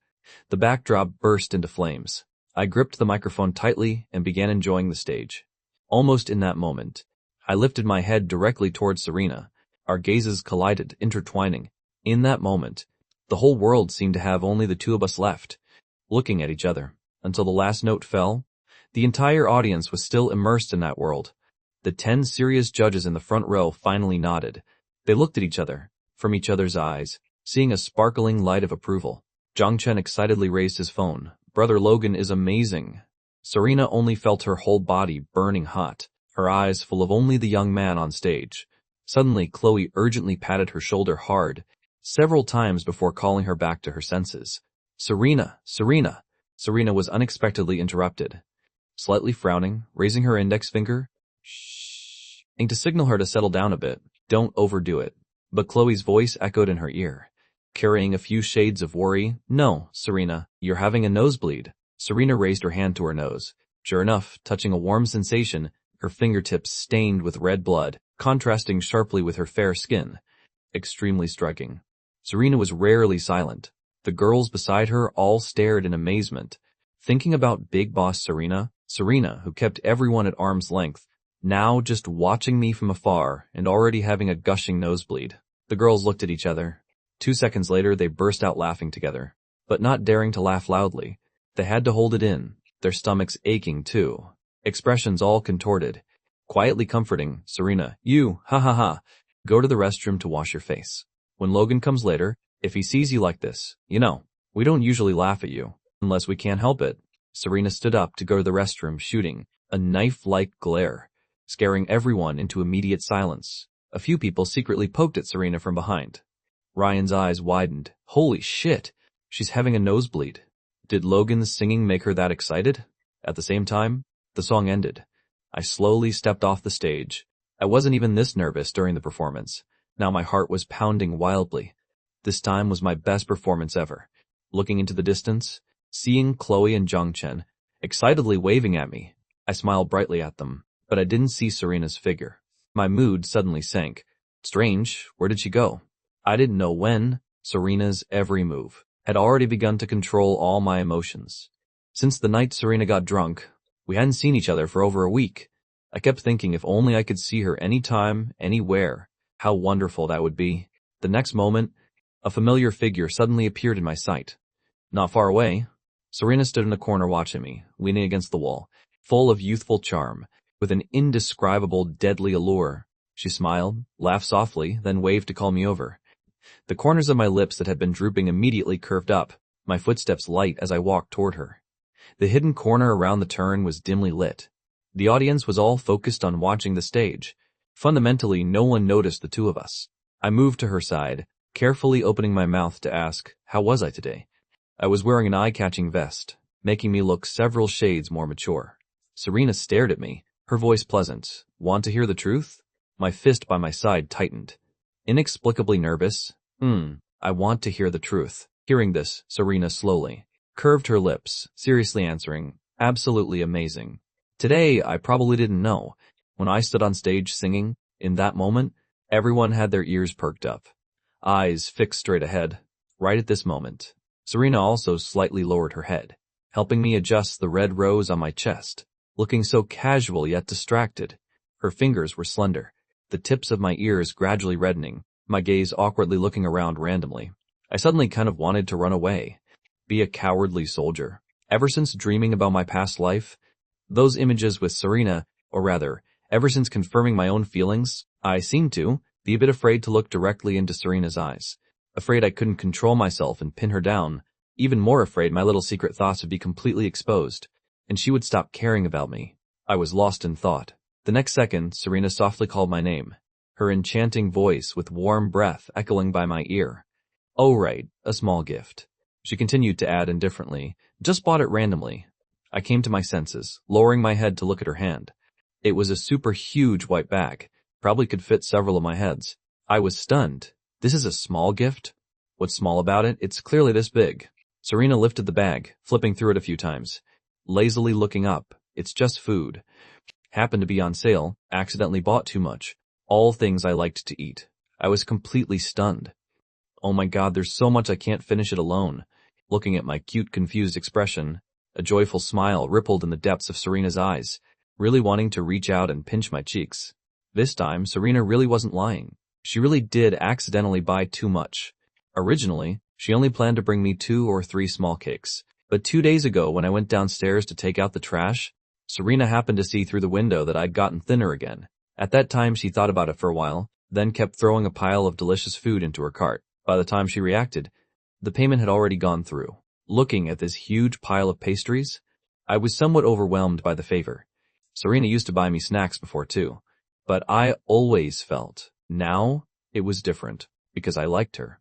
Speaker 1: the backdrop burst into flames. I gripped the microphone tightly and began enjoying the stage. Almost in that moment, I lifted my head directly towards Serena. Our gazes collided, intertwining. In that moment, the whole world seemed to have only the two of us left, looking at each other. Until the last note fell, the entire audience was still immersed in that world. The 10 serious judges in the front row finally nodded. They looked at each other, from each other's eyes, seeing a sparkling light of approval. Jungchen excitedly raised his phone. Brother Logan is amazing. Serena only felt her whole body burning hot, her eyes full of only the young man on stage. Suddenly, Chloe urgently patted her shoulder hard, several times before calling her back to her senses. Serena, Serena! Serena was unexpectedly interrupted. slightly frowning, raising her index finger. Shh. And to signal her to settle down a bit. Don't overdo it. But Chloe's voice echoed in her ear, carrying a few shades of worry. No, Serena, you're having a nosebleed. Serena raised her hand to her nose. Sure enough, touching a warm sensation, her fingertips stained with red blood, contrasting sharply with her fair skin. Extremely striking. Serena was rarely silent. The girls beside her all stared in amazement. Thinking about Big Boss Serena, who kept everyone at arm's length, now just watching me from afar and already having a gushing nosebleed. The girls looked at each other. 2 seconds later, they burst out laughing together, but not daring to laugh loudly. They had to hold it in, their stomachs aching too. Expressions all contorted. Quietly comforting, Serena, you, ha ha ha, go to the restroom to wash your face. When Logan comes later, if he sees you like this, we don't usually laugh at you, unless we can't help it. Serena stood up to go to the restroom, shooting a knife-like glare, scaring everyone into immediate silence. A few people secretly poked at Serena from behind. Ryan's eyes widened. Holy shit, she's having a nosebleed. Did Logan's singing make her that excited? At the same time, the song ended. I slowly stepped off the stage. I wasn't even this nervous during the performance. Now my heart was pounding wildly. This time was my best performance ever. Looking into the distance, seeing Chloe and Jongchen excitedly waving at me, I smiled brightly at them, but I didn't see Serena's figure. My mood suddenly sank. Strange, where did she go? I didn't know when. Serena's every move had already begun to control all my emotions. Since the night Serena got drunk, we hadn't seen each other for over a week. I kept thinking if only I could see her anytime, anywhere, how wonderful that would be. The next moment, a familiar figure suddenly appeared in my sight. Not far away, Serena stood in a corner watching me, leaning against the wall, full of youthful charm, with an indescribable deadly allure. She smiled, laughed softly, then waved to call me over. The corners of my lips that had been drooping immediately curved up, my footsteps light as I walked toward her. The hidden corner around the turn was dimly lit. The audience was all focused on watching the stage. Fundamentally, no one noticed the two of us. I moved to her side, carefully opening my mouth to ask, how was I today? I was wearing an eye-catching vest, making me look several shades more mature. Serena stared at me, her voice pleasant. Want to hear the truth? My fist by my side tightened. Inexplicably nervous. I want to hear the truth. Hearing this, Serena slowly curved her lips, seriously answering, absolutely amazing. Today, I probably didn't know. When I stood on stage singing, in that moment, everyone had their ears perked up, eyes fixed straight ahead. Right at this moment, Serena also slightly lowered her head, helping me adjust the red rose on my chest, looking so casual yet distracted. Her fingers were slender, the tips of my ears gradually reddening, my gaze awkwardly looking around randomly. I suddenly kind of wanted to run away, be a cowardly soldier. Ever since dreaming about my past life, those images with Serena, or rather, ever since confirming my own feelings, I seemed to be a bit afraid to look directly into Serena's eyes. Afraid I couldn't control myself and pin her down. Even more afraid my little secret thoughts would be completely exposed, and she would stop caring about me. I was lost in thought. The next second, Serena softly called my name, her enchanting voice with warm breath echoing by my ear. Oh right, a small gift. She continued to add indifferently, just bought it randomly. I came to my senses, lowering my head to look at her hand. It was a super huge white bag, probably could fit several of my heads. I was stunned. This is a small gift? What's small about it? It's clearly this big. Serena lifted the bag, flipping through it a few times, lazily looking up. It's just food. Happened to be on sale, accidentally bought too much. All things I liked to eat. I was completely stunned. Oh my god, there's so much I can't finish it alone. Looking at my cute, confused expression, a joyful smile rippled in the depths of Serena's eyes, really wanting to reach out and pinch my cheeks. This time, Serena really wasn't lying. She really did accidentally buy too much. Originally, she only planned to bring me 2 or 3 small cakes. But 2 days ago, when I went downstairs to take out the trash, Serena happened to see through the window that I'd gotten thinner again. At that time, she thought about it for a while, then kept throwing a pile of delicious food into her cart. By the time she reacted, the payment had already gone through. Looking at this huge pile of pastries, I was somewhat overwhelmed by the favor. Serena used to buy me snacks before too, but I always felt, now, it was different, because I liked her.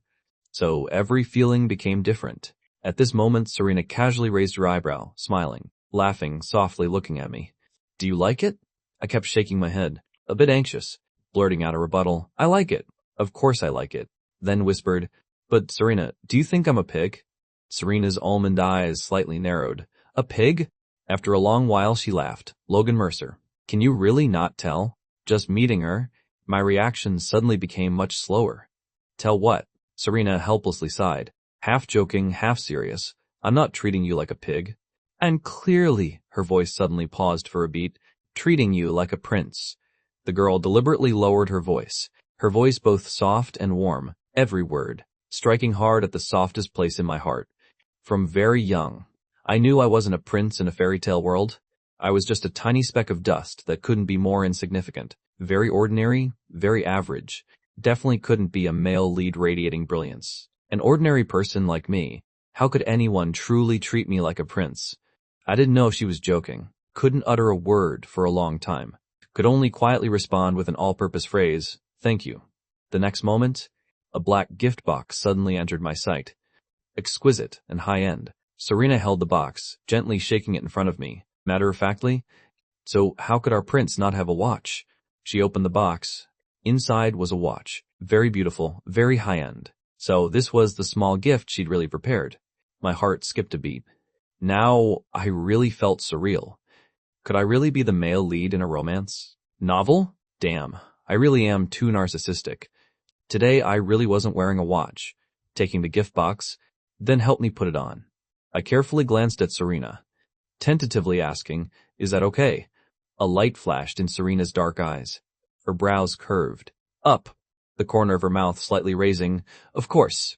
Speaker 1: So every feeling became different. At this moment, Serena casually raised her eyebrow, smiling, laughing, softly looking at me. Do you like it? I kept shaking my head, a bit anxious, blurting out a rebuttal. I like it. Of course I like it. Then whispered, but Serena, do you think I'm a pig? Serena's almond eyes slightly narrowed. A pig? After a long while she laughed. Logan Mercer. Can you really not tell? Just meeting her, my reaction suddenly became much slower. Tell what? Serena helplessly sighed, half joking, half serious. I'm not treating you like a pig. And clearly, her voice suddenly paused for a beat, treating you like a prince. The girl deliberately lowered her voice both soft and warm, every word, striking hard at the softest place in my heart. From very young, I knew I wasn't a prince in a fairy tale world. I was just a tiny speck of dust that couldn't be more insignificant. Very ordinary, very average. Definitely couldn't be a male lead radiating brilliance. An ordinary person like me. How could anyone truly treat me like a prince? I didn't know if she was joking. Couldn't utter a word for a long time. Could only quietly respond with an all-purpose phrase, thank you. The next moment, a black gift box suddenly entered my sight. Exquisite and high-end. Serena held the box, gently shaking it in front of me. Matter-of-factly, so how could our prince not have a watch? She opened the box. Inside was a watch. Very beautiful, very high-end. So this was the small gift she'd really prepared. My heart skipped a beat. Now I really felt surreal. Could I really be the male lead in a romance novel? Damn, I really am too narcissistic. Today I really wasn't wearing a watch. Taking the gift box, then helped me put it on. I carefully glanced at Serena, tentatively asking, is that okay? A light flashed in Serena's dark eyes. Her brows curved. Up, the corner of her mouth slightly raising. Of course.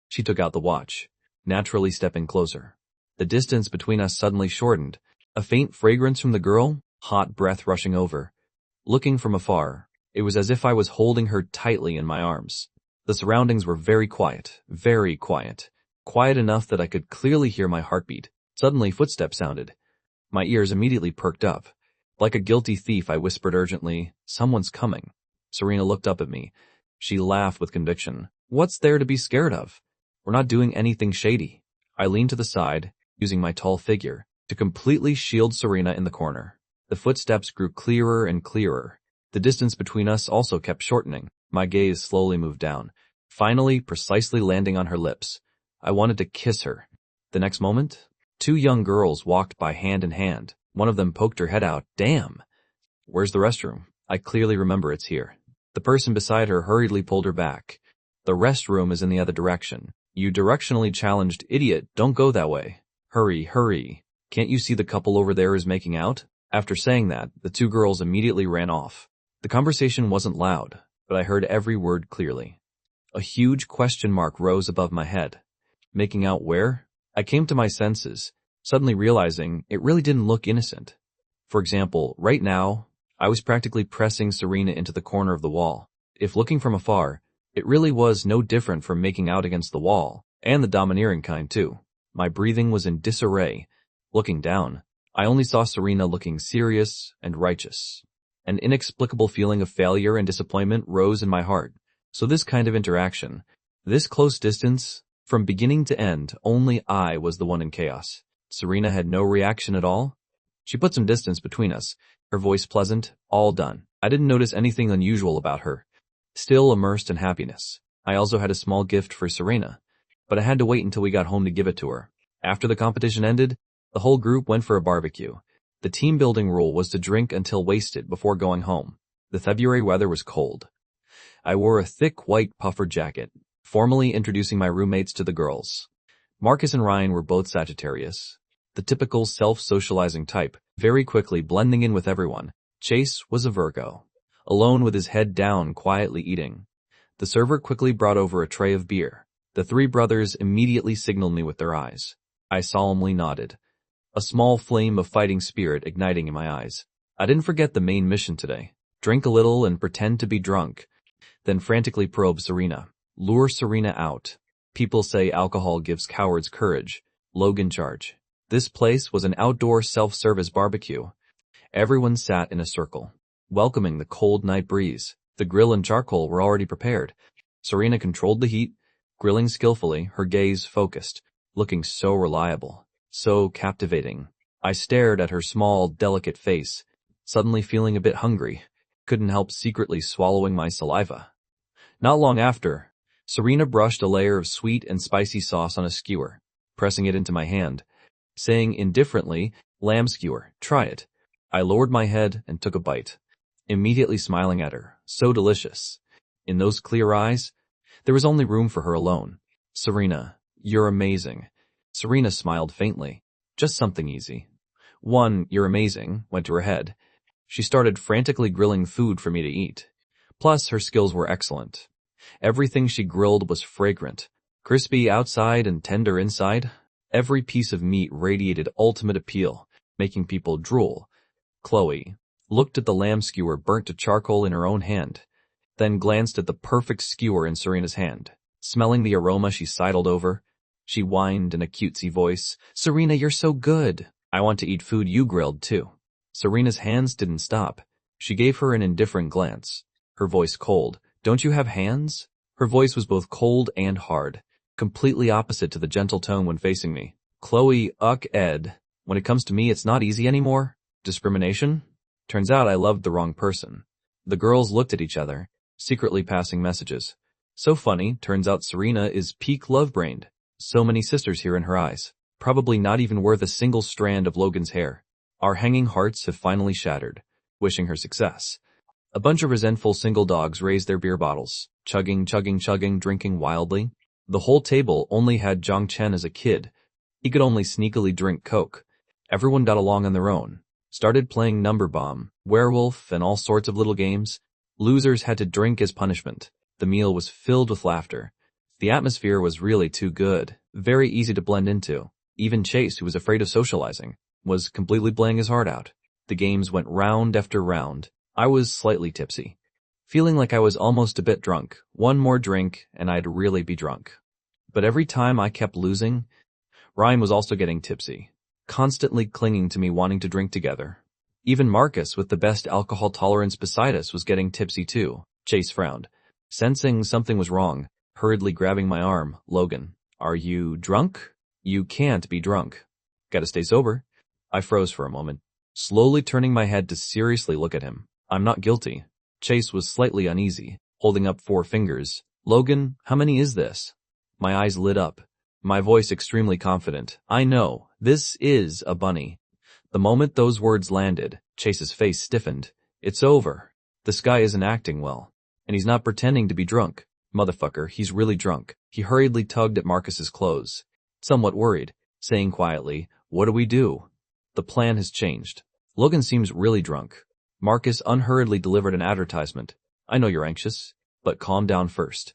Speaker 1: She took out the watch, naturally stepping closer. The distance between us suddenly shortened. A faint fragrance from the girl, hot breath rushing over. Looking from afar, it was as if I was holding her tightly in my arms. The surroundings were very quiet, very quiet. Quiet enough that I could clearly hear my heartbeat. Suddenly footsteps sounded. My ears immediately perked up. Like a guilty thief, I whispered urgently, someone's coming. Serena looked up at me. She laughed with conviction. What's there to be scared of? We're not doing anything shady. I leaned to the side, using my tall figure, to completely shield Serena in the corner. The footsteps grew clearer and clearer. The distance between us also kept shortening. My gaze slowly moved down, finally precisely landing on her lips. I wanted to kiss her. The next moment, two young girls walked by hand in hand. One of them poked her head out. Damn! Where's the restroom? I clearly remember it's here. The person beside her hurriedly pulled her back. The restroom is in the other direction. You directionally challenged idiot, don't go that way. Hurry, hurry. Can't you see the couple over there is making out? After saying that, the two girls immediately ran off. The conversation wasn't loud, but I heard every word clearly. A huge question mark rose above my head. Making out where? I came to my senses, suddenly realizing it really didn't look innocent. For example, right now, I was practically pressing Serena into the corner of the wall. If looking from afar, it really was no different from making out against the wall, and the domineering kind too. My breathing was in disarray. Looking down, I only saw Serena looking serious and righteous. An inexplicable feeling of failure and disappointment rose in my heart. So this kind of interaction, this close distance, from beginning to end, only I was the one in chaos. Serena had no reaction at all. She put some distance between us, her voice pleasant, all done. I didn't notice anything unusual about her. Still immersed in happiness. I also had a small gift for Serena, but I had to wait until we got home to give it to her. After the competition ended, the whole group went for a barbecue. The team building rule was to drink until wasted before going home. The February weather was cold. I wore a thick white puffer jacket, formally introducing my roommates to the girls. Marcus and Ryan were both Sagittarius, the typical self-socializing type, very quickly blending in with everyone. Chase was a Virgo, alone with his head down, quietly eating. The server quickly brought over a tray of beer. The three brothers immediately signaled me with their eyes. I solemnly nodded, a small flame of fighting spirit igniting in my eyes. I didn't forget the main mission today. Drink a little and pretend to be drunk, then frantically probe Serena. Lure Serena out. People say alcohol gives cowards courage. Logan charge. This place was an outdoor self-service barbecue. Everyone sat in a circle, welcoming the cold night breeze. The grill and charcoal were already prepared. Serena controlled the heat, grilling skillfully, her gaze focused, looking so reliable, so captivating. I stared at her small, delicate face, suddenly feeling a bit hungry. Couldn't help secretly swallowing my saliva. Not long after, Serena brushed a layer of sweet and spicy sauce on a skewer, pressing it into my hand, saying indifferently, "Lamb skewer, try it." I lowered my head and took a bite, immediately smiling at her. So delicious. In those clear eyes, there was only room for her alone. "Serena, you're amazing." Serena smiled faintly. "Just something easy." One, "you're amazing," went to her head. She started frantically grilling food for me to eat. Plus, her skills were excellent. Everything she grilled was fragrant, crispy outside and tender inside. Every piece of meat radiated ultimate appeal, making people drool. Chloe looked at the lamb skewer burnt to charcoal in her own hand, then glanced at the perfect skewer in Serena's hand. Smelling the aroma, she sidled over. She whined in a cutesy voice, "Serena, you're so good. I want to eat food you grilled, too." Serena's hands didn't stop. She gave her an indifferent glance, her voice cold. "Don't you have hands?" Her voice was both cold and hard, completely opposite to the gentle tone when facing me. "Chloe, Ed, when it comes to me, it's not easy anymore. Discrimination?" Turns out I loved the wrong person. The girls looked at each other, secretly passing messages. So funny, turns out Serena is peak love-brained. So many sisters here in her eyes. Probably not even worth a single strand of Logan's hair. Our hanging hearts have finally shattered. Wishing her success. A bunch of resentful single dogs raised their beer bottles, chugging, drinking wildly. The whole table only had Zhang Chen as a kid. He could only sneakily drink Coke. Everyone got along on their own. Started playing Number Bomb, Werewolf, and all sorts of little games. Losers had to drink as punishment. The meal was filled with laughter. The atmosphere was really too good, very easy to blend into. Even Chase, who was afraid of socializing, was completely playing his heart out. The games went round after round. I was slightly tipsy, feeling like I was almost a bit drunk. One more drink, and I'd really be drunk. But every time I kept losing, Ryan was also getting tipsy, constantly clinging to me, wanting to drink together. Even Marcus, with the best alcohol tolerance beside us, was getting tipsy too. Chase frowned, sensing something was wrong, hurriedly grabbing my arm. "Logan, are you drunk? You can't be drunk. Gotta stay sober." I froze for a moment, slowly turning my head to seriously look at him. "I'm not guilty." Chase was slightly uneasy, holding up 4 fingers. "Logan, how many is this?" My eyes lit up, my voice extremely confident. "I know, this is a bunny." The moment those words landed, Chase's face stiffened. "It's over. This guy isn't acting well, and he's not pretending to be drunk. Motherfucker, he's really drunk." He hurriedly tugged at Marcus's clothes, somewhat worried, saying quietly, "What do we do?" "The plan has changed. Logan seems really drunk." Marcus unhurriedly delivered an advertisement. "I know you're anxious, but calm down first.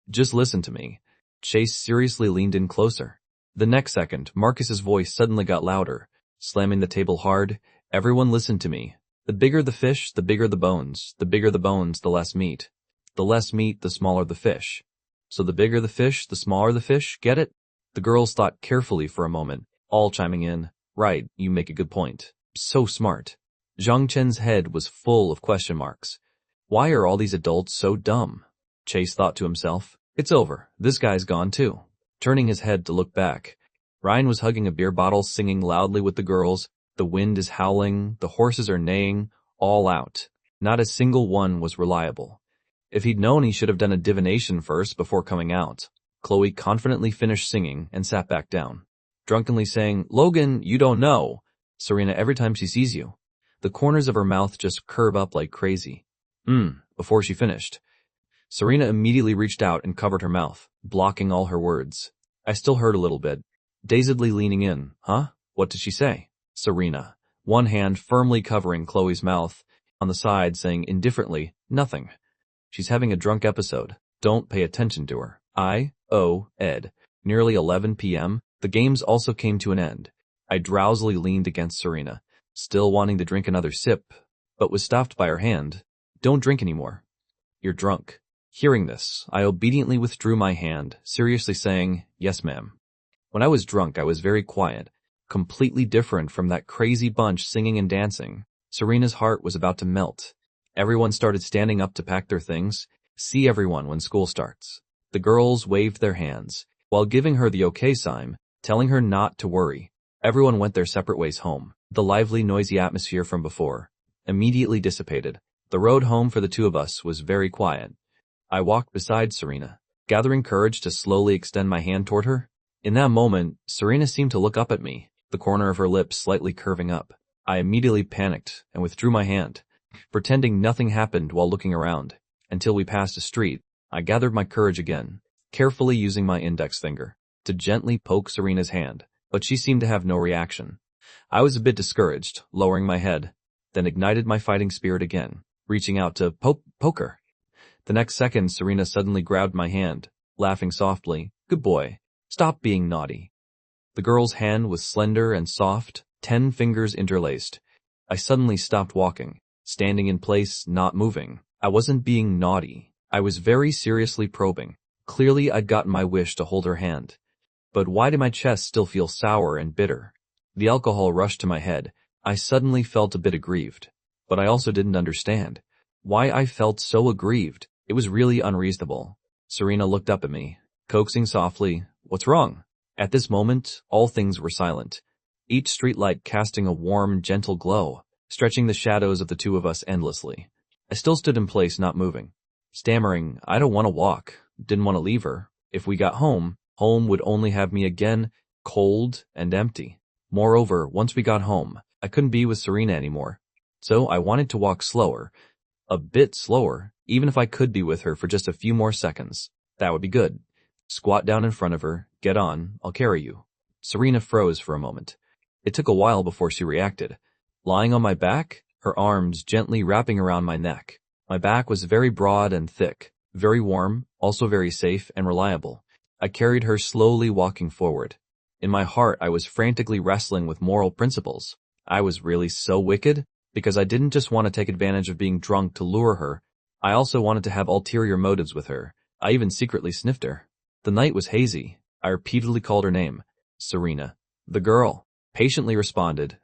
Speaker 1: Just listen to me." Chase seriously leaned in closer. The next second, Marcus's voice suddenly got louder, slamming the table hard. "Everyone listen to me. The bigger the fish, the bigger the bones. The bigger the bones, the less meat. The less meat, the smaller the fish. So the bigger the fish, the smaller the fish, get it?" The girls thought carefully for a moment, all chiming in. "Right, you make a good point. So smart." Zhang Chen's head was full of question marks. Why are all these adults so dumb? Chase thought to himself. It's over. This guy's gone too. Turning his head to look back, Ryan was hugging a beer bottle, singing loudly with the girls. The wind is howling, the horses are neighing, all out. Not a single one was reliable. If he'd known, he should have done a divination first before coming out. Chloe confidently finished singing and sat back down, drunkenly saying, "Logan, you don't know." Serena, every time she sees you, the corners of her mouth just curve up like crazy. Before she finished, Serena immediately reached out and covered her mouth, blocking all her words. I still heard a little bit, dazedly leaning in. Huh? What did she say? Serena, one hand firmly covering Chloe's mouth, on the side saying indifferently, "Nothing. She's having a drunk episode. Don't pay attention to her." Ed. Nearly 11 p.m., the games also came to an end. I drowsily leaned against Serena, still wanting to drink another sip, but was stopped by her hand. "Don't drink anymore. You're drunk." Hearing this, I obediently withdrew my hand, seriously saying, "Yes, ma'am." When I was drunk, I was very quiet, completely different from that crazy bunch singing and dancing. Serena's heart was about to melt. Everyone started standing up to pack their things. See everyone when school starts. The girls waved their hands, while giving her the okay sign, telling her not to worry. Everyone went their separate ways home. The lively, noisy atmosphere from before immediately dissipated. The road home for the two of us was very quiet. I walked beside Serena, gathering courage to slowly extend my hand toward her. In that moment, Serena seemed to look up at me, the corner of her lips slightly curving up. I immediately panicked and withdrew my hand, pretending nothing happened while looking around. Until we passed a street, I gathered my courage again, carefully using my index finger to gently poke Serena's hand, but she seemed to have no reaction. I was a bit discouraged, lowering my head, then ignited my fighting spirit again, reaching out to poke her. The next second, Serena suddenly grabbed my hand, laughing softly. "Good boy. Stop being naughty." The girl's hand was slender and soft, 10 fingers interlaced. I suddenly stopped walking, standing in place, not moving. I wasn't being naughty. I was very seriously probing. Clearly, I'd gotten my wish to hold her hand. But why did my chest still feel sour and bitter? The alcohol rushed to my head. I suddenly felt a bit aggrieved. But I also didn't understand why I felt so aggrieved. It was really unreasonable. Serena looked up at me, coaxing softly, "What's wrong?" At this moment, all things were silent, each streetlight casting a warm, gentle glow, stretching the shadows of the two of us endlessly. I still stood in place, not moving, stammering, "I don't want to walk, didn't want to leave her. If we got home would only have me again, cold and empty. Moreover, once we got home, I couldn't be with Serena anymore. So I wanted to walk slower, a bit slower, even if I could be with her for just a few more seconds. That would be good. Squat down in front of her, get on, I'll carry you." Serena froze for a moment. It took a while before she reacted. Lying on my back, her arms gently wrapping around my neck. My back was very broad and thick, very warm, also very safe and reliable. I carried her slowly, walking forward. In my heart, I was frantically wrestling with moral principles. I was really so wicked, because I didn't just want to take advantage of being drunk to lure her. I also wanted to have ulterior motives with her. I even secretly sniffed her. The night was hazy. I repeatedly called her name. "Serena." The girl patiently responded,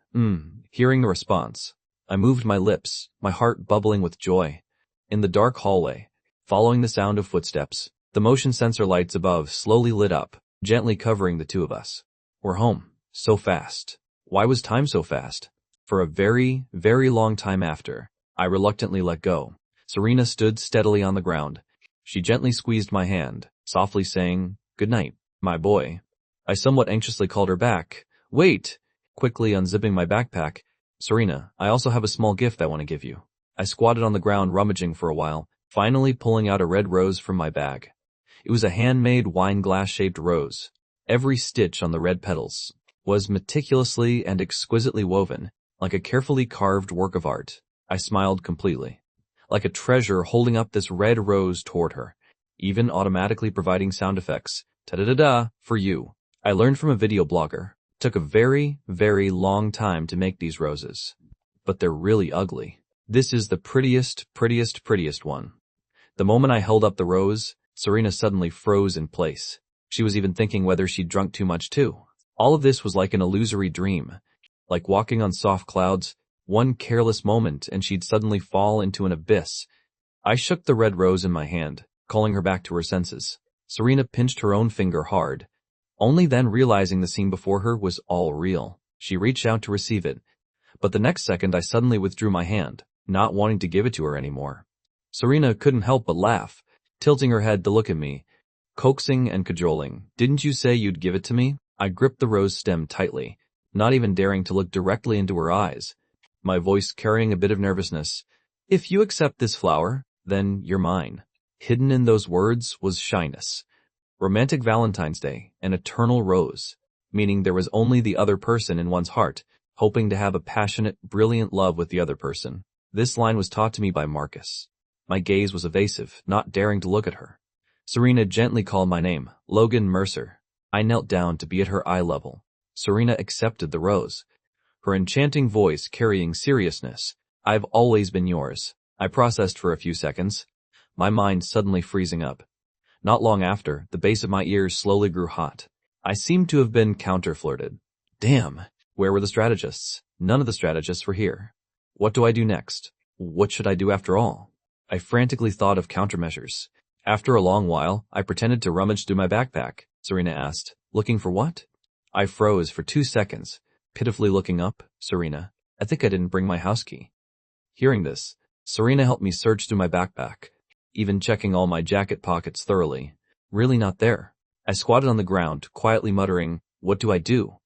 Speaker 1: Hearing the response, I moved my lips, my heart bubbling with joy. In the dark hallway, following the sound of footsteps, the motion sensor lights above slowly lit up, gently covering the two of us. We're home. So fast. Why was time so fast? For a very, very long time after, I reluctantly let go. Serena stood steadily on the ground. She gently squeezed my hand, softly saying, "Good night, my boy." I somewhat anxiously called her back. "Wait!" Quickly unzipping my backpack. "Serena, I also have a small gift I want to give you." I squatted on the ground, rummaging for a while, finally pulling out a red rose from my bag. It was a handmade wine glass-shaped rose. Every stitch on the red petals was meticulously and exquisitely woven, like a carefully carved work of art. I smiled completely, like a treasure holding up this red rose toward her, even automatically providing sound effects, ta-da-da-da, for you. I learned from a video blogger. It took a very, very long time to make these roses, but they're really ugly. This is the prettiest one. The moment I held up the rose, Serena suddenly froze in place. She was even thinking whether she'd drunk too much too. All of this was like an illusory dream, like walking on soft clouds. One careless moment and she'd suddenly fall into an abyss. I shook the red rose in my hand, calling her back to her senses. Serena pinched her own finger hard, only then realizing the scene before her was all real. She reached out to receive it, but the next second I suddenly withdrew my hand, not wanting to give it to her anymore. Serena couldn't help but laugh, tilting her head to look at me, coaxing and cajoling. "Didn't you say you'd give it to me?" I gripped the rose stem tightly, not even daring to look directly into her eyes, my voice carrying a bit of nervousness. "If you accept this flower, then you're mine." Hidden in those words was shyness. Romantic Valentine's Day, an eternal rose, meaning there was only the other person in one's heart, hoping to have a passionate, brilliant love with the other person. This line was taught to me by Marcus. My gaze was evasive, not daring to look at her. Serena gently called my name, Logan Mercer. I knelt down to be at her eye level. Serena accepted the rose, her enchanting voice carrying seriousness. "I've always been yours." I processed for a few seconds, my mind suddenly freezing up. Not long after, the base of my ears slowly grew hot. I seemed to have been counter-flirted. Damn, where were the strategists? None of the strategists were here. What do I do next? What should I do after all? I frantically thought of countermeasures. After a long while, I pretended to rummage through my backpack. Serena asked, "Looking for what?" I froze for 2 seconds, pitifully looking up. Serena, I think I didn't bring my house key. Hearing this, Serena helped me search through my backpack, even checking all my jacket pockets thoroughly. Really not there. I squatted on the ground, quietly muttering, what do I do?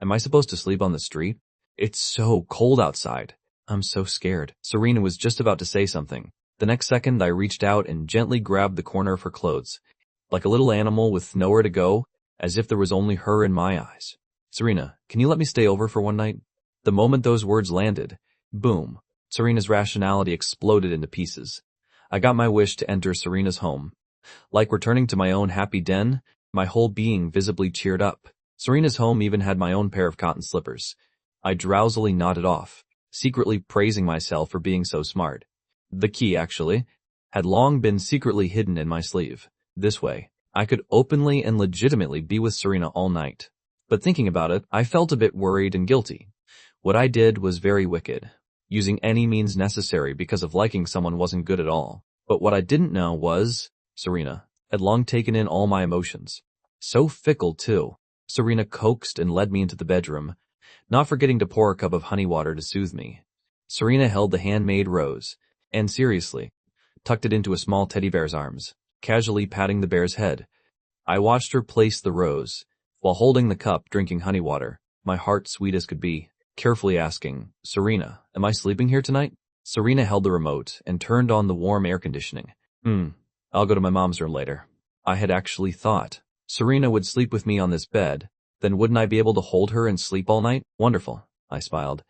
Speaker 1: Am I supposed to sleep on the street? It's so cold outside. I'm so scared. Serena was just about to say something. The next second, I reached out and gently grabbed the corner of her clothes, like a little animal with nowhere to go, as if there was only her in my eyes. Serena, can you let me stay over for one night? The moment those words landed, boom, Serena's rationality exploded into pieces. I got my wish to enter Serena's home. Like returning to my own happy den, my whole being visibly cheered up. Serena's home even had my own pair of cotton slippers. I drowsily nodded off, secretly praising myself for being so smart. The key, actually, had long been secretly hidden in my sleeve. This way, I could openly and legitimately be with Serena all night. But thinking about it, I felt a bit worried and guilty. What I did was very wicked. Using any means necessary because of liking someone wasn't good at all. But what I didn't know was, Serena had long taken in all my emotions. So fickle, too. Serena coaxed and led me into the bedroom, not forgetting to pour a cup of honey water to soothe me. Serena held the handmade rose, and seriously, tucked it into a small teddy bear's arms, casually patting the bear's head. I watched her place the rose, while holding the cup drinking honey water, my heart sweet as could be, carefully asking, Serena, am I sleeping here tonight? Serena held the remote and turned on the warm air conditioning. I'll go to my mom's room later. I had actually thought Serena would sleep with me on this bed, then wouldn't I be able to hold her and sleep all night? Wonderful, I smiled.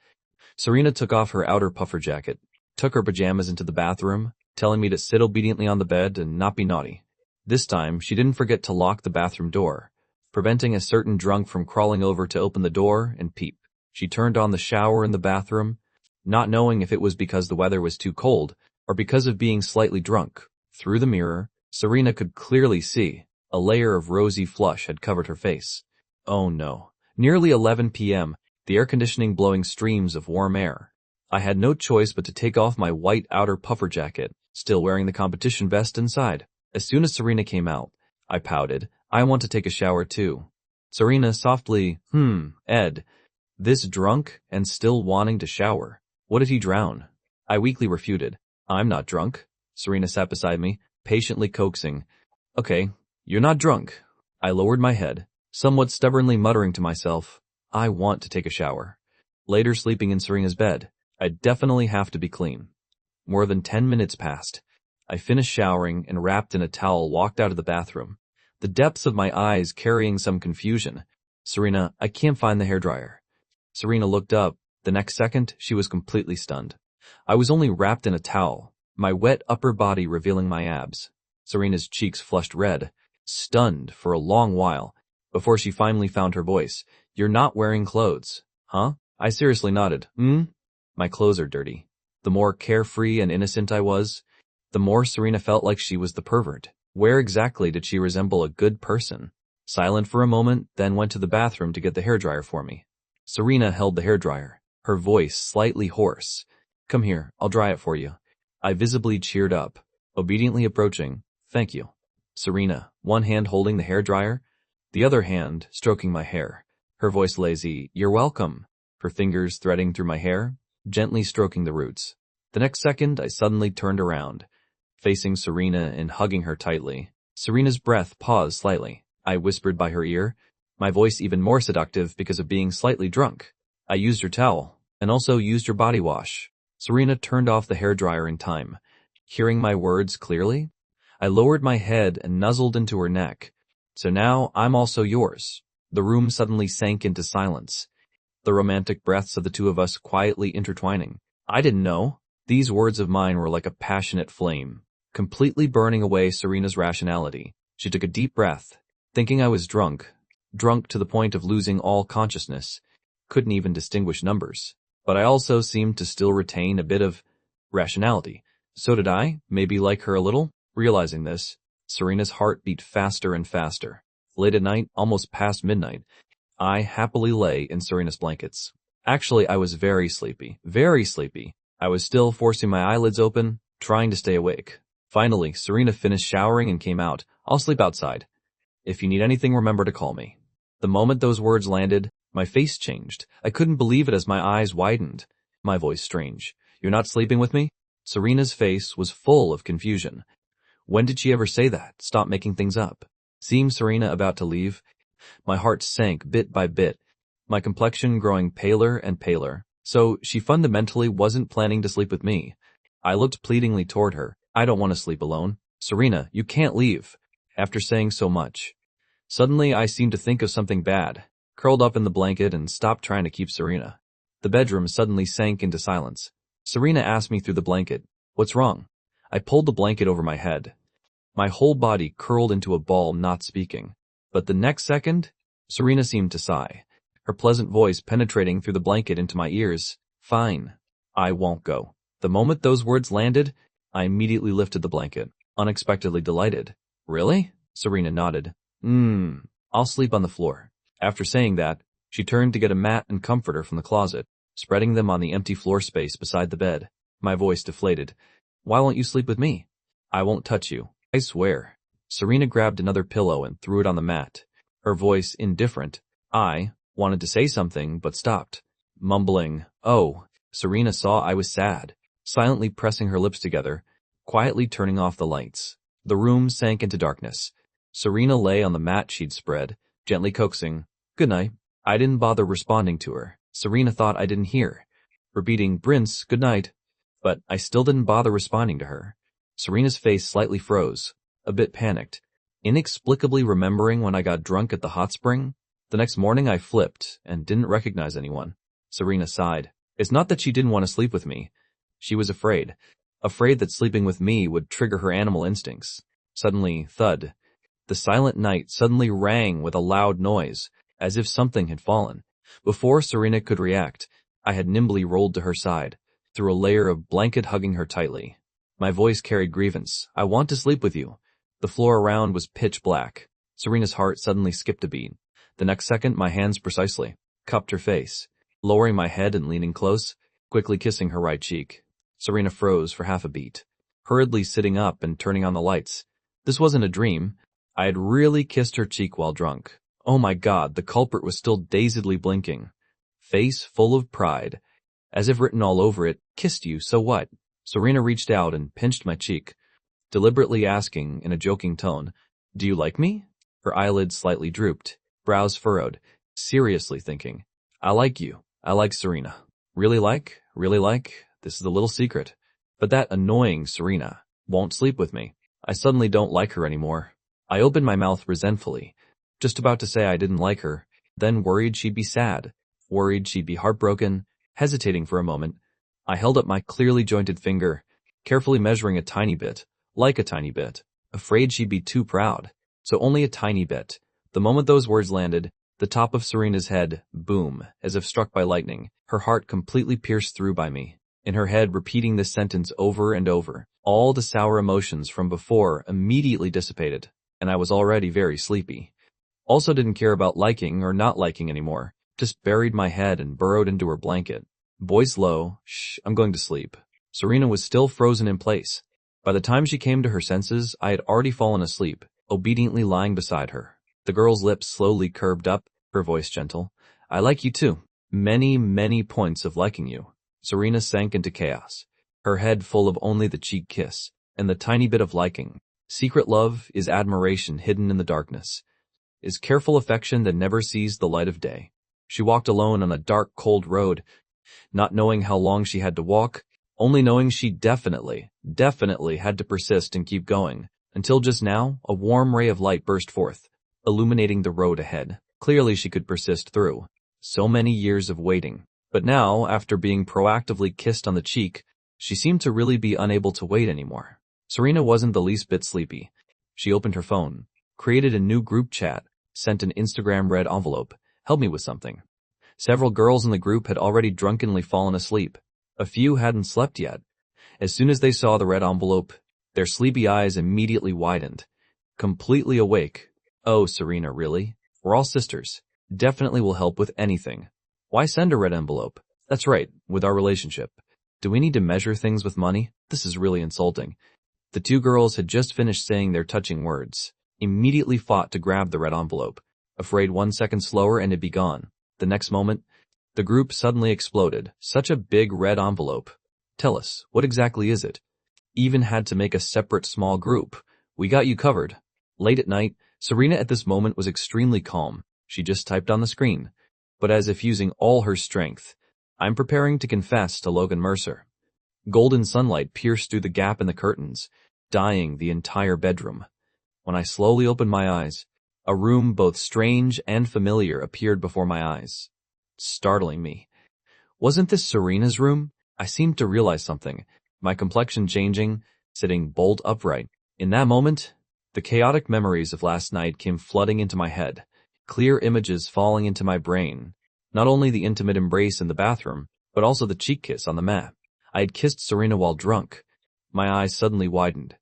Speaker 1: Serena took off her outer puffer jacket, took her pajamas into the bathroom, telling me to sit obediently on the bed and not be naughty. This time, she didn't forget to lock the bathroom door, preventing a certain drunk from crawling over to open the door and peep. She turned on the shower in the bathroom, not knowing if it was because the weather was too cold or because of being slightly drunk. Through the mirror, Serena could clearly see a layer of rosy flush had covered her face. Oh no. Nearly 11 p.m., the air conditioning blowing streams of warm air. I had no choice but to take off my white outer puffer jacket, still wearing the competition vest inside. As soon as Serena came out, I pouted, I want to take a shower too. Serena softly, Ed, this drunk and still wanting to shower. What did he drown? I weakly refuted. I'm not drunk. Serena sat beside me, patiently coaxing. Okay, you're not drunk. I lowered my head, somewhat stubbornly muttering to myself, I want to take a shower. Later sleeping in Serena's bed, I definitely have to be clean. More than 10 minutes passed. I finished showering and wrapped in a towel walked out of the bathroom, the depths of my eyes carrying some confusion. Serena, I can't find the hairdryer. Serena looked up. The next second, she was completely stunned. I was only wrapped in a towel, my wet upper body revealing my abs. Serena's cheeks flushed red, stunned for a long while, before she finally found her voice. You're not wearing clothes, huh? I seriously nodded. My clothes are dirty. The more carefree and innocent I was, the more Serena felt like she was the pervert. Where exactly did she resemble a good person? Silent for a moment, then went to the bathroom to get the hairdryer for me. Serena held the hairdryer, her voice slightly hoarse. Come here, I'll dry it for you. I visibly cheered up, obediently approaching. Thank you. Serena, one hand holding the hairdryer, the other hand stroking my hair. Her voice lazy, you're welcome. Her fingers threading through my hair, gently stroking the roots. The next second, I suddenly turned around, facing Serena and hugging her tightly. Serena's breath paused slightly. I whispered by her ear, my voice even more seductive because of being slightly drunk. I used your towel, and also used your body wash. Serena turned off the hairdryer in time. Hearing my words clearly, I lowered my head and nuzzled into her neck. So now I'm also yours. The room suddenly sank into silence, the romantic breaths of the two of us quietly intertwining. I didn't know. These words of mine were like a passionate flame, completely burning away Serena's rationality. She took a deep breath, thinking I was drunk to the point of losing all consciousness, couldn't even distinguish numbers. But I also seemed to still retain a bit of rationality. So did I, maybe like her a little? Realizing this, Serena's heart beat faster and faster. Late at night, almost past midnight, I happily lay in Serena's blankets. Actually, I was very sleepy, very sleepy. I was still forcing my eyelids open, trying to stay awake. Finally, Serena finished showering and came out. I'll sleep outside. If you need anything, remember to call me. The moment those words landed, My face changed. I couldn't believe it as my eyes widened. My voice strange. You're not sleeping with me? Serena's face was full of confusion. When did she ever say that? Stop making things up. Seeing Serena about to leave, my heart sank bit by bit, my complexion growing paler and paler. So she fundamentally wasn't planning to sleep with me. I looked pleadingly toward her. I don't want to sleep alone. Serena, you can't leave. After saying so much. Suddenly I seemed to think of something bad, curled up in the blanket and stopped trying to keep Serena. The bedroom suddenly sank into silence. Serena asked me through the blanket, "What's wrong?" I pulled the blanket over my head. My whole body curled into a ball, not speaking. But the next second, Serena seemed to sigh, her pleasant voice penetrating through the blanket into my ears. "Fine. I won't go." The moment those words landed, I immediately lifted the blanket, unexpectedly delighted. "Really?" Serena nodded. I'll sleep on the floor." After saying that, she turned to get a mat and comforter from the closet, spreading them on the empty floor space beside the bed. My voice deflated. "Why won't you sleep with me?" "I won't touch you. I swear." Serena grabbed another pillow and threw it on the mat, her voice indifferent. I wanted to say something, but stopped, mumbling, "Oh." Serena saw I was sad, silently pressing her lips together, quietly turning off the lights. The room sank into darkness. Serena lay on the mat she'd spread, gently coaxing, "Good night." I didn't bother responding to her. Serena thought I didn't hear, repeating, "Prince, good night." But I still didn't bother responding to her. Serena's face slightly froze, a bit panicked, inexplicably remembering when I got drunk at the hot spring. The next morning I flipped and didn't recognize anyone. Serena sighed. It's not that she didn't want to sleep with me. She was afraid that sleeping with me would trigger her animal instincts. Suddenly, thud. The silent night suddenly rang with a loud noise, as if something had fallen. Before Serena could react, I had nimbly rolled to her side, through a layer of blanket hugging her tightly. My voice carried grievance. "I want to sleep with you." The floor around was pitch black. Serena's heart suddenly skipped a beat. The next second, my hands precisely cupped her face, lowering my head and leaning close, quickly kissing her right cheek. Serena froze for half a beat, hurriedly sitting up and turning on the lights. This wasn't a dream. I had really kissed her cheek while drunk. Oh my God, the culprit was still dazedly blinking. Face full of pride, as if written all over it, "Kissed you, so what?" Serena reached out and pinched my cheek, deliberately asking in a joking tone, "Do you like me?" Her eyelids slightly drooped, brows furrowed, seriously thinking, "I like you. I like Serena." Really like? This is a little secret. But that annoying Serena won't sleep with me. I suddenly don't like her anymore. I opened my mouth resentfully, just about to say I didn't like her, then worried she'd be sad, worried she'd be heartbroken. Hesitating for a moment, I held up my clearly jointed finger, carefully measuring a tiny bit, like a tiny bit, afraid she'd be too proud. So only a tiny bit. The moment those words landed, the top of Serena's head, boom, as if struck by lightning, her heart completely pierced through by me. In her head, repeating this sentence over and over, all the sour emotions from before immediately dissipated, and I was already very sleepy. Also didn't care about liking or not liking anymore, just buried my head and burrowed into her blanket. Voice low, "Shh, I'm going to sleep." Serena was still frozen in place. By the time she came to her senses, I had already fallen asleep, obediently lying beside her. The girl's lips slowly curved up, her voice gentle. "I like you too. Many, many points of liking you." Serena sank into chaos, her head full of only the cheek kiss, and the tiny bit of liking. Secret love is admiration hidden in the darkness, is careful affection that never sees the light of day. She walked alone on a dark, cold road, not knowing how long she had to walk, only knowing she definitely had to persist and keep going, until just now, a warm ray of light burst forth, illuminating the road ahead. Clearly she could persist through so many years of waiting. But now, after being proactively kissed on the cheek, she seemed to really be unable to wait anymore. Serena wasn't the least bit sleepy. She opened her phone, created a new group chat, sent an Instagram red envelope, "Help me with something." Several girls in the group had already drunkenly fallen asleep. A few hadn't slept yet. As soon as they saw the red envelope, their sleepy eyes immediately widened. Completely awake. "Oh, Serena, really? We're all sisters. Definitely will help with anything. Why send a red envelope? That's right, with our relationship. Do we need to measure things with money? This is really insulting." The two girls had just finished saying their touching words, immediately fought to grab the red envelope, afraid 1 second slower and it'd be gone. The next moment, the group suddenly exploded. Such a big red envelope. Tell us, what exactly is it? Even had to make a separate small group. We got you covered. Late at night, Serena at this moment was extremely calm. She just typed on the screen, but as if using all her strength. I'm preparing to confess to Logan Mercer. Golden sunlight pierced through the gap in the curtains, dyeing the entire bedroom. When I slowly opened my eyes, a room both strange and familiar appeared before my eyes, startling me. Wasn't this Serena's room? I seemed to realize something, my complexion changing, sitting bolt upright. In that moment, the chaotic memories of last night came flooding into my head, clear images falling into my brain. Not only the intimate embrace in the bathroom, but also the cheek kiss on the mat. I had kissed Serena while drunk. My eyes suddenly widened.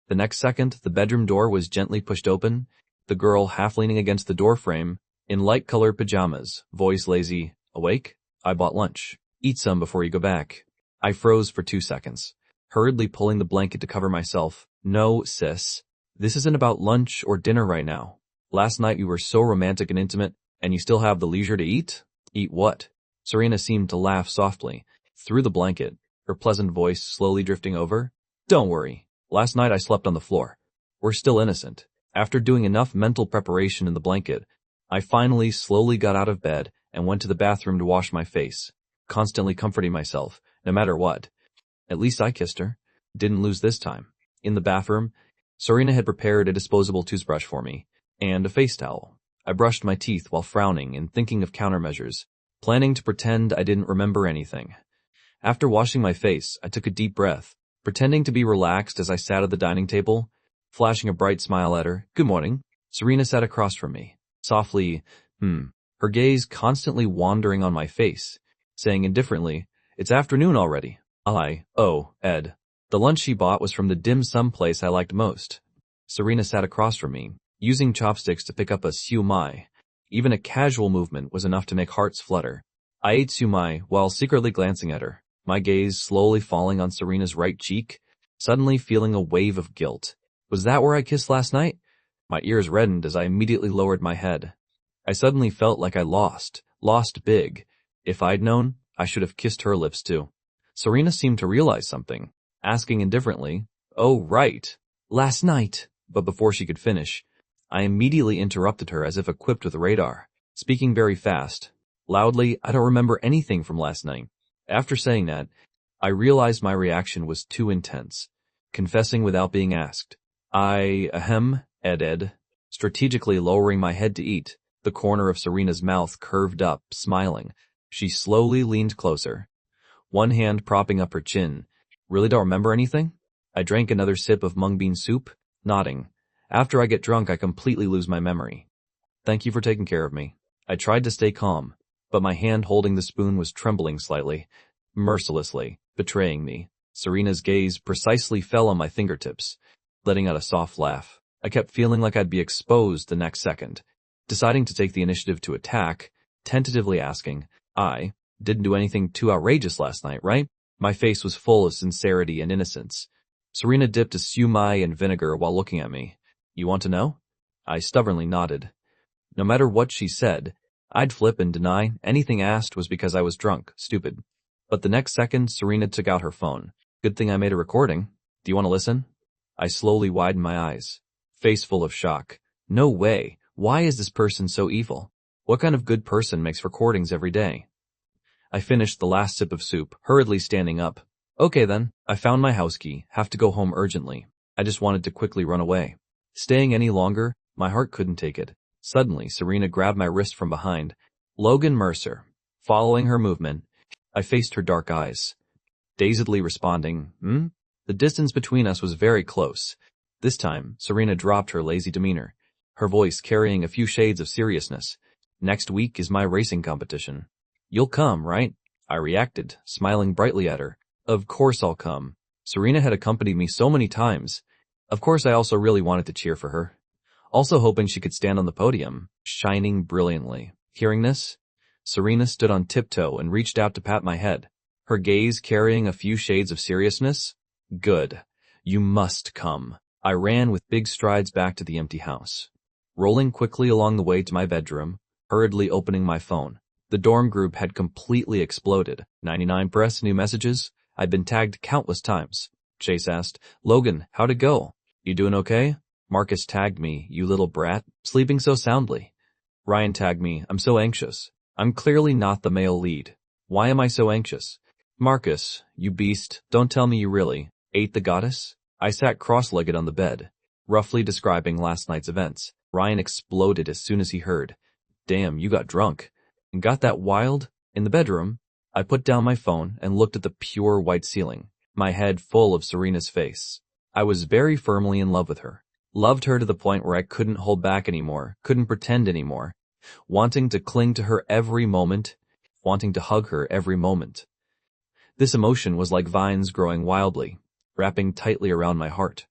Speaker 1: The next second, the bedroom door was gently pushed open, the girl half leaning against the doorframe, in light-colored pajamas, voice lazy. Awake? I bought lunch. Eat some before you go back. I froze for 2 seconds, hurriedly pulling the blanket to cover myself. No, sis. This isn't about lunch or dinner right now. Last night we were so romantic and intimate, and you still have the leisure to eat? Eat what? Serena seemed to laugh softly, through the blanket, her pleasant voice slowly drifting over. Don't worry. Last night I slept on the floor. We're still innocent. After doing enough mental preparation in the blanket, I finally slowly got out of bed and went to the bathroom to wash my face, constantly comforting myself, no matter what. At least I kissed her. Didn't lose this time. In the bathroom, Serena had prepared a disposable toothbrush for me, and a face towel. I brushed my teeth while frowning and thinking of countermeasures, planning to pretend I didn't remember anything. After washing my face, I took a deep breath, pretending to be relaxed as I sat at the dining table, flashing a bright smile at her. Good morning. Serena sat across from me, softly, her gaze constantly wandering on my face, saying indifferently, It's afternoon already. Ed. The lunch she bought was from the dim sum place I liked most. Serena sat across from me, using chopsticks to pick up a siu mai. Even a casual movement was enough to make hearts flutter. I ate siu mai while secretly glancing at her, my gaze slowly falling on Serena's right cheek, suddenly feeling a wave of guilt. Was that where I kissed last night? My ears reddened as I immediately lowered my head. I suddenly felt like I lost big. If I'd known, I should have kissed her lips too. Serena seemed to realize something, asking indifferently, Oh, right. Last night. But before she could finish, I immediately interrupted her as if equipped with radar, speaking very fast. Loudly, I don't remember anything from last night. After saying that, I realized my reaction was too intense, confessing without being asked. Ed, strategically lowering my head to eat, the corner of Serena's mouth curved up, smiling. She slowly leaned closer, one hand propping up her chin. Really don't remember anything? I drank another sip of mung bean soup, nodding. After I get drunk, I completely lose my memory. Thank you for taking care of me. I tried to stay calm, but my hand holding the spoon was trembling slightly, mercilessly, betraying me. Serena's gaze precisely fell on my fingertips, letting out a soft laugh. I kept feeling like I'd be exposed the next second, deciding to take the initiative to attack, tentatively asking, I didn't do anything too outrageous last night, right? My face was full of sincerity and innocence. Serena dipped a siu mai in vinegar while looking at me. You want to know? I stubbornly nodded. No matter what she said, I'd flip and deny anything asked was because I was drunk, stupid. But the next second, Serena took out her phone. Good thing I made a recording. Do you want to listen? I slowly widened my eyes, face full of shock. No way. Why is this person so evil? What kind of good person makes recordings every day? I finished the last sip of soup, hurriedly standing up. Okay then, I found my house key, have to go home urgently. I just wanted to quickly run away. Staying any longer, my heart couldn't take it. Suddenly, Serena grabbed my wrist from behind. Logan Mercer. Following her movement, I faced her dark eyes, dazedly responding, The distance between us was very close. This time, Serena dropped her lazy demeanor, her voice carrying a few shades of seriousness. Next week is my racing competition. You'll come, right? I reacted, smiling brightly at her. Of course I'll come. Serena had accompanied me so many times. Of course I also really wanted to cheer for her. Also hoping she could stand on the podium, shining brilliantly. Hearing this, Serena stood on tiptoe and reached out to pat my head, her gaze carrying a few shades of seriousness. Good. You must come. I ran with big strides back to the empty house, rolling quickly along the way to my bedroom, hurriedly opening my phone. The dorm group had completely exploded. 99 press new messages. I'd been tagged countless times. Chase asked, "Logan, how'd it go? You doing okay?" Marcus tagged me, "You little brat, sleeping so soundly." Ryan tagged me, "I'm so anxious. I'm clearly not the male lead. Why am I so anxious?" Marcus, "You beast, don't tell me you really ate the goddess?" I sat cross-legged on the bed, roughly describing last night's events. Ryan exploded as soon as he heard. "Damn, you got drunk. And got that wild?" In the bedroom, I put down my phone and looked at the pure white ceiling, my head full of Serena's face. I was very firmly in love with her. Loved her to the point where I couldn't hold back anymore, couldn't pretend anymore, wanting to cling to her every moment, wanting to hug her every moment. This emotion was like vines growing wildly, wrapping tightly around my heart.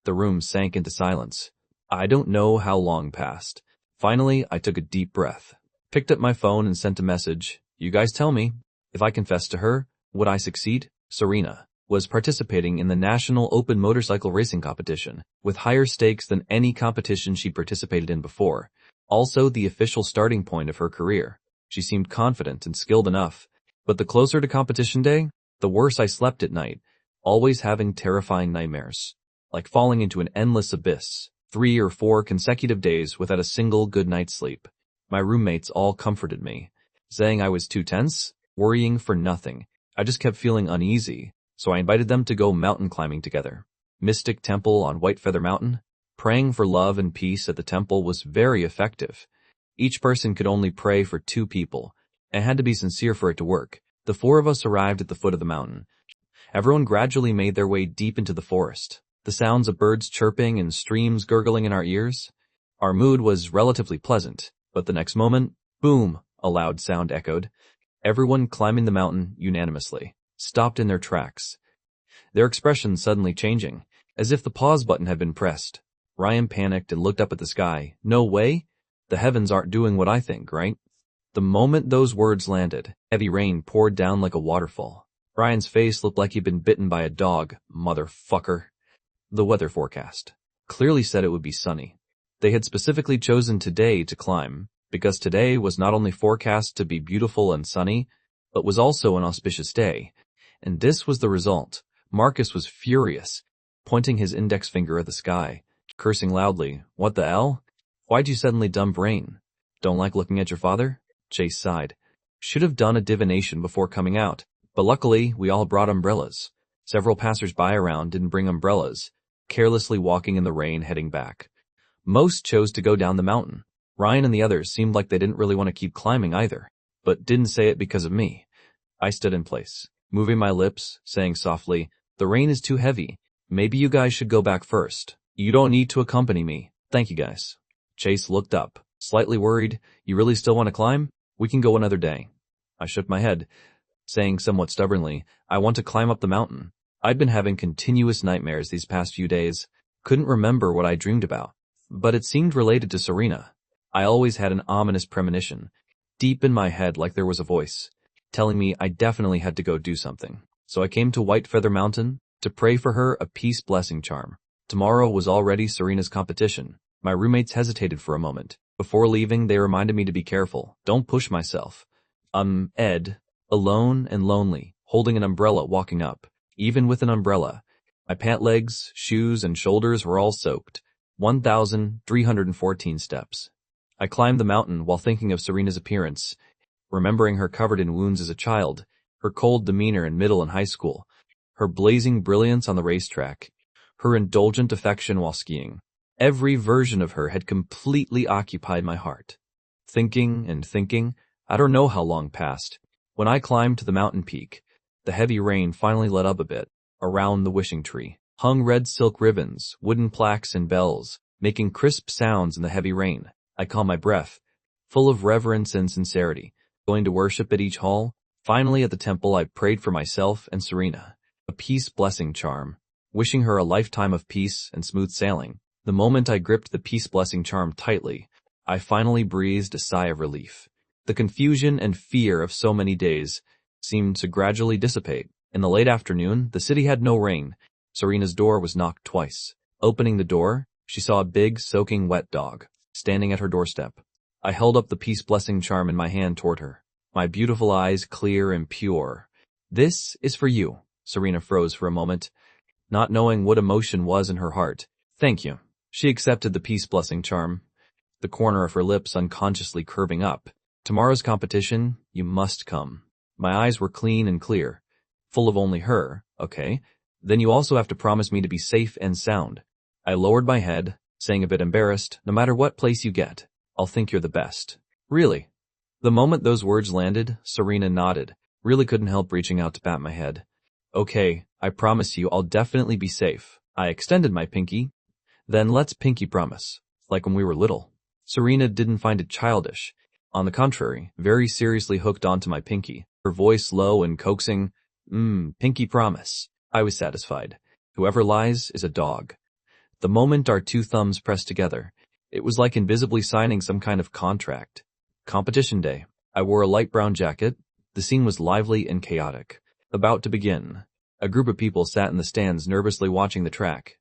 Speaker 1: The room sank into silence. I don't know how long passed. Finally, I took a deep breath, picked up my phone and sent a message. "You guys tell me, if I confess to her, would I succeed?" Serena was participating in the National Open Motorcycle Racing Competition, with higher stakes than any competition she'd participated in before. Also the official starting point of her career. She seemed confident and skilled enough. But the closer to competition day, the worse I slept at night, always having terrifying nightmares. Like falling into an endless abyss, 3 or 4 consecutive days without a single good night's sleep. My roommates all comforted me, saying I was too tense, worrying for nothing. I just kept feeling uneasy, so I invited them to go mountain climbing together. Mystic Temple on White Feather Mountain. Praying for love and peace at the temple was very effective. Each person could only pray for 2 people, and had to be sincere for it to work. The 4 of us arrived at the foot of the mountain. Everyone gradually made their way deep into the forest, the sounds of birds chirping and streams gurgling in our ears. Our mood was relatively pleasant, but the next moment, boom, a loud sound echoed. Everyone climbing the mountain unanimously stopped in their tracks, their expressions suddenly changing, as if the pause button had been pressed. Ryan panicked and looked up at the sky. "No way? The heavens aren't doing what I think, right?" The moment those words landed, heavy rain poured down like a waterfall. Ryan's face looked like he'd been bitten by a dog. Motherfucker. The weather forecast clearly said it would be sunny. They had specifically chosen today to climb, because today was not only forecast to be beautiful and sunny, but was also an auspicious day. And this was the result. Marcus was furious, pointing his index finger at the sky, cursing loudly. "What the hell? Why'd you suddenly dump rain? Don't like looking at your father?" Chase sighed. "Should have done a divination before coming out, but luckily we all brought umbrellas." Several passers-by around didn't bring umbrellas, carelessly walking in the rain heading back. Most chose to go down the mountain. Ryan and the others seemed like they didn't really want to keep climbing either, but didn't say it because of me. I stood in place, moving my lips, saying softly, "The rain is too heavy. Maybe you guys should go back first. You don't need to accompany me. Thank you guys." Chase looked up, slightly worried. "You really still want to climb? We can go another day." I shook my head, saying somewhat stubbornly, "I want to climb up the mountain." I'd been having continuous nightmares these past few days. Couldn't remember what I dreamed about, but it seemed related to Serena. I always had an ominous premonition, deep in my head like there was a voice, telling me I definitely had to go do something. So I came to White Feather Mountain to pray for her a peace blessing charm. Tomorrow was already Serena's competition. My roommates hesitated for a moment. Before leaving, they reminded me to be careful. Don't push myself. Ed, alone and lonely, holding an umbrella walking up. Even with an umbrella, my pant legs, shoes, and shoulders were all soaked. 1,314 steps. I climbed the mountain while thinking of Serena's appearance, remembering her covered in wounds as a child, her cold demeanor in middle and high school, her blazing brilliance on the racetrack, her indulgent affection while skiing. Every version of her had completely occupied my heart. Thinking and thinking, I don't know how long passed. When I climbed to the mountain peak, the heavy rain finally let up a bit. Around the wishing tree hung red silk ribbons, wooden plaques, and bells, making crisp sounds in the heavy rain. I caught my breath, full of reverence and sincerity. Going to worship at each hall, finally at the temple I prayed for myself and Serena, a peace blessing charm, wishing her a lifetime of peace and smooth sailing. The moment I gripped the peace blessing charm tightly, I finally breathed a sigh of relief. The confusion and fear of so many days seemed to gradually dissipate. In the late afternoon, the city had no rain. Serena's door was knocked twice. Opening the door, she saw a big, soaking wet dog standing at her doorstep. I held up the peace blessing charm in my hand toward her. my beautiful eyes clear and pure. "This is for you." Serena froze for a moment, not knowing what emotion was in her heart. "Thank you." She accepted the peace blessing charm, the corner of her lips unconsciously curving up. "Tomorrow's competition, you must come." My eyes were clean and clear, full of only her. "Okay, then you also have to promise me to be safe and sound." I lowered my head, saying a bit embarrassed, "No matter what place you get, I'll think you're the best." "Really?" The moment those words landed, Serena nodded. Really couldn't help reaching out to pat my head. "Okay, I promise you I'll definitely be safe." I extended my pinky. "Then let's pinky promise, like when we were little." Serena didn't find it childish. On the contrary, very seriously hooked onto my pinky, her voice low and coaxing. Pinky promise." I was satisfied. Whoever lies is a dog. The moment our two thumbs pressed together, it was like invisibly signing some kind of contract. Competition day. I wore a light brown jacket. The scene was lively and chaotic. About to begin. A group of people sat in the stands nervously watching the track.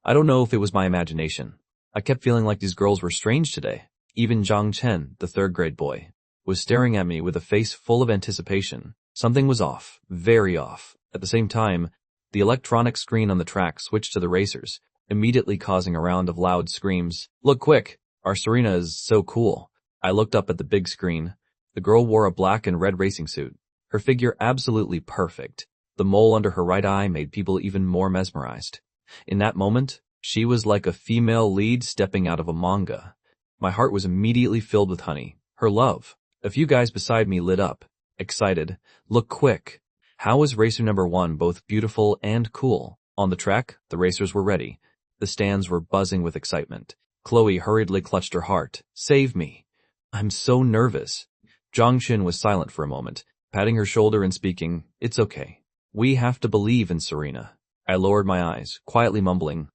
Speaker 1: I don't know if it was my imagination. I kept feeling like these girls were strange today. Even Zhang Chen, the third-grade boy, was staring at me with a face full of anticipation. Something was off, very off. At the same time, the electronic screen on the track switched to the racers, immediately causing a round of loud screams. "Look quick! Our Serena is so cool." I looked up at the big screen. The girl wore a black and red racing suit, her figure absolutely perfect. The mole under her right eye made people even more mesmerized. In that moment, she was like a female lead stepping out of a manga. My heart was immediately filled with honey, her love. A few guys beside me lit up, excited. "Look quick." How was racer number 1 both beautiful and cool? On the track, the racers were ready. The stands were buzzing with excitement. Chloe hurriedly clutched her heart. "Save me." "I'm so nervous." Zhang Xin was silent for a moment, patting her shoulder and speaking. "It's okay. We have to believe in Serena." I lowered my eyes, quietly mumbling,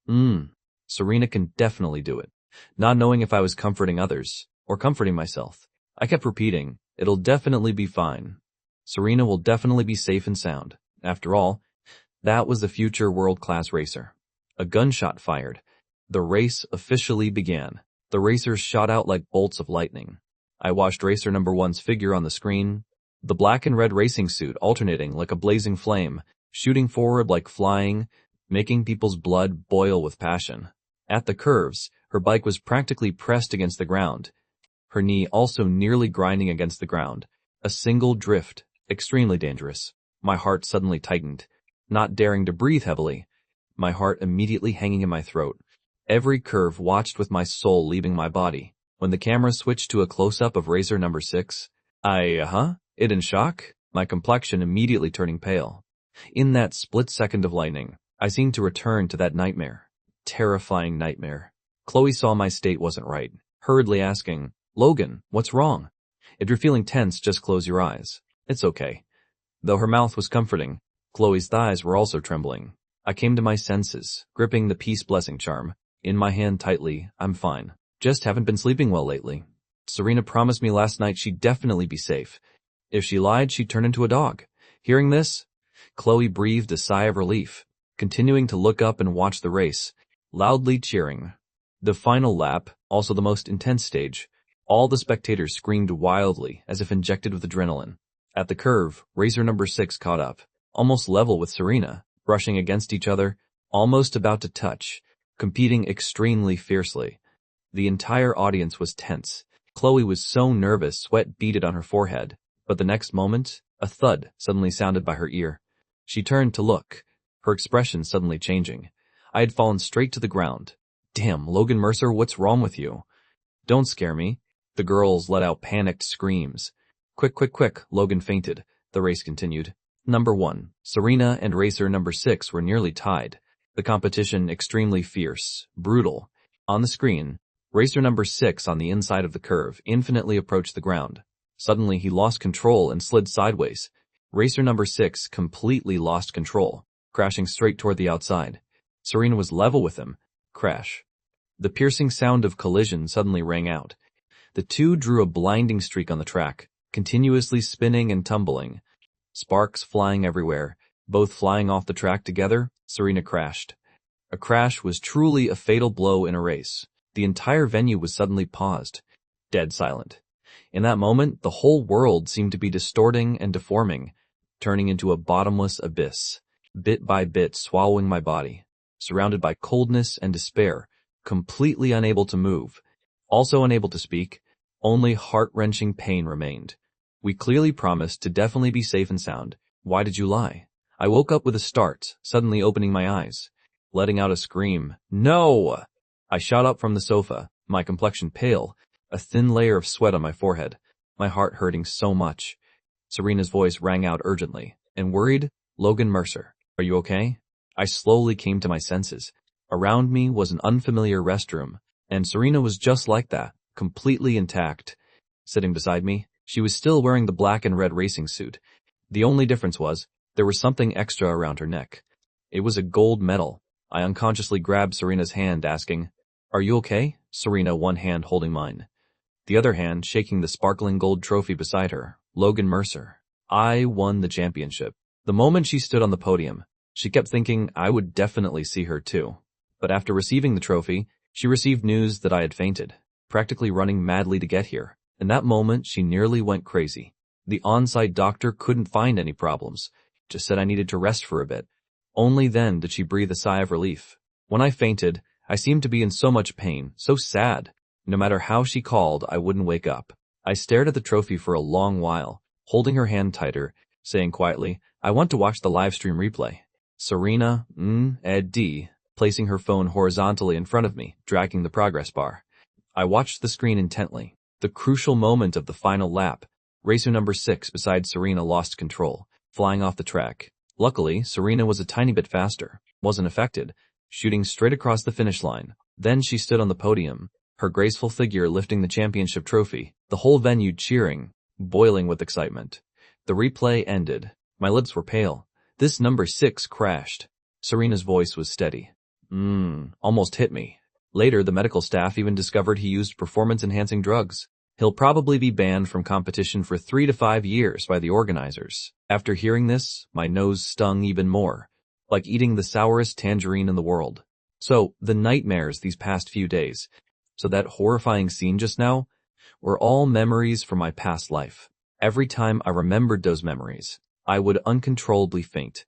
Speaker 1: Serena can definitely do it. Not knowing if I was comforting others, or comforting myself. I kept repeating, "It'll definitely be fine. Serena will definitely be safe and sound." After all, that was the future world-class racer. A gunshot fired. The race officially began. The racers shot out like bolts of lightning. I watched racer number 1's figure on the screen, the black and red racing suit alternating like a blazing flame, shooting forward like flying, making people's blood boil with passion. At the curves, her bike was practically pressed against the ground, her knee also nearly grinding against the ground. A single drift, extremely dangerous. My heart suddenly tightened, not daring to breathe heavily, my heart immediately hanging in my throat. Every curve watched with my soul leaving my body. When the camera switched to a close-up of racer number 6, it in shock, my complexion immediately turning pale. In that split second of lightning, I seemed to return to that nightmare. Terrifying nightmare. Chloe saw my state wasn't right, hurriedly asking, "Logan, what's wrong? If you're feeling tense, just close your eyes. It's okay." Though her mouth was comforting, Chloe's thighs were also trembling. I came to my senses, gripping the peace blessing charm in my hand tightly. "I'm fine. Just haven't been sleeping well lately. Serena promised me last night she'd definitely be safe. If she lied, she'd turn into a dog." Hearing this, Chloe breathed a sigh of relief, continuing to look up and watch the race, loudly cheering. The final lap, also the most intense stage, all the spectators screamed wildly as if injected with adrenaline. At the curve, racer number 6 caught up, almost level with Serena, brushing against each other, almost about to touch, competing extremely fiercely. The entire audience was tense. Chloe was so nervous, sweat beaded on her forehead. But the next moment, a thud suddenly sounded by her ear. She turned to look, her expression suddenly changing. I had fallen straight to the ground. "Damn, Logan Mercer, what's wrong with you?" "Don't scare me." The girls let out panicked screams. Quick, quick, quick, Logan fainted. The race continued. Number 1, Serena and racer number 6 were nearly tied. The competition extremely fierce, brutal. On the screen, racer number 6 on the inside of the curve infinitely approached the ground. Suddenly he lost control and slid sideways. Racer number 6 completely lost control, crashing straight toward the outside. Serena was level with him. Crash. The piercing sound of collision suddenly rang out. The two drew a blinding streak on the track, continuously spinning and tumbling. Sparks flying everywhere, both flying off the track together. Serena crashed. A crash was truly a fatal blow in a race. The entire venue was suddenly paused, dead silent. In that moment, the whole world seemed to be distorting and deforming, turning into a bottomless abyss, bit by bit swallowing my body, surrounded by coldness and despair, completely unable to move, also unable to speak, only heart-wrenching pain remained. We clearly promised to definitely be safe and sound. Why did you lie? I woke up with a start, suddenly opening my eyes, letting out a scream. No! I shot up from the sofa, my complexion pale, a thin layer of sweat on my forehead, my heart hurting so much. Serena's voice rang out urgently and worried. Logan Mercer, are you okay? I slowly came to my senses. Around me was an unfamiliar restroom, and Serena was just like that, completely intact. Sitting beside me, she was still wearing the black and red racing suit. The only difference was, there was something extra around her neck. It was a gold medal. I unconsciously grabbed Serena's hand, asking, "Are you okay?" Serena, one hand holding mine, the other hand shaking the sparkling gold trophy beside her. Logan Mercer. I won the championship. The moment she stood on the podium, she kept thinking I would definitely see her too. But after receiving the trophy, she received news that I had fainted, practically running madly to get here. In that moment, she nearly went crazy. The on-site doctor couldn't find any problems, just said I needed to rest for a bit. Only then did she breathe a sigh of relief. When I fainted, I seemed to be in so much pain, so sad. No matter how she called, I wouldn't wake up. I stared at the trophy for a long while, holding her hand tighter, saying quietly, "I want to watch the live stream replay." Serena, Ed D, placing her phone horizontally in front of me, dragging the progress bar. I watched the screen intently. The crucial moment of the final lap. Racer number 6 beside Serena lost control, flying off the track. Luckily, Serena was a tiny bit faster, wasn't affected, shooting straight across the finish line. Then she stood on the podium, her graceful figure lifting the championship trophy, the whole venue cheering, boiling with excitement. The replay ended. My lips were pale. This number 6 crashed. Serena's voice was steady. Almost hit me. Later, the medical staff even discovered he used performance-enhancing drugs. He'll probably be banned from competition for 3 to 5 years by the organizers. After hearing this, my nose stung even more, like eating the sourest tangerine in the world. So, the nightmares these past few days, so that horrifying scene just now, were all memories from my past life. Every time I remembered those memories, I would uncontrollably faint.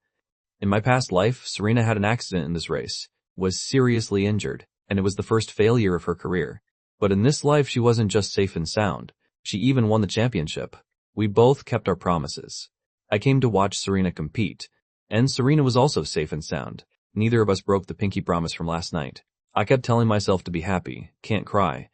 Speaker 1: In my past life, Serena had an accident in this race, was seriously injured, and it was the first failure of her career. But in this life, she wasn't just safe and sound. She even won the championship. We both kept our promises. I came to watch Serena compete, and Serena was also safe and sound. Neither of us broke the pinky promise from last night. I kept telling myself to be happy, can't cry.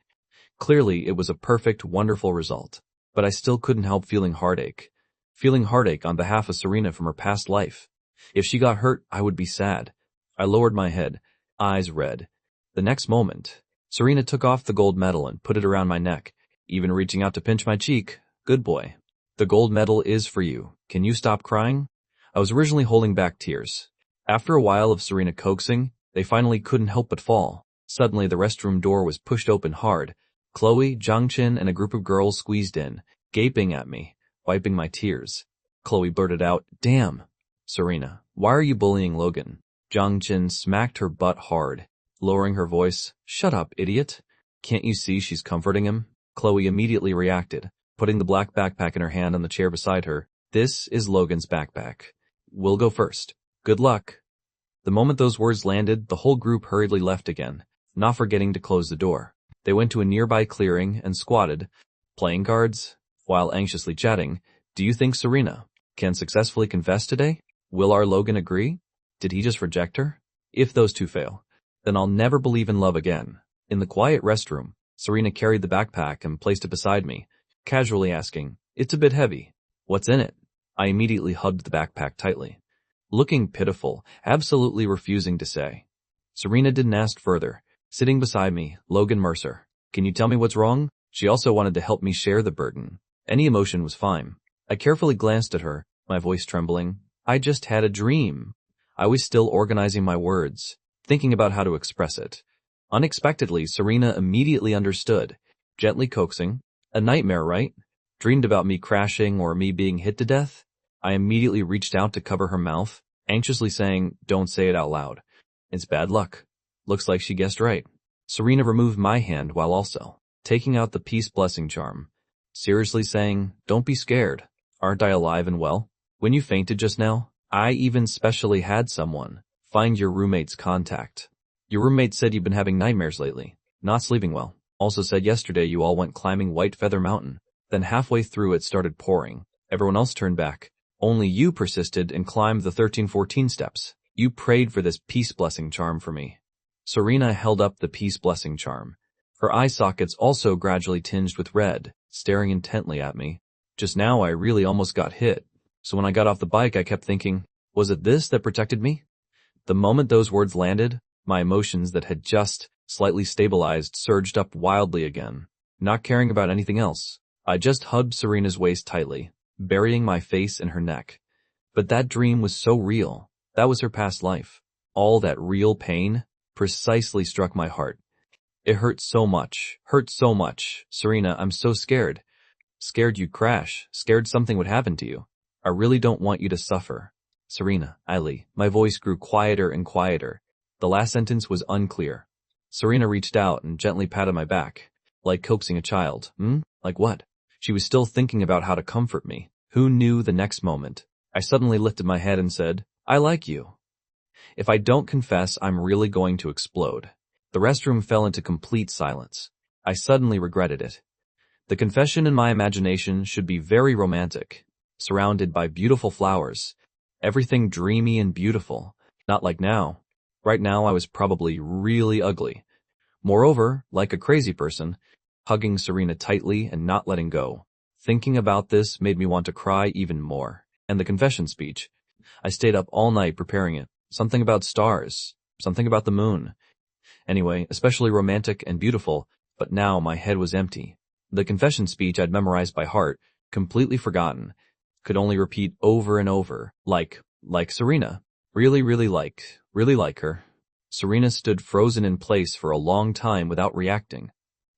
Speaker 1: Clearly, it was a perfect, wonderful result. But I still couldn't help feeling heartache. Feeling heartache on behalf of Serena from her past life. If she got hurt, I would be sad. I lowered my head, eyes red. The next moment, Serena took off the gold medal and put it around my neck, even reaching out to pinch my cheek. Good boy. The gold medal is for you. Can you stop crying? I was originally holding back tears. After a while of Serena coaxing, they finally couldn't help but fall. Suddenly, the restroom door was pushed open hard. Chloe, Jongchin, and a group of girls squeezed in, gaping at me, wiping my tears. Chloe blurted out, "Damn." Serena, "Why are you bullying Logan?" Jongchin smacked her butt hard, lowering her voice, "Shut up, idiot. Can't you see she's comforting him?" Chloe immediately reacted, putting the black backpack in her hand on the chair beside her. "This is Logan's backpack. We'll go first. Good luck." The moment those words landed, the whole group hurriedly left again, not forgetting to close the door. They went to a nearby clearing and squatted, playing cards, while anxiously chatting. "Do you think Serena can successfully confess today? Will our Logan agree? Did he just reject her? If those two fail, then I'll never believe in love again." In the quiet restroom, Serena carried the backpack and placed it beside me, casually asking, "It's a bit heavy. What's in it?" I immediately hugged the backpack tightly, looking pitiful, absolutely refusing to say. Serena didn't ask further. Sitting beside me, Logan Mercer. "Can you tell me what's wrong?" She also wanted to help me share the burden. Any emotion was fine. I carefully glanced at her, my voice trembling. I just had a dream. I was still organizing my words, thinking about how to express it. Unexpectedly, Serena immediately understood, gently coaxing. "A nightmare, right? Dreamed about me crashing or me being hit to death?" I immediately reached out to cover her mouth, anxiously saying, "Don't say it out loud. It's bad luck." Looks like she guessed right. Serena removed my hand while also taking out the peace blessing charm. seriously saying, "Don't be scared. Aren't I alive and well? When you fainted just now, I even specially had someone find your roommate's contact. Your roommate said you've been having nightmares lately, not sleeping well. Also said yesterday you all went climbing White Feather Mountain. Then halfway through it started pouring. Everyone else turned back. Only you persisted and climbed the 13-14 steps. You prayed for this peace blessing charm for me." Serena held up the peace blessing charm. Her eye sockets also gradually tinged with red, staring intently at me. Just now I really almost got hit. So when I got off the bike I kept thinking, was it this that protected me? The moment those words landed, my emotions that had just slightly stabilized surged up wildly again. Not caring about anything else, I just hugged Serena's waist tightly, burying my face in her neck. But that dream was so real. That was her past life. All that real pain precisely struck my heart. It hurt so much. Serena, I'm so scared. Scared you'd crash. Scared something would happen to you. I really don't want you to suffer. Serena, Eileen. My voice grew quieter and quieter. The last sentence was unclear. Serena reached out and gently patted my back, like coaxing a child. Like what? She was still thinking about how to comfort me. Who knew the next moment? I suddenly lifted my head and said, I like you. If I don't confess, I'm really going to explode. The restroom fell into complete silence. I suddenly regretted it. The confession in my imagination should be very romantic, surrounded by beautiful flowers, everything dreamy and beautiful, not like now. Right now I was probably really ugly. Moreover, like a crazy person, hugging Serena tightly and not letting go. Thinking about this made me want to cry even more. And the confession speech. I stayed up all night preparing it. Something about stars, something about the moon. Anyway, especially romantic and beautiful, but now my head was empty. The confession speech I'd memorized by heart, completely forgotten, could only repeat over and over, like Serena. Really like her. Serena stood frozen in place for a long time without reacting.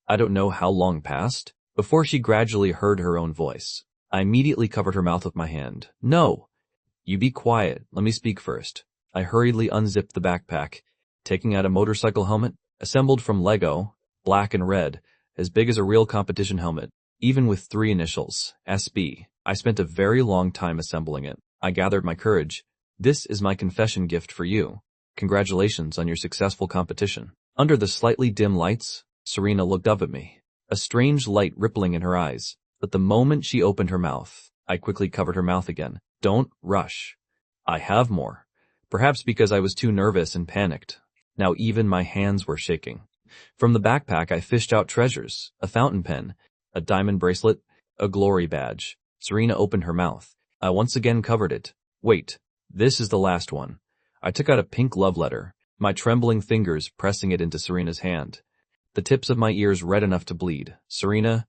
Speaker 1: I don't know how long passed, before she gradually heard her own voice. I immediately covered her mouth with my hand. No! You be quiet, let me speak first. I hurriedly unzipped the backpack, taking out a motorcycle helmet, assembled from Lego, black and red, as big as a real competition helmet, even with 3 initials, SB. I spent a very long time assembling it. I gathered my courage. This is my confession gift for you. Congratulations on your successful competition. Under the slightly dim lights, Serena looked up at me, a strange light rippling in her eyes. But the moment she opened her mouth, I quickly covered her mouth again. Don't rush. I have more. Perhaps because I was too nervous and panicked. Now even my hands were shaking. From the backpack I fished out treasures, a fountain pen, a diamond bracelet, a glory badge. Serena opened her mouth. I once again covered it. Wait, this is the last one. I took out a pink love letter, my trembling fingers pressing it into Serena's hand. The tips of my ears red enough to bleed. Serena...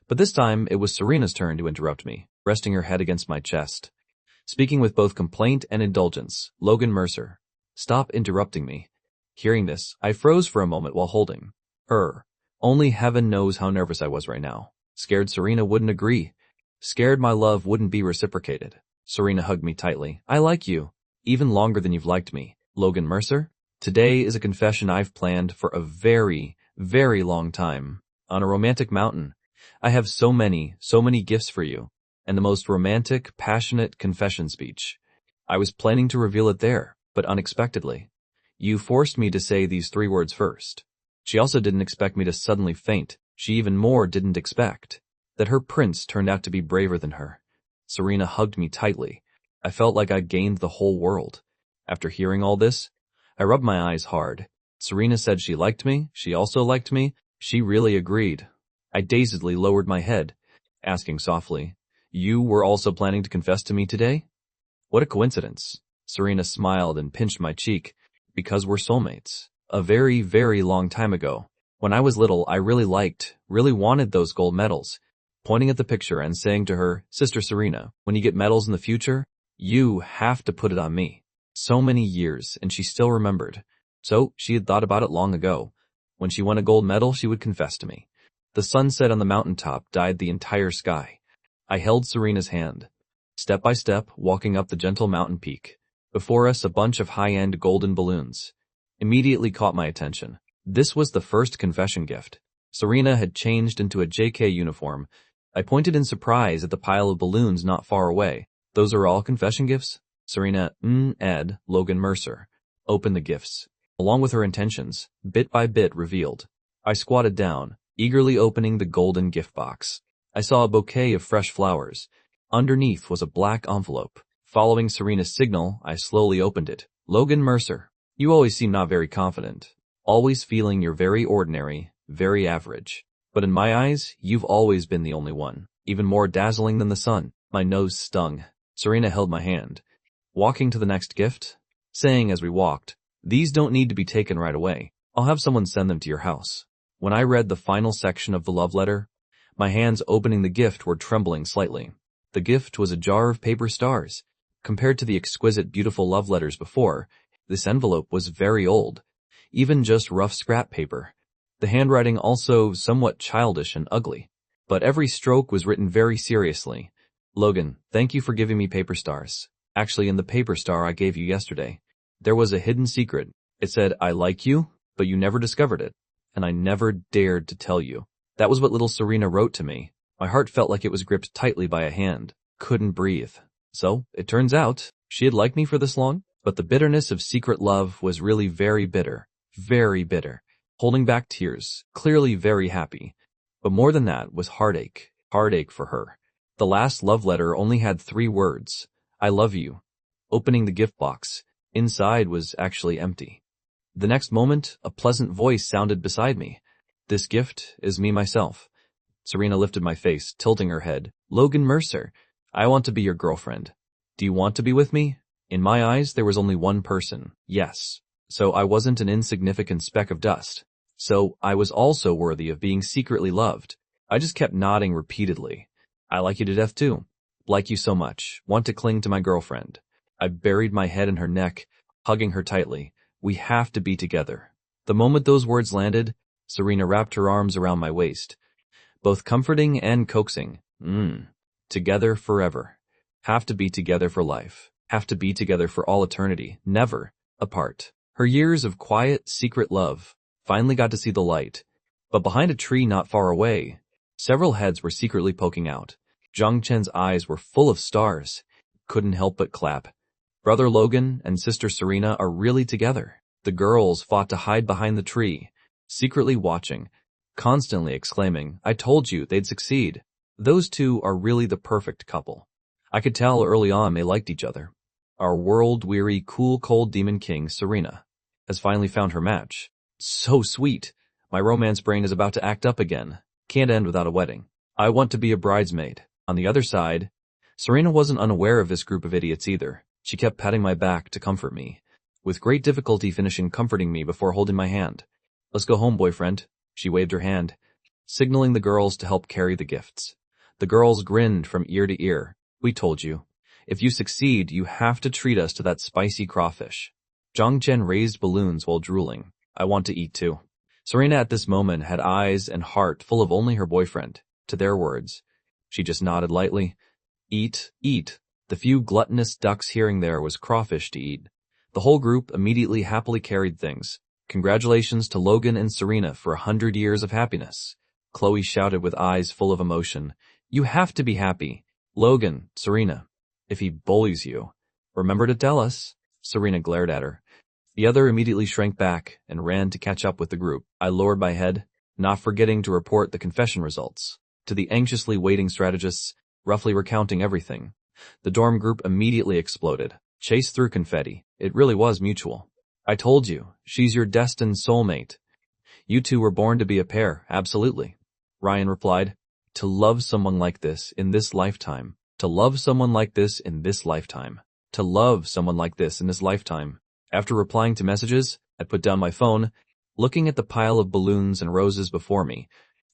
Speaker 1: But this time it was Serena's turn to interrupt me, resting her head against my chest. Speaking with both complaint and indulgence, Logan Mercer. Stop interrupting me. Hearing this, I froze for a moment while holding her. Only heaven knows how nervous I was right now. Scared Serena wouldn't agree. Scared my love wouldn't be reciprocated. Serena hugged me tightly. I like you. Even longer than you've liked me. Logan Mercer? Today is a confession I've planned for a very, very long time. On a romantic mountain. I have so many gifts for you. And the most romantic, passionate confession speech. I was planning to reveal it there, but unexpectedly. You forced me to say these 3 words first. She also didn't expect me to suddenly faint. She even more didn't expect that her prince turned out to be braver than her. Serena hugged me tightly. I felt like I'd gained the whole world. After hearing all this, I rubbed my eyes hard. Serena said she liked me. She also liked me. She really agreed. I dazedly lowered my head, asking softly, You were also planning to confess to me today? What a coincidence. Serena smiled and pinched my cheek. Because we're soulmates. A very, very long time ago. When I was little, I really wanted those gold medals. Pointing at the picture and saying to her, Sister Serena, when you get medals in the future, you have to put it on me. So many years, and she still remembered. So she had thought about it long ago. When she won a gold medal, she would confess to me. The sunset on the mountaintop dyed the entire sky. I held Serena's hand. Step by step, walking up the gentle mountain peak. Before us, a bunch of high-end golden balloons. Immediately caught my attention. This was the first confession gift. Serena had changed into a JK uniform, I pointed in surprise at the pile of balloons not far away. Those are all confession gifts? Serena, Ed, Logan Mercer. Opened the gifts, along with her intentions, bit by bit revealed. I squatted down, eagerly opening the golden gift box. I saw a bouquet of fresh flowers. Underneath was a black envelope. Following Serena's signal, I slowly opened it. Logan Mercer, you always seem not very confident. Always feeling you're very ordinary, very average. But in my eyes, you've always been the only one. Even more dazzling than the sun. My nose stung. Serena held my hand, walking to the next gift, saying as we walked, "These don't need to be taken right away. I'll have someone send them to your house." When I read the final section of the love letter, my hands opening the gift were trembling slightly. The gift was a jar of paper stars. Compared to the exquisite beautiful love letters before, this envelope was very old, even just rough scrap paper. The handwriting also somewhat childish and ugly, but every stroke was written very seriously. Logan, thank you for giving me paper stars. Actually, in the paper star I gave you yesterday, there was a hidden secret. It said, I like you, but you never discovered it, and I never dared to tell you. That was what little Serena wrote to me. My heart felt like it was gripped tightly by a hand. Couldn't breathe. So, it turns out, she had liked me for this long, but the bitterness of secret love was really very bitter. Very bitter. Holding back tears, clearly very happy. But more than that was heartache. Heartache for her. The last love letter only had 3 words. I love you. Opening the gift box, inside was actually empty. The next moment, a pleasant voice sounded beside me. This gift is me myself. Serena lifted my face, tilting her head. Logan Mercer, I want to be your girlfriend. Do you want to be with me? In my eyes, there was only one person. Yes. So I wasn't an insignificant speck of dust. So I was also worthy of being secretly loved. I just kept nodding repeatedly. I like you to death too. Like you so much. Want to cling to my girlfriend. I buried my head in her neck, hugging her tightly. We have to be together. The moment those words landed, Serena wrapped her arms around my waist. Both comforting and coaxing. Together forever. Have to be together for life. Have to be together for all eternity. Never apart. Her years of quiet, secret love finally got to see the light. But behind a tree not far away, several heads were secretly poking out. Zhang Chen's eyes were full of stars. Couldn't help but clap. Brother Logan and sister Serena are really together. The girls fought to hide behind the tree, secretly watching, constantly exclaiming, I told you they'd succeed. Those two are really the perfect couple. I could tell early on they liked each other. Our world-weary, cool, cold demon king, Serena, has finally found her match. So sweet. My romance brain is about to act up again. Can't end without a wedding. I want to be a bridesmaid. On the other side, Serena wasn't unaware of this group of idiots either. She kept patting my back to comfort me, with great difficulty finishing comforting me before holding my hand. Let's go home, boyfriend. She waved her hand, signaling the girls to help carry the gifts. The girls grinned from ear to ear. We told you. If you succeed, you have to treat us to that spicy crawfish. Zhang Chen raised balloons while drooling. I want to eat too. Serena at this moment had eyes and heart full of only her boyfriend. To their words, she just nodded lightly. Eat, eat. The few gluttonous ducks hearing there was crawfish to eat. The whole group immediately happily carried things. Congratulations to Logan and Serena for 100 years of happiness. Chloe shouted with eyes full of emotion. You have to be happy. Logan, Serena, if he bullies you, remember to tell us. Serena glared at her. The other immediately shrank back and ran to catch up with the group. I lowered my head, not forgetting to report the confession results to the anxiously waiting strategists, roughly recounting everything. The dorm group immediately exploded, chased through confetti. It really was mutual. I told you, she's your destined soulmate. You two were born to be a pair, absolutely. Ryan replied, to love someone like this in this lifetime. To love someone like this in this lifetime. To love someone like this in this lifetime. After replying to messages, I put down my phone, looking at the pile of balloons and roses before me,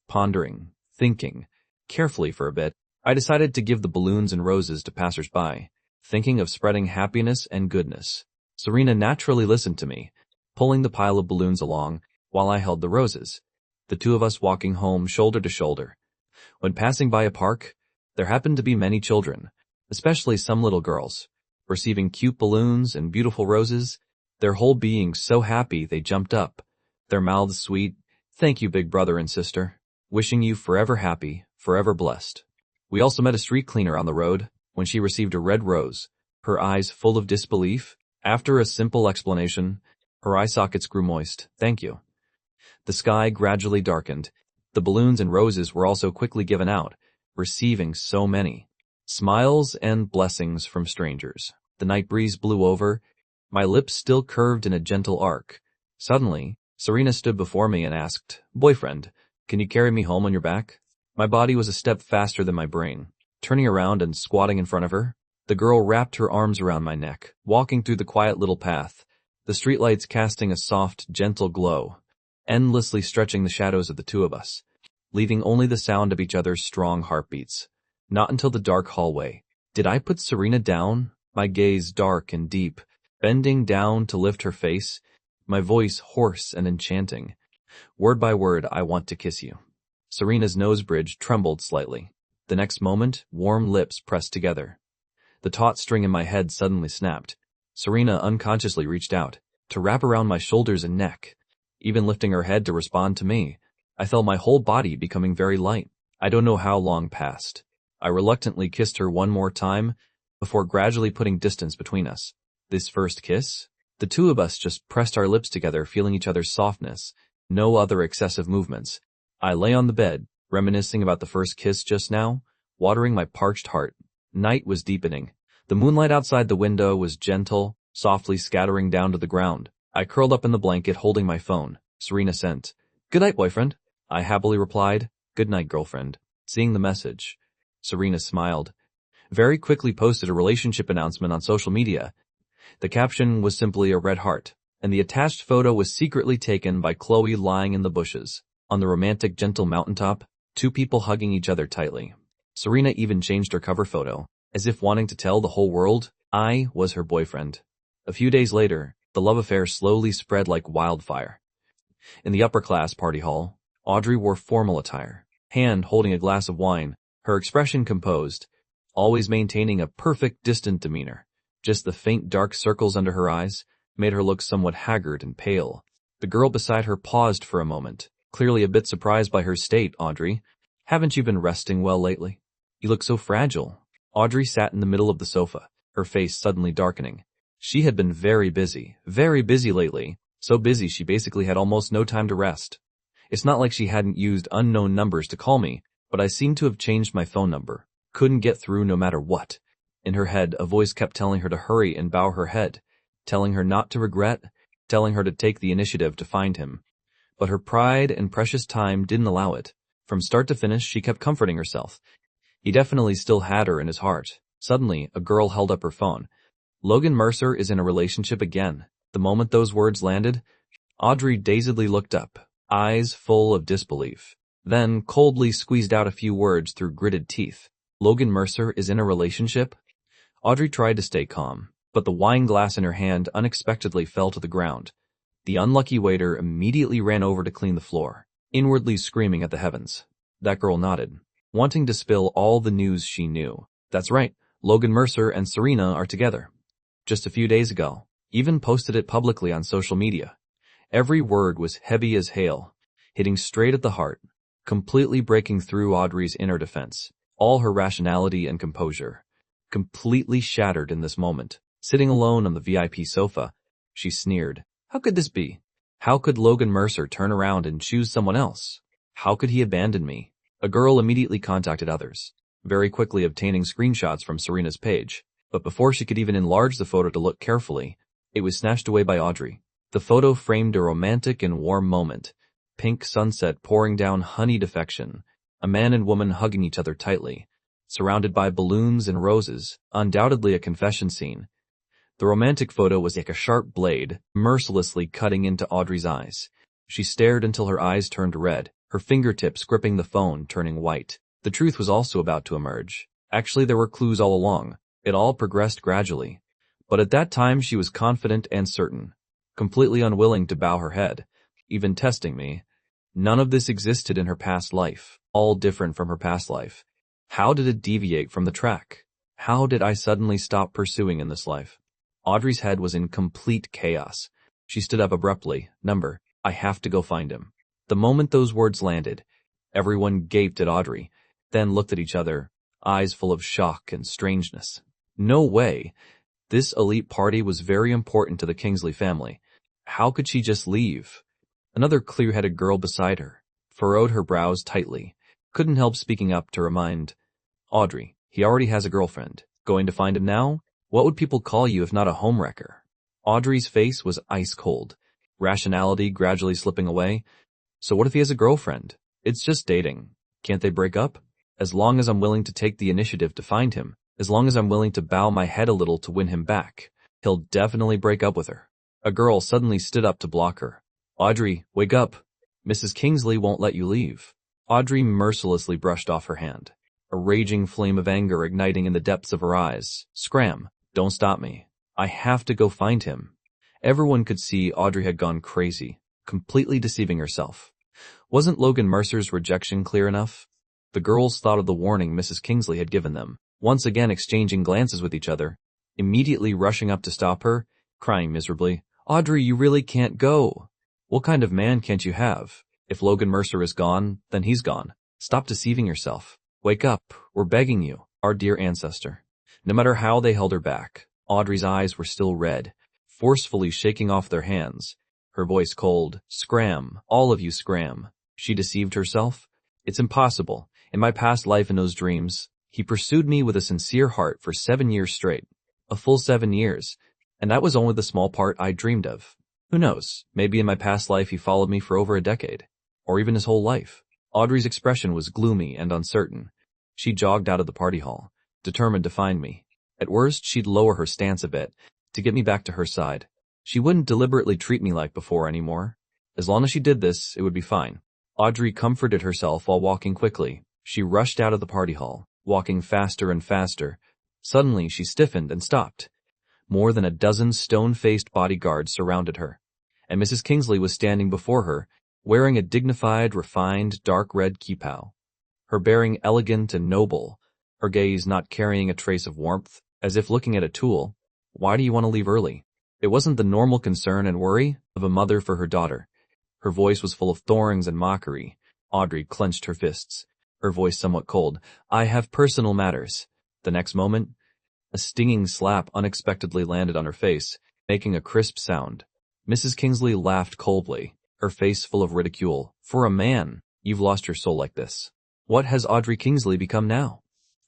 Speaker 1: pondering, thinking, carefully for a bit. I decided to give the balloons and roses to passers-by, thinking of spreading happiness and goodness. Serena naturally listened to me, pulling the pile of balloons along while I held the roses, the two of us walking home shoulder to shoulder. When passing by a park, there happened to be many children, especially some little girls, receiving cute balloons and beautiful roses, their whole being so happy they jumped up, their mouths sweet. Thank you, big brother and sister. Wishing you forever happy, forever blessed. We also met a street cleaner on the road when she received a red rose, her eyes full of disbelief. After a simple explanation, her eye sockets grew moist. Thank you. The sky gradually darkened. The balloons and roses were also quickly given out, receiving so many smiles and blessings from strangers. The night breeze blew over, my lips still curved in a gentle arc. Suddenly, Serena stood before me and asked, "Boyfriend, can you carry me home on your back?" My body was a step faster than my brain. Turning around and squatting in front of her, the girl wrapped her arms around my neck, walking through the quiet little path, the streetlights casting a soft, gentle glow, endlessly stretching the shadows of the two of us, leaving only the sound of each other's strong heartbeats. Not until the dark hallway did I put Serena down, my gaze dark and deep, bending down to lift her face, my voice hoarse and enchanting. Word by word, "I want to kiss you." Serena's nose bridge trembled slightly. The next moment, warm lips pressed together. The taut string in my head suddenly snapped. Serena unconsciously reached out to wrap around my shoulders and neck. Even lifting her head to respond to me, I felt my whole body becoming very light. I don't know how long passed. I reluctantly kissed her one more time before gradually putting distance between us. This first kiss? The two of us just pressed our lips together, feeling each other's softness. No other excessive movements. I lay on the bed, reminiscing about the first kiss just now, watering my parched heart. Night was deepening. The moonlight outside the window was gentle, softly scattering down to the ground. I curled up in the blanket, holding my phone. Serena sent, "Good night, boyfriend." I happily replied, "Good night, girlfriend." Seeing the message, Serena smiled. Very quickly posted a relationship announcement on social media. The caption was simply a red heart, and the attached photo was secretly taken by Chloe lying in the bushes. On the romantic, gentle mountaintop, two people hugging each other tightly. Serena even changed her cover photo, as if wanting to tell the whole world I was her boyfriend. A few days later, the love affair slowly spread like wildfire. In the upper-class party hall, Audrey wore formal attire, hand holding a glass of wine, her expression composed, always maintaining a perfect distant demeanor. Just the faint dark circles under her eyes made her look somewhat haggard and pale. The girl beside her paused for a moment, clearly a bit surprised by her state. "Audrey, haven't you been resting well lately? You look so fragile." Audrey sat in the middle of the sofa, her face suddenly darkening. She had been very busy lately, so busy she basically had almost no time to rest. It's not like she hadn't used unknown numbers to call me, but I seemed to have changed my phone number. Couldn't get through no matter what. In her head, a voice kept telling her to hurry and bow her head, telling her not to regret, telling her to take the initiative to find him. But her pride and precious time didn't allow it. From start to finish, she kept comforting herself. He definitely still had her in his heart. Suddenly, a girl held up her phone. "Logan Mercer is in a relationship again." The moment those words landed, Audrey dazedly looked up, eyes full of disbelief. Then coldly squeezed out a few words through gritted teeth. "Logan Mercer is in a relationship?" Audrey tried to stay calm, but the wine glass in her hand unexpectedly fell to the ground. The unlucky waiter immediately ran over to clean the floor, inwardly screaming at the heavens. That girl nodded, wanting to spill all the news she knew. "That's right, Logan Mercer and Serena are together. Just a few days ago. Even posted it publicly on social media." Every word was heavy as hail, hitting straight at the heart, completely breaking through Audrey's inner defense. All her rationality and composure completely shattered in this moment. Sitting alone on the VIP sofa, she sneered. How could this be? How could Logan Mercer turn around and choose someone else? How could he abandon me? A girl immediately contacted others, very quickly obtaining screenshots from Serena's page. But before she could even enlarge the photo to look carefully, it was snatched away by Audrey. The photo framed a romantic and warm moment. Pink sunset pouring down honeyed affection. A man and woman hugging each other tightly, surrounded by balloons and roses, undoubtedly a confession scene. The romantic photo was like a sharp blade, mercilessly cutting into Audrey's eyes. She stared until her eyes turned red, her fingertips gripping the phone, turning white. The truth was also about to emerge. Actually, there were clues all along. It all progressed gradually. But at that time she was confident and certain, completely unwilling to bow her head, even testing me. None of this existed in her past life, all different from her past life. How did it deviate from the track? How did I suddenly stop pursuing in this life? Audrey's head was in complete chaos. She stood up abruptly. Number, I have to go find him. The moment those words landed, everyone gaped at Audrey, then looked at each other, eyes full of shock and strangeness. No way. This elite party was very important to the Kingsley family. How could she just leave? Another clear-headed girl beside her furrowed her brows tightly, couldn't help speaking up to remind Audrey, he already has a girlfriend. Going to find him now? What would people call you if not a homewrecker? Audrey's face was ice cold, rationality gradually slipping away. So what if he has a girlfriend? It's just dating. Can't they break up? As long as I'm willing to take the initiative to find him, as long as I'm willing to bow my head a little to win him back, he'll definitely break up with her. A girl suddenly stood up to block her. Audrey, wake up. Mrs. Kingsley won't let you leave. Audrey mercilessly brushed off her hand, a raging flame of anger igniting in the depths of her eyes. Scram, don't stop me. I have to go find him. Everyone could see Audrey had gone crazy, completely deceiving herself. Wasn't Logan Mercer's rejection clear enough? The girls thought of the warning Mrs. Kingsley had given them, once again exchanging glances with each other, immediately rushing up to stop her, crying miserably, Audrey, you really can't go. What kind of man can't you have? If Logan Mercer is gone, then he's gone. Stop deceiving yourself. Wake up, we're begging you, our dear ancestor. No matter how they held her back, Audrey's eyes were still red, forcefully shaking off their hands. Her voice cold, scram, all of you scram. She deceived herself? It's impossible. In my past life in those dreams, he pursued me with a sincere heart for 7 years straight. A full 7 years. And that was only the small part I dreamed of. Who knows, maybe in my past life he followed me for over a decade. Or even his whole life. Audrey's expression was gloomy and uncertain. She jogged out of the party hall, determined to find me. At worst, she'd lower her stance a bit, to get me back to her side. She wouldn't deliberately treat me like before anymore. As long as she did this, it would be fine. Audrey comforted herself while walking quickly. She rushed out of the party hall, walking faster and faster. Suddenly, she stiffened and stopped. More than a dozen stone-faced bodyguards surrounded her, and Mrs. Kingsley was standing before her, wearing a dignified, refined, dark red kippah. Her bearing elegant and noble, her gaze not carrying a trace of warmth, as if looking at a tool. Why do you want to leave early? It wasn't the normal concern and worry of a mother for her daughter. Her voice was full of thorns and mockery. Audrey clenched her fists, her voice somewhat cold. I have personal matters. The next moment, a stinging slap unexpectedly landed on her face, making a crisp sound. Mrs. Kingsley laughed coldly, her face full of ridicule. For a man, you've lost your soul like this. What has Audrey Kingsley become now?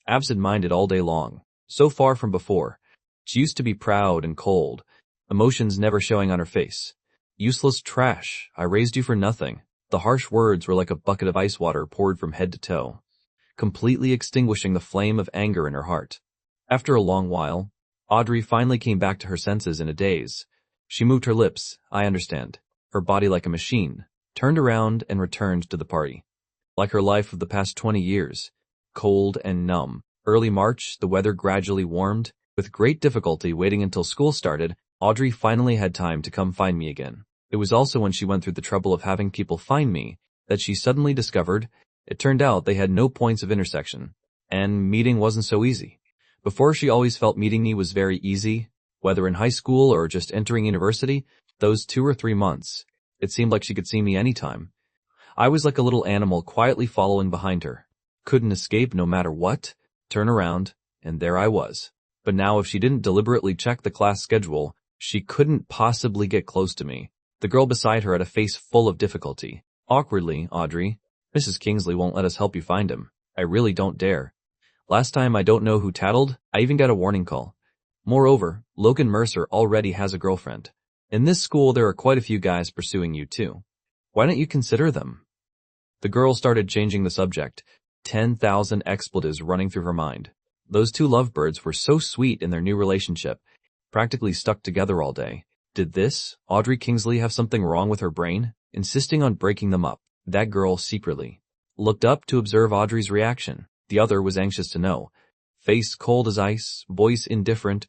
Speaker 1: Absent-minded all day long, so far from before. She used to be proud and cold, emotions never showing on her face. Useless trash, I raised you for nothing. The harsh words were like a bucket of ice water poured from head to toe, completely extinguishing the flame of anger in her heart. After a long while, Audrey finally came back to her senses in a daze. She moved her lips, I understand, her body like a machine, turned around and returned to the party. Like her life of the past 20 years, cold and numb. Early March, the weather gradually warmed. With great difficulty waiting until school started, Audrey finally had time to come find me again. It was also when she went through the trouble of having people find me that she suddenly discovered it turned out they had no points of intersection, and meeting wasn't so easy. Before, she always felt meeting me was very easy, whether in high school or just entering university. Those 2 or 3 months, it seemed like she could see me anytime. I was like a little animal quietly following behind her. Couldn't escape no matter what, turn around, and there I was. But now if she didn't deliberately check the class schedule, she couldn't possibly get close to me. The girl beside her had a face full of difficulty. Awkwardly, Audrey, Mrs. Kingsley won't let us help you find him. I really don't dare. Last time I don't know who tattled, I even got a warning call. Moreover, Logan Mercer already has a girlfriend. In this school there are quite a few guys pursuing you too. Why don't you consider them? The girl started changing the subject, 10,000 expletives running through her mind. Those 2 lovebirds were so sweet in their new relationship, practically stuck together all day. Did this, Audrey Kingsley, have something wrong with her brain, insisting on breaking them up? That girl secretly looked up to observe Audrey's reaction. The other was anxious to know. Face cold as ice, voice indifferent.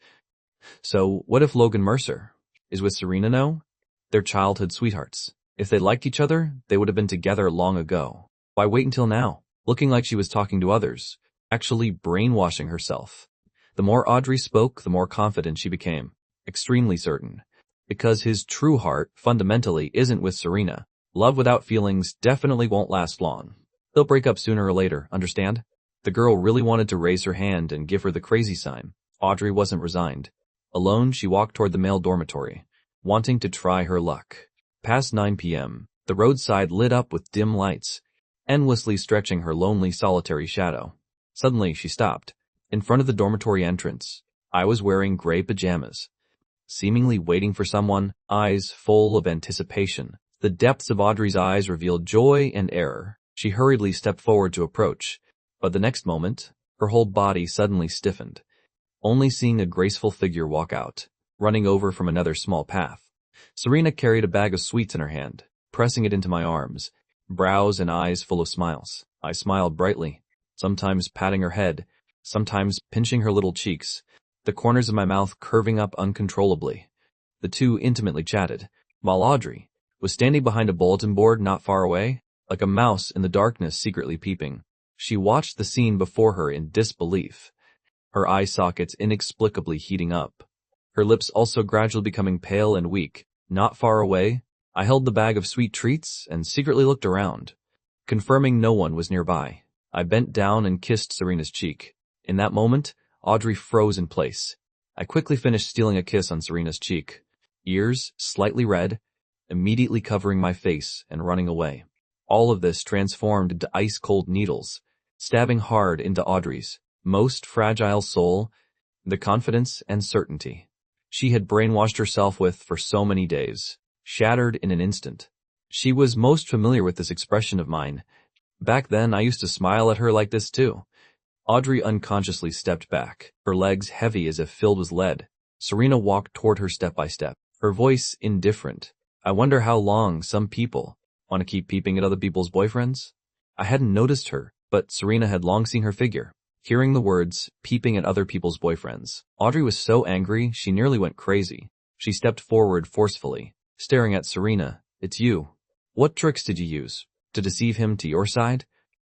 Speaker 1: So, what if Logan Mercer is with Serena now? They're childhood sweethearts. If they liked each other, they would have been together long ago. Why wait until now? Looking like she was talking to others, actually brainwashing herself. The more Audrey spoke, the more confident she became. Extremely certain. Because his true heart, fundamentally, isn't with Serena. Love without feelings definitely won't last long. They'll break up sooner or later, understand? The girl really wanted to raise her hand and give her the crazy sign. Audrey wasn't resigned. Alone, she walked toward the male dormitory, wanting to try her luck. Past 9 p.m., the roadside lit up with dim lights, endlessly stretching her lonely, solitary shadow. Suddenly, she stopped. In front of the dormitory entrance, I was wearing gray pajamas, seemingly waiting for someone, eyes full of anticipation. The depths of Audrey's eyes revealed joy and error. She hurriedly stepped forward to approach, but the next moment, her whole body suddenly stiffened, only seeing a graceful figure walk out, running over from another small path. Serena carried a bag of sweets in her hand, pressing it into my arms, brows and eyes full of smiles. I smiled brightly, sometimes patting her head, sometimes pinching her little cheeks, the corners of my mouth curving up uncontrollably. The two intimately chatted, while Audrey was standing behind a bulletin board not far away, like a mouse in the darkness secretly peeping. She watched the scene before her in disbelief, her eye sockets inexplicably heating up, her lips also gradually becoming pale and weak. Not far away, I held the bag of sweet treats and secretly looked around, confirming no one was nearby. I bent down and kissed Serena's cheek. In that moment, Audrey froze in place. I quickly finished stealing a kiss on Serena's cheek, ears slightly red, immediately covering my face and running away. All of this transformed into ice-cold needles, stabbing hard into Audrey's most fragile soul, the confidence and certainty she had brainwashed herself with for so many days, shattered in an instant. She was most familiar with this expression of mine. Back then, I used to smile at her like this too. Audrey unconsciously stepped back, her legs heavy as if filled with lead. Serena walked toward her step by step, her voice indifferent. I wonder how long some people want to keep peeping at other people's boyfriends? I hadn't noticed her, but Serena had long seen her figure. Hearing the words, peeping at other people's boyfriends, Audrey was so angry she nearly went crazy. She stepped forward forcefully, staring at Serena. It's you. What tricks did you use? To deceive him to your side?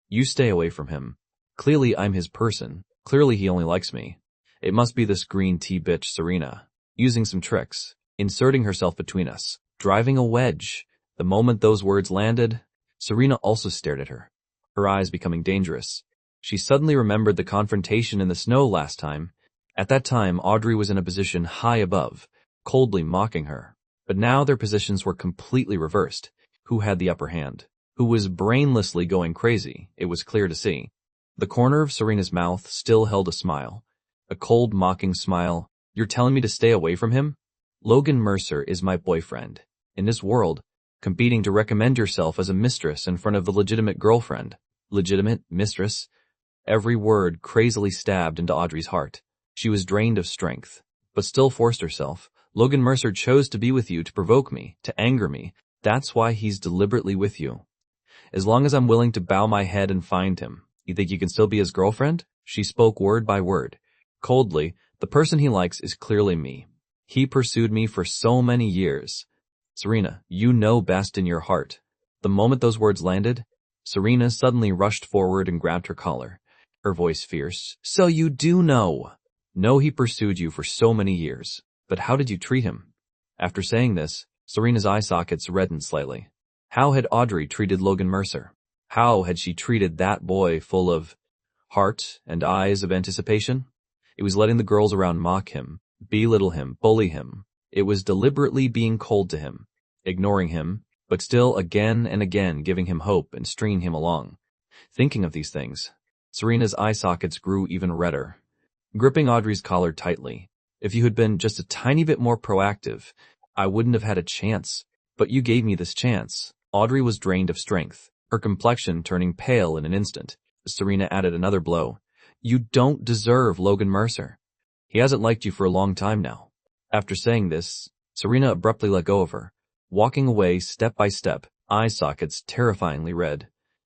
Speaker 1: You stay away from him. Clearly I'm his person. Clearly he only likes me. It must be this green tea bitch Serena, using some tricks, inserting herself between us, driving a wedge. The moment those words landed, Serena also stared at her, her eyes becoming dangerous. She suddenly remembered the confrontation in the snow last time. At that time, Audrey was in a position high above, coldly mocking her. But now their positions were completely reversed. Who had the upper hand? Who was brainlessly going crazy? It was clear to see. The corner of Serena's mouth still held a smile. A cold, mocking smile. You're telling me to stay away from him? Logan Mercer is my boyfriend. In this world, competing to recommend yourself as a mistress in front of the legitimate girlfriend. Legitimate mistress? Every word crazily stabbed into Audrey's heart. She was drained of strength, but still forced herself. Logan Mercer chose to be with you to provoke me, to anger me. That's why he's deliberately with you. As long as I'm willing to bow my head and find him, you think you can still be his girlfriend? She spoke word by word. Coldly, the person he likes is clearly me. He pursued me for so many years. Serena, you know best in your heart. The moment those words landed, Serena suddenly rushed forward and grabbed her collar, her voice fierce. So you do know. No, he pursued you for so many years. But how did you treat him? After saying this, Serena's eye sockets reddened slightly. How had Audrey treated Logan Mercer? How had she treated that boy full of heart and eyes of anticipation? It was letting the girls around mock him, belittle him, bully him. It was deliberately being cold to him, ignoring him, but still again and again giving him hope and stringing him along. Thinking of these things, Serena's eye sockets grew even redder. Gripping Audrey's collar tightly, if you had been just a tiny bit more proactive, I wouldn't have had a chance. But you gave me this chance. Audrey was drained of strength, her complexion turning pale in an instant. Serena added another blow. You don't deserve Logan Mercer. He hasn't liked you for a long time now. After saying this, Serena abruptly let go of her, walking away step by step, eye sockets terrifyingly red.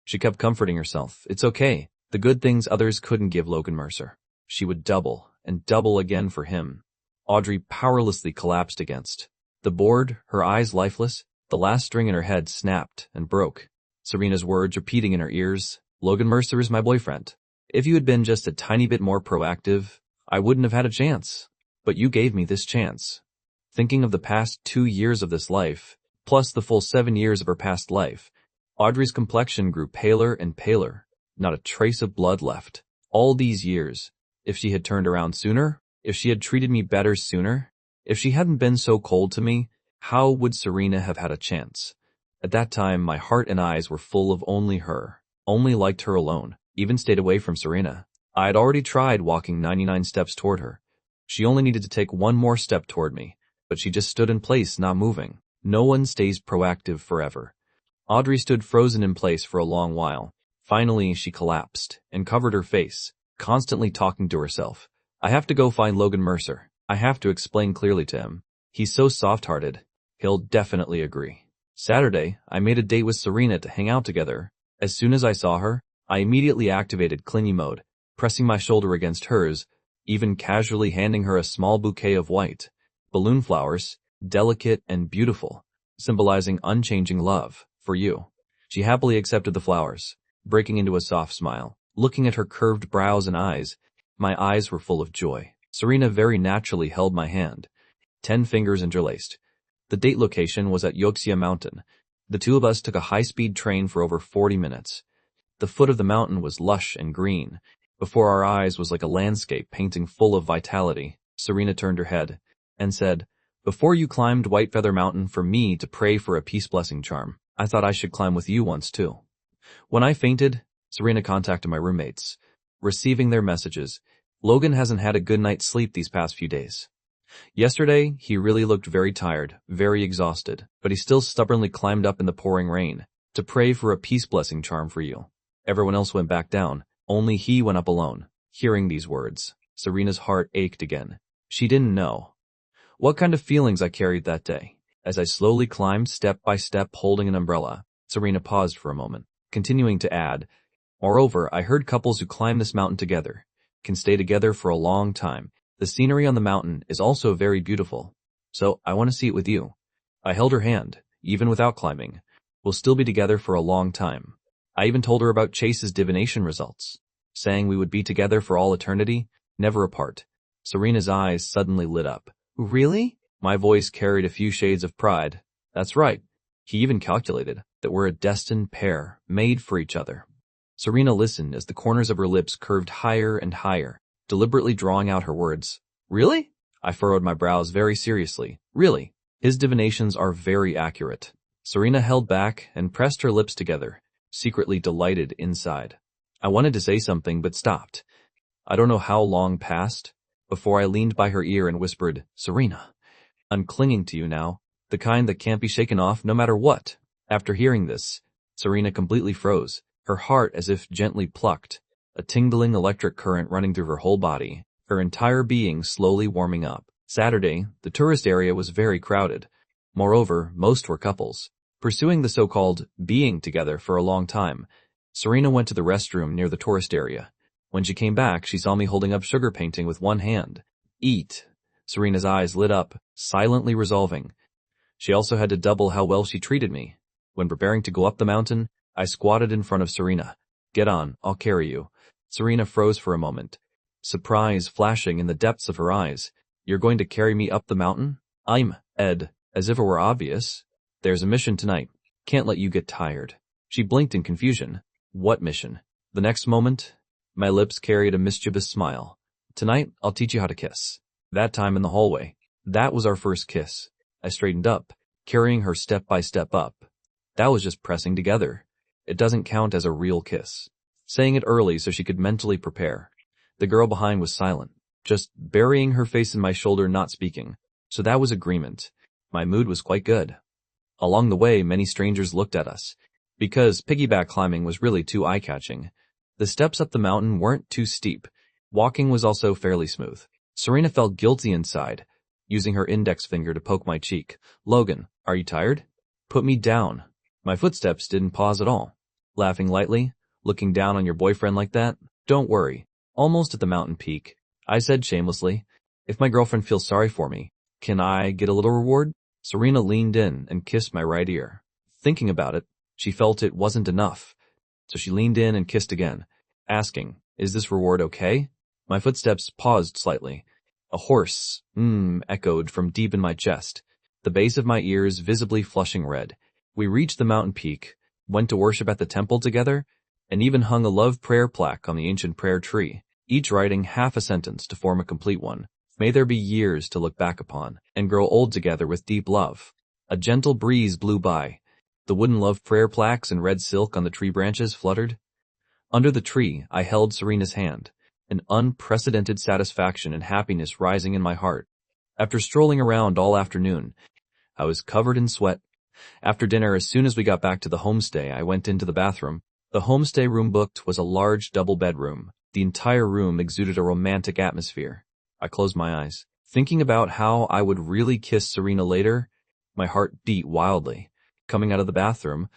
Speaker 1: She kept comforting herself. It's okay. The good things others couldn't give Logan Mercer. She would double and double again for him. Audrey powerlessly collapsed against the board, her eyes lifeless. The last string in her head snapped and broke. Serena's words repeating in her ears. Logan Mercer is my boyfriend. If you had been just a tiny bit more proactive, I wouldn't have had a chance. But you gave me this chance. Thinking of the past 2 years of this life, plus the full 7 years of her past life, Audrey's complexion grew paler and paler, not a trace of blood left. All these years. If she had turned around sooner, if she had treated me better sooner, if she hadn't been so cold to me, how would Serena have had a chance? At that time, my heart and eyes were full of only her, only liked her alone, even stayed away from Serena. I had already tried walking 99 steps toward her. She only needed to take one more step toward me, but she just stood in place, not moving. No one stays proactive forever. Audrey stood frozen in place for a long while. Finally, she collapsed and covered her face, constantly talking to herself. I have to go find Logan Mercer. I have to explain clearly to him. He's so soft-hearted. He'll definitely agree. Saturday, I made a date with Serena to hang out together. As soon as I saw her, I immediately activated clingy mode, pressing my shoulder against hers, even casually handing her a small bouquet of white balloon flowers, delicate and beautiful, symbolizing unchanging love for you. She happily accepted the flowers, breaking into a soft smile. Looking at her curved brows and eyes, my eyes were full of joy. Serena very naturally held my hand, 10 fingers interlaced. The date location was at Yoxia Mountain. The two of us took a high-speed train for over 40 minutes. The foot of the mountain was lush and green. Before our eyes was like a landscape painting full of vitality. Serena turned her head and said, "Before you climbed White Feather Mountain for me to pray for a peace blessing charm, I thought I should climb with you once too." When I fainted, Serena contacted my roommates, receiving their messages. Logan hasn't had a good night's sleep these past few days. Yesterday, he really looked very tired, very exhausted, but he still stubbornly climbed up in the pouring rain to pray for a peace blessing charm for you. Everyone else went back down. Only he went up alone. Hearing these words, Serena's heart ached again. She didn't know what kind of feelings I carried that day. As I slowly climbed step by step holding an umbrella, Serena paused for a moment, continuing to add, "Moreover, I heard couples who climb this mountain together can stay together for a long time. The scenery on the mountain is also very beautiful. So I want to see it with you." I held her hand, even without climbing. We'll still be together for a long time. I even told her about Chase's divination results, saying we would be together for all eternity, never apart. Serena's eyes suddenly lit up. "Really?" My voice carried a few shades of pride. "That's right. He even calculated that we're a destined pair, made for each other." Serena listened as the corners of her lips curved higher and higher, deliberately drawing out her words. "Really?" I furrowed my brows very seriously. "Really? His divinations are very accurate." Serena held back and pressed her lips together, secretly delighted inside. I wanted to say something but stopped. I don't know how long passed before I leaned by her ear and whispered, "Serena, I'm clinging to you now, the kind that can't be shaken off no matter what." After hearing this, Serena completely froze, her heart as if gently plucked, a tingling electric current running through her whole body, her entire being slowly warming up. Saturday, the tourist area was very crowded. Moreover, most were couples, pursuing the so-called being together for a long time. Serena went to the restroom near the tourist area. When she came back, she saw me holding up sugar painting with one hand. "Eat." Serena's eyes lit up, silently resolving. She also had to double how well she treated me. When preparing to go up the mountain, I squatted in front of Serena. "Get on, I'll carry you." Serena froze for a moment, surprise flashing in the depths of her eyes. "You're going to carry me up the mountain?" "I'm Ed," as if it were obvious. "There's a mission tonight. Can't let you get tired." She blinked in confusion. "What mission?" The next moment, my lips carried a mischievous smile. "Tonight, I'll teach you how to kiss." That time in the hallway, that was our first kiss. I straightened up, carrying her step by step up. That was just pressing together. It doesn't count as a real kiss. Saying it early so she could mentally prepare. The girl behind was silent, just burying her face in my shoulder, not speaking. So that was agreement. My mood was quite good. Along the way, many strangers looked at us, because piggyback climbing was really too eye-catching. The steps up the mountain weren't too steep. Walking was also fairly smooth. Serena felt guilty inside, using her index finger to poke my cheek. "Logan, are you tired? Put me down." My footsteps didn't pause at all. Laughing lightly, "Looking down on your boyfriend like that? Don't worry. Almost at the mountain peak." I said shamelessly, "If my girlfriend feels sorry for me, can I get a little reward?" Serena leaned in and kissed my right ear. Thinking about it, she felt it wasn't enough. So she leaned in and kissed again, asking, "Is this reward okay?" My footsteps paused slightly. A hoarse, echoed from deep in my chest, the base of my ears visibly flushing red. We reached the mountain peak, went to worship at the temple together, and even hung a love prayer plaque on the ancient prayer tree, each writing half a sentence to form a complete one. May there be years to look back upon, and grow old together with deep love. A gentle breeze blew by. The wooden love prayer plaques and red silk on the tree branches fluttered. Under the tree, I held Serena's hand, an unprecedented satisfaction and happiness rising in my heart. After strolling around all afternoon, I was covered in sweat. After dinner, as soon as we got back to the homestay, I went into the bathroom. The homestay room booked was a large double bedroom. The entire room exuded a romantic atmosphere. I closed my eyes. Thinking about how I would really kiss Serena later, my heart beat wildly. Coming out of the bathroom,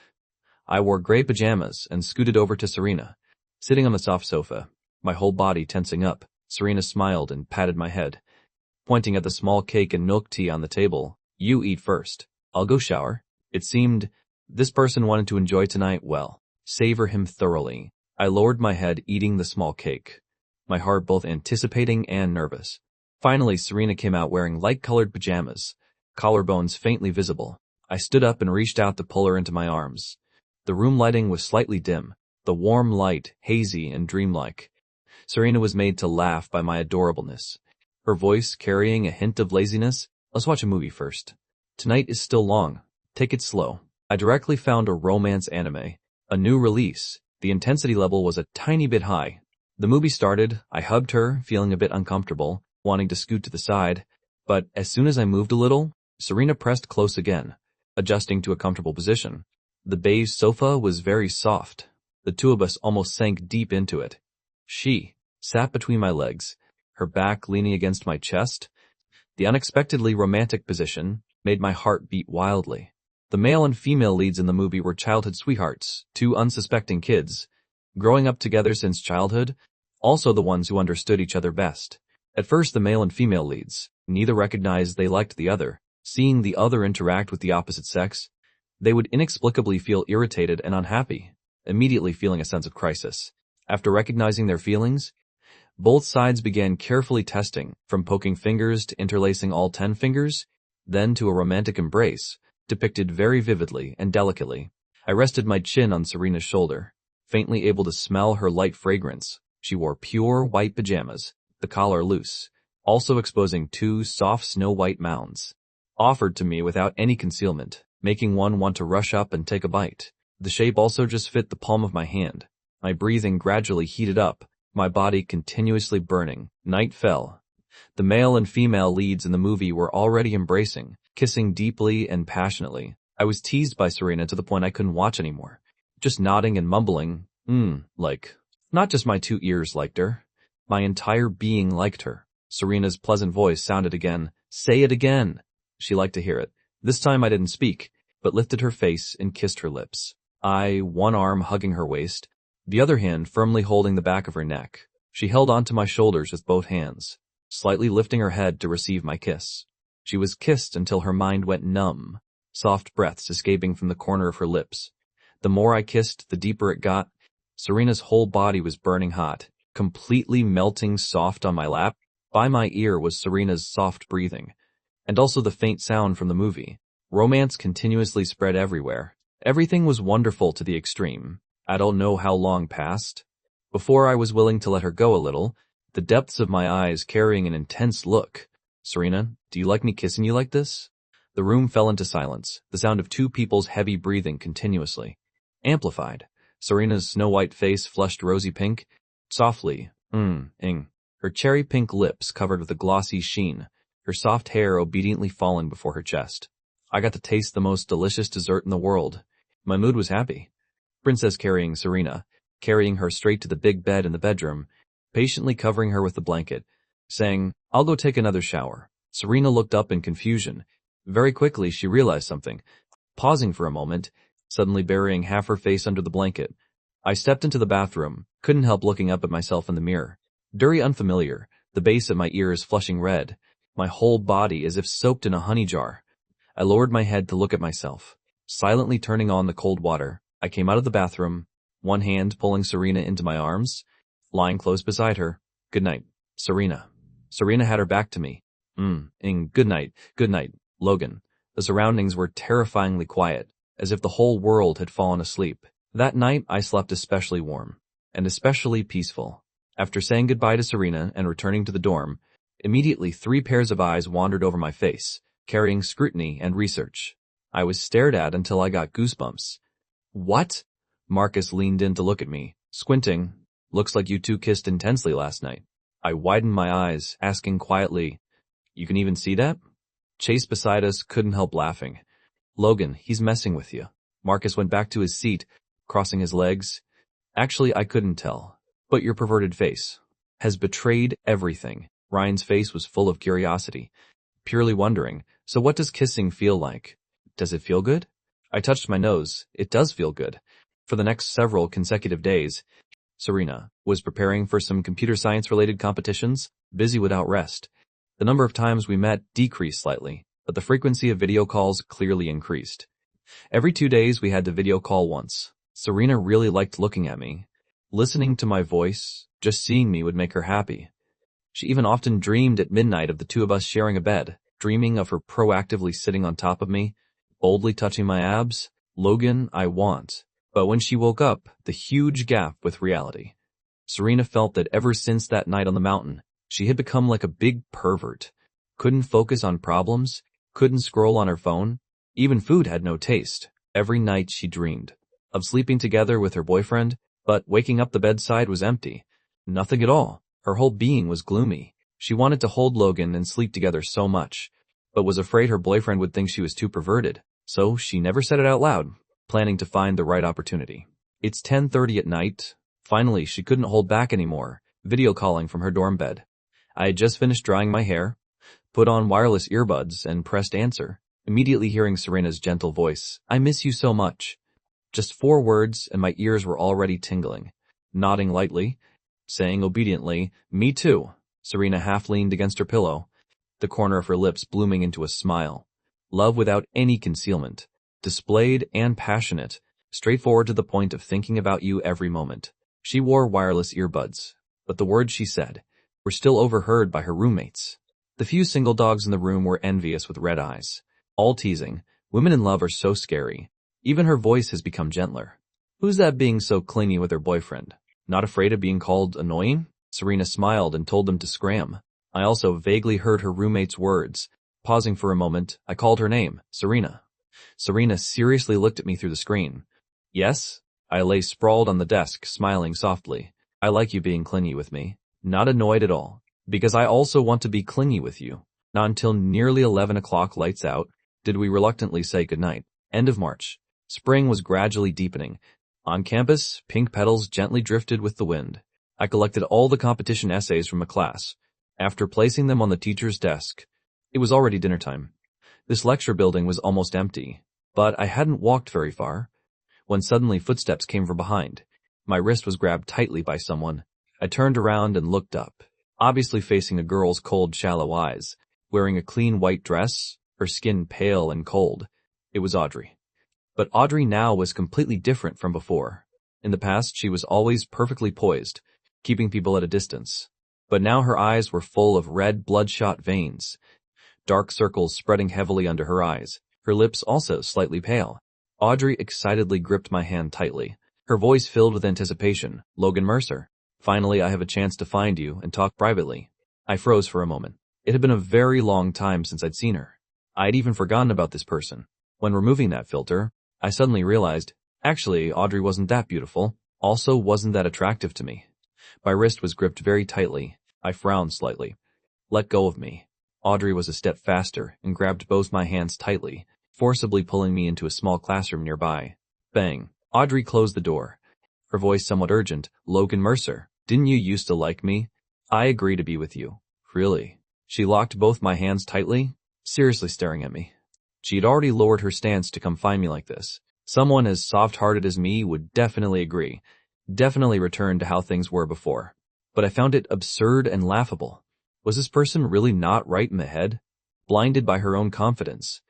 Speaker 1: I wore gray pajamas and scooted over to Serena. Sitting on the soft sofa, my whole body tensing up, Serena smiled and patted my head. Pointing at the small cake and milk tea on the table, "You eat first. I'll go shower." It seemed this person wanted to enjoy tonight well, savor him thoroughly. I lowered my head, eating the small cake, my heart both anticipating and nervous. Finally, Serena came out wearing light-colored pajamas, collarbones faintly visible. I stood up and reached out to pull her into my arms. The room lighting was slightly dim, the warm light hazy and dreamlike. Serena was made to laugh by my adorableness, her voice carrying a hint of laziness. "Let's watch a movie first. Tonight is still long. Take it slow." I directly found a romance anime, a new release. The intensity level was a tiny bit high. The movie started, I hugged her, feeling a bit uncomfortable, wanting to scoot to the side, but as soon as I moved a little, Serena pressed close again, adjusting to a comfortable position. The beige sofa was very soft. The two of us almost sank deep into it. She sat between my legs, her back leaning against my chest. The unexpectedly romantic position made my heart beat wildly. The male and female leads in the movie were childhood sweethearts, two unsuspecting kids, growing up together since childhood, also the ones who understood each other best. At first, the male and female leads, neither recognized they liked the other. Seeing the other interact with the opposite sex, they would inexplicably feel irritated and unhappy, immediately feeling a sense of crisis. After recognizing their feelings, both sides began carefully testing, from poking fingers to interlacing all 10 fingers, then to a romantic embrace, depicted very vividly and delicately. I rested my chin on Serena's shoulder, faintly able to smell her light fragrance. She wore pure white pajamas, the collar loose, also exposing 2 soft snow-white mounds, offered to me without any concealment, making one want to rush up and take a bite. The shape also just fit the palm of my hand. My breathing gradually heated up, my body continuously burning. Night fell. The male and female leads in the movie were already embracing, kissing deeply and passionately. I was teased by Serena to the point I couldn't watch anymore, just nodding and mumbling, like. Not just my 2 ears liked her. My entire being liked her. Serena's pleasant voice sounded again. "Say it again." She liked to hear it. This time I didn't speak, but lifted her face and kissed her lips. One arm hugging her waist, the other hand firmly holding the back of her neck. She held onto my shoulders with both hands, slightly lifting her head to receive my kiss. She was kissed until her mind went numb, soft breaths escaping from the corner of her lips. The more I kissed, the deeper it got. Serena's whole body was burning hot, completely melting soft on my lap. By my ear was Serena's soft breathing, and also the faint sound from the movie. Romance continuously spread everywhere. Everything was wonderful to the extreme. I don't know how long passed before I was willing to let her go a little, the depths of my eyes carrying an intense look. "Serena, do you like me kissing you like this?" The room fell into silence, the sound of 2 people's heavy breathing continuously, amplified. Serena's snow-white face flushed rosy pink, softly, her cherry-pink lips covered with a glossy sheen, her soft hair obediently falling before her chest. I got to taste the most delicious dessert in the world. My mood was happy. Princess carrying Serena, carrying her straight to the big bed in the bedroom, patiently covering her with the blanket, saying, "I'll go take another shower." Serena looked up in confusion. Very quickly she realized something, pausing for a moment, suddenly burying half her face under the blanket. I stepped into the bathroom, couldn't help looking up at myself in the mirror. Dirty unfamiliar, the base of my ears flushing red, my whole body as if soaked in a honey jar. I lowered my head to look at myself. Silently turning on the cold water, I came out of the bathroom, one hand pulling Serena into my arms, lying close beside her. "Good night, Serena." Serena had her back to me. Good night, Logan." The surroundings were terrifyingly quiet, as if the whole world had fallen asleep. That night, I slept especially warm and especially peaceful. After saying goodbye to Serena and returning to the dorm, immediately 3 pairs of eyes wandered over my face, carrying scrutiny and research. I was stared at until I got goosebumps. What? Marcus leaned in to look at me, squinting. Looks like you two kissed intensely last night. I widened my eyes, asking quietly, you can even see that? Chase beside us couldn't help laughing. Logan, he's messing with you. Marcus went back to his seat, crossing his legs. Actually, I couldn't tell. But your perverted face has betrayed everything. Ryan's face was full of curiosity, purely wondering, so what does kissing feel like? Does it feel good? I touched my nose. It does feel good. For the next several consecutive days, Serena was preparing for some computer science-related competitions, busy without rest. The number of times we met decreased slightly, but the frequency of video calls clearly increased. Every 2 days we had to video call once. Serena really liked looking at me. Listening to my voice, just seeing me would make her happy. She even often dreamed at midnight of the two of us sharing a bed, dreaming of her proactively sitting on top of me, boldly touching my abs. Logan, I want. But when she woke up, the huge gap with reality. Serena felt that ever since that night on the mountain, she had become like a big pervert. Couldn't focus on problems, couldn't scroll on her phone. Even food had no taste. Every night she dreamed of sleeping together with her boyfriend, but waking up the bedside was empty. Nothing at all. Her whole being was gloomy. She wanted to hold Logan and sleep together so much, but was afraid her boyfriend would think she was too perverted, so she never said it out loud, planning to find the right opportunity. It's 10:30 at night. Finally, she couldn't hold back anymore, video calling from her dorm bed. I had just finished drying my hair, put on wireless earbuds, and pressed answer, immediately hearing Serena's gentle voice. I miss you so much. Just 4 words, and my ears were already tingling. Nodding lightly, saying obediently, me too. Serena half leaned against her pillow, the corner of her lips blooming into a smile. Love without any concealment, displayed and passionate, straightforward to the point of thinking about you every moment. She wore wireless earbuds, but the words she said were still overheard by her roommates. The few single dogs in the room were envious with red eyes, all teasing, women in love are so scary. Even her voice has become gentler. Who's that being so clingy with her boyfriend? Not afraid of being called annoying? Serena smiled and told them to scram. I also vaguely heard her roommate's words. Pausing for a moment, I called her name, Serena. Serena seriously looked at me through the screen. Yes? I lay sprawled on the desk, smiling softly. I like you being clingy with me. Not annoyed at all. Because I also want to be clingy with you. Not until nearly 11 o'clock lights out did we reluctantly say goodnight. End of March. Spring was gradually deepening. On campus, pink petals gently drifted with the wind. I collected all the competition essays from a class. After placing them on the teacher's desk, it was already dinner time. This lecture building was almost empty, but I hadn't walked very far when suddenly footsteps came from behind. My wrist was grabbed tightly by someone. I turned around and looked up, obviously facing a girl's cold, shallow eyes, wearing a clean white dress, her skin pale and cold. It was Audrey. But Audrey now was completely different from before. In the past, she was always perfectly poised, keeping people at a distance. But now her eyes were full of red, bloodshot veins, dark circles spreading heavily under her eyes, her lips also slightly pale. Audrey excitedly gripped my hand tightly, her voice filled with anticipation. Logan Mercer. Finally, I have a chance to find you and talk privately. I froze for a moment. It had been a very long time since I'd seen her. I had even forgotten about this person. When removing that filter, I suddenly realized, actually, Audrey wasn't that beautiful, also wasn't that attractive to me. My wrist was gripped very tightly. I frowned slightly. Let go of me. Audrey was a step faster and grabbed both my hands tightly, forcibly pulling me into a small classroom nearby. Bang. Audrey closed the door. Her voice somewhat urgent. Logan Mercer, didn't you used to like me? I agree to be with you. Really? She locked both my hands tightly, seriously staring at me. She had already lowered her stance to come find me like this. Someone as soft-hearted as me would definitely agree, definitely return to how things were before. But I found it absurd and laughable. Was this person really not right in the head? Blinded by her own confidence?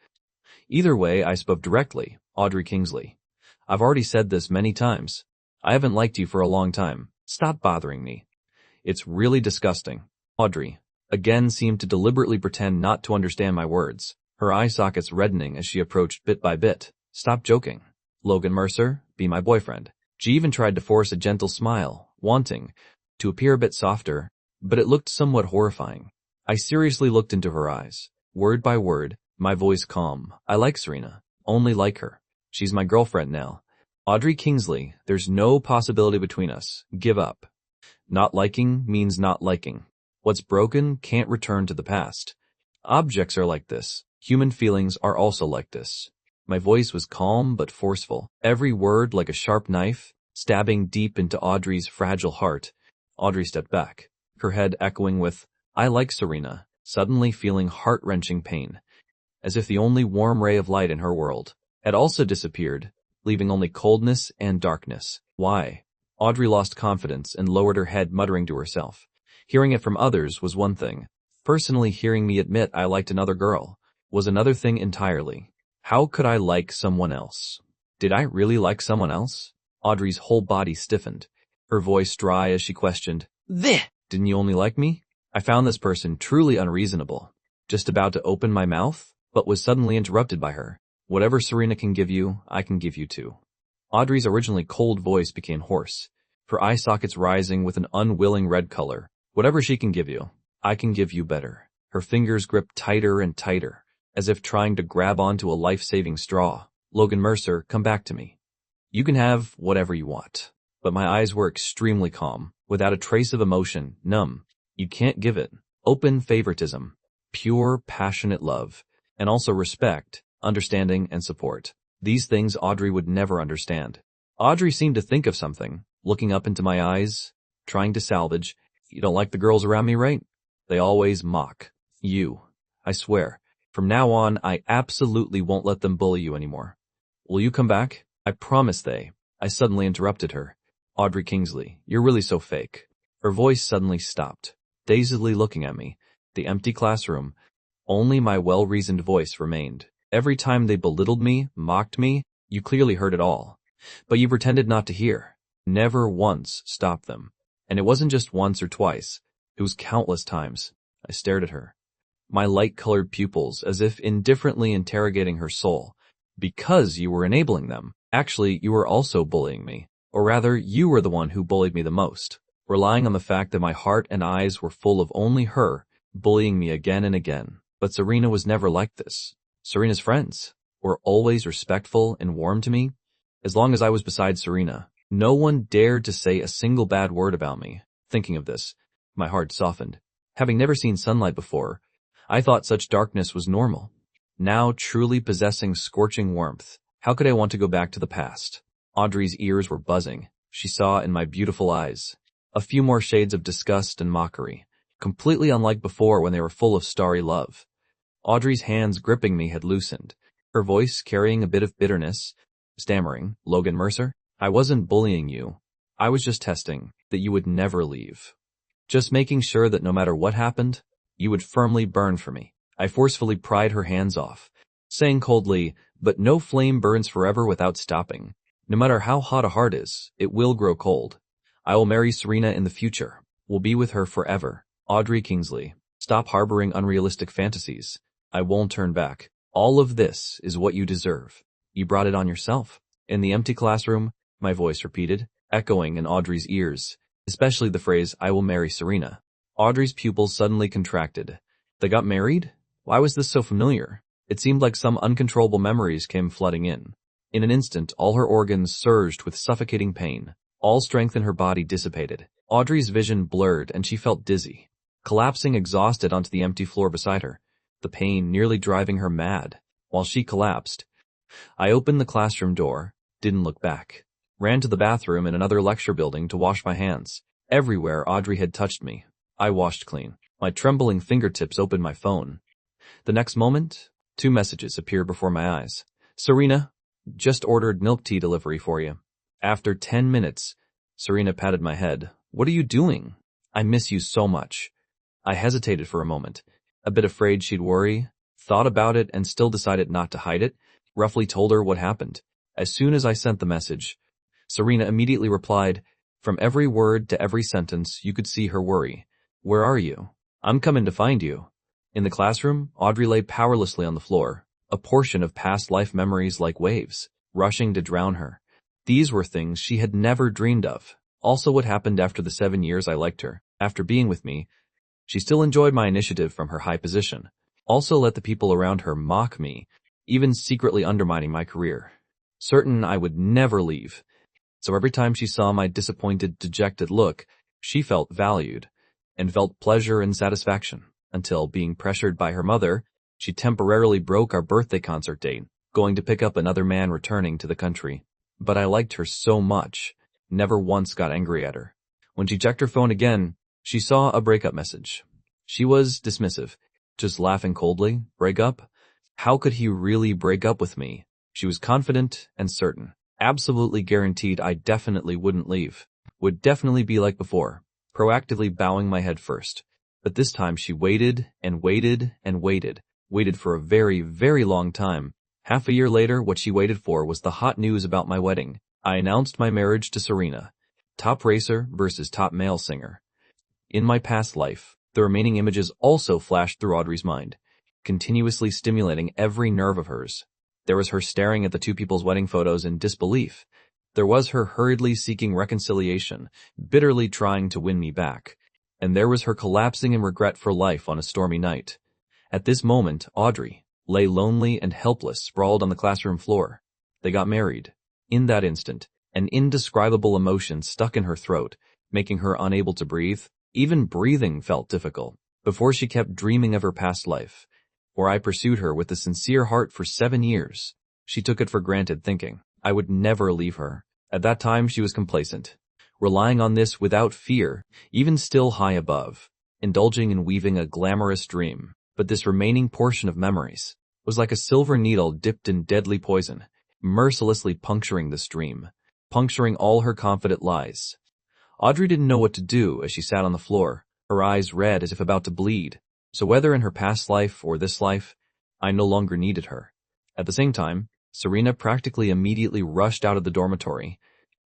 Speaker 1: Either way, I spoke directly. Audrey Kingsley. I've already said this many times. I haven't liked you for a long time. Stop bothering me. It's really disgusting. Audrey again seemed to deliberately pretend not to understand my words, her eye sockets reddening as she approached bit by bit. Stop joking. Logan Mercer, be my boyfriend. She even tried to force a gentle smile, wanting to appear a bit softer, but it looked somewhat horrifying. I seriously looked into her eyes. Word by word, my voice calm. I like Serena. Only like her. She's my girlfriend now. Audrey Kingsley, there's no possibility between us. Give up. Not liking means not liking. What's broken can't return to the past. Objects are like this. Human feelings are also like this. My voice was calm but forceful. Every word like a sharp knife, stabbing deep into Audrey's fragile heart. Audrey stepped back, her head echoing with, I like Serena, suddenly feeling heart-wrenching pain, as if the only warm ray of light in her world had also disappeared, leaving only coldness and darkness. Why? Audrey lost confidence and lowered her head, muttering to herself. Hearing it from others was one thing. Personally, hearing me admit I liked another girl was another thing entirely. How could I like someone else? Did I really like someone else? Audrey's whole body stiffened, her voice dry as she questioned, "Bleh! Didn't you only like me?" I found this person truly unreasonable. Just about to open my mouth, but was suddenly interrupted by her. Whatever Serena can give you, I can give you too. Audrey's originally cold voice became hoarse, her eye sockets rising with an unwilling red color. Whatever she can give you, I can give you better. Her fingers gripped tighter and tighter, as if trying to grab onto a life-saving straw. Logan Mercer, come back to me. You can have whatever you want. But my eyes were extremely calm, without a trace of emotion, numb. You can't give it. Open favoritism, pure, passionate love, and also respect, understanding, and support. These things Audrey would never understand. Audrey seemed to think of something, looking up into my eyes, trying to salvage. You don't like the girls around me, right? They always mock. You. I swear, from now on, I absolutely won't let them bully you anymore. Will you come back? I promise they. I suddenly interrupted her. Audrey Kingsley, you're really so fake. Her voice suddenly stopped, dazedly looking at me. The empty classroom. Only my well-reasoned voice remained. Every time they belittled me, mocked me, you clearly heard it all. But you pretended not to hear. Never once stopped them. And it wasn't just once or twice. It was countless times. I stared at her, my light-colored pupils as if indifferently interrogating her soul. Because you were enabling them. Actually, you were also bullying me. Or rather, you were the one who bullied me the most, relying on the fact that my heart and eyes were full of only her, bullying me again and again. But Serena was never like this. Serena's friends were always respectful and warm to me. As long as I was beside Serena, no one dared to say a single bad word about me. Thinking of this, my heart softened. Having never seen sunlight before, I thought such darkness was normal. Now truly possessing scorching warmth, how could I want to go back to the past? Audrey's ears were buzzing. She saw in my beautiful eyes a few more shades of disgust and mockery, completely unlike before when they were full of starry love. Audrey's hands gripping me had loosened, her voice carrying a bit of bitterness, stammering, Logan Mercer, I wasn't bullying you. I was just testing that you would never leave. Just making sure that no matter what happened, you would firmly burn for me. I forcefully pried her hands off, saying coldly, but no flame burns forever without stopping. No matter how hot a heart is, it will grow cold. I will marry Serena in the future. Will be with her forever. Audrey Kingsley, stop harboring unrealistic fantasies. I won't turn back. All of this is what you deserve. You brought it on yourself. In the empty classroom, my voice repeated, echoing in Audrey's ears, especially the phrase, I will marry Serena. Audrey's pupils suddenly contracted. They got married? Why was this so familiar? It seemed like some uncontrollable memories came flooding in. In an instant, all her organs surged with suffocating pain. All strength in her body dissipated. Audrey's vision blurred and she felt dizzy, collapsing exhausted onto the empty floor beside her, the pain nearly driving her mad. While she collapsed, I opened the classroom door, didn't look back, ran to the bathroom in another lecture building to wash my hands. Everywhere Audrey had touched me, I washed clean. My trembling fingertips opened my phone. The next moment, 2 messages appeared before my eyes. Serena, just ordered milk tea delivery for you. After 10 minutes, Serena patted my head. What are you doing? I miss you so much. I hesitated for a moment, a bit afraid she'd worry, thought about it and still decided not to hide it, roughly told her what happened. As soon as I sent the message, Serena immediately replied. From every word to every sentence, you could see her worry. Where are you? I'm coming to find you. In the classroom, Audrey lay powerlessly on the floor, a portion of past life memories like waves. rushing to drown her. These were things she had never dreamed of. Also what happened after the 7 years I liked her. After being with me, she still enjoyed my initiative from her high position. Also let the people around her mock me, even secretly undermining my career. Certain I would never leave. So every time she saw my disappointed, dejected look, she felt valued, and felt pleasure and satisfaction, until, being pressured by her mother, she temporarily broke our birthday concert date, going to pick up another man returning to the country. But I liked her so much, never once got angry at her. When she checked her phone again, she saw a breakup message. She was dismissive, just laughing coldly. Break up? How could he really break up with me? She was confident and certain, absolutely guaranteed I definitely wouldn't leave. Would definitely be like before, proactively bowing my head first. But this time she waited and waited and waited for a very, very long time. Half a year later, what she waited for was the hot news about my wedding. I announced my marriage to Serena. Top racer versus top male singer. In my past life, the remaining images also flashed through Audrey's mind, continuously stimulating every nerve of hers. There was her staring at the two people's wedding photos in disbelief. There was her hurriedly seeking reconciliation, bitterly trying to win me back. And there was her collapsing in regret for life on a stormy night. At this moment, Audrey lay lonely and helpless, sprawled on the classroom floor. They got married. In that instant, an indescribable emotion stuck in her throat, making her unable to breathe. Even breathing felt difficult. Before she kept dreaming of her past life, where I pursued her with a sincere heart for 7 years. She took it for granted, thinking I would never leave her. At that time, she was complacent, relying on this without fear, even still high above, indulging in weaving a glamorous dream. But this remaining portion of memories was like a silver needle dipped in deadly poison, mercilessly puncturing this dream, puncturing all her confident lies. Audrey didn't know what to do as she sat on the floor, her eyes red as if about to bleed. So whether in her past life or this life, I no longer needed her. At the same time, Serena practically immediately rushed out of the dormitory,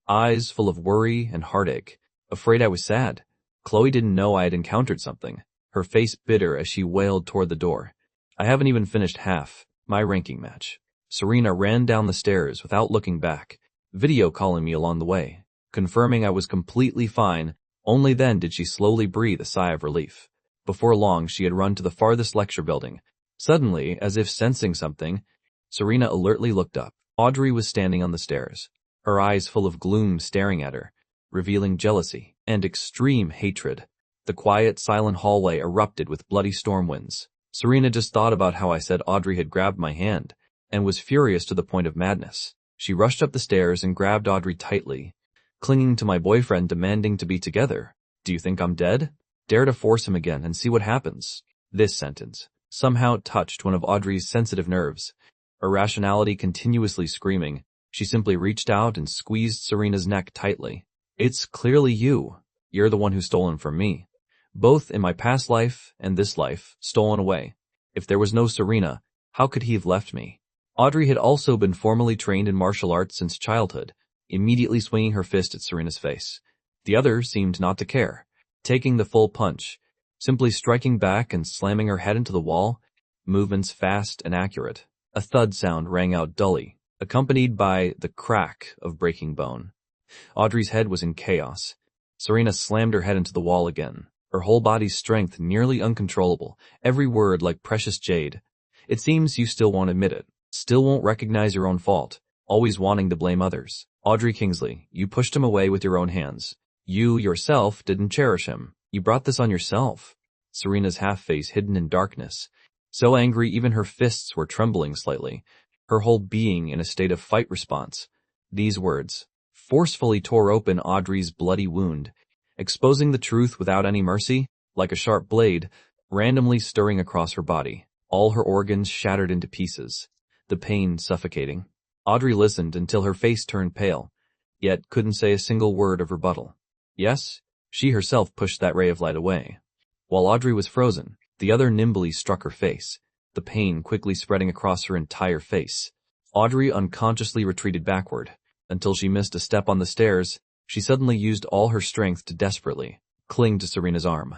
Speaker 1: eyes full of worry and heartache, afraid I was sad. Chloe didn't know I had encountered something, her face bitter as she wailed toward the door. I haven't even finished half my ranking match. Serena ran down the stairs without looking back, video calling me along the way, confirming I was completely fine. Only then did she slowly breathe a sigh of relief. Before long, she had run to the farthest lecture building. Suddenly, as if sensing something, Serena alertly looked up. Audrey was standing on the stairs, her eyes full of gloom staring at her, revealing jealousy and extreme hatred. The quiet, silent hallway erupted with bloody storm winds. Serena just thought about how I said Audrey had grabbed my hand, and was furious to the point of madness. She rushed up the stairs and grabbed Audrey tightly, clinging to my boyfriend, demanding to be together. Do you think I'm dead? Dare to force him again and see what happens. This sentence somehow touched one of Audrey's sensitive nerves. Irrationality continuously screaming, she simply reached out and squeezed Serena's neck tightly. It's clearly you. You're the one who's stolen from me. Both in my past life and this life, stolen away. If there was no Serena, how could he have left me? Audrey had also been formally trained in martial arts since childhood, immediately swinging her fist at Serena's face. The other seemed not to care, taking the full punch, simply striking back and slamming her head into the wall, movements fast and accurate. A thud sound rang out dully, accompanied by the crack of breaking bone. Audrey's head was in chaos. Serena slammed her head into the wall again, her whole body's strength nearly uncontrollable, every word like precious jade. It seems you still won't admit it, still won't recognize your own fault, always wanting to blame others. Audrey Kingsley, you pushed him away with your own hands. You, yourself, didn't cherish him. You brought this on yourself. Serena's half-face hidden in darkness. So angry even her fists were trembling slightly, her whole being in a state of fight response. These words forcefully tore open Audrey's bloody wound, exposing the truth without any mercy, like a sharp blade, randomly stirring across her body, all her organs shattered into pieces, the pain suffocating. Audrey listened until her face turned pale, yet couldn't say a single word of rebuttal. Yes, she herself pushed that ray of light away. While Audrey was frozen, the other nimbly struck her face, the pain quickly spreading across her entire face. Audrey unconsciously retreated backward. Until she missed a step on the stairs, she suddenly used all her strength to desperately cling to Serena's arm.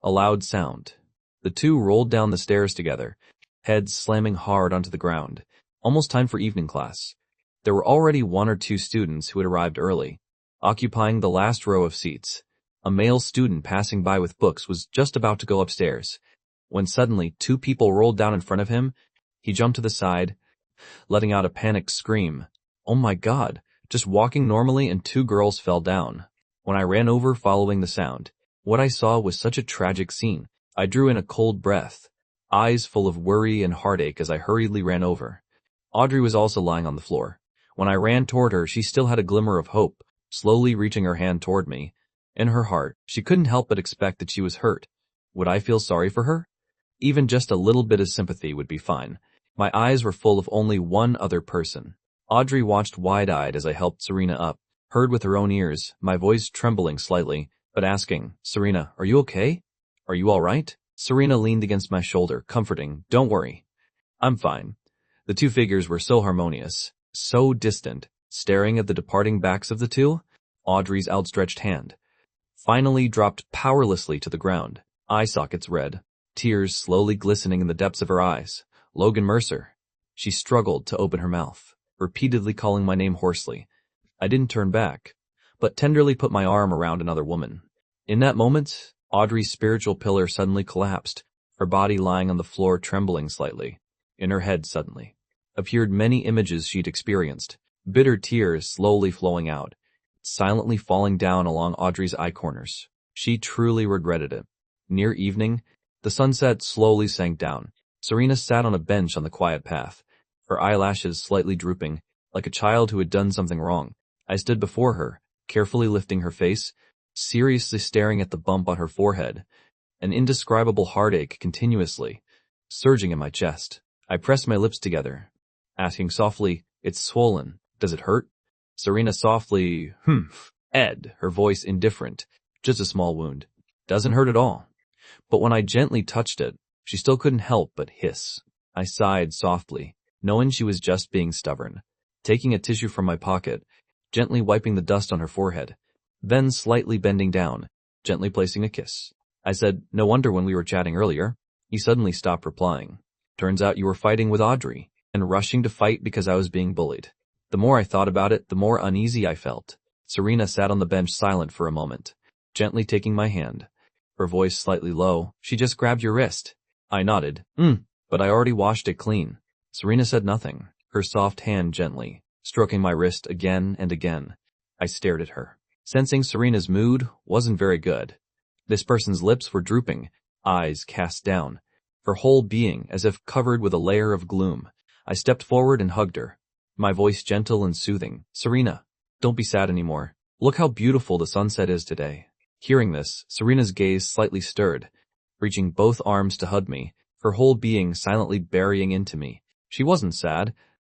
Speaker 1: A loud sound. The two rolled down the stairs together, heads slamming hard onto the ground. Almost time for evening class. There were already 1 or 2 students who had arrived early, occupying the last row of seats. A male student passing by with books was just about to go upstairs, when suddenly 2 people rolled down in front of him. He jumped to the side, letting out a panicked scream. Oh my God, just walking normally and 2 girls fell down. When I ran over following the sound, what I saw was such a tragic scene. I drew in a cold breath, eyes full of worry and heartache as I hurriedly ran over. Audrey was also lying on the floor. When I ran toward her, she still had a glimmer of hope, slowly reaching her hand toward me. In her heart, she couldn't help but expect that she was hurt. Would I feel sorry for her? Even just a little bit of sympathy would be fine. My eyes were full of only one other person. Audrey watched wide-eyed as I helped Serena up, heard with her own ears, my voice trembling slightly, but asking, Serena, are you okay? Are you all right? Serena leaned against my shoulder, comforting, don't worry. I'm fine. The 2 figures were so harmonious, so distant, staring at the departing backs of the 2. Audrey's outstretched hand finally dropped powerlessly to the ground, eye sockets red, tears slowly glistening in the depths of her eyes. Logan Mercer. She struggled to open her mouth, repeatedly calling my name hoarsely. I didn't turn back, but tenderly put my arm around another woman. In that moment, Audrey's spiritual pillar suddenly collapsed, her body lying on the floor trembling slightly. In her head suddenly appeared many images she'd experienced, bitter tears slowly flowing out, silently falling down along Audrey's eye corners. She truly regretted it. Near evening, the sunset slowly sank down. Serena sat on a bench on the quiet path, her eyelashes slightly drooping, like a child who had done something wrong. I stood before her, carefully lifting her face, seriously staring at the bump on her forehead, an indescribable heartache continuously surging in my chest. I pressed my lips together, asking softly, it's swollen. Does it hurt? Serena softly, Ed, her voice indifferent, just a small wound. Doesn't hurt at all. But when I gently touched it, she still couldn't help but hiss. I sighed softly, knowing she was just being stubborn, taking a tissue from my pocket, gently wiping the dust on her forehead, then slightly bending down, gently placing a kiss. I said, no wonder when we were chatting earlier. He suddenly stopped replying. Turns out you were fighting with Audrey, and rushing to fight because I was being bullied. The more I thought about it, the more uneasy I felt. Serena sat on the bench silent for a moment, gently taking my hand. Her voice slightly low, she just grabbed your wrist. I nodded, but I already washed it clean. Serena said nothing, her soft hand gently, stroking my wrist again and again. I stared at her, sensing Serena's mood wasn't very good. This person's lips were drooping, eyes cast down, her whole being as if covered with a layer of gloom. I stepped forward and hugged her, my voice gentle and soothing. Serena, don't be sad anymore. Look how beautiful the sunset is today. Hearing this, Serena's gaze slightly stirred, reaching both arms to hug me, her whole being silently burying into me. She wasn't sad.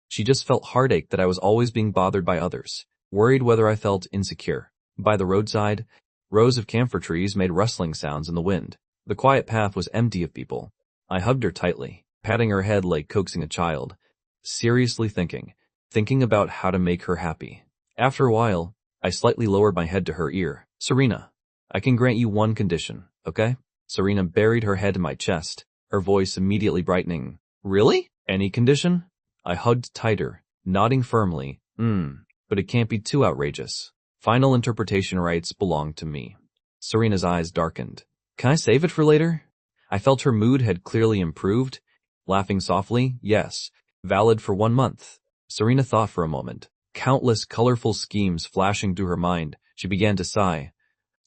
Speaker 1: She just felt heartache that I was always being bothered by others, worried whether I felt insecure. By the roadside, rows of camphor trees made rustling sounds in the wind. The quiet path was empty of people. I hugged her tightly, patting her head like coaxing a child, seriously thinking about how to make her happy. After a while, I slightly lowered my head to her ear. Serena, I can grant you one condition, okay? Serena buried her head in my chest, her voice immediately brightening. Really? Any condition? I hugged tighter, nodding firmly. But it can't be too outrageous. Final interpretation rights belong to me. Serena's eyes darkened. Can I save it for later? I felt her mood had clearly improved. Laughing softly, yes, valid for 1 month. Serena thought for a moment, countless colorful schemes flashing through her mind. She began to sigh.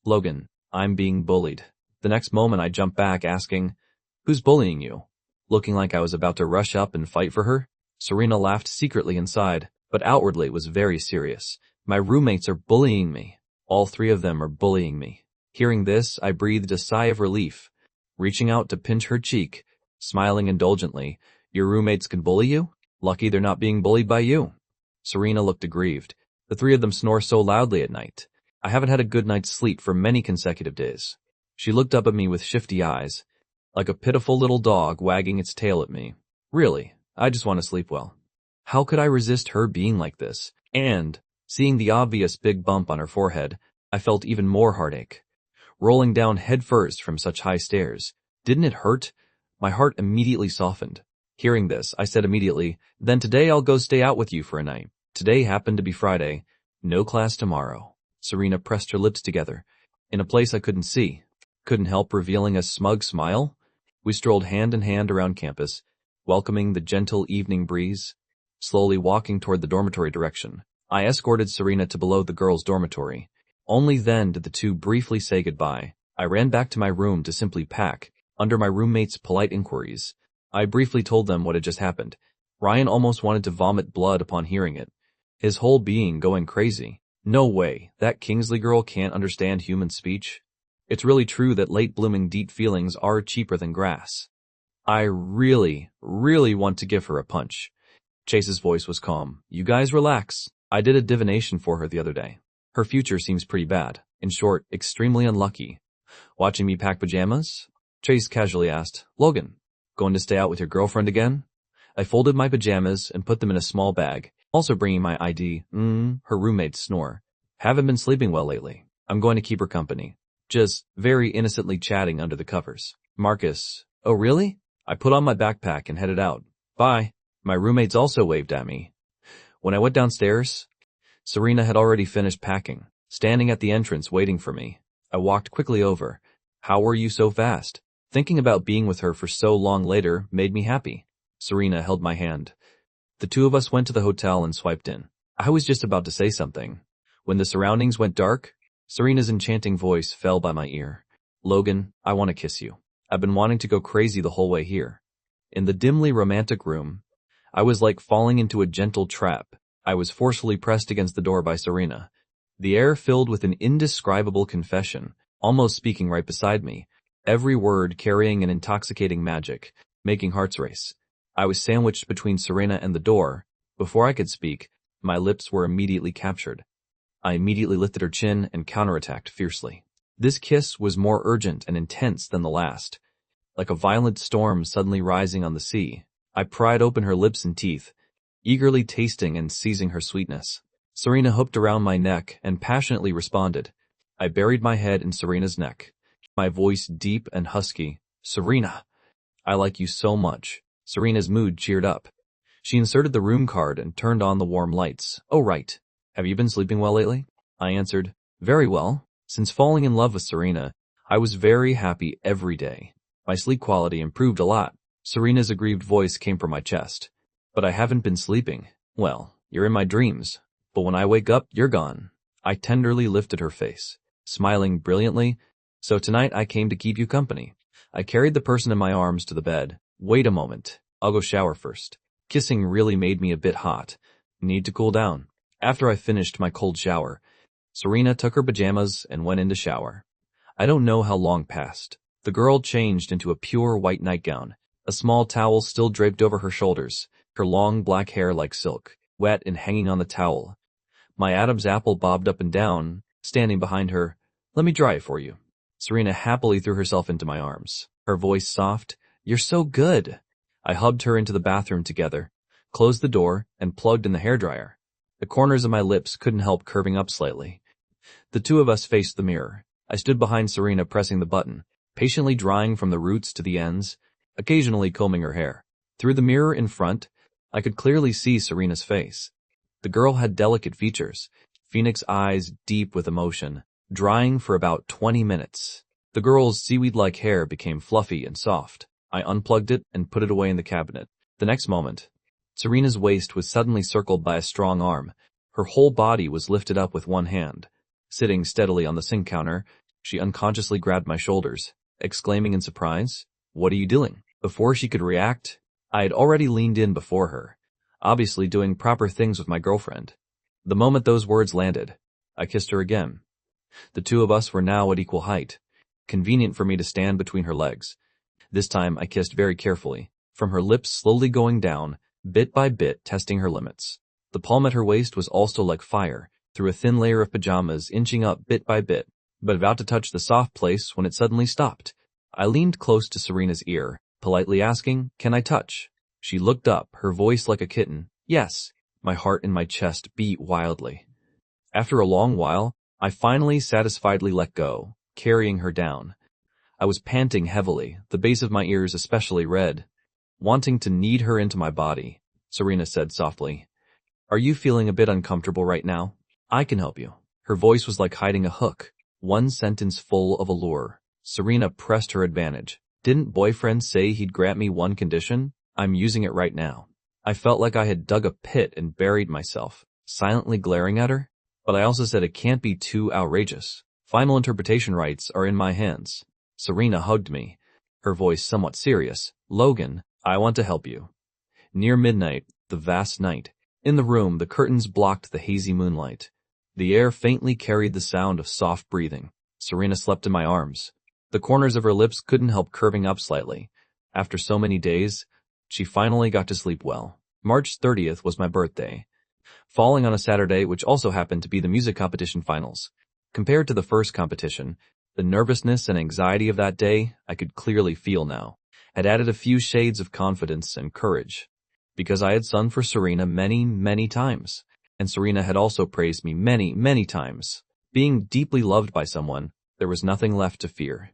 Speaker 1: Logan, I'm being bullied. The next moment I jumped back asking, who's bullying you? Looking like I was about to rush up and fight for her. Serena laughed secretly inside, but outwardly was very serious. My roommates are bullying me. All 3 of them are bullying me. Hearing this, I breathed a sigh of relief, reaching out to pinch her cheek, smiling indulgently. Your roommates can bully you? Lucky they're not being bullied by you. Serena looked aggrieved. The 3 of them snore so loudly at night. I haven't had a good night's sleep for many consecutive days. She looked up at me with shifty eyes, like a pitiful little dog wagging its tail at me. Really, I just want to sleep well. How could I resist her being like this? And, seeing the obvious big bump on her forehead, I felt even more heartache. Rolling down headfirst from such high stairs. Didn't it hurt? My heart immediately softened. Hearing this, I said immediately, then today I'll go stay out with you for a night. Today happened to be Friday. No class tomorrow. Serena pressed her lips together. In a place I couldn't see. Couldn't help revealing a smug smile. We strolled hand in hand around campus, welcoming the gentle evening breeze, slowly walking toward the dormitory direction. I escorted Serena to below the girls' dormitory. Only then did the two briefly say goodbye. I ran back to my room to simply pack, under my roommate's polite inquiries. I briefly told them what had just happened. Ryan almost wanted to vomit blood upon hearing it. His whole being going crazy. No way, that Kingsley girl can't understand human speech. It's really true that late-blooming deep feelings are cheaper than grass. I really want to give her a punch. Chase's voice was calm. You guys relax. I did a divination for her the other day. Her future seems pretty bad. In short, extremely unlucky. Watching me pack pajamas? Chase casually asked. Logan, going to stay out with your girlfriend again? I folded my pajamas and put them in a small bag, also bringing my ID. Her roommates snore. Haven't been sleeping well lately. I'm going to keep her company. Just very innocently chatting under the covers. Marcus. Oh really? I put on my backpack and headed out. Bye. My roommates also waved at me. When I went downstairs, Serena had already finished packing, standing at the entrance waiting for me. I walked quickly over. How were you so fast? Thinking about being with her for so long later made me happy. Serena held my hand. The two of us went to the hotel and swiped in. I was just about to say something. When the surroundings went dark, Serena's enchanting voice fell by my ear. Logan, I want to kiss you. I've been wanting to go crazy the whole way here. In the dimly romantic room, I was like falling into a gentle trap. I was forcefully pressed against the door by Serena. The air filled with an indescribable confession, almost speaking right beside me, every word carrying an intoxicating magic, making hearts race. I was sandwiched between Serena and the door. Before I could speak, my lips were immediately captured. I immediately lifted her chin and counterattacked fiercely. This kiss was more urgent and intense than the last, like a violent storm suddenly rising on the sea. I pried open her lips and teeth, eagerly tasting and seizing her sweetness. Serena hooked around my neck and passionately responded. I buried my head in Serena's neck, my voice deep and husky. Serena, I like you so much. Serena's mood cheered up. She inserted the room card and turned on the warm lights. Oh right. Have you been sleeping well lately? I answered, very well. Since falling in love with Serena, I was very happy every day. My sleep quality improved a lot. Serena's aggrieved voice came from my chest. But I haven't been sleeping. Well, you're in my dreams. But when I wake up, you're gone. I tenderly lifted her face, smiling brilliantly. So tonight I came to keep you company. I carried the person in my arms to the bed. Wait a moment. I'll go shower first. Kissing really made me a bit hot. Need to cool down. After I finished my cold shower, Serena took her pajamas and went in to shower. I don't know how long passed. The girl changed into a pure white nightgown, a small towel still draped over her shoulders, her long black hair like silk, wet and hanging on the towel. My Adam's apple bobbed up and down, standing behind her. Let me dry it for you. Serena happily threw herself into my arms, her voice soft. You're so good. I hubbed her into the bathroom together, closed the door, and plugged in the hairdryer. The corners of my lips couldn't help curving up slightly. The two of us faced the mirror. I stood behind Serena pressing the button, patiently drying from the roots to the ends, occasionally combing her hair. Through the mirror in front, I could clearly see Serena's face. The girl had delicate features, phoenix eyes deep with emotion, drying for about 20 minutes. The girl's seaweed-like hair became fluffy and soft. I unplugged it and put it away in the cabinet. The next moment, Serena's waist was suddenly circled by a strong arm. Her whole body was lifted up with one hand. Sitting steadily on the sink counter, she unconsciously grabbed my shoulders, exclaiming in surprise, "What are you doing?" Before she could react, I had already leaned in before her, obviously doing proper things with my girlfriend. The moment those words landed, I kissed her again. The two of us were now at equal height, convenient for me to stand between her legs. This time I kissed very carefully, from her lips slowly going down, bit by bit testing her limits. The palm at her waist was also like fire, through a thin layer of pajamas inching up bit by bit, but about to touch the soft place when it suddenly stopped. I leaned close to Serena's ear, politely asking, "Can I touch?" She looked up, her voice like a kitten. "Yes." My heart in my chest beat wildly. After a long while, I finally satisfiedly let go, carrying her down. I was panting heavily, the base of my ears especially red. Wanting to knead her into my body, Serena said softly, Are you feeling a bit uncomfortable right now? I can help you. Her voice was like hiding a hook, one sentence full of allure. Serena pressed her advantage. Didn't boyfriend say he'd grant me one condition? I'm using it right now. I felt like I had dug a pit and buried myself, silently glaring at her. But I also said it can't be too outrageous. Final interpretation rights are in my hands. Serena hugged me, her voice somewhat serious. Logan, I want to help you. Near midnight, the vast night. In the room, the curtains blocked the hazy moonlight. The air faintly carried the sound of soft breathing. Serena slept in my arms. The corners of her lips couldn't help curving up slightly. After so many days, she finally got to sleep well. March 30th was my birthday, falling on a Saturday which also happened to be the music competition finals. Compared to the first competition, the nervousness and anxiety of that day I could clearly feel now, had added a few shades of confidence and courage. Because I had sung for Serena many, many times, and Serena had also praised me many, many times. Being deeply loved by someone, there was nothing left to fear.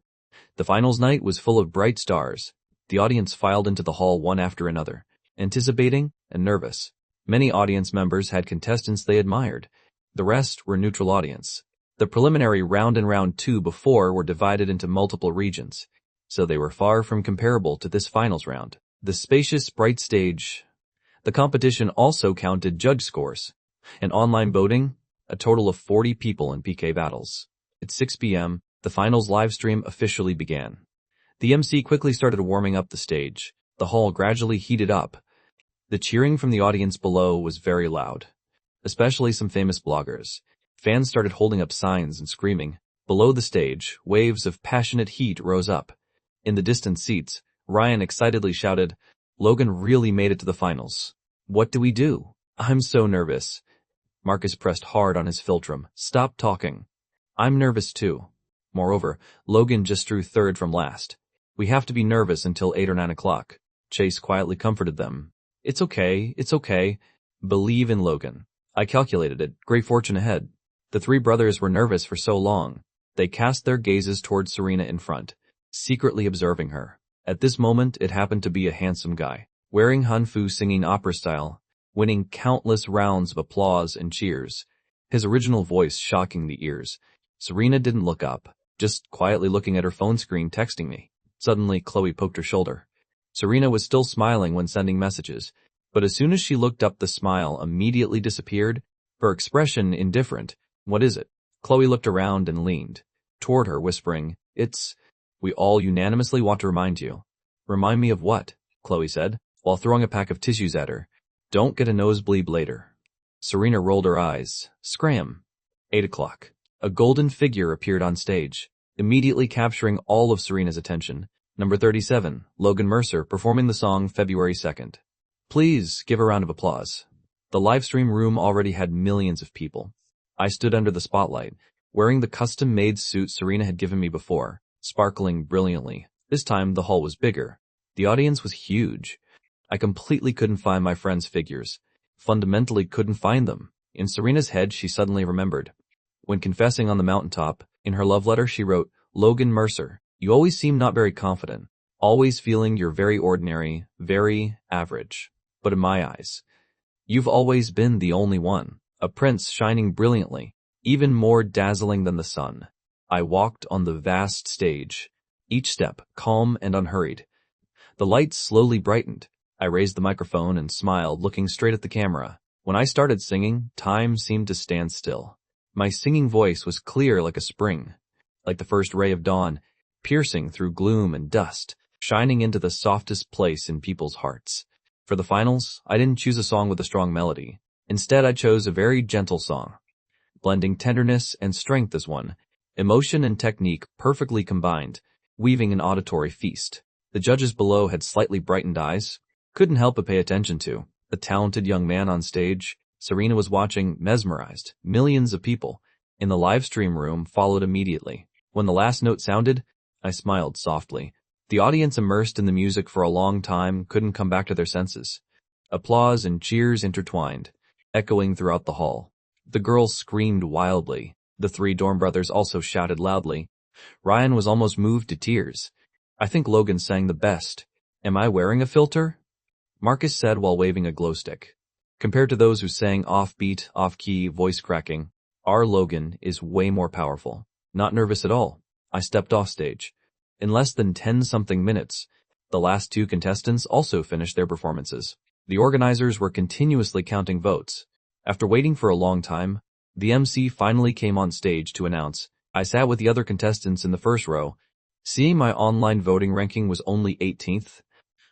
Speaker 1: The finals night was full of bright stars. The audience filed into the hall one after another, anticipating and nervous. Many audience members had contestants they admired. The rest were neutral audience. The preliminary round and round two before were divided into multiple regions, so they were far from comparable to this finals round. The spacious, bright stage. The competition also counted judge scores and online voting, a total of 40 people in PK battles. At 6 p.m., the finals live stream officially began. The MC quickly started warming up the stage. The hall gradually heated up. The cheering from the audience below was very loud, especially some famous bloggers. Fans started holding up signs and screaming. Below the stage, waves of passionate heat rose up. In the distant seats, Ryan excitedly shouted, "Logan really made it to the finals. What do we do? I'm so nervous." Marcus pressed hard on his philtrum. "Stop talking. I'm nervous too." Moreover, Logan just drew third from last. "We have to be nervous until 8 or 9 o'clock. Chase quietly comforted them. It's okay. Believe in Logan. I calculated it. Great fortune ahead." The three brothers were nervous for so long. They cast their gazes towards Serena in front, secretly observing her. At this moment, it happened to be a handsome guy, wearing hanfu singing opera style, winning countless rounds of applause and cheers, his original voice shocking the ears. Serena didn't look up, just quietly looking at her phone screen texting me. Suddenly, Chloe poked her shoulder. Serena was still smiling when sending messages, but as soon as she looked up, the smile immediately disappeared, her expression indifferent. "What is it?" Chloe looked around and leaned toward her, whispering, "We all unanimously want to remind you." "Remind me of what?" Chloe said, while throwing a pack of tissues at her. "Don't get a nosebleed later." Serena rolled her eyes. Scram. 8 o'clock. A golden figure appeared on stage, immediately capturing all of Serena's attention. Number 37, Logan Mercer, performing the song February 2nd. Please give a round of applause. The livestream room already had millions of people. I stood under the spotlight, wearing the custom-made suit Serena had given me before, sparkling brilliantly. This time, the hall was bigger. The audience was huge. I completely couldn't find my friends' figures. Fundamentally couldn't find them. In Serena's head, she suddenly remembered. When confessing on the mountaintop, in her love letter, she wrote, "Logan Mercer, you always seem not very confident, always feeling you're very ordinary, very average. But in my eyes, you've always been the only one, a prince shining brilliantly, even more dazzling than the sun." I walked on the vast stage, each step calm and unhurried. The lights slowly brightened. I raised the microphone and smiled, looking straight at the camera. When I started singing, time seemed to stand still. My singing voice was clear like a spring, like the first ray of dawn, piercing through gloom and dust, shining into the softest place in people's hearts. For the finals, I didn't choose a song with a strong melody. Instead, I chose a very gentle song, blending tenderness and strength as one, emotion and technique perfectly combined, weaving an auditory feast. The judges below had slightly brightened eyes, couldn't help but pay attention to the talented young man on stage. Serena was watching, mesmerized. Millions of people in the live stream room followed immediately. When the last note sounded, I smiled softly. The audience, immersed in the music for a long time, couldn't come back to their senses. Applause and cheers intertwined, echoing throughout the hall. The girls screamed wildly. The three dorm brothers also shouted loudly. Ryan was almost moved to tears. "I think Logan sang the best. Am I wearing a filter?" Marcus said while waving a glow stick. Compared to those who sang offbeat, off-key, voice cracking, our Logan is way more powerful. Not nervous at all. I stepped off stage. In less than 10-something minutes, the last two contestants also finished their performances. The organizers were continuously counting votes. After waiting for a long time, the MC finally came on stage to announce. I sat with the other contestants in the first row. Seeing my online voting ranking was only 18th.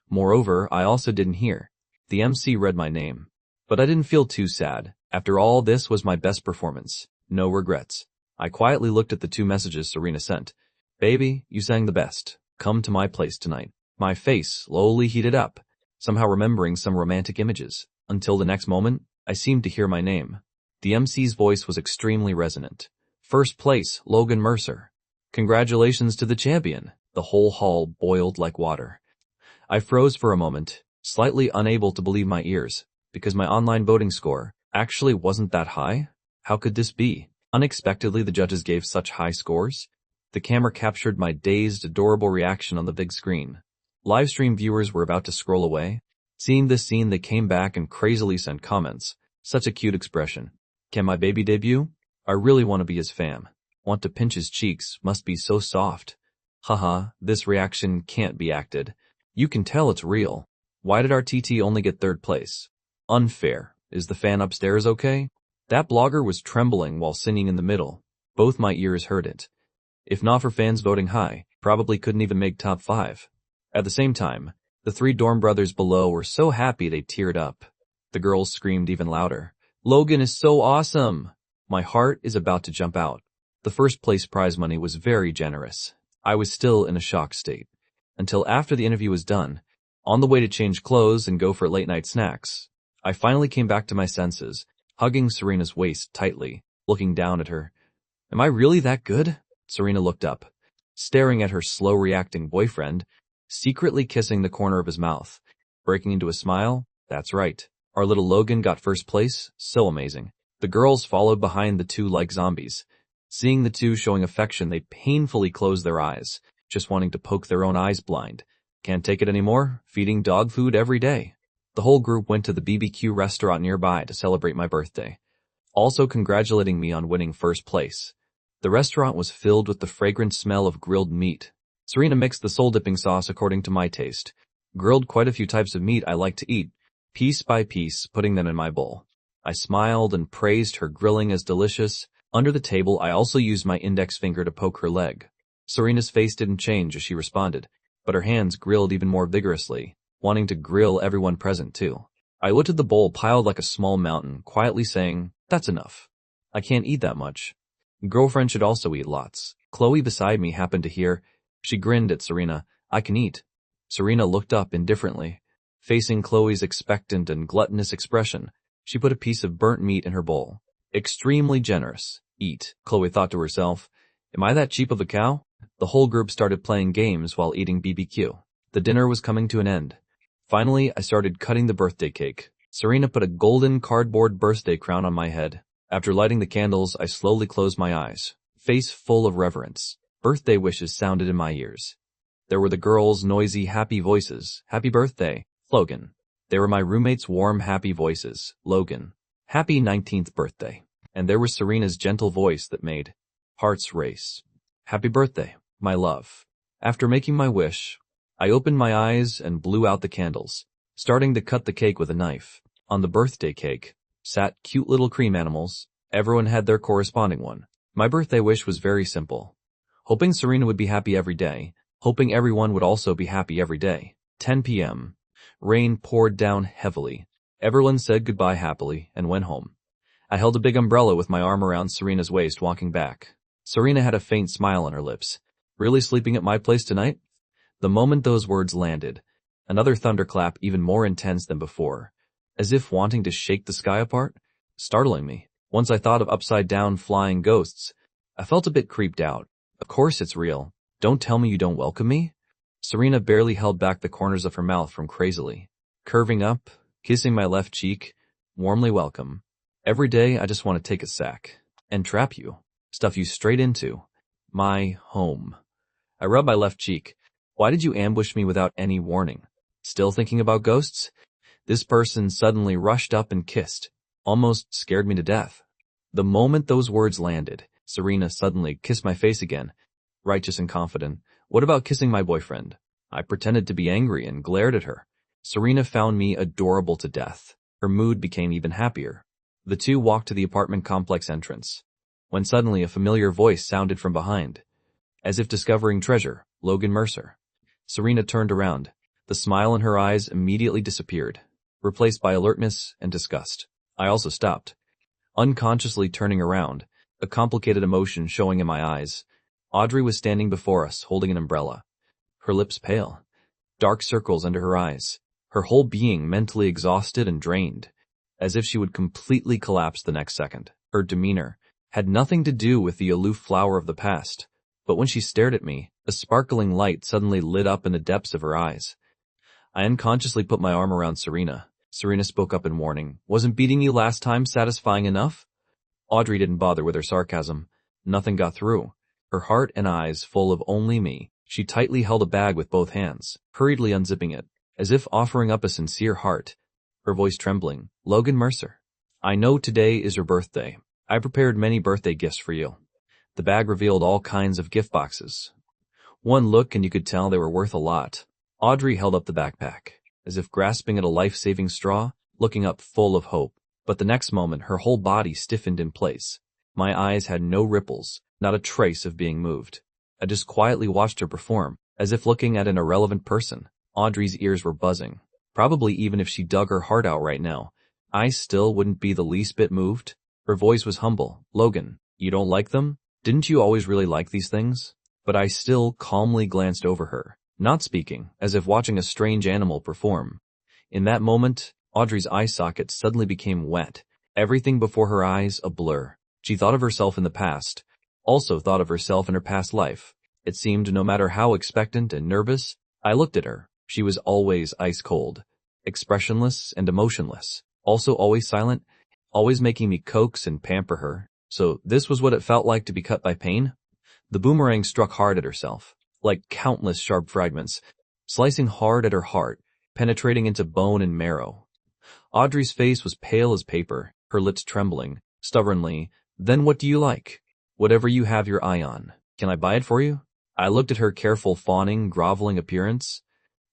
Speaker 1: Moreover, I also didn't hear. The MC read my name. But I didn't feel too sad. After all, this was my best performance. No regrets. I quietly looked at the two messages Serena sent. Baby, you sang the best. Come to my place tonight. My face slowly heated up, somehow remembering some romantic images. Until the next moment, I seemed to hear my name. The MC's voice was extremely resonant. First place, Logan Mercer. Congratulations to the champion. The whole hall boiled like water. I froze for a moment, slightly unable to believe my ears, because my online voting score actually wasn't that high. How could this be? Unexpectedly, the judges gave such high scores. The camera captured my dazed, adorable reaction on the big screen. Livestream viewers were about to scroll away. Seeing this scene, they came back and crazily sent comments. Such a cute expression. Can my baby debut? I really want to be his fam. Want to pinch his cheeks, must be so soft. Haha, this reaction can't be acted. You can tell it's real. Why did our TT only get third place? Unfair. Is the fan upstairs okay? That blogger was trembling while singing in the middle. Both my ears heard it. If not for fans voting high, probably couldn't even make top 5. At the same time, the 3 dorm brothers below were so happy they teared up. The girls screamed even louder. Logan is so awesome! My heart is about to jump out. The first place prize money was very generous. I was still in a shocked state. Until after the interview was done, on the way to change clothes and go for late night snacks, I finally came back to my senses, hugging Serena's waist tightly, looking down at her. Am I really that good? Serena looked up, staring at her slow-reacting boyfriend, secretly kissing the corner of his mouth, breaking into a smile. That's right. Our little Logan got first place. So amazing. The girls followed behind the two like zombies. Seeing the two showing affection, they painfully closed their eyes, just wanting to poke their own eyes blind. Can't take it anymore, feeding dog food every day. The whole group went to the BBQ restaurant nearby to celebrate my birthday, also congratulating me on winning first place. The restaurant was filled with the fragrant smell of grilled meat. Serena mixed the soul-dipping sauce according to my taste, grilled quite a few types of meat I like to eat, piece by piece, putting them in my bowl. I smiled and praised her grilling as delicious. Under the table, I also used my index finger to poke her leg. Serena's face didn't change as she responded, but her hands grilled even more vigorously, wanting to grill everyone present too. I looked at the bowl piled like a small mountain, quietly saying, that's enough. I can't eat that much. Girlfriend should also eat lots. Chloe beside me happened to hear. She grinned at Serena. I can eat. Serena looked up indifferently. Facing Chloe's expectant and gluttonous expression, she put a piece of burnt meat in her bowl. Extremely generous. Eat, Chloe thought to herself. Am I that cheap of a cow? The whole group started playing games while eating BBQ. The dinner was coming to an end. Finally, I started cutting the birthday cake. Serena put a golden cardboard birthday crown on my head. After lighting the candles, I slowly closed my eyes, face full of reverence. Birthday wishes sounded in my ears. There were the girls' noisy, happy voices. Happy birthday, Logan. There were my roommates' warm, happy voices. Logan. Happy 19th birthday. And there was Serena's gentle voice that made hearts race. Happy birthday, my love. After making my wish, I opened my eyes and blew out the candles, starting to cut the cake with a knife. On the birthday cake sat cute little cream animals. Everyone had their corresponding one. My birthday wish was very simple. Hoping Serena would be happy every day, hoping everyone would also be happy every day. 10 p.m. Rain poured down heavily. Everyone said goodbye happily and went home. I held a big umbrella with my arm around Serena's waist walking back. Serena had a faint smile on her lips. Really sleeping at my place tonight? The moment those words landed, another thunderclap even more intense than before, as if wanting to shake the sky apart, startling me. Once I thought of upside-down flying ghosts, I felt a bit creeped out. Of course it's real. Don't tell me you don't welcome me? Serena barely held back the corners of her mouth from crazily, curving up, kissing my left cheek, warmly welcome. Every day I just want to take a sack and trap you, stuff you straight into my home. I rubbed my left cheek. Why did you ambush me without any warning? Still thinking about ghosts? This person suddenly rushed up and kissed, almost scared me to death. The moment those words landed, Serena suddenly kissed my face again, righteous and confident. What about kissing my boyfriend? I pretended to be angry and glared at her. Serena found me adorable to death. Her mood became even happier. The two walked to the apartment complex entrance, when suddenly a familiar voice sounded from behind. As if discovering treasure, Logan Mercer. Serena turned around. The smile in her eyes immediately disappeared, replaced by alertness and disgust. I also stopped, unconsciously turning around, a complicated emotion showing in my eyes. Audrey was standing before us, holding an umbrella, her lips pale, dark circles under her eyes, her whole being mentally exhausted and drained, as if she would completely collapse the next second. Her demeanor had nothing to do with the aloof flower of the past, but when she stared at me, a sparkling light suddenly lit up in the depths of her eyes. I unconsciously put my arm around Serena. Serena spoke up in warning. Wasn't beating you last time satisfying enough? Audrey didn't bother with her sarcasm. Nothing got through. Her heart and eyes full of only me. She tightly held a bag with both hands, hurriedly unzipping it, as if offering up a sincere heart. Her voice trembling. Logan Mercer. I know today is your birthday. I prepared many birthday gifts for you. The bag revealed all kinds of gift boxes. One look and you could tell they were worth a lot. Audrey held up the backpack, as if grasping at a life-saving straw, looking up full of hope. But the next moment, her whole body stiffened in place. My eyes had no ripples, not a trace of being moved. I just quietly watched her perform, as if looking at an irrelevant person. Audrey's ears were buzzing. Probably even if she dug her heart out right now, I still wouldn't be the least bit moved. Her voice was humble. Logan, you don't like them? Didn't you always really like these things? But I still calmly glanced over her, not speaking, as if watching a strange animal perform. In that moment, Audrey's eye socket suddenly became wet, everything before her eyes a blur. She thought of herself in the past, also thought of herself in her past life. It seemed no matter how expectant and nervous I looked at her, she was always ice cold, expressionless and emotionless, also always silent, always making me coax and pamper her. So this was what it felt like to be cut by pain? The boomerang struck hard at herself, like countless sharp fragments, slicing hard at her heart, penetrating into bone and marrow. Audrey's face was pale as paper, her lips trembling, stubbornly. Then what do you like? Whatever you have your eye on. Can I buy it for you? I looked at her careful fawning, groveling appearance,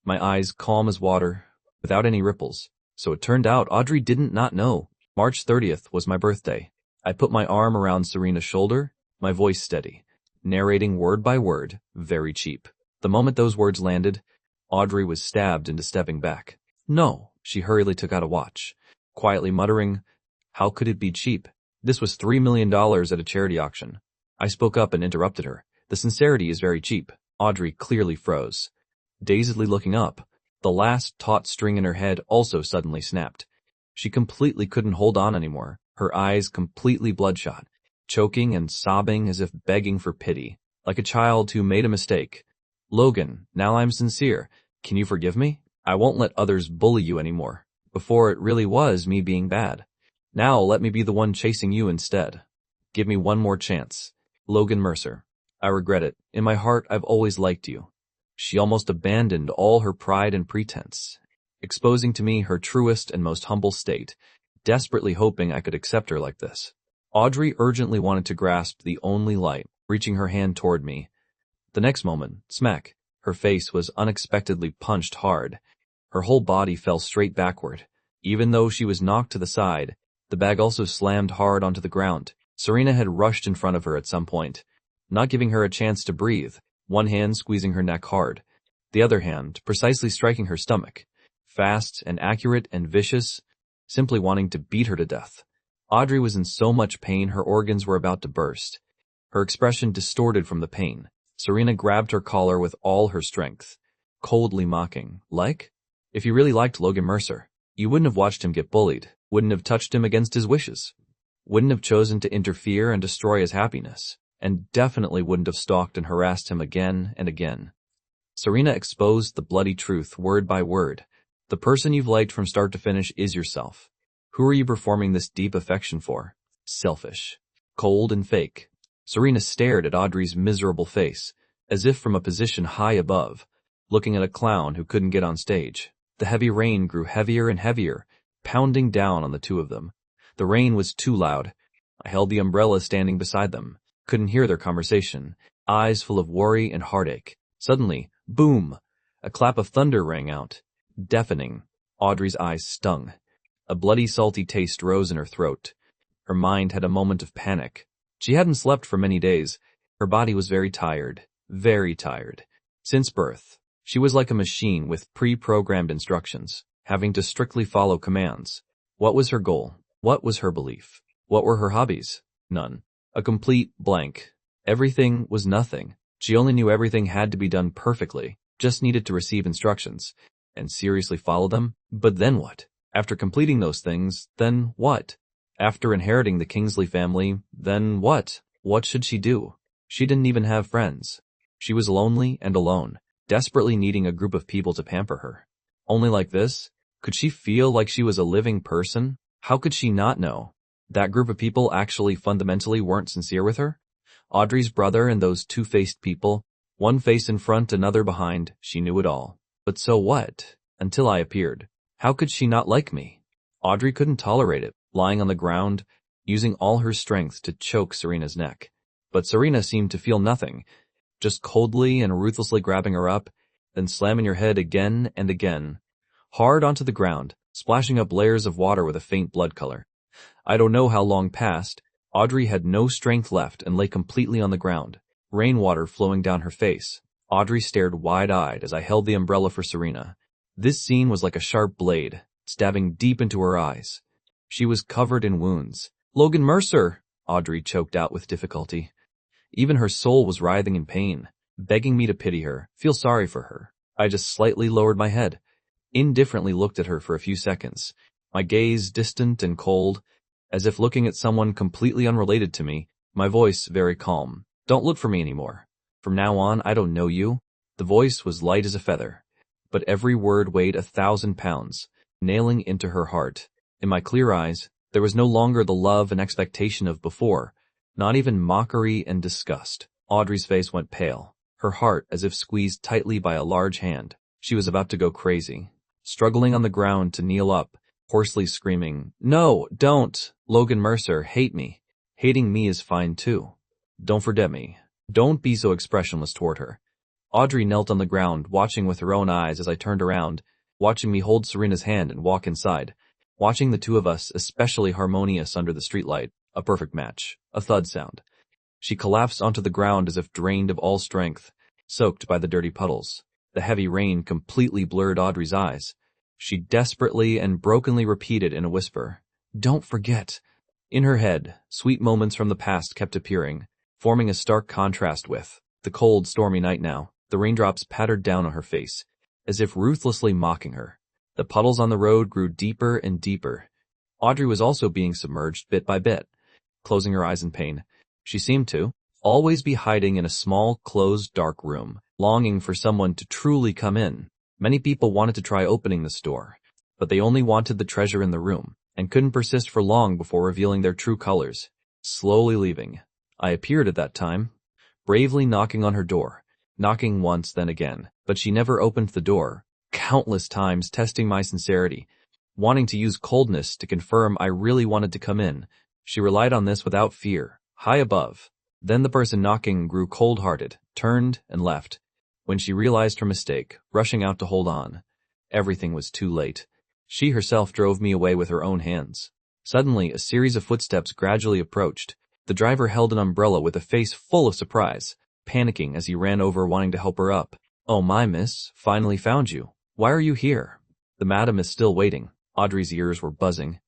Speaker 1: my eyes calm as water, without any ripples. So it turned out Audrey didn't not know. March 30th was my birthday. I put my arm around Serena's shoulder, my voice steady, narrating word by word, very cheap. The moment those words landed, Audrey was stabbed into stepping back. No, she hurriedly took out a watch, quietly muttering, how could it be cheap? This was $3 million at a charity auction. I spoke up and interrupted her. The sincerity is very cheap. Audrey clearly froze, dazedly looking up. The last taut string in her head also suddenly snapped. She completely couldn't hold on anymore, her eyes completely bloodshot, choking and sobbing as if begging for pity, like a child who made a mistake. Logan, now I'm sincere. Can you forgive me? I won't let others bully you anymore. Before it really was me being bad. Now let me be the one chasing you instead. Give me one more chance. Logan Mercer. I regret it. In my heart, I've always liked you. She almost abandoned all her pride and pretense, exposing to me her truest and most humble state, desperately hoping I could accept her like this. Audrey urgently wanted to grasp the only light, reaching her hand toward me. The next moment, smack, her face was unexpectedly punched hard. Her whole body fell straight backward. Even though she was knocked to the side, the bag also slammed hard onto the ground. Serena had rushed in front of her at some point, not giving her a chance to breathe, one hand squeezing her neck hard, the other hand precisely striking her stomach, fast and accurate and vicious, simply wanting to beat her to death. Audrey was in so much pain her organs were about to burst, her expression distorted from the pain. Serena grabbed her collar with all her strength, coldly mocking, like? If you really liked Logan Mercer, you wouldn't have watched him get bullied, wouldn't have touched him against his wishes, wouldn't have chosen to interfere and destroy his happiness, and definitely wouldn't have stalked and harassed him again and again. Serena exposed the bloody truth word by word. The person you've liked from start to finish is yourself. Who are you performing this deep affection for? Selfish, cold and fake. Serena stared at Audrey's miserable face, as if from a position high above, looking at a clown who couldn't get on stage. The heavy rain grew heavier and heavier, pounding down on the two of them. The rain was too loud. I held the umbrella standing beside them, couldn't hear their conversation, eyes full of worry and heartache. Suddenly, boom! A clap of thunder rang out. Deafening. Audrey's eyes stung. A bloody, salty taste rose in her throat. Her mind had a moment of panic. She hadn't slept for many days. Her body was very tired. Very tired. Since birth, she was like a machine with pre-programmed instructions, having to strictly follow commands. What was her goal? What was her belief? What were her hobbies? None. A complete blank. Everything was nothing. She only knew everything had to be done perfectly, just needed to receive instructions, and seriously follow them. But then what? After completing those things, then what? After inheriting the Kingsley family, then what? What should she do? She didn't even have friends. She was lonely and alone, desperately needing a group of people to pamper her. Only like this? Could she feel like she was a living person? How could she not know? That group of people actually fundamentally weren't sincere with her? Audrey's brother and those two-faced people, one face in front, another behind, she knew it all. But so what? Until I appeared. How could she not like me? Audrey couldn't tolerate it, lying on the ground, using all her strength to choke Serena's neck. But Serena seemed to feel nothing, just coldly and ruthlessly grabbing her up, then slamming her head again and again, hard onto the ground, splashing up layers of water with a faint blood color. I don't know how long passed. Audrey had no strength left and lay completely on the ground, rainwater flowing down her face. Audrey stared wide-eyed as I held the umbrella for Serena. This scene was like a sharp blade, stabbing deep into her eyes. She was covered in wounds. "Logan Mercer!" Audrey choked out with difficulty. Even her soul was writhing in pain, begging me to pity her, feel sorry for her. I just slightly lowered my head, indifferently looked at her for a few seconds, my gaze distant and cold, as if looking at someone completely unrelated to me, my voice very calm. "Don't look for me anymore. From now on, I don't know you." The voice was light as a feather, but every word weighed 1,000 pounds, nailing into her heart. In my clear eyes, there was no longer the love and expectation of before, not even mockery and disgust. Audrey's face went pale, her heart as if squeezed tightly by a large hand. She was about to go crazy, struggling on the ground to kneel up, hoarsely screaming, "No, don't! Logan Mercer, hate me. Hating me is fine too. Don't forget me. Don't be so expressionless toward her." Audrey knelt on the ground, watching with her own eyes as I turned around, watching me hold Serena's hand and walk inside, watching the two of us especially harmonious under the streetlight, a perfect match. A thud sound. She collapsed onto the ground as if drained of all strength, soaked by the dirty puddles. The heavy rain completely blurred Audrey's eyes. She desperately and brokenly repeated in a whisper, "Don't forget." In her head, sweet moments from the past kept appearing, forming a stark contrast with the cold, stormy night now. The raindrops pattered down on her face, as if ruthlessly mocking her. The puddles on the road grew deeper and deeper. Audrey was also being submerged bit by bit, closing her eyes in pain. She seemed to always be hiding in a small, closed, dark room, longing for someone to truly come in. Many people wanted to try opening this door, but they only wanted the treasure in the room, and couldn't persist for long before revealing their true colors, slowly leaving. I appeared at that time, bravely knocking on her door, knocking once then again, but she never opened the door, countless times testing my sincerity, wanting to use coldness to confirm I really wanted to come in. She relied on this without fear, high above. Then the person knocking grew cold-hearted, turned, and left. When she realized her mistake, rushing out to hold on. Everything was too late. She herself drove me away with her own hands. Suddenly, a series of footsteps gradually approached. The driver held an umbrella with a face full of surprise, panicking as he ran over wanting to help her up. "Oh my, miss, finally found you. Why are you here?" "The madam is still waiting." Audrey's ears were buzzing.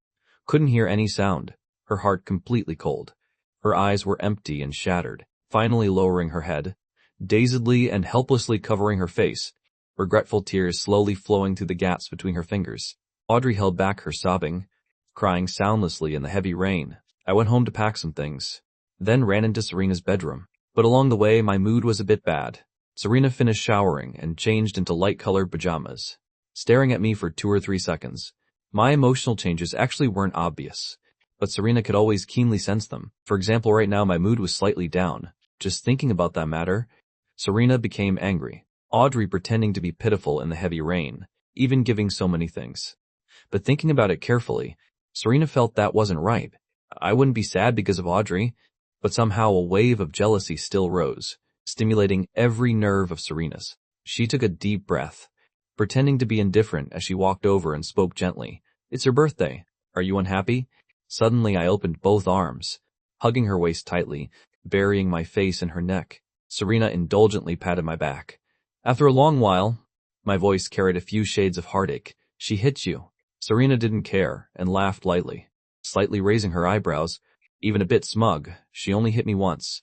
Speaker 1: Couldn't hear any sound, her heart completely cold. Her eyes were empty and shattered, finally lowering her head, dazedly and helplessly covering her face, regretful tears slowly flowing through the gaps between her fingers. Audrey held back her sobbing, crying soundlessly in the heavy rain. I went home to pack some things, then ran into Serena's bedroom. But along the way, my mood was a bit bad. Serena finished showering and changed into light-colored pajamas, staring at me for 2 or 3 seconds. My emotional changes actually weren't obvious, but Serena could always keenly sense them. For example, right now my mood was slightly down. Just thinking about that matter, Serena became angry. Audrey pretending to be pitiful in the heavy rain. even giving so many things. But thinking about it carefully, Serena felt that wasn't right. I wouldn't be sad because of Audrey, but somehow a wave of jealousy still rose, stimulating every nerve of Serena's. She took a deep breath, pretending to be indifferent as she walked over and spoke gently. "It's your birthday. Are you unhappy?" Suddenly I opened both arms, hugging her waist tightly, burying my face in her neck. Serena indulgently patted my back. After a long while, my voice carried a few shades of heartache. "She hit you." Serena didn't care and laughed lightly, slightly raising her eyebrows, even a bit smug. "She only hit me once,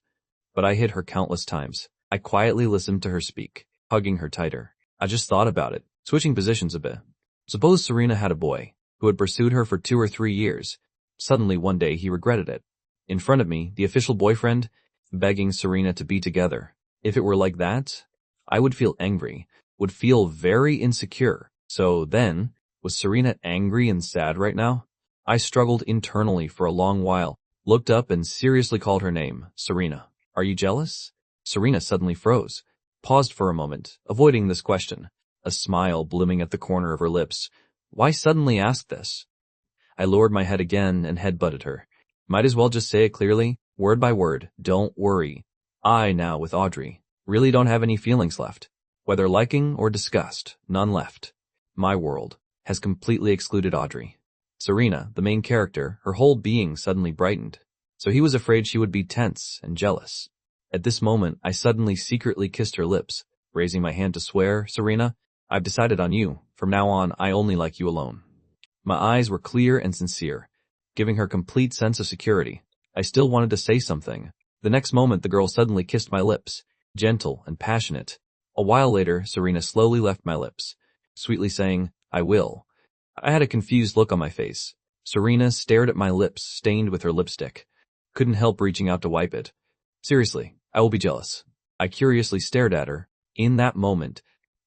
Speaker 1: but I hit her countless times." I quietly listened to her speak, hugging her tighter. I just thought about it, switching positions a bit. Suppose Serena had a boy who had pursued her for 2 or 3 years. Suddenly one day he regretted it. In front of me, the official boyfriend, begging Serena to be together. If it were like that, I would feel angry, would feel very insecure. So then, was Serena angry and sad right now? I struggled internally for a long while, looked up and seriously called her name. "Serena, are you jealous?" Serena suddenly froze, paused for a moment, avoiding this question, a smile blooming at the corner of her lips. Why suddenly ask this? I lowered my head again and headbutted her. Might as well just say it clearly, word by word. "Don't worry. I now, with Audrey, really don't have any feelings left. Whether liking or disgust, none left. My world has completely excluded Audrey." Serena, the main character, her whole being suddenly brightened. So he was afraid she would be tense and jealous. At this moment, I suddenly secretly kissed her lips, raising my hand to swear, "Serena, I've decided on you. From now on, I only like you alone." My eyes were clear and sincere, giving her complete sense of security. I still wanted to say something. The next moment, the girl suddenly kissed my lips, gentle and passionate. A while later, Serena slowly left my lips, sweetly saying, "I will." I had a confused look on my face. Serena stared at my lips, stained with her lipstick. Couldn't help reaching out to wipe it. "Seriously, I will be jealous." I curiously stared at her. In that moment,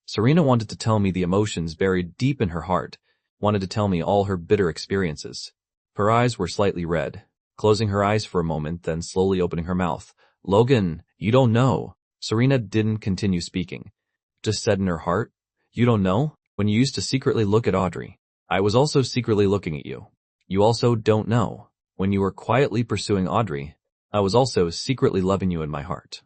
Speaker 1: Serena wanted to tell me the emotions buried deep in her heart, wanted to tell me all her bitter experiences. Her eyes were slightly red, closing her eyes for a moment, then slowly opening her mouth. "Logan, you don't know." Serena didn't continue speaking, just said in her heart, "You don't know? When you used to secretly look at Audrey, I was also secretly looking at you. You also don't know. When you were quietly pursuing Audrey, I was also secretly loving you in my heart."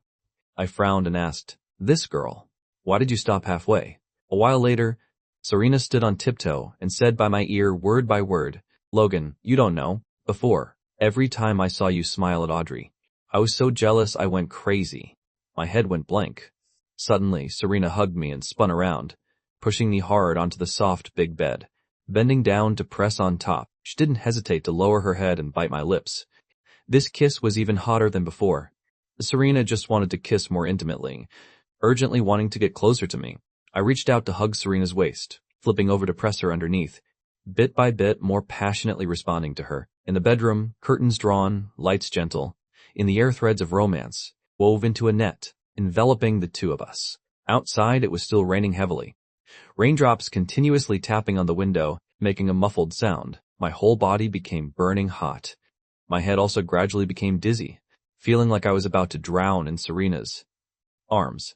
Speaker 1: I frowned and asked, "This girl, why did you stop halfway?" A while later, Serena stood on tiptoe and said by my ear word by word, "Logan, you don't know. Before, every time I saw you smile at Audrey, I was so jealous I went crazy." My head went blank. Suddenly, Serena hugged me and spun around, pushing me hard onto the soft big bed. Bending down to press on top, she didn't hesitate to lower her head and bite my lips. This kiss was even hotter than before. Serena just wanted to kiss more intimately, urgently wanting to get closer to me. I reached out to hug Serena's waist, flipping over to press her underneath, bit by bit more passionately responding to her. In the bedroom, curtains drawn, lights gentle, in the air threads of romance, wove into a net, enveloping the two of us. Outside, it was still raining heavily. Raindrops continuously tapping on the window, making a muffled sound. My whole body became burning hot. My head also gradually became dizzy, feeling like I was about to drown in Serena's arms.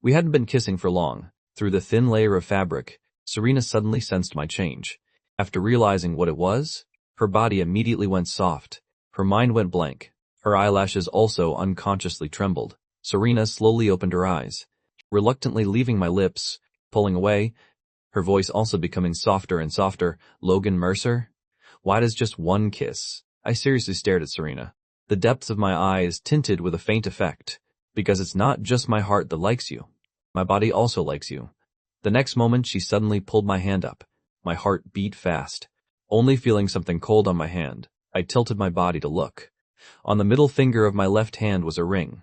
Speaker 1: We hadn't been kissing for long. Through the thin layer of fabric, Serena suddenly sensed my change. After realizing what it was, her body immediately went soft. Her mind went blank. Her eyelashes also unconsciously trembled. Serena slowly opened her eyes, reluctantly leaving my lips, pulling away, her voice also becoming softer and softer. "Logan Mercer? Why does just one kiss?" I seriously stared at Serena, the depths of my eyes tinted with a faint effect. "Because it's not just my heart that likes you. My body also likes you." The next moment, she suddenly pulled my hand up. My heart beat fast. Only feeling something cold on my hand, I tilted my body to look. On the middle finger of my left hand was a ring,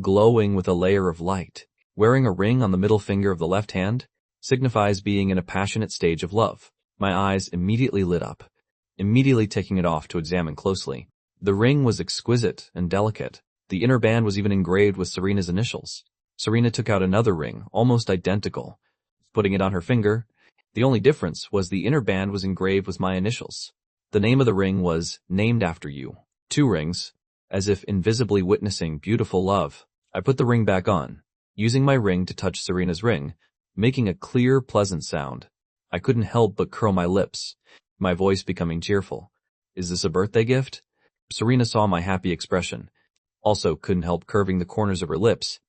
Speaker 1: glowing with a layer of light. Wearing a ring on the middle finger of the left hand signifies being in a passionate stage of love. My eyes immediately lit up, immediately taking it off to examine closely. The ring was exquisite and delicate. The inner band was even engraved with Serena's initials. Serena took out another ring, almost identical. Putting it on her finger, the only difference was the inner band was engraved with my initials. The name of the ring was "Named After You." 2 rings, as if invisibly witnessing beautiful love. I put the ring back on, using my ring to touch Serena's ring, making a clear, pleasant sound. I couldn't help but curl my lips, my voice becoming cheerful. Is this a birthday gift? Serena saw my happy expression. Also couldn't help curving the corners of her lips.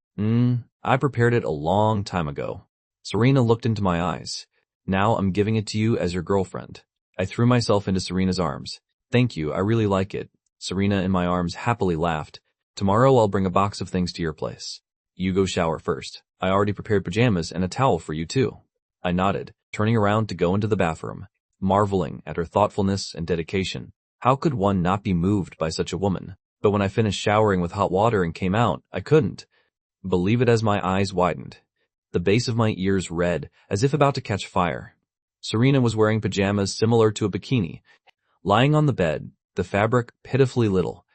Speaker 1: I prepared it a long time ago. Serena looked into my eyes. Now I'm giving it to you as your girlfriend. I threw myself into Serena's arms. Thank you, I really like it. Serena in my arms happily laughed. Tomorrow I'll bring a box of things to your place. You go shower first. I already prepared pajamas and a towel for you too. I nodded, turning around to go into the bathroom, marveling at her thoughtfulness and dedication. How could one not be moved by such a woman? But when I finished showering with hot water and came out, I couldn't believe it as my eyes widened. The base of my ears red, as if about to catch fire. Serena was wearing pajamas similar to a bikini, lying on the bed, the fabric pitifully little,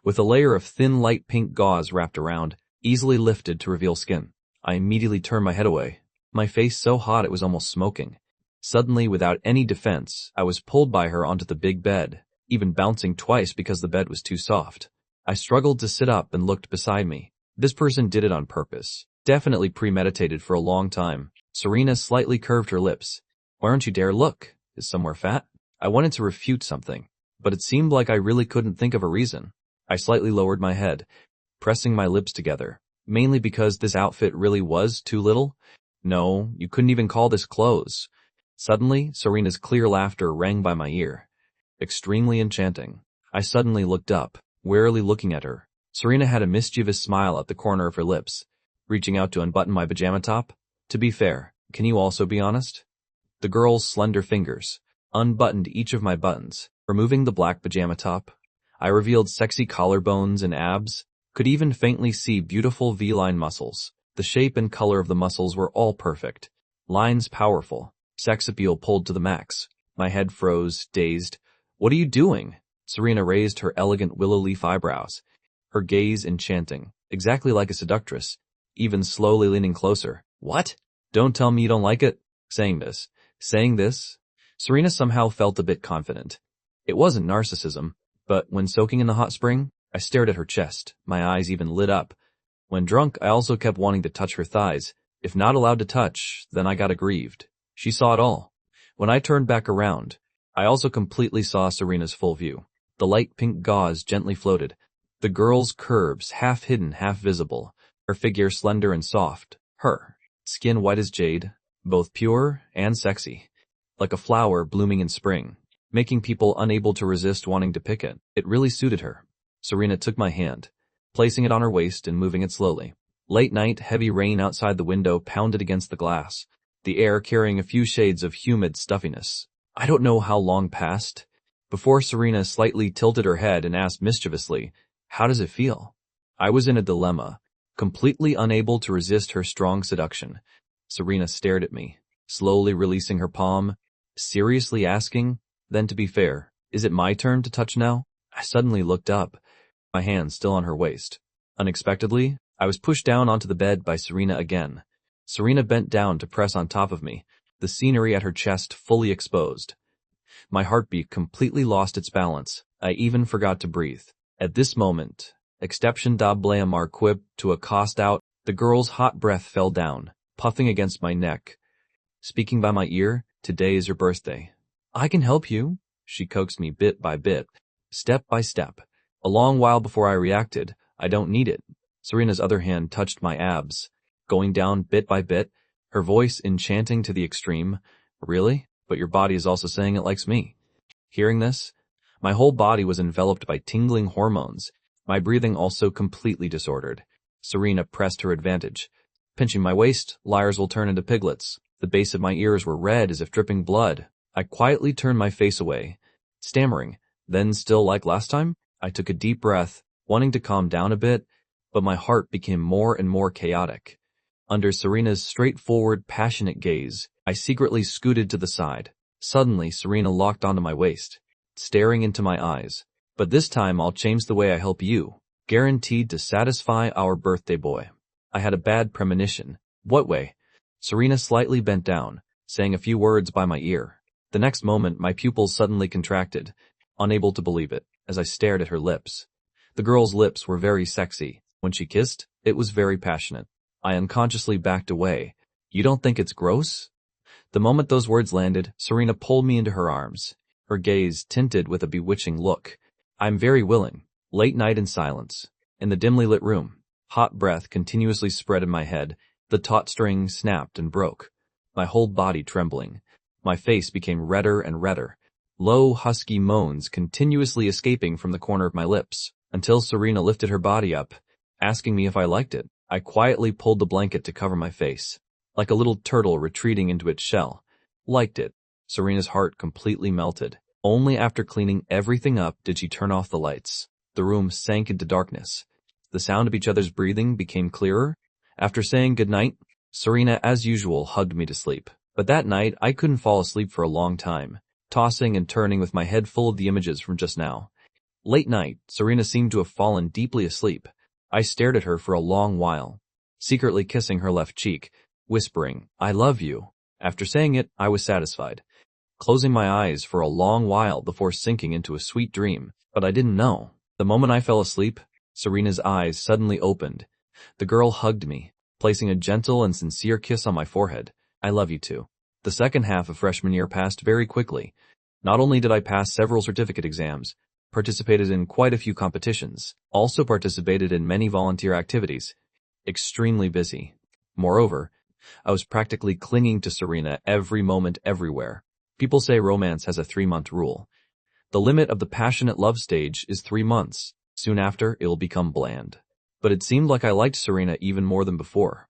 Speaker 1: with a layer of thin light pink gauze wrapped around, easily lifted to reveal skin. I immediately turned my head away, my face so hot it was almost smoking. Suddenly, without any defense, I was pulled by her onto the big bed, even bouncing twice because the bed was too soft. I struggled to sit up and looked beside me. This person did it on purpose, definitely premeditated for a long time. Serena slightly curved her lips. Why don't you dare look? Is somewhere fat? I wanted to refute something, but it seemed like I really couldn't think of a reason. I slightly lowered my head, pressing my lips together, mainly because this outfit really was too little. No, you couldn't even call this clothes. Suddenly, Serena's clear laughter rang by my ear. Extremely enchanting. I suddenly looked up, warily looking at her. Serena had a mischievous smile at the corner of her lips, reaching out to unbutton my pajama top. To be fair, can you also be honest? The girl's slender fingers unbuttoned each of my buttons, removing the black pajama top. I revealed sexy collarbones and abs, could even faintly see beautiful V-line muscles. The shape and color of the muscles were all perfect. Lines powerful, sex appeal pulled to the max. My head froze, dazed. What are you doing? Serena raised her elegant willow leaf eyebrows, her gaze enchanting, exactly like a seductress, even slowly leaning closer. What? Don't tell me you don't like it? Saying this. Serena somehow felt a bit confident. It wasn't narcissism, but when soaking in the hot spring, I stared at her chest, my eyes even lit up. When drunk, I also kept wanting to touch her thighs. If not allowed to touch, then I got aggrieved. She saw it all. When I turned back around, I also completely saw Serena's full view. The light pink gauze gently floated, the girl's curves half hidden, half visible, her figure slender and soft, her skin white as jade, both pure and sexy, like a flower blooming in spring, making people unable to resist wanting to pick it. It really suited her. Serena took my hand, placing it on her waist and moving it slowly. Late night, heavy rain outside the window pounded against the glass, the air carrying a few shades of humid stuffiness. I don't know how long passed before Serena slightly tilted her head and asked mischievously, "How does it feel?" I was in a dilemma, completely unable to resist her strong seduction. Serena stared at me, slowly releasing her palm, seriously asking, then to be fair, is it my turn to touch now? I suddenly looked up, my hand still on her waist. Unexpectedly, I was pushed down onto the bed by Serena again. Serena bent down to press on top of me, the scenery at her chest fully exposed. My heartbeat completely lost its balance. I even forgot to breathe. At this moment, exception d'oubli marquip to accost out, the girl's hot breath fell down, puffing against my neck. Speaking by my ear, today is your birthday. I can help you, she coaxed me bit by bit, step by step. A long while before I reacted, I don't need it. Serena's other hand touched my abs, going down bit by bit, her voice enchanting to the extreme. Really? But your body is also saying it likes me. Hearing this, my whole body was enveloped by tingling hormones, my breathing also completely disordered. Serena pressed her advantage. Pinching my waist, liars will turn into piglets. The base of my ears were red as if dripping blood. I quietly turned my face away, stammering. Then, still like last time, I took a deep breath, wanting to calm down a bit, but my heart became more and more chaotic. Under Serena's straightforward, passionate gaze, I secretly scooted to the side. Suddenly, Serena locked onto my waist, staring into my eyes. But this time I'll change the way I help you, guaranteed to satisfy our birthday boy. I had a bad premonition. What way? Serena slightly bent down, saying a few words by my ear. The next moment, my pupils suddenly contracted, unable to believe it, as I stared at her lips. The girl's lips were very sexy. When she kissed, it was very passionate. I unconsciously backed away. You don't think it's gross? The moment those words landed, Serena pulled me into her arms, her gaze tinted with a bewitching look. I'm very willing. Late night in silence. In the dimly lit room, hot breath continuously spread in my head. The taut string snapped and broke, my whole body trembling. My face became redder and redder, low, husky moans continuously escaping from the corner of my lips, until Serena lifted her body up, asking me if I liked it. I quietly pulled the blanket to cover my face, like a little turtle retreating into its shell. Liked it. Serena's heart completely melted. Only after cleaning everything up did she turn off the lights. The room sank into darkness. The sound of each other's breathing became clearer. After saying goodnight, Serena, as usual, hugged me to sleep. But that night, I couldn't fall asleep for a long time, tossing and turning with my head full of the images from just now. Late night, Serena seemed to have fallen deeply asleep. I stared at her for a long while, secretly kissing her left cheek, whispering, "I love you." After saying it, I was satisfied, closing my eyes for a long while before sinking into a sweet dream. But I didn't know. The moment I fell asleep, Serena's eyes suddenly opened. The girl hugged me, placing a gentle and sincere kiss on my forehead. "I love you too." The second half of freshman year passed very quickly. Not only did I pass several certificate exams, participated in quite a few competitions, also participated in many volunteer activities. Extremely busy. Moreover, I was practically clinging to Serena every moment everywhere. People say romance has a 3-month rule. The limit of the passionate love stage is 3 months. Soon after, it will become bland. But it seemed like I liked Serena even more than before.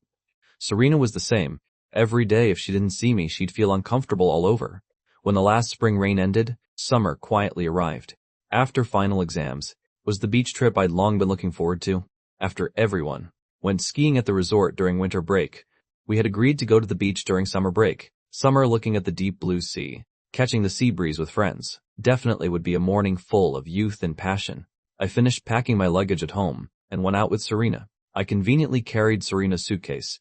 Speaker 1: Serena was the same. Every day if she didn't see me, she'd feel uncomfortable all over. When the last spring rain ended, summer quietly arrived. After final exams, was the beach trip I'd long been looking forward to. After everyone went skiing at the resort during winter break, we had agreed to go to the beach during summer break. Summer looking at the deep blue sea, catching the sea breeze with friends. Definitely would be a morning full of youth and passion. I finished packing my luggage at home and went out with Serena. I conveniently carried Serena's suitcase.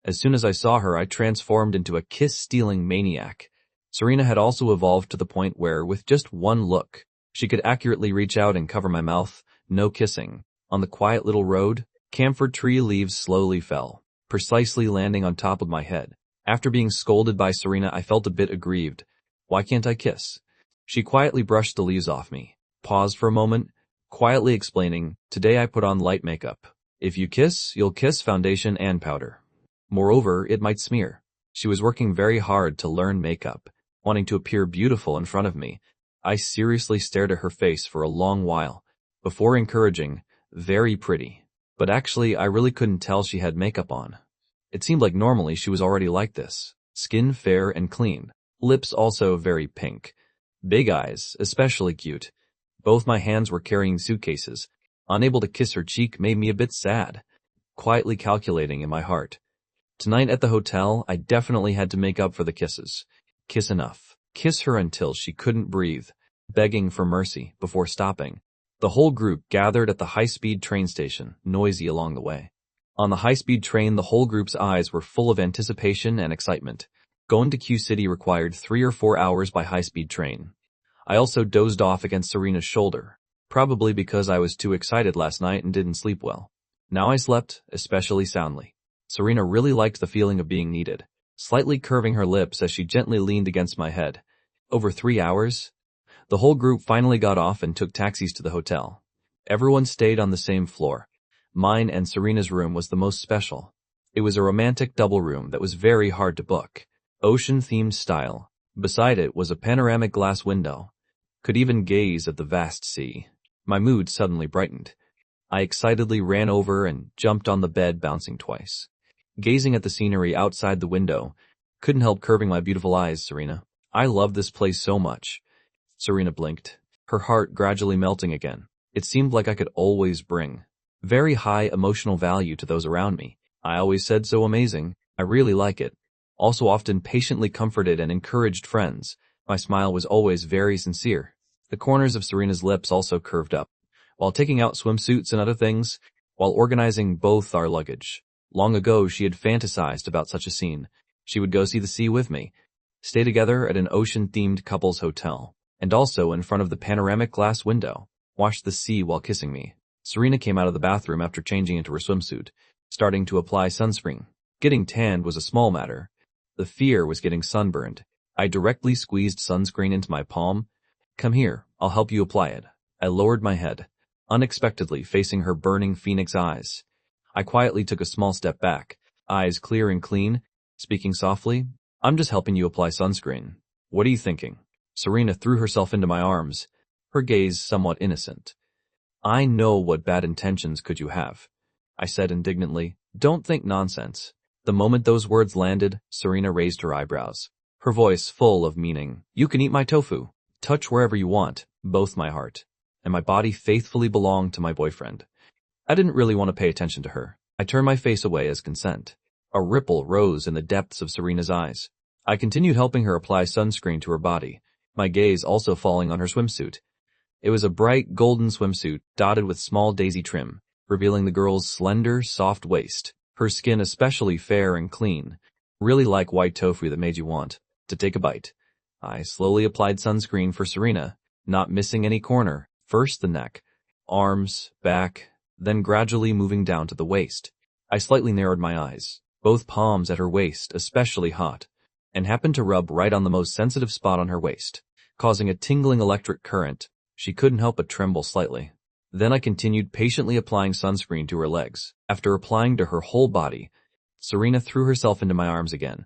Speaker 1: As soon as I saw her, I transformed into a kiss-stealing maniac. Serena had also evolved to the point where, with just one look, she could accurately reach out and cover my mouth. No kissing. On the quiet little road, camphor tree leaves slowly fell, precisely landing on top of my head. After being scolded by Serena, I felt a bit aggrieved. Why can't I kiss? She quietly brushed the leaves off me, paused for a moment, quietly explaining, "Today I put on light makeup. If you kiss, you'll kiss foundation and powder. Moreover, it might smear." She was working very hard to learn makeup, wanting to appear beautiful in front of me. I seriously stared at her face for a long while, before encouraging, "Very pretty." But actually, I really couldn't tell she had makeup on. It seemed like normally she was already like this. Skin fair and clean. Lips also very pink. Big eyes, especially cute. Both my hands were carrying suitcases. Unable to kiss her cheek made me a bit sad, quietly calculating in my heart. Tonight at the hotel, I definitely had to make up for the kisses. Kiss enough. Kiss her until she couldn't breathe, begging for mercy before stopping. The whole group gathered at the high-speed train station, noisy along the way. On the high-speed train, the whole group's eyes were full of anticipation and excitement. Going to Q City required 3 or 4 hours by high-speed train. I also dozed off against Serena's shoulder, probably because I was too excited last night and didn't sleep well. Now I slept, especially soundly. Serena really liked the feeling of being needed, slightly curving her lips as she gently leaned against my head. Over 3 hours, the whole group finally got off and took taxis to the hotel. Everyone stayed on the same floor. Mine and Serena's room was the most special. It was a romantic double room that was very hard to book. Ocean-themed style. Beside it was a panoramic glass window. Could even gaze at the vast sea. My mood suddenly brightened. I excitedly ran over and jumped on the bed, bouncing twice. Gazing at the scenery outside the window, couldn't help curving my beautiful eyes, Serena. I love this place so much. Serena blinked, her heart gradually melting again. It seemed like I could always bring very high emotional value to those around me. I always said so amazing. I really like it. Also often patiently comforted and encouraged friends. My smile was always very sincere. The corners of Serena's lips also curved up. While taking out swimsuits and other things, while organizing both our luggage. Long ago, she had fantasized about such a scene. She would go see the sea with me, stay together at an ocean-themed couples hotel, and also in front of the panoramic glass window, watch the sea while kissing me. Serena came out of the bathroom after changing into her swimsuit, starting to apply sunscreen. Getting tanned was a small matter. The fear was getting sunburned. I directly squeezed sunscreen into my palm. Come here, I'll help you apply it. I lowered my head, unexpectedly facing her burning phoenix eyes. I quietly took a small step back, eyes clear and clean, speaking softly. I'm just helping you apply sunscreen. What are you thinking? Serena threw herself into my arms, her gaze somewhat innocent. I know what bad intentions could you have, I said indignantly. Don't think nonsense. The moment those words landed, Serena raised her eyebrows, her voice full of meaning. You can eat my tofu, touch wherever you want, both my heart and my body faithfully belong to my boyfriend. I didn't really want to pay attention to her. I turned my face away as consent. A ripple rose in the depths of Serena's eyes. I continued helping her apply sunscreen to her body, my gaze also falling on her swimsuit. It was a bright golden swimsuit dotted with small daisy trim, revealing the girl's slender, soft waist, her skin especially fair and clean, really like white tofu that made you want to take a bite. I slowly applied sunscreen for Serena, not missing any corner, first the neck, arms, back, then gradually moving down to the waist. I slightly narrowed my eyes, both palms at her waist especially hot, and happened to rub right on the most sensitive spot on her waist, causing a tingling electric current. She couldn't help but tremble slightly. Then I continued patiently applying sunscreen to her legs. After applying to her whole body, Serena threw herself into my arms again,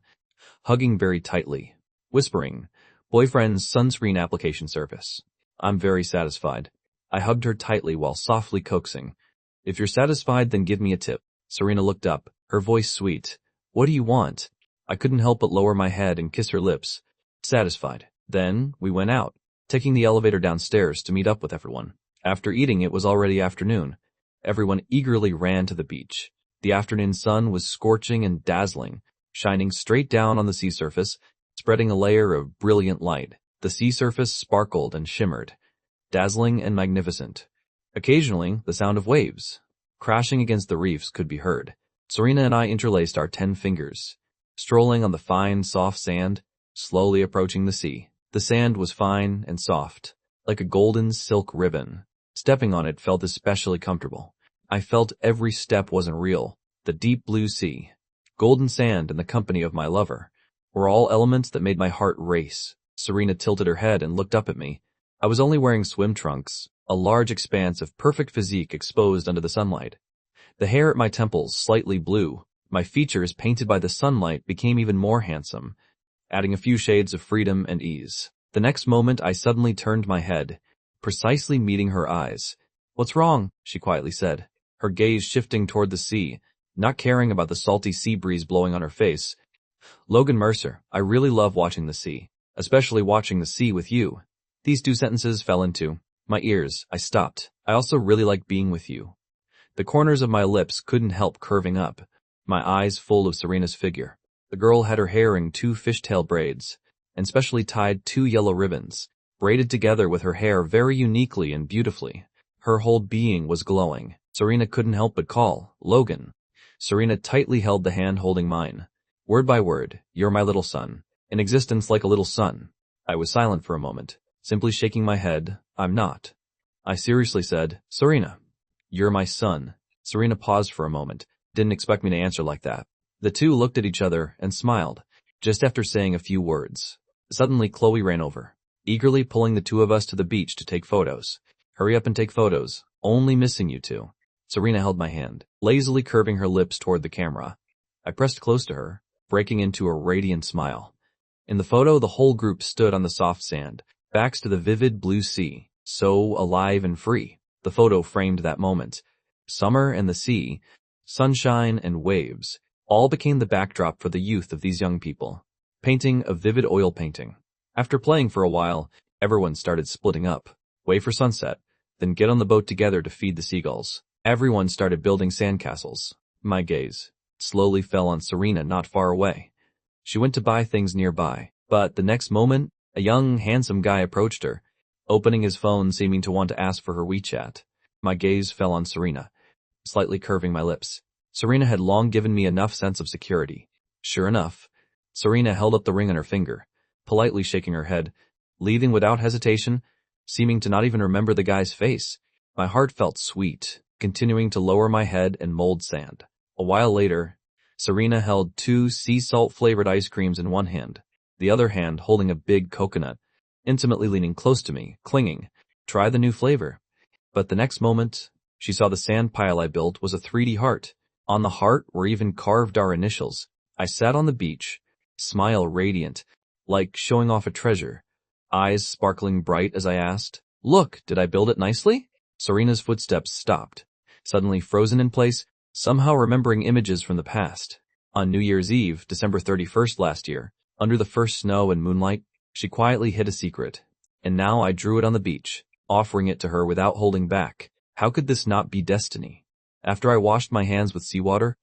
Speaker 1: hugging very tightly, whispering, "Boyfriend's sunscreen application service." I'm very satisfied. I hugged her tightly while softly coaxing. If you're satisfied, then give me a tip. Serena looked up, her voice sweet. What do you want? I couldn't help but lower my head and kiss her lips. Satisfied. Then we went out, taking the elevator downstairs to meet up with everyone. After eating, it was already afternoon. Everyone eagerly ran to the beach. The afternoon sun was scorching and dazzling, shining straight down on the sea surface, spreading a layer of brilliant light. The sea surface sparkled and shimmered, dazzling and magnificent. Occasionally, the sound of waves crashing against the reefs could be heard. Serena and I interlaced our 10 fingers, strolling on the fine, soft sand, slowly approaching the sea. The sand was fine and soft, like a golden silk ribbon. Stepping on it felt especially comfortable. I felt every step wasn't real. The deep blue sea, golden sand, and the company of my lover were all elements that made my heart race. Serena tilted her head and looked up at me. I was only wearing swim trunks, a large expanse of perfect physique exposed under the sunlight. The hair at my temples slightly blue. My features, painted by the sunlight, became even more handsome, adding a few shades of freedom and ease. The next moment, I suddenly turned my head, precisely meeting her eyes. What's wrong? She quietly said, her gaze shifting toward the sea, not caring about the salty sea breeze blowing on her face. Logan Mercer, I really love watching the sea, especially watching the sea with you. These 2 sentences fell into my ears. I stopped. I also really like being with you. The corners of my lips couldn't help curving up, my eyes full of Serena's figure. The girl had her hair in 2 fishtail braids, and specially tied 2 yellow ribbons, braided together with her hair very uniquely and beautifully. Her whole being was glowing. Serena couldn't help but call, "Logan." Serena tightly held the hand holding mine. Word by word, "You're my little son, in existence like a little son." I was silent for a moment, simply shaking my head. "I'm not." I seriously said, "Serena, you're my son." Serena paused for a moment, didn't expect me to answer like that. The 2 looked at each other and smiled, just after saying a few words. Suddenly, Chloe ran over, eagerly pulling the 2 of us to the beach to take photos. "Hurry up and take photos. Only missing you 2. Serena held my hand, lazily curving her lips toward the camera. I pressed close to her, breaking into a radiant smile. In the photo, the whole group stood on the soft sand, backs to the vivid blue sea, so alive and free. The photo framed that moment. Summer and the sea, sunshine and waves, all became the backdrop for the youth of these young people, painting a vivid oil painting. After playing for a while, everyone started splitting up, wait for sunset, then get on the boat together to feed the seagulls. Everyone started building sandcastles. My gaze slowly fell on Serena not far away. She went to buy things nearby, but the next moment, a young, handsome guy approached her, opening his phone, seeming to want to ask for her WeChat. My gaze fell on Serena, slightly curving my lips. Serena had long given me enough sense of security. Sure enough, Serena held up the ring on her finger, politely shaking her head, leaving without hesitation, seeming to not even remember the guy's face. My heart felt sweet, continuing to lower my head and mold sand. A while later, Serena held 2 sea salt flavored ice creams in one hand, the other hand holding a big coconut, intimately leaning close to me, clinging. Try the new flavor. But the next moment, she saw the sand pile I built was a 3D heart. On the heart were even carved our initials. I sat on the beach, smile radiant, like showing off a treasure, eyes sparkling bright as I asked, "Look, did I build it nicely?" Serena's footsteps stopped, suddenly frozen in place, somehow remembering images from the past. On New Year's Eve, December 31st last year, under the first snow and moonlight, she quietly hid a secret. And now I drew it on the beach, offering it to her without holding back. How could this not be destiny? After I washed my hands with seawater,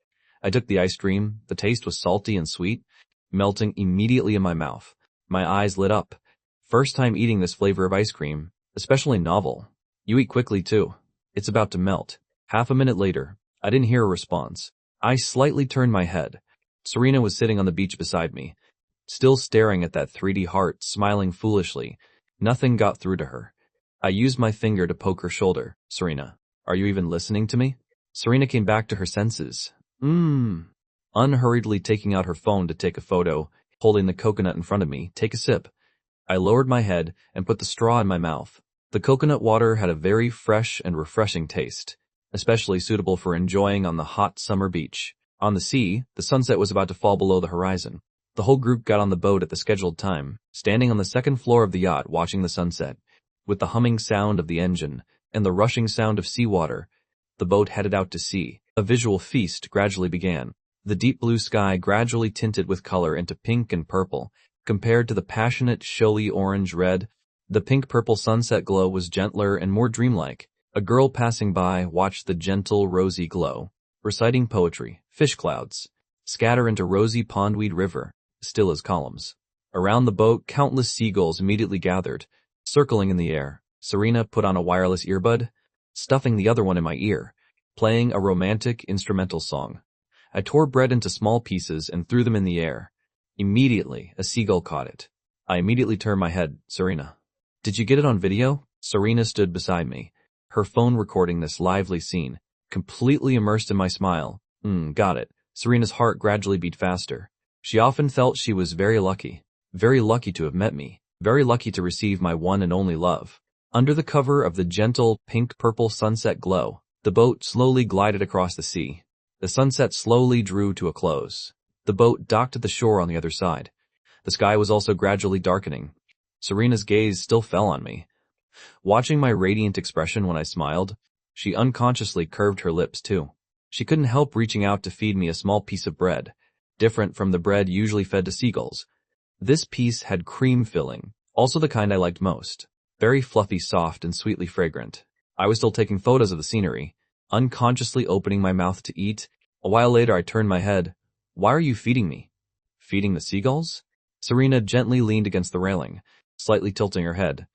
Speaker 1: I took the ice cream. The taste was salty and sweet, melting immediately in my mouth. My eyes lit up. First time eating this flavor of ice cream, especially novel. You eat quickly too. It's about to melt. Half a minute later, I didn't hear a response. I slightly turned my head. Serena was sitting on the beach beside me, still staring at that 3D heart, smiling foolishly. Nothing got through to her. I used my finger to poke her shoulder. "Serena, are you even listening to me?" Serena came back to her senses. Unhurriedly taking out her phone to take a photo, holding the coconut in front of me. "Take a sip." I lowered my head and put the straw in my mouth. The coconut water had a very fresh and refreshing taste, especially suitable for enjoying on the hot summer beach. On the sea, the sunset was about to fall below the horizon. The whole group got on the boat at the scheduled time, standing on the second floor of the yacht watching the sunset. With the humming sound of the engine and the rushing sound of seawater, the boat headed out to sea. A visual feast gradually began. The deep blue sky gradually tinted with color into pink and purple, compared to the passionate, showy orange-red. The pink-purple sunset glow was gentler and more dreamlike. A girl passing by watched the gentle, rosy glow, reciting poetry. Fish clouds scatter into rosy pondweed river, still as columns. Around the boat, countless seagulls immediately gathered, circling in the air. Serena put on a wireless earbud, stuffing the other one in my ear, playing a romantic instrumental song. I tore bread into small pieces and threw them in the air. Immediately, a seagull caught it. I immediately turned my head. "Serena, did you get it on video?" Serena stood beside me, her phone recording this lively scene, completely immersed in my smile. Got it." Serena's heart gradually beat faster. She often felt she was very lucky to have met me, very lucky to receive my one and only love. Under the cover of the gentle pink-purple sunset glow, the boat slowly glided across the sea. The sunset slowly drew to a close. The boat docked at the shore on the other side. The sky was also gradually darkening. Serena's gaze still fell on me. Watching my radiant expression when I smiled, she unconsciously curved her lips too. She couldn't help reaching out to feed me a small piece of bread, different from the bread usually fed to seagulls. This piece had cream filling, also the kind I liked most. Very fluffy, soft, and sweetly fragrant. I was still taking photos of the scenery, unconsciously opening my mouth to eat. A while later I turned my head. "Why are you feeding me?" "Feeding the seagulls?" Serena gently leaned against the railing, slightly tilting her head.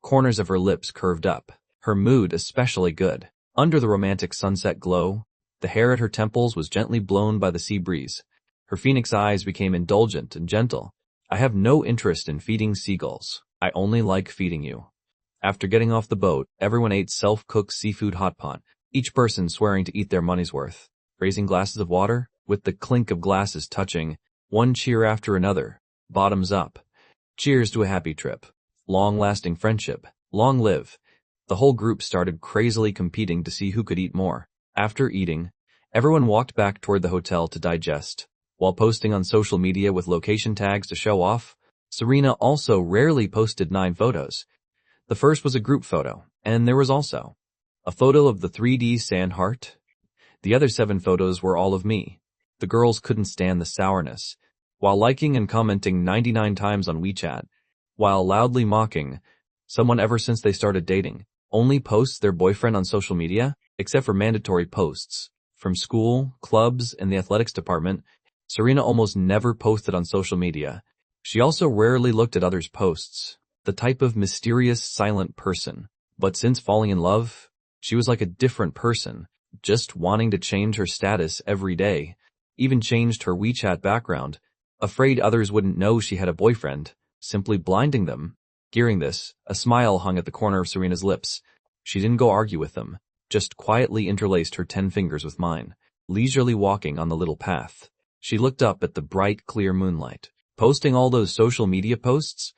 Speaker 1: Corners of her lips curved up, her mood especially good. Under the romantic sunset glow, the hair at her temples was gently blown by the sea breeze. Her phoenix eyes became indulgent and gentle. "I have no interest in feeding seagulls. I only like feeding you." After getting off the boat, everyone ate self-cooked seafood hot pot, each person swearing to eat their money's worth. Raising glasses of water, with the clink of glasses touching, one cheer after another, bottoms up. Cheers to a happy trip. Long-lasting friendship. Long live. The whole group started crazily competing to see who could eat more. After eating, everyone walked back toward the hotel to digest. While posting on social media with location tags to show off, Serena also rarely posted 9 photos. The first was a group photo, and there was also a photo of the 3D sand heart. The other 7 photos were all of me. The girls couldn't stand the sourness. While liking and commenting 99 times on WeChat, while loudly mocking someone ever since they started dating, only posts their boyfriend on social media, except for mandatory posts. From school, clubs, and the athletics department, Serena almost never posted on social media. She also rarely looked at others' posts. The type of mysterious, silent person. But since falling in love, she was like a different person, just wanting to change her status every day. Even changed her WeChat background, afraid others wouldn't know she had a boyfriend, simply blinding them. Hearing this, a smile hung at the corner of Serena's lips. She didn't go argue with them, just quietly interlaced her 10 fingers with mine. leisurely walking on the little path. She looked up at the bright, clear moonlight. Posting all those social media posts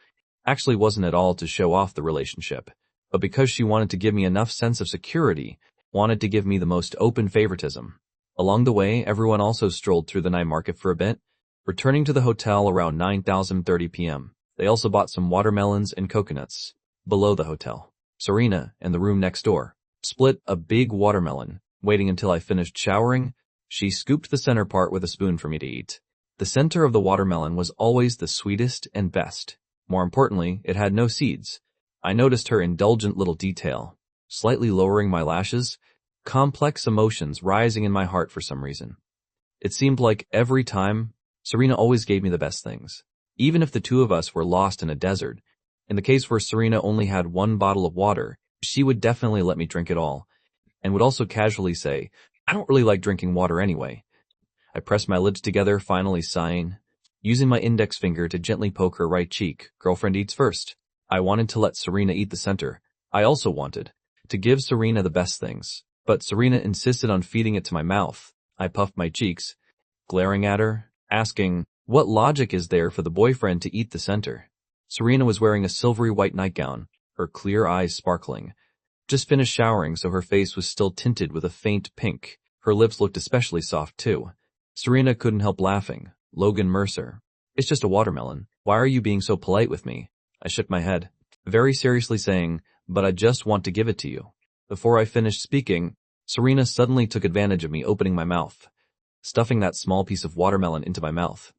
Speaker 1: actually wasn't at all to show off the relationship, but because she wanted to give me enough sense of security, wanted to give me the most open favoritism. Along the way, everyone also strolled through the night market for a bit, returning to the hotel around 9:30 p.m. They also bought some watermelons and coconuts. Below the hotel, Serena, in the room next door, split a big watermelon. Waiting until I finished showering, she scooped the center part with a spoon for me to eat. The center of the watermelon was always the sweetest and best. More importantly, it had no seeds. I noticed her indulgent little detail, slightly lowering my lashes, complex emotions rising in my heart for some reason. It seemed like every time, Serena always gave me the best things. Even if the two of us were lost in a desert, in the case where Serena only had one bottle of water, she would definitely let me drink it all, and would also casually say, "I don't really like drinking water anyway." I pressed my lips together, finally sighing, using my index finger to gently poke her right cheek. Girlfriend eats first. I wanted to let Serena eat the center. I also wanted to give Serena the best things, but Serena insisted on feeding it to my mouth. I puffed my cheeks, glaring at her, asking, what logic is there for the boyfriend to eat the center? Serena was wearing a silvery white nightgown, her clear eyes sparkling. Just finished showering, so her face was still tinted with a faint pink. Her lips looked especially soft, too. Serena couldn't help laughing. Logan Mercer. It's just a watermelon. Why are you being so polite with me? I shook my head, very seriously saying, but I just want to give it to you. Before I finished speaking, Serena suddenly took advantage of me opening my mouth, stuffing that small piece of watermelon into my mouth.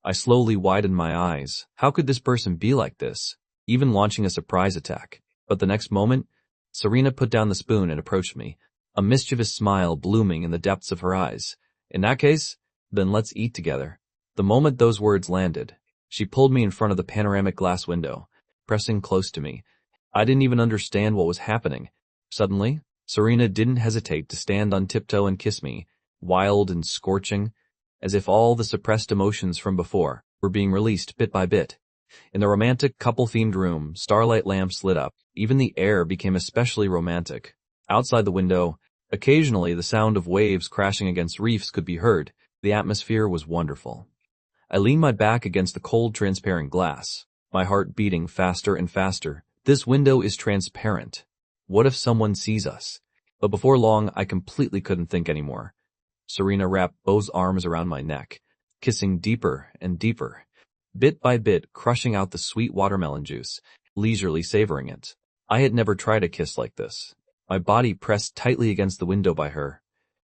Speaker 1: I slowly widened my eyes. How could this person be like this? Even launching a surprise attack. But the next moment, Serena put down the spoon and approached me, a mischievous smile blooming in the depths of her eyes. In that case, then let's eat together. The moment those words landed, she pulled me in front of the panoramic glass window, pressing close to me. I didn't even understand what was happening. Suddenly, Serena didn't hesitate to stand on tiptoe and kiss me, wild and scorching, as if all the suppressed emotions from before were being released bit by bit. In the romantic couple-themed room, starlight lamps lit up. Even the air became especially romantic. Outside the window, occasionally the sound of waves crashing against reefs could be heard. The atmosphere was wonderful. I leaned my back against the cold, transparent glass, my heart beating faster and faster. This window is transparent. What if someone sees us? But before long, I completely couldn't think anymore. Serena wrapped both arms around my neck, kissing deeper and deeper, bit by bit crushing out the sweet watermelon juice, leisurely savoring it. I had never tried a kiss like this. My body pressed tightly against the window by her.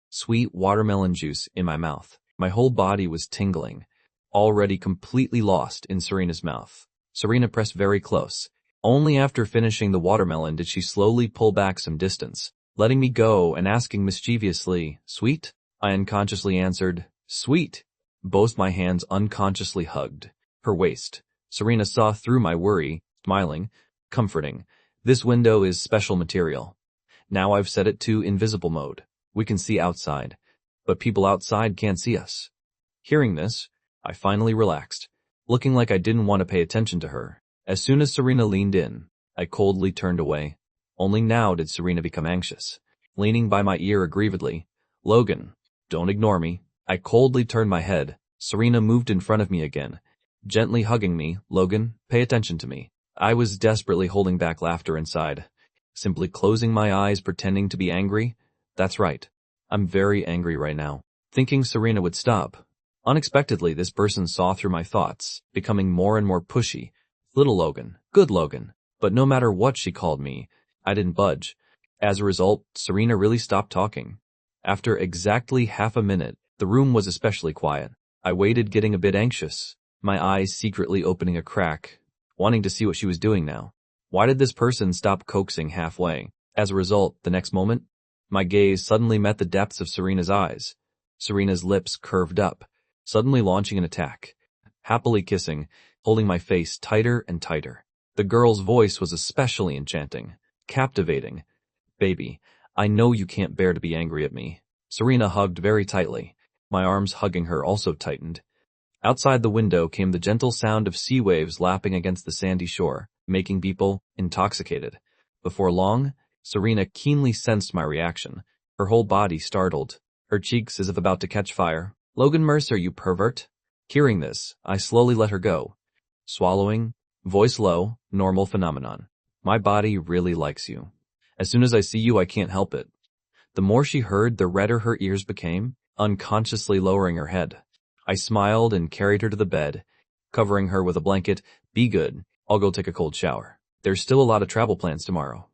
Speaker 1: Sweet watermelon juice in my mouth. My whole body was tingling, already completely lost in Serena's mouth. Serena pressed very close. Only after finishing the watermelon did she slowly pull back some distance, letting me go and asking mischievously, "Sweet?" I unconsciously answered, "Sweet." Both my hands unconsciously hugged her waist. Serena saw through my worry, smiling, comforting. This window is special material. Now I've set it to invisible mode. We can see outside, but people outside can't see us. Hearing this, I finally relaxed, looking like I didn't want to pay attention to her. As soon as Serena leaned in, I coldly turned away. Only now did Serena become anxious, leaning by my ear aggrievedly. "Logan, don't ignore me." I coldly turned my head. Serena moved in front of me again, gently hugging me. "Logan, pay attention to me." I was desperately holding back laughter inside, simply closing my eyes, pretending to be angry. That's right. I'm very angry right now. Thinking Serena would stop. Unexpectedly, this person saw through my thoughts, becoming more and more pushy. Little Logan, good Logan. But no matter what she called me, I didn't budge. As a result, Serena really stopped talking. After exactly half a minute, the room was especially quiet. I waited, getting a bit anxious, my eyes secretly opening a crack, wanting to see what she was doing now. Why did this person stop coaxing halfway? As a result, the next moment, my gaze suddenly met the depths of Serena's eyes. Serena's lips curved up, suddenly launching an attack, happily kissing, holding my face tighter and tighter. The girl's voice was especially enchanting, captivating. "Baby, I know you can't bear to be angry at me." Serena hugged very tightly. My arms hugging her also tightened. Outside the window came the gentle sound of sea waves lapping against the sandy shore, making people intoxicated. Before long, Serena keenly sensed my reaction, her whole body startled, her cheeks as if about to catch fire. Logan Mercer, you pervert. Hearing this, I slowly let her go. Swallowing, voice low, normal phenomenon. My body really likes you. As soon as I see you, I can't help it. The more she heard, the redder her ears became, unconsciously lowering her head. I smiled and carried her to the bed, covering her with a blanket. Be good, I'll go take a cold shower. There's still a lot of travel plans tomorrow.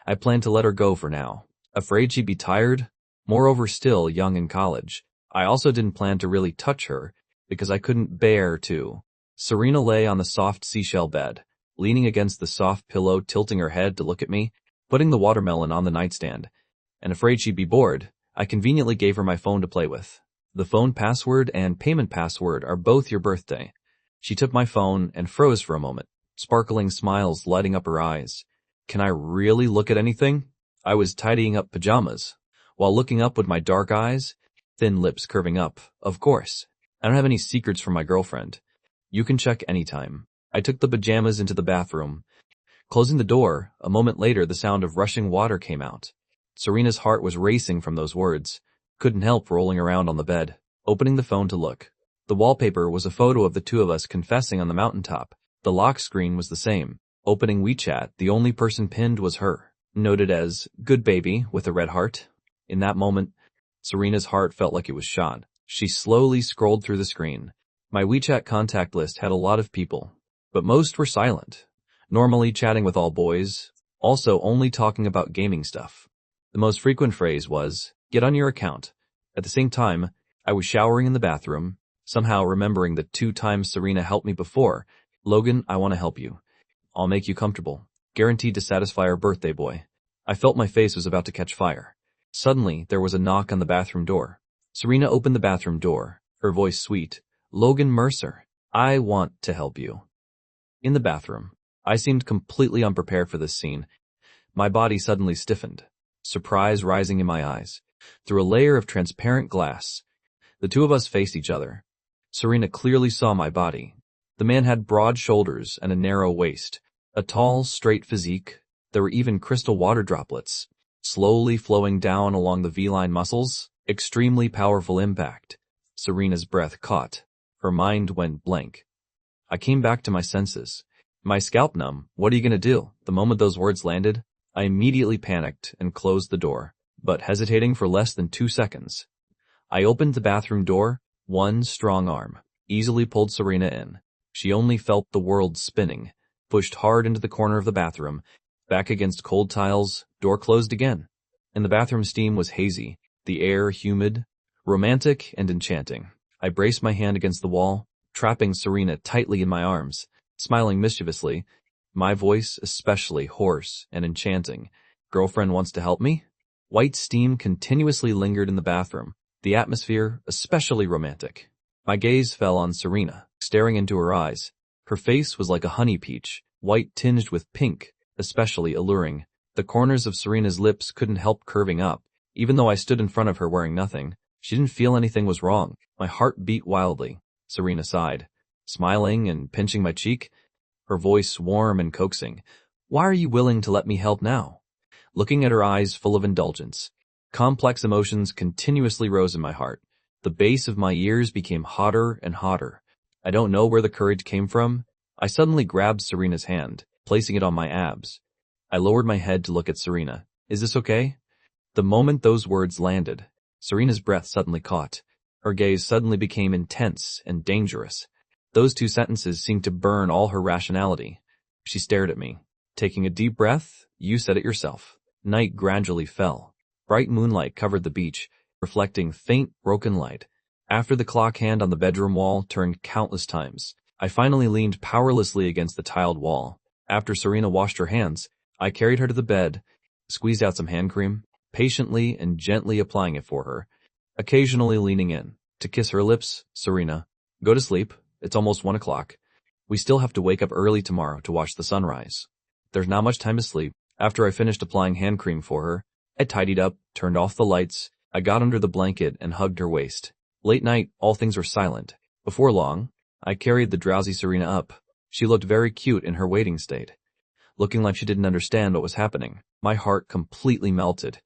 Speaker 1: I planned to let her go for now, afraid she'd be tired, moreover still young in college. I also didn't plan to really touch her, because I couldn't bear to. Serena lay on the soft seashell bed, leaning against the soft pillow, tilting her head to look at me, putting the watermelon on the nightstand, and afraid she'd be bored, I conveniently gave her my phone to play with. The phone password and payment password are both your birthday. She took my phone and froze for a moment, sparkling smiles lighting up her eyes. Can I really look at anything? I was tidying up pajamas, while looking up with my dark eyes, thin lips curving up. Of course. I don't have any secrets from my girlfriend. You can check anytime. I took the pajamas into the bathroom. Closing the door, a moment later the sound of rushing water came out. Serena's heart was racing from those words. Couldn't help rolling around on the bed, opening the phone to look. The wallpaper was a photo of the two of us confessing on the mountaintop. The lock screen was the same. Opening WeChat, the only person pinned was her, noted as, good baby, with a red heart. In that moment, Serena's heart felt like it was shot. She slowly scrolled through the screen. My WeChat contact list had a lot of people, but most were silent. Normally chatting with all boys, also only talking about gaming stuff. The most frequent phrase was, get on your account. At the same time, I was showering in the bathroom, somehow remembering the 2 times Serena helped me before. Logan, I want to help you. I'll make you comfortable. Guaranteed to satisfy our birthday boy. I felt my face was about to catch fire. Suddenly, there was a knock on the bathroom door. Serena opened the bathroom door, her voice sweet. Logan Mercer, I want to help you. In the bathroom, I seemed completely unprepared for this scene. My body suddenly stiffened, surprise rising in my eyes. Through a layer of transparent glass, the two of us faced each other. Serena clearly saw my body. The man had broad shoulders and a narrow waist, a tall, straight physique. There were even crystal water droplets, slowly flowing down along the V-line muscles. Extremely powerful impact. Serena's breath caught. Her mind went blank. I came back to my senses. My scalp numb. What are you going to do? The moment those words landed, I immediately panicked and closed the door, but hesitating for less than 2 seconds. I opened the bathroom door. One strong arm easily pulled Serena in. She only felt the world spinning, pushed hard into the corner of the bathroom, back against cold tiles, door closed again. And the bathroom steam was hazy, the air humid, romantic and enchanting. I braced my hand against the wall, trapping Serena tightly in my arms, smiling mischievously, my voice especially hoarse and enchanting. Girlfriend wants to help me? White steam continuously lingered in the bathroom, the atmosphere especially romantic. My gaze fell on Serena, staring into her eyes. Her face was like a honey peach, white tinged with pink, especially alluring. The corners of Serena's lips couldn't help curving up. Even though I stood in front of her wearing nothing, she didn't feel anything was wrong. My heart beat wildly. Serena sighed, smiling and pinching my cheek, her voice warm and coaxing. Why are you willing to let me help now? Looking at her eyes full of indulgence, complex emotions continuously rose in my heart. The base of my ears became hotter and hotter. I don't know where the courage came from. I suddenly grabbed Serena's hand, placing it on my abs. I lowered my head to look at Serena. Is this okay? The moment those words landed, Serena's breath suddenly caught. Her gaze suddenly became intense and dangerous. Those 2 sentences seemed to burn all her rationality. She stared at me. Taking a deep breath, you said it yourself. Night gradually fell. Bright moonlight covered the beach, reflecting faint, broken light. After the clock hand on the bedroom wall turned countless times, I finally leaned powerlessly against the tiled wall. After Serena washed her hands, I carried her to the bed, squeezed out some hand cream, patiently and gently applying it for her, occasionally leaning in to kiss her lips. Serena, go to sleep. It's almost 1 o'clock. We still have to wake up early tomorrow to watch the sunrise. There's not much time to sleep. After I finished applying hand cream for her, I tidied up, turned off the lights. I got under the blanket and hugged her waist. Late night, all things were silent. Before long, I carried the drowsy Serena up. She looked very cute in her waiting state, looking like she didn't understand what was happening. My heart completely melted.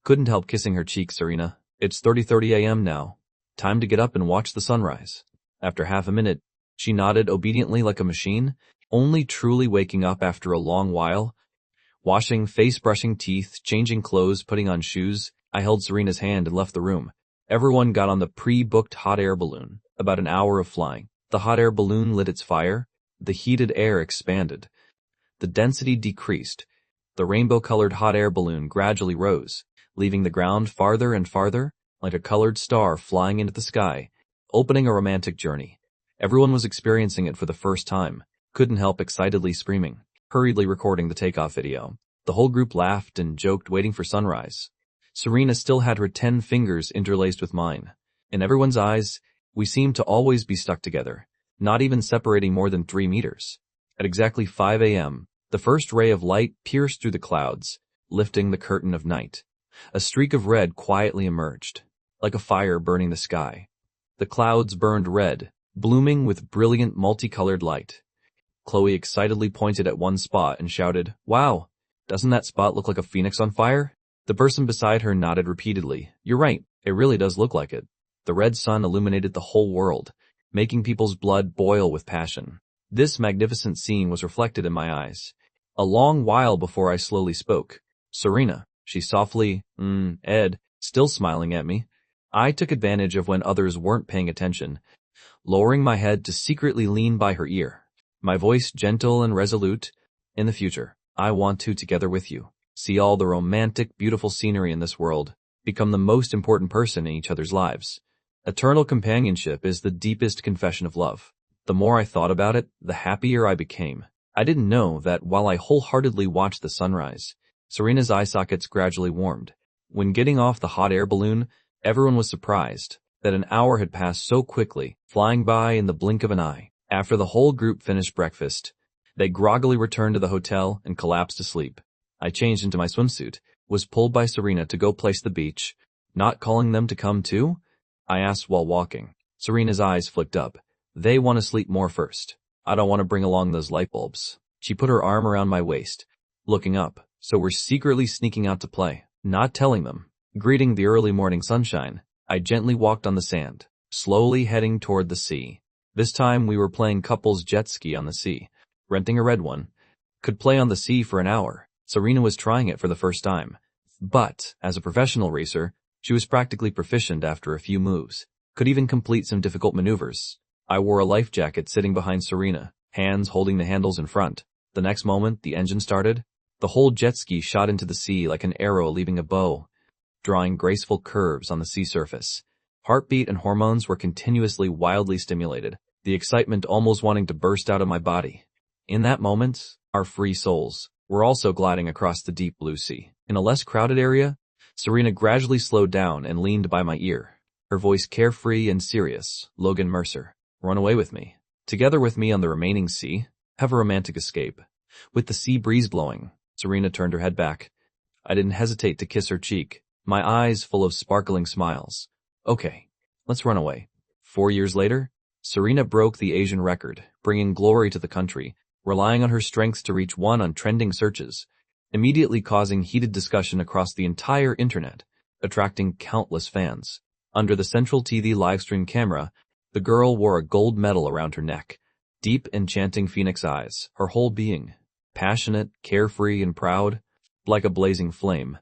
Speaker 1: Couldn't help kissing her cheek. Serena, It's 30:30 a.m. now. Time to get up and watch the sunrise. After half a minute, she nodded obediently like a machine, only truly waking up after a long while. Washing face, brushing teeth, changing clothes, putting on shoes, I held Serena's hand and left the room. Everyone got on the pre-booked hot air balloon. About an hour of flying. The hot air balloon lit its fire. The heated air expanded. The density decreased. The rainbow-colored hot air balloon gradually rose, leaving the ground farther and farther, like a colored star flying into the sky, opening a romantic journey. Everyone was experiencing it for the first time, couldn't help excitedly screaming, hurriedly recording the takeoff video. The whole group laughed and joked, waiting for sunrise. Serena still had her 10 fingers interlaced with mine. In everyone's eyes, we seemed to always be stuck together, not even separating more than 3 meters. At exactly 5 a.m., the first ray of light pierced through the clouds, lifting the curtain of night. A streak of red quietly emerged, like a fire burning the sky. The clouds burned red, blooming with brilliant multicolored light. Chloe excitedly pointed at one spot and shouted, "Wow, doesn't that spot look like a phoenix on fire?" The person beside her nodded repeatedly. "You're right, it really does look like it." The red sun illuminated the whole world, making people's blood boil with passion. This magnificent scene was reflected in my eyes. A long while before I slowly spoke. "Serena," she softly, Ed, still smiling at me. I took advantage of when others weren't paying attention, lowering my head to secretly lean by her ear. My voice gentle and resolute. "In the future, I want to, together with you, see all the romantic, beautiful scenery in this world, become the most important person in each other's lives. Eternal companionship is the deepest confession of love." The more I thought about it, the happier I became. I didn't know that while I wholeheartedly watched the sunrise, Serena's eye sockets gradually warmed. When getting off the hot air balloon, everyone was surprised that an hour had passed so quickly, flying by in the blink of an eye. After the whole group finished breakfast, they groggily returned to the hotel and collapsed asleep. I changed into my swimsuit, was pulled by Serena to go place the beach. "Not calling them to come too?" I asked while walking. Serena's eyes flicked up. "They want to sleep more first. I don't want to bring along those light bulbs." She put her arm around my waist, looking up. "So we're secretly sneaking out to play, not telling them." Greeting the early morning sunshine, I gently walked on the sand, slowly heading toward the sea. This time we were playing couples jet ski on the sea, renting a red one. Could play on the sea for an hour. Serena was trying it for the first time. But, as a professional racer, she was practically proficient after a few moves. Could even complete some difficult maneuvers. I wore a life jacket sitting behind Serena, hands holding the handles in front. The next moment, the engine started. The whole jet ski shot into the sea like an arrow leaving a bow, drawing graceful curves on the sea surface. Heartbeat and hormones were continuously wildly stimulated, the excitement almost wanting to burst out of my body. In that moment, our free souls were also gliding across the deep blue sea. In a less crowded area, Serena gradually slowed down and leaned by my ear, her voice carefree and serious. "Logan Mercer, run away with me. Together with me on the remaining sea, have a romantic escape." With the sea breeze blowing, Serena turned her head back. I didn't hesitate to kiss her cheek, my eyes full of sparkling smiles. "Okay, let's run away." 4 years later, Serena broke the Asian record, bringing glory to the country, relying on her strength to reach 1 on trending searches, immediately causing heated discussion across the entire internet, attracting countless fans. Under the central TV livestream camera, the girl wore a gold medal around her neck, deep enchanting phoenix eyes, her whole being, passionate, carefree, and proud, like a blazing flame.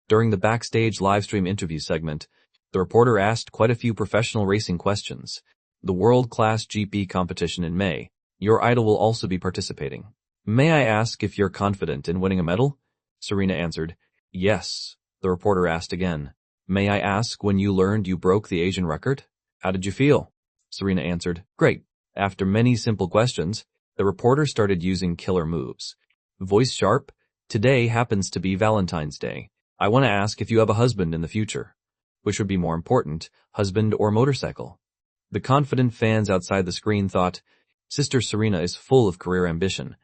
Speaker 1: During the backstage livestream interview segment, the reporter asked quite a few professional racing questions. "The world-class GP competition in May. Your idol will also be participating. May I ask if you're confident in winning a medal?" Serena answered, "Yes." The reporter asked again, "May I ask when you learned you broke the Asian record? How did you feel?" Serena answered, "Great." After many simple questions, the reporter started using killer moves. Voice sharp, "Today happens to be Valentine's Day. I want to ask if you have a husband in the future. Which would be more important, husband or motorcycle?" The confident fans outside the screen thought, Sister Serena is full of career ambition.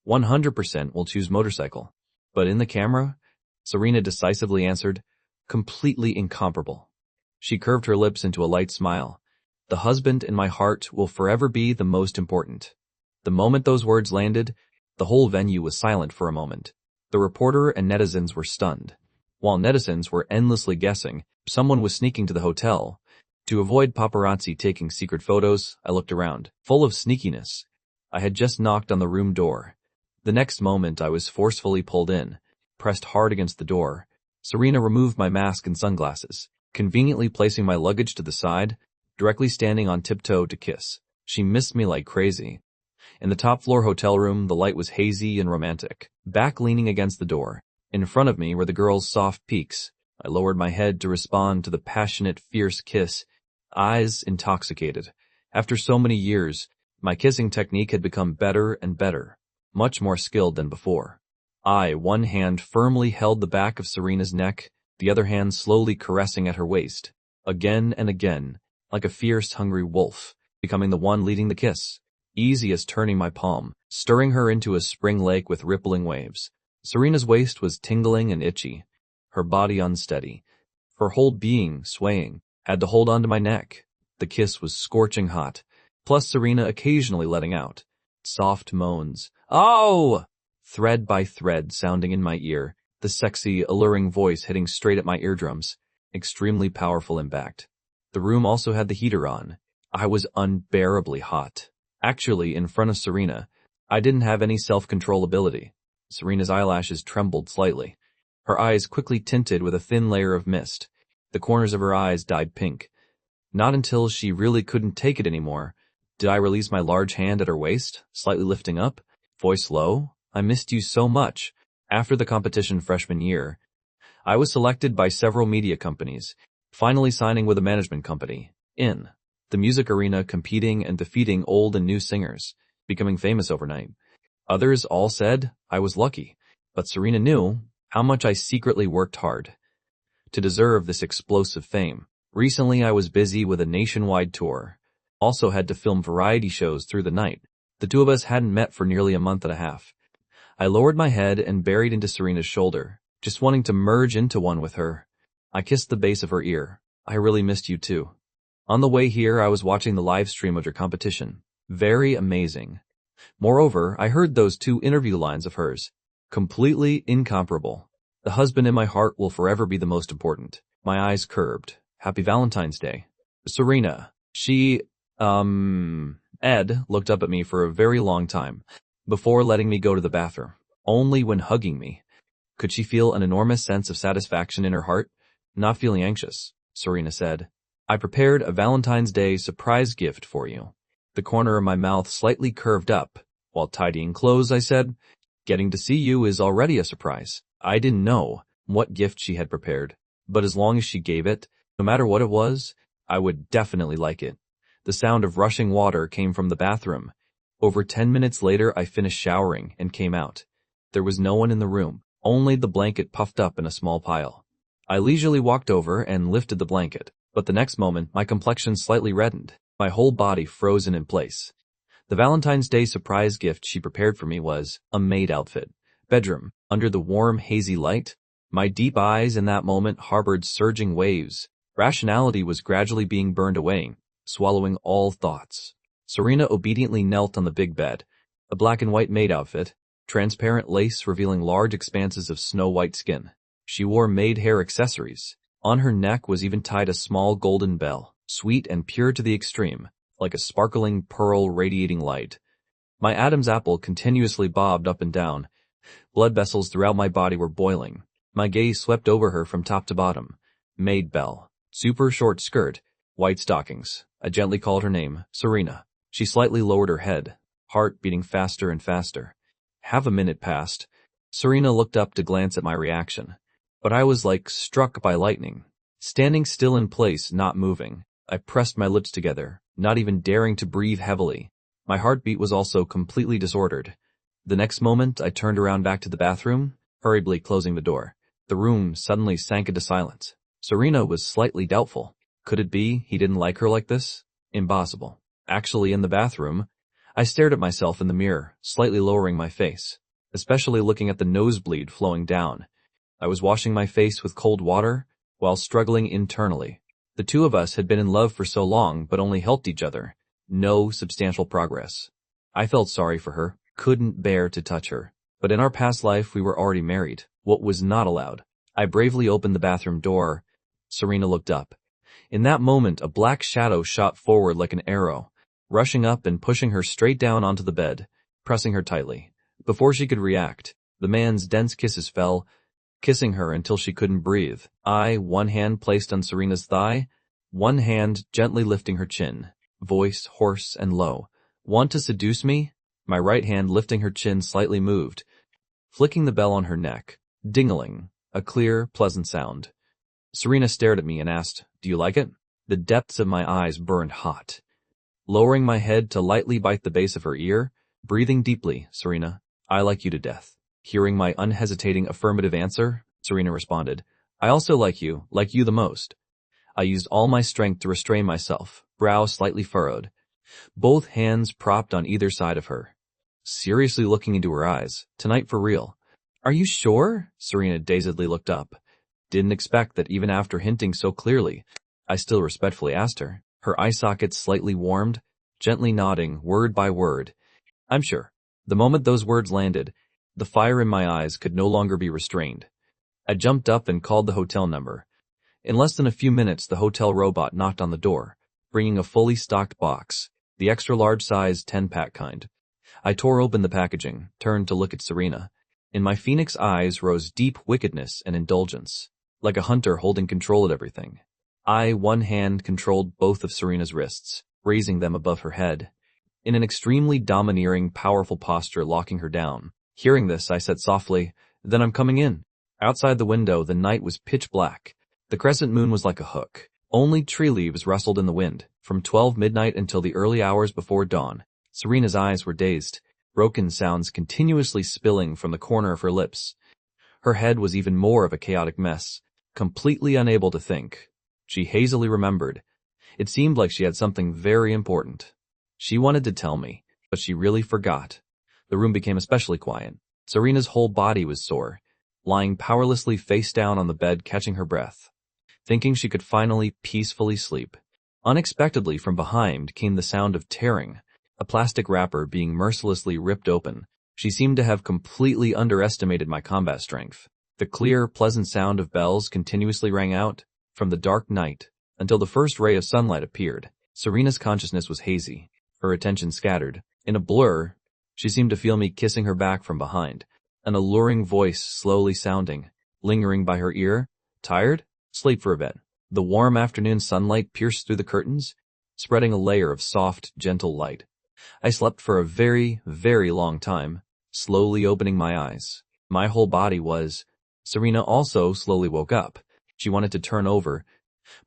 Speaker 1: 100% will choose motorcycle. But in the camera, Serena decisively answered, "Completely incomparable." She curved her lips into a light smile. "The husband in my heart will forever be the most important." The moment those words landed, the whole venue was silent for a moment. The reporter and netizens were stunned. While netizens were endlessly guessing, Someone was sneaking to the hotel. To avoid paparazzi taking secret photos, I looked around, full of sneakiness. I had just knocked on the room door. The next moment I was forcefully pulled in, pressed hard against the door. Serena removed my mask and sunglasses, conveniently placing my luggage to the side, directly standing on tiptoe to kiss. She missed me like crazy. In the top-floor hotel room, the light was hazy and romantic. Back leaning against the door, in front of me were the girl's soft peaks. I lowered my head to respond to the passionate, fierce kiss, eyes intoxicated. After so many years, my kissing technique had become better and better, much more skilled than before. One hand firmly held the back of Serena's neck, the other hand slowly caressing at her waist, again and again, like a fierce, hungry wolf, becoming the one leading the kiss. Easy as turning my palm, stirring her into a spring lake with rippling waves. Serena's waist was tingling and itchy, her body unsteady, her whole being swaying. Had to hold on to my neck. The kiss was scorching hot, plus Serena occasionally letting out soft moans. "Oh!" Thread by thread sounding in my ear, the sexy, alluring voice hitting straight at my eardrums. Extremely powerful impact. The room also had the heater on. I was unbearably hot. Actually, in front of Serena, I didn't have any self-control ability. Serena's eyelashes trembled slightly. Her eyes quickly tinted with a thin layer of mist. The corners of her eyes dyed pink. Not until she really couldn't take it anymore did I release my large hand at her waist, slightly lifting up, voice low. "I missed you so much." After the competition freshman year, I was selected by several media companies, finally signing with a management company, in the music arena, competing and defeating old and new singers, becoming famous overnight. Others all said I was lucky, but Serena knew how much I secretly worked hard to deserve this explosive fame. Recently I was busy with a nationwide tour. Also had to film variety shows through the night. The two of us hadn't met for nearly a month and a half. I lowered my head and buried into Serena's shoulder, just wanting to merge into one with her. I kissed the base of her ear. "I really missed you too." On the way here I was watching the live stream of your competition. Very amazing. Moreover, I heard those 2 interview lines of hers. Completely incomparable. "The husband in my heart will forever be the most important." My eyes curved. "Happy Valentine's Day." Serena. Ed looked up at me for a very long time, before letting me go to the bathroom. Only when hugging me could she feel an enormous sense of satisfaction in her heart. "Not feeling anxious," Serena said. "I prepared a Valentine's Day surprise gift for you." The corner of my mouth slightly curved up. While tidying clothes, I said, "Getting to see you is already a surprise." I didn't know what gift she had prepared, but as long as she gave it, no matter what it was, I would definitely like it. The sound of rushing water came from the bathroom. Over 10 minutes later, I finished showering and came out. There was no one in the room, only the blanket puffed up in a small pile. I leisurely walked over and lifted the blanket, but the next moment my complexion slightly reddened, my whole body frozen in place. The Valentine's Day surprise gift she prepared for me was a maid outfit. Bedroom, under the warm, hazy light. My deep eyes in that moment harbored surging waves. Rationality was gradually being burned away, swallowing all thoughts. Serena obediently knelt on the big bed. A black and white maid outfit, transparent lace revealing large expanses of snow-white skin. She wore maid hair accessories. On her neck was even tied a small golden bell, sweet and pure to the extreme, like a sparkling pearl radiating light. My Adam's apple continuously bobbed up and down. Blood vessels throughout my body were boiling. My gaze swept over her from top to bottom. Maid bell, super short skirt, white stockings. I gently called her name, Serena. She slightly lowered her head, heart beating faster and faster. Half a minute passed. Serena looked up to glance at my reaction, but I was like struck by lightning. Standing still in place, not moving, I pressed my lips together, not even daring to breathe heavily. My heartbeat was also completely disordered. The next moment, I turned around back to the bathroom, hurriedly closing the door. The room suddenly sank into silence. Serena was slightly doubtful. Could it be he didn't like her like this? Impossible. Actually, in the bathroom, I stared at myself in the mirror, slightly lowering my face, especially looking at the nosebleed flowing down. I was washing my face with cold water while struggling internally. The two of us had been in love for so long but only helped each other. No substantial progress. I felt sorry for her, couldn't bear to touch her. But in our past life we were already married. What was not allowed? I bravely opened the bathroom door. Serena looked up. In that moment, a black shadow shot forward like an arrow, rushing up and pushing her straight down onto the bed, pressing her tightly. Before she could react, the man's dense kisses fell, kissing her until she couldn't breathe. One hand placed on Serena's thigh, one hand gently lifting her chin, voice hoarse and low. Want to seduce me? My right hand lifting her chin slightly moved, flicking the bell on her neck, dingling, a clear, pleasant sound. Serena stared at me and asked, "Do you like it?" The depths of my eyes burned hot. Lowering my head to lightly bite the base of her ear, breathing deeply, "Serena, I like you to death." Hearing my unhesitating affirmative answer, Serena responded, "I also like you the most." I used all my strength to restrain myself, brow slightly furrowed, both hands propped on either side of her, seriously looking into her eyes. "Tonight for real." "Are you sure?" Serena dazedly looked up. Didn't expect that even after hinting so clearly, I still respectfully asked her. Her eye sockets slightly warmed, gently nodding word by word. "I'm sure." The moment those words landed, the fire in my eyes could no longer be restrained. I jumped up and called the hotel number. In less than a few minutes, the hotel robot knocked on the door, bringing a fully stocked box, the extra-large size 10-pack kind. I tore open the packaging, turned to look at Serena. In my phoenix eyes rose deep wickedness and indulgence, like a hunter holding control of everything. One hand controlled both of Serena's wrists, raising them above her head, in an extremely domineering, powerful posture, locking her down. Hearing this, I said softly, "Then I'm coming in." Outside the window, the night was pitch black. The crescent moon was like a hook. Only tree leaves rustled in the wind, from 12 midnight until the early hours before dawn. Serena's eyes were dazed, broken sounds continuously spilling from the corner of her lips. Her head was even more of a chaotic mess, completely unable to think. She hazily remembered. It seemed like she had something very important she wanted to tell me, but she really forgot. The room became especially quiet. Serena's whole body was sore, lying powerlessly face down on the bed, catching her breath, thinking she could finally peacefully sleep. Unexpectedly from behind came the sound of tearing, a plastic wrapper being mercilessly ripped open. She seemed to have completely underestimated my combat strength. The clear, pleasant sound of bells continuously rang out from the dark night until the first ray of sunlight appeared. Serena's consciousness was hazy, her attention scattered. In a blur, she seemed to feel me kissing her back from behind, an alluring voice slowly sounding, lingering by her ear. "Tired? Sleep for a bit." The warm afternoon sunlight pierced through the curtains, spreading a layer of soft, gentle light. I slept for a very, very long time, slowly opening my eyes. My whole body was. Serena also slowly woke up. She wanted to turn over,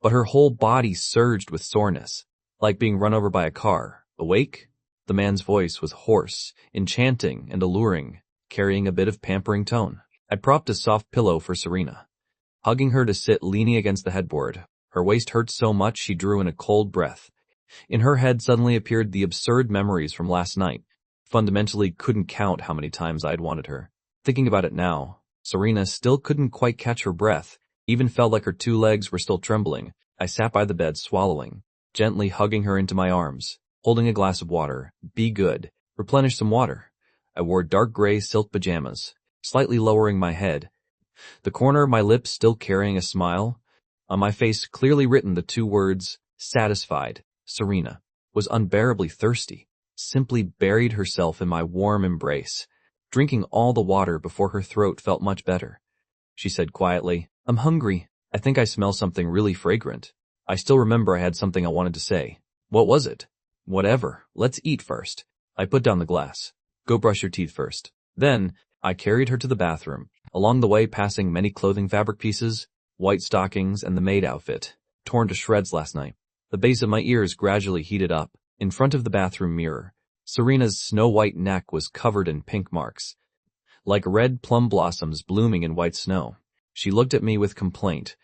Speaker 1: but her whole body surged with soreness, like being run over by a car. "Awake?" The man's voice was hoarse, enchanting, and alluring, carrying a bit of pampering tone. I propped a soft pillow for Serena, hugging her to sit leaning against the headboard. Her waist hurt so much she drew in a cold breath. In her head suddenly appeared the absurd memories from last night. Fundamentally couldn't count how many times I'd wanted her. Thinking about it now, Serena still couldn't quite catch her breath, even felt like her two legs were still trembling. I sat by the bed swallowing, gently hugging her into my arms, holding a glass of water. "Be good. Replenish some water." I wore dark gray silk pajamas, slightly lowering my head, the corner of my lips still carrying a smile. On my face clearly written the two words, "satisfied." Serena was unbearably thirsty, simply buried herself in my warm embrace, drinking all the water before her throat felt much better. She said quietly, "I'm hungry. I think I smell something really fragrant." I still remember I had something I wanted to say. What was it? "Whatever. Let's eat first." I put down the glass. "Go brush your teeth first." Then, I carried her to the bathroom, along the way passing many clothing fabric pieces, white stockings, and the maid outfit, torn to shreds last night. The base of my ears gradually heated up. In front of the bathroom mirror, Serena's snow-white neck was covered in pink marks, like red plum blossoms blooming in white snow. She looked at me with complaint.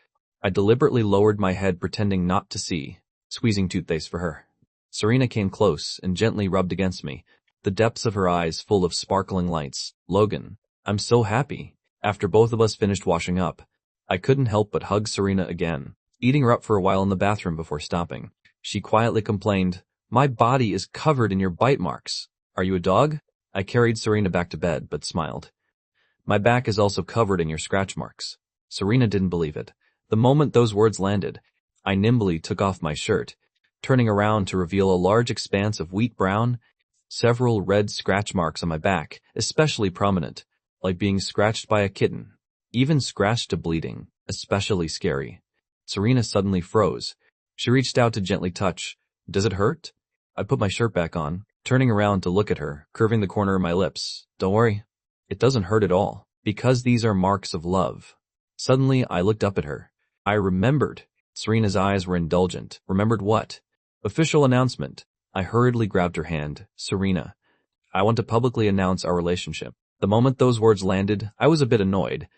Speaker 1: I deliberately lowered my head, pretending not to see, squeezing toothpaste for her. Serena came close and gently rubbed against me, the depths of her eyes full of sparkling lights. "Logan, I'm so happy." After both of us finished washing up, I couldn't help but hug Serena again, eating her up for a while in the bathroom before stopping. She quietly complained, "My body is covered in your bite marks. Are you a dog?" I carried Serena back to bed, but smiled. "My back is also covered in your scratch marks." Serena didn't believe it, The moment those words landed, I nimbly took off my shirt, turning around to reveal a large expanse of wheat brown, several red scratch marks on my back, especially prominent, like being scratched by a kitten. Even scratched to bleeding, especially scary. Serena suddenly froze. She reached out to gently touch. Does it hurt? I put my shirt back on, turning around to look at her, curving the corner of my lips. Don't worry. It doesn't hurt at all, because these are marks of love. Suddenly, I looked up at her. I remembered. Serena's eyes were indulgent. Remembered what? Official announcement. I hurriedly grabbed her hand. Serena, I want to publicly announce our relationship. The moment those words landed, I was a bit annoyed.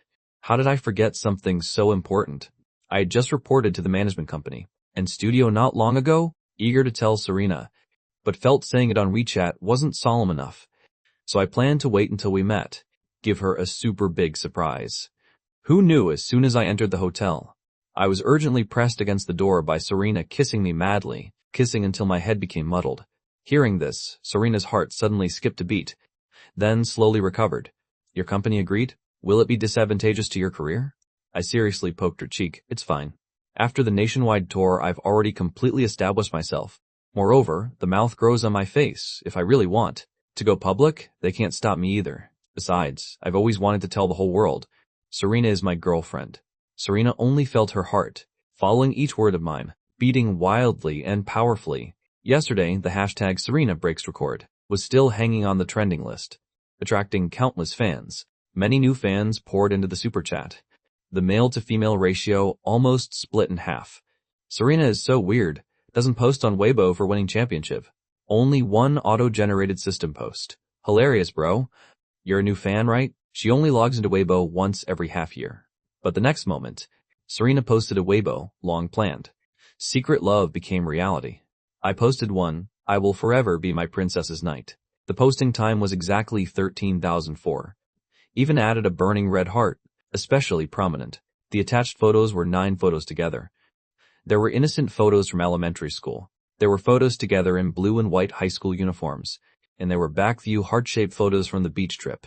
Speaker 1: How did I forget something so important? I had just reported to the management company and studio not long ago, eager to tell Serena, but felt saying it on WeChat wasn't solemn enough. So I planned to wait until we met, give her a super big surprise. Who knew as soon as I entered the hotel? I was urgently pressed against the door by Serena kissing me madly, kissing until my head became muddled. Hearing this, Serena's heart suddenly skipped a beat, then slowly recovered. Your company agreed? Will it be disadvantageous to your career? I seriously poked her cheek. It's fine. After the nationwide tour, I've already completely established myself. Moreover, the mouth grows on my face, if I really want. To go public, they can't stop me either. Besides, I've always wanted to tell the whole world. Serena is my girlfriend. Serena only felt her heart, following each word of mine, beating wildly and powerfully. Yesterday, the hashtag Serena Breaks Record was still hanging on the trending list, attracting countless fans. Many new fans poured into the super chat. The male-to-female ratio almost split in half. Serena is so weird, doesn't post on Weibo for winning championship. Only one auto-generated system post. Hilarious, bro. You're a new fan, right? She only logs into Weibo once every half year. But the next moment, Serena posted a Weibo, long planned. Secret love became reality. I posted one, I will forever be my princess's knight. The posting time was exactly 13,004. Even added a burning red heart, especially prominent. The attached photos were 9 photos together. There were innocent photos from elementary school. There were photos together in blue and white high school uniforms. And there were back-view heart-shaped photos from the beach trip.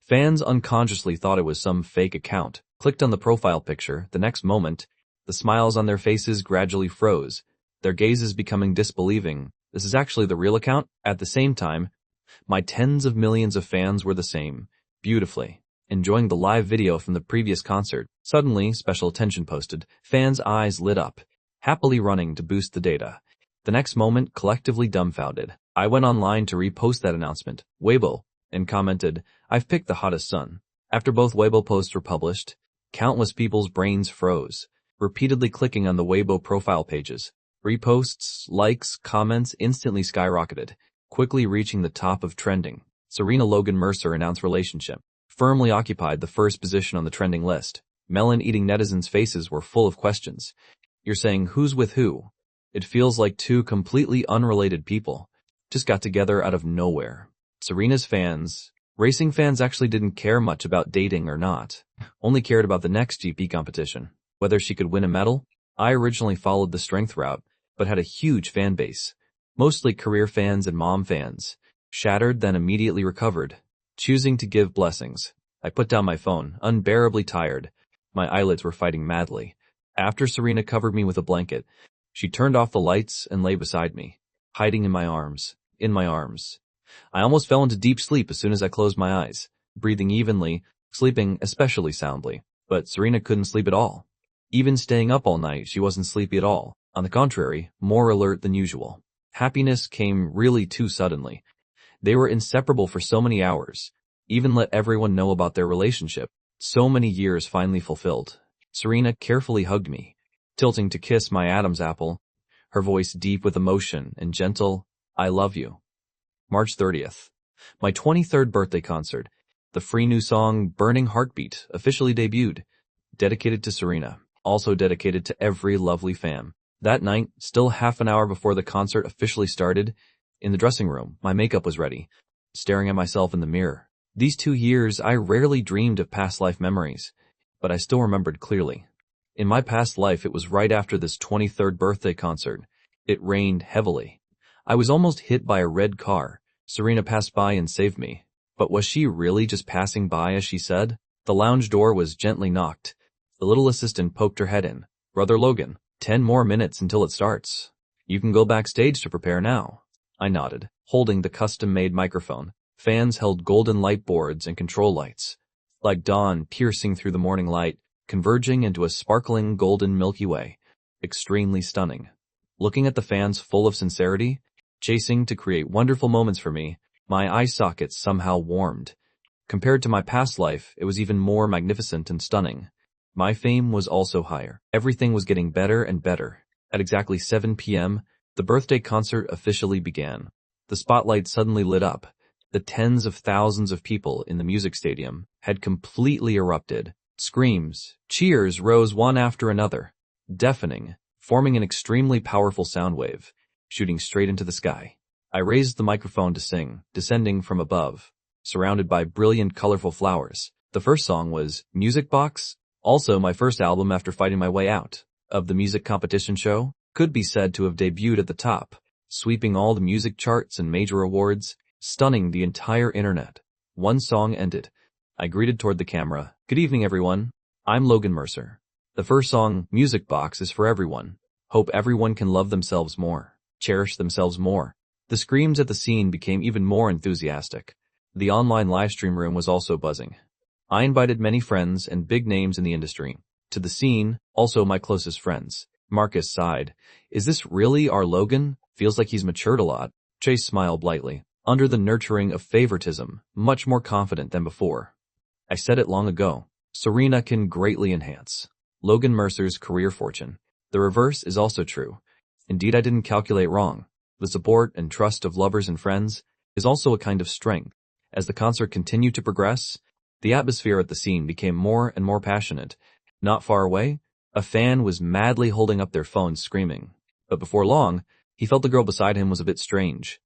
Speaker 1: Fans unconsciously thought it was some fake account, clicked on the profile picture. The next moment, the smiles on their faces gradually froze, their gazes becoming disbelieving. This is actually the real account? At the same time, my tens of millions of fans were the same, beautifully, enjoying the live video from the previous concert. Suddenly, special attention posted, fans' eyes lit up, happily running to boost the data. The next moment, collectively dumbfounded. I went online to repost that announcement, Weibo, and commented, I've picked the hottest son. After both Weibo posts were published, countless people's brains froze, repeatedly clicking on the Weibo profile pages. Reposts, likes, comments instantly skyrocketed, quickly reaching the top of trending. Serena Logan Mercer announced relationship, firmly occupied the first position on the trending list. Melon-eating netizens' faces were full of questions. You're saying who's with who? It feels like two completely unrelated people just got together out of nowhere. Serena's fans, racing fans, actually didn't care much about dating or not, only cared about the next GP competition, whether she could win a medal. I originally followed the strength route, but had a huge fan base, mostly career fans and mom fans. Shattered, then immediately recovered, choosing to give blessings. I put down my phone, unbearably tired. My eyelids were fighting madly. After Serena covered me with a blanket, she turned off the lights and lay beside me, hiding in my arms. I almost fell into deep sleep as soon as I closed my eyes, breathing evenly, sleeping especially soundly. But Serena couldn't sleep at all. Even staying up all night, she wasn't sleepy at all. On the contrary, more alert than usual. Happiness came really too suddenly. They were inseparable for so many hours, even let everyone know about their relationship. So many years finally fulfilled. Serena carefully hugged me, tilting to kiss my Adam's apple, her voice deep with emotion and gentle, I love you. March 30th. My 23rd birthday concert. The free new song Burning Heartbeat officially debuted. Dedicated to Serena. Also dedicated to every lovely fan. That night, still half an hour before the concert officially started, in the dressing room, my makeup was ready, staring at myself in the mirror. These 2 years, I rarely dreamed of past life memories, but I still remembered clearly. In my past life, it was right after this 23rd birthday concert. It rained heavily. I was almost hit by a red car. Serena passed by and saved me. But was she really just passing by as she said? The lounge door was gently knocked. The little assistant poked her head in. "Brother Logan, 10 more minutes until it starts. You can go backstage to prepare now." I nodded, holding the custom-made microphone. Fans held golden light boards and control lights, like dawn piercing through the morning light, converging into a sparkling golden Milky Way. Extremely stunning. Looking at the fans full of sincerity, chasing to create wonderful moments for me, my eye sockets somehow warmed. Compared to my past life, it was even more magnificent and stunning. My fame was also higher. Everything was getting better and better. At exactly 7 p.m., the birthday concert officially began. The spotlight suddenly lit up. The tens of thousands of people in the music stadium had completely erupted. Screams, cheers rose one after another, deafening, forming an extremely powerful sound wave, shooting straight into the sky. I raised the microphone to sing, descending from above, surrounded by brilliant, colorful flowers. The first song was Music Box, also my first album after fighting my way out of the music competition show, could be said to have debuted at the top, sweeping all the music charts and major awards, stunning the entire internet. One song ended. I greeted toward the camera. "Good evening, everyone. I'm Logan Mercer. The first song, Music Box, is for everyone. Hope everyone can love themselves more, cherish themselves more." The screams at the scene became even more enthusiastic. The online livestream room was also buzzing. I invited many friends and big names in the industry to the scene, also my closest friends. Marcus sighed. "Is this really our Logan? Feels like he's matured a lot." Chase smiled lightly. "Under the nurturing of favoritism, much more confident than before. I said it long ago. Serena can greatly enhance Logan Mercer's career fortune. The reverse is also true. Indeed, I didn't calculate wrong. The support and trust of lovers and friends is also a kind of strength." As the concert continued to progress, the atmosphere at the scene became more and more passionate. Not far away, a fan was madly holding up their phones screaming. But before long, he felt the girl beside him was a bit strange.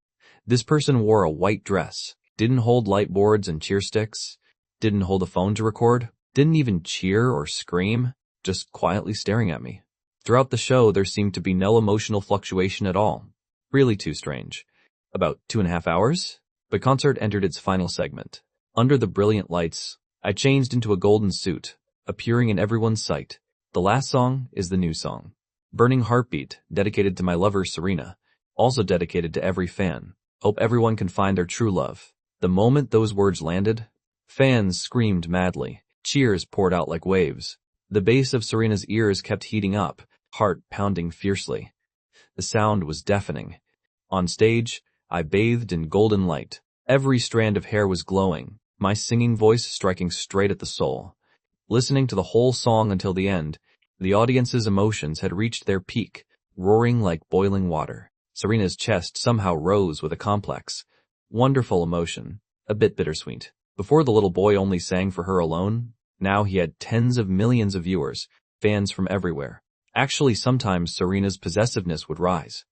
Speaker 1: This person wore a white dress, didn't hold light boards and cheer sticks, didn't hold a phone to record, didn't even cheer or scream, just quietly staring at me. Throughout the show, there seemed to be no emotional fluctuation at all. Really too strange. About 2.5 hours, the concert entered its final segment. Under the brilliant lights, I changed into a golden suit, appearing in everyone's sight. The last song is the new song, Burning Heartbeat, dedicated to my lover Serena, also dedicated to every fan. Hope everyone can find their true love. The moment those words landed, fans screamed madly. Cheers poured out like waves. The bass of Serena's ears kept heating up, heart pounding fiercely. The sound was deafening. On stage, I bathed in golden light. Every strand of hair was glowing, my singing voice striking straight at the soul. Listening to the whole song until the end, the audience's emotions had reached their peak, roaring like boiling water. Serena's chest somehow rose with a complex, wonderful emotion, a bit bittersweet. Before the little boy only sang for her alone, now he had tens of millions of viewers, fans from everywhere. Actually, sometimes Serena's possessiveness would rise,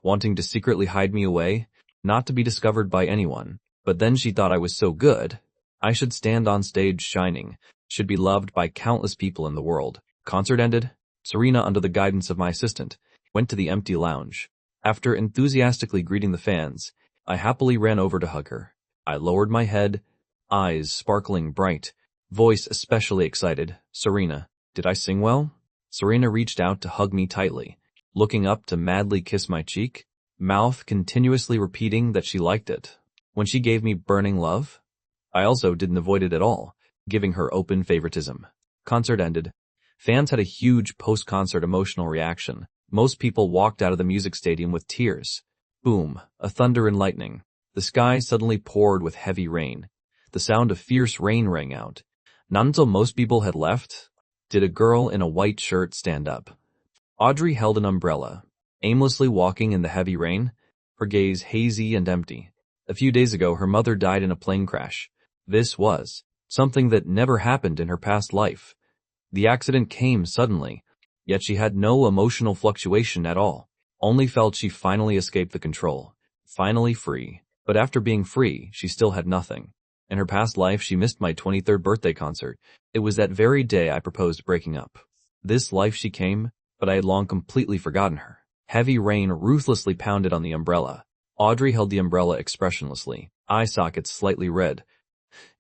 Speaker 1: wanting to secretly hide me away, not to be discovered by anyone. But then she thought I was so good, I should stand on stage shining, should be loved by countless people in the world. Concert ended. Serena, under the guidance of my assistant, went to the empty lounge. After enthusiastically greeting the fans, I happily ran over to hug her. I lowered my head, eyes sparkling bright, voice especially excited. "Serena, did I sing well?" Serena reached out to hug me tightly, looking up to madly kiss my cheek, mouth continuously repeating that she liked it. When she gave me burning love, I also didn't avoid it at all, giving her open favoritism. Concert ended. Fans had a huge post-concert emotional reaction. Most people walked out of the music stadium with tears. Boom, a thunder and lightning. The sky suddenly poured with heavy rain. The sound of fierce rain rang out. Not until most people had left did a girl in a white shirt stand up. Audrey held an umbrella, aimlessly walking in the heavy rain, her gaze hazy and empty. A few days ago, her mother died in a plane crash. This was something that never happened in her past life. The accident came suddenly, yet she had no emotional fluctuation at all. Only felt she finally escaped the control, finally free. But after being free, she still had nothing. In her past life, she missed my 23rd birthday concert. It was that very day I proposed breaking up. This life she came, but I had long completely forgotten her. Heavy rain ruthlessly pounded on the umbrella. Audrey held the umbrella expressionlessly, eye sockets slightly red.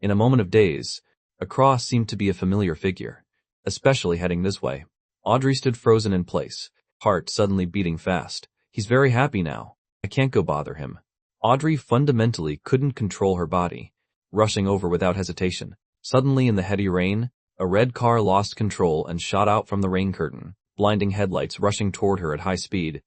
Speaker 1: In a moment of daze, a cross seemed to be a familiar figure. especially heading this way. Audrey stood frozen in place, heart suddenly beating fast. He's very happy now. I can't go bother him. Audrey fundamentally couldn't control her body, rushing over without hesitation. Suddenly in the heady rain, a red car lost control and shot out from the rain curtain, blinding headlights rushing toward her at high speed.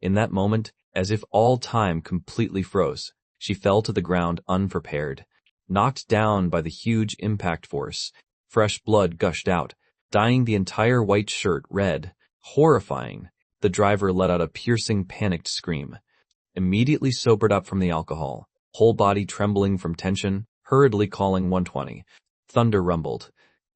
Speaker 1: In that moment, as if all time completely froze, she fell to the ground unprepared. Knocked down by the huge impact force, fresh blood gushed out, dyeing the entire white shirt red. Horrifying. The driver let out a piercing, panicked scream. Immediately sobered up from the alcohol, whole body trembling from tension, hurriedly calling 120. Thunder rumbled.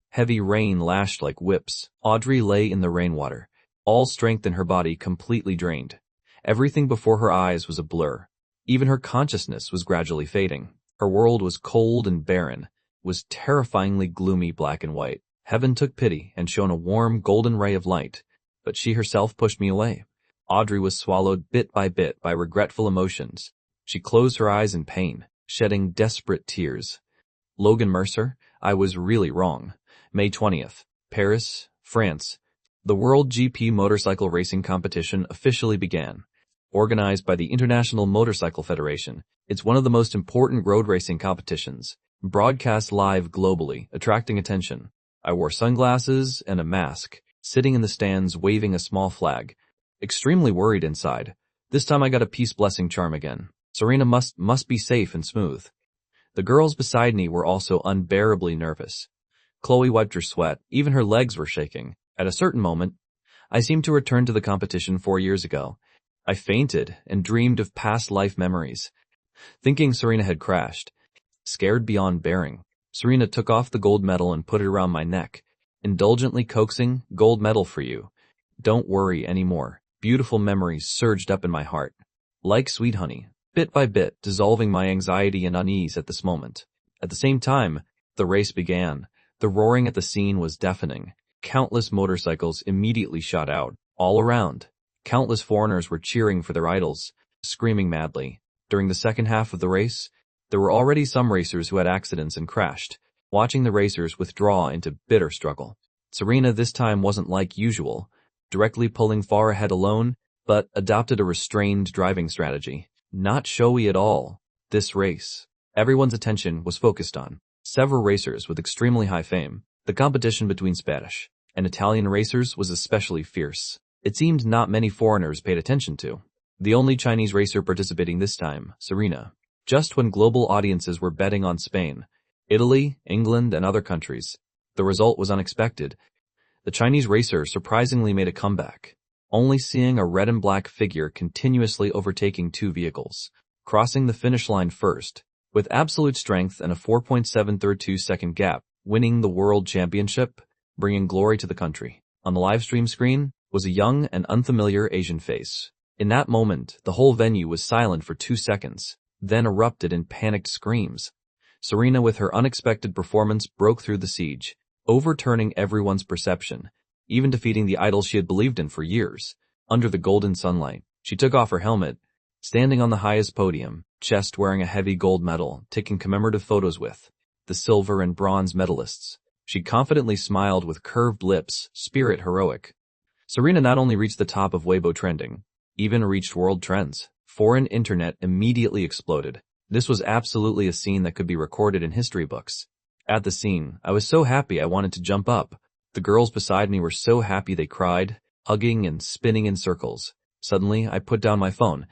Speaker 1: Heavy rain lashed like whips. Audrey lay in the rainwater, all strength in her body completely drained. Everything before her eyes was a blur. Even her consciousness was gradually fading. Her world was cold and barren, was terrifyingly gloomy black and white. Heaven took pity and shone a warm golden ray of light, but she herself pushed me away. Audrey was swallowed bit by regretful emotions. She closed her eyes in pain, shedding desperate tears. Logan Mercer, I was really wrong. May 20th, Paris, France. The World GP motorcycle racing competition officially began. Organized by the International Motorcycle Federation, it's one of the most important road racing competitions, broadcast live globally, attracting attention. I wore sunglasses and a mask, sitting in the stands waving a small flag. Extremely worried inside. This time I got a peace blessing charm again. Serena must be safe and smooth. The girls beside me were also unbearably nervous. Chloe wiped her sweat, even her legs were shaking. At a certain moment, I seemed to return to the competition 4 years ago. I fainted and dreamed of past life memories. Thinking Serena had crashed. Scared beyond bearing, Serena took off the gold medal and put it around my neck, indulgently coaxing, "Gold medal for you. Don't worry anymore." Beautiful memories surged up in my heart. Like sweet honey, bit by bit, dissolving my anxiety and unease at this moment. At the same time, the race began. The roaring at the scene was deafening. Countless motorcycles immediately shot out, all around. Countless foreigners were cheering for their idols, screaming madly. During the second half of the race, there were already some racers who had accidents and crashed, watching the racers withdraw into bitter struggle. Serena this time wasn't like usual, directly pulling far ahead alone, but adopted a restrained driving strategy. Not showy at all. This race, everyone's attention was focused on. Several racers with extremely high fame. The competition between Spanish and Italian racers was especially fierce. It seemed not many foreigners paid attention to. The only Chinese racer participating this time, Serena. Just when global audiences were betting on Spain, Italy, England, and other countries, the result was unexpected. The Chinese racer surprisingly made a comeback, only seeing a red and black figure continuously overtaking two vehicles, crossing the finish line first, with absolute strength and a 4.732-second gap, winning the World Championship, bringing glory to the country. On the live stream screen was a young and unfamiliar Asian face. In that moment, the whole venue was silent for 2 seconds, then erupted in panicked screams. Serena, with her unexpected performance, broke through the siege, overturning everyone's perception, even defeating the idol she had believed in for years. Under the golden sunlight, she took off her helmet, standing on the highest podium, chest wearing a heavy gold medal, taking commemorative photos with the silver and bronze medalists. She confidently smiled with curved lips, spirit heroic. Serena not only reached the top of Weibo trending, even reached world trends. Foreign internet immediately exploded. This was absolutely a scene that could be recorded in history books. At the scene, I was so happy I wanted to jump up. The girls beside me were so happy they cried, hugging and spinning in circles. Suddenly, I put down my phone.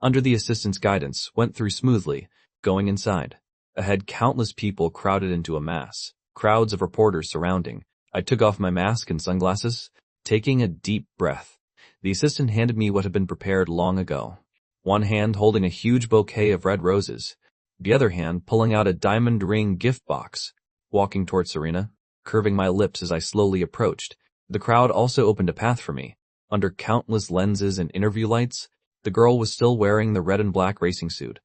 Speaker 1: Under the assistant's guidance, went through smoothly, going inside. Ahead, countless people crowded into a mass, crowds of reporters surrounding. I took off my mask and sunglasses, taking a deep breath. The assistant handed me what had been prepared long ago. One hand holding a huge bouquet of red roses, the other hand pulling out a diamond ring gift box. Walking toward Serena, curving my lips as I slowly approached. The crowd also opened a path for me. Under countless lenses and interview lights, the girl was still wearing the red and black racing suit.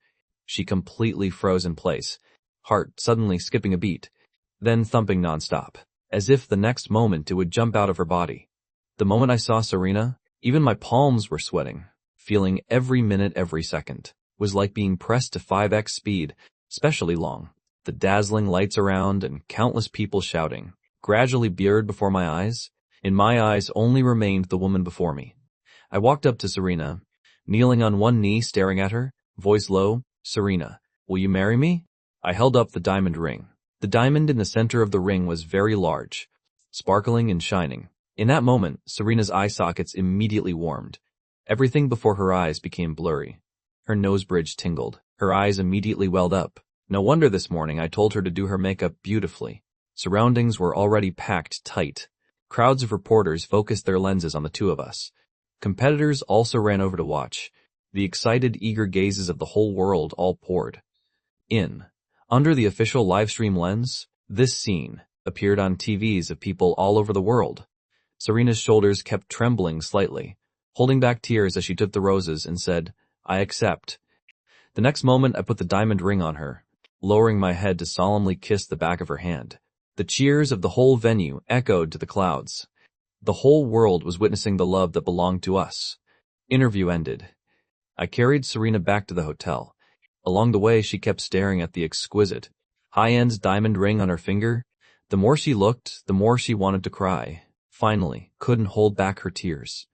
Speaker 1: She completely froze in place, heart suddenly skipping a beat, then thumping nonstop, as if the next moment it would jump out of her body. The moment I saw Serena, even my palms were sweating. Feeling every minute, every second, was like being pressed to 5x speed, especially long. The dazzling lights around and countless people shouting. gradually blurred before my eyes. In my eyes only remained the woman before me. I walked up to Serena, kneeling on one knee staring at her, voice low, "Serena, will you marry me?" I held up the diamond ring. The diamond in the center of the ring was very large, sparkling and shining. In that moment, Serena's eye sockets immediately warmed. Everything before her eyes became blurry. Her nose bridge tingled. Her eyes immediately welled up. No wonder this morning I told her to do her makeup beautifully. Surroundings were already packed tight. Crowds of reporters focused their lenses on the two of us. Competitors also ran over to watch. The excited, eager gazes of the whole world all poured in. Under the official livestream lens, this scene appeared on TVs of people all over the world. Serena's shoulders kept trembling slightly, holding back tears as she took the roses and said, "I accept." The next moment I put the diamond ring on her, lowering my head to solemnly kiss the back of her hand. The cheers of the whole venue echoed to the clouds. The whole world was witnessing the love that belonged to us. Interview ended. I carried Serena back to the hotel. Along the way, she kept staring at the exquisite, high-end diamond ring on her finger. The more she looked, the more she wanted to cry. Finally, couldn't hold back her tears.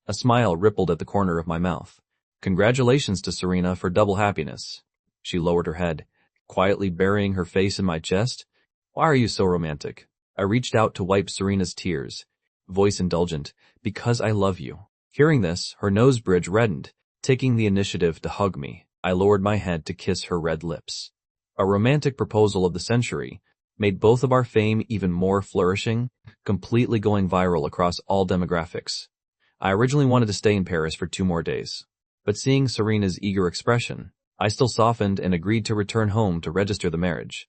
Speaker 1: A smile rippled at the corner of my mouth. Congratulations to Serena for double happiness. She lowered her head, quietly burying her face in my chest. Why are you so romantic? I reached out to wipe Serena's tears, voice indulgent, because I love you. Hearing this, her nose bridge reddened, taking the initiative to hug me. I lowered my head to kiss her red lips. A romantic proposal of the century made both of our fame even more flourishing, completely going viral across all demographics. I originally wanted to stay in Paris for 2 more days, but seeing Serena's eager expression, I still softened and agreed to return home to register the marriage.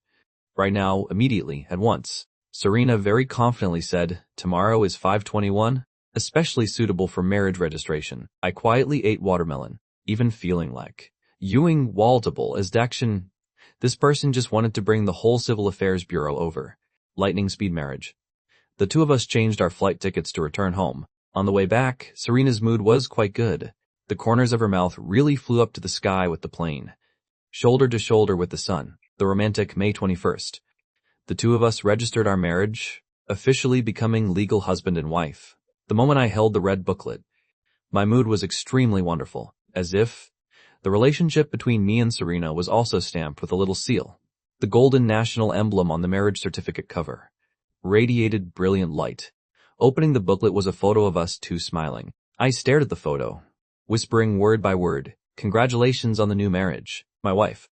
Speaker 1: Right now, immediately, at once. Serena very confidently said, "Tomorrow is 5/21, especially suitable for marriage registration." I quietly ate watermelon, even feeling like Ewing Waldable as Daction. This person just wanted to bring the whole Civil Affairs Bureau over. Lightning speed marriage. The two of us changed our flight tickets to return home. On the way back, Serena's mood was quite good. The corners of her mouth really flew up to the sky with the plane. Shoulder to shoulder with the sun, the romantic May 21st. The two of us registered our marriage, officially becoming legal husband and wife. The moment I held the red booklet, my mood was extremely wonderful, as if the relationship between me and Serena was also stamped with a little seal. The golden national emblem on the marriage certificate cover radiated brilliant light. Opening the booklet was a photo of us two smiling. I stared at the photo, whispering word by word, "Congratulations on the new marriage, my wife."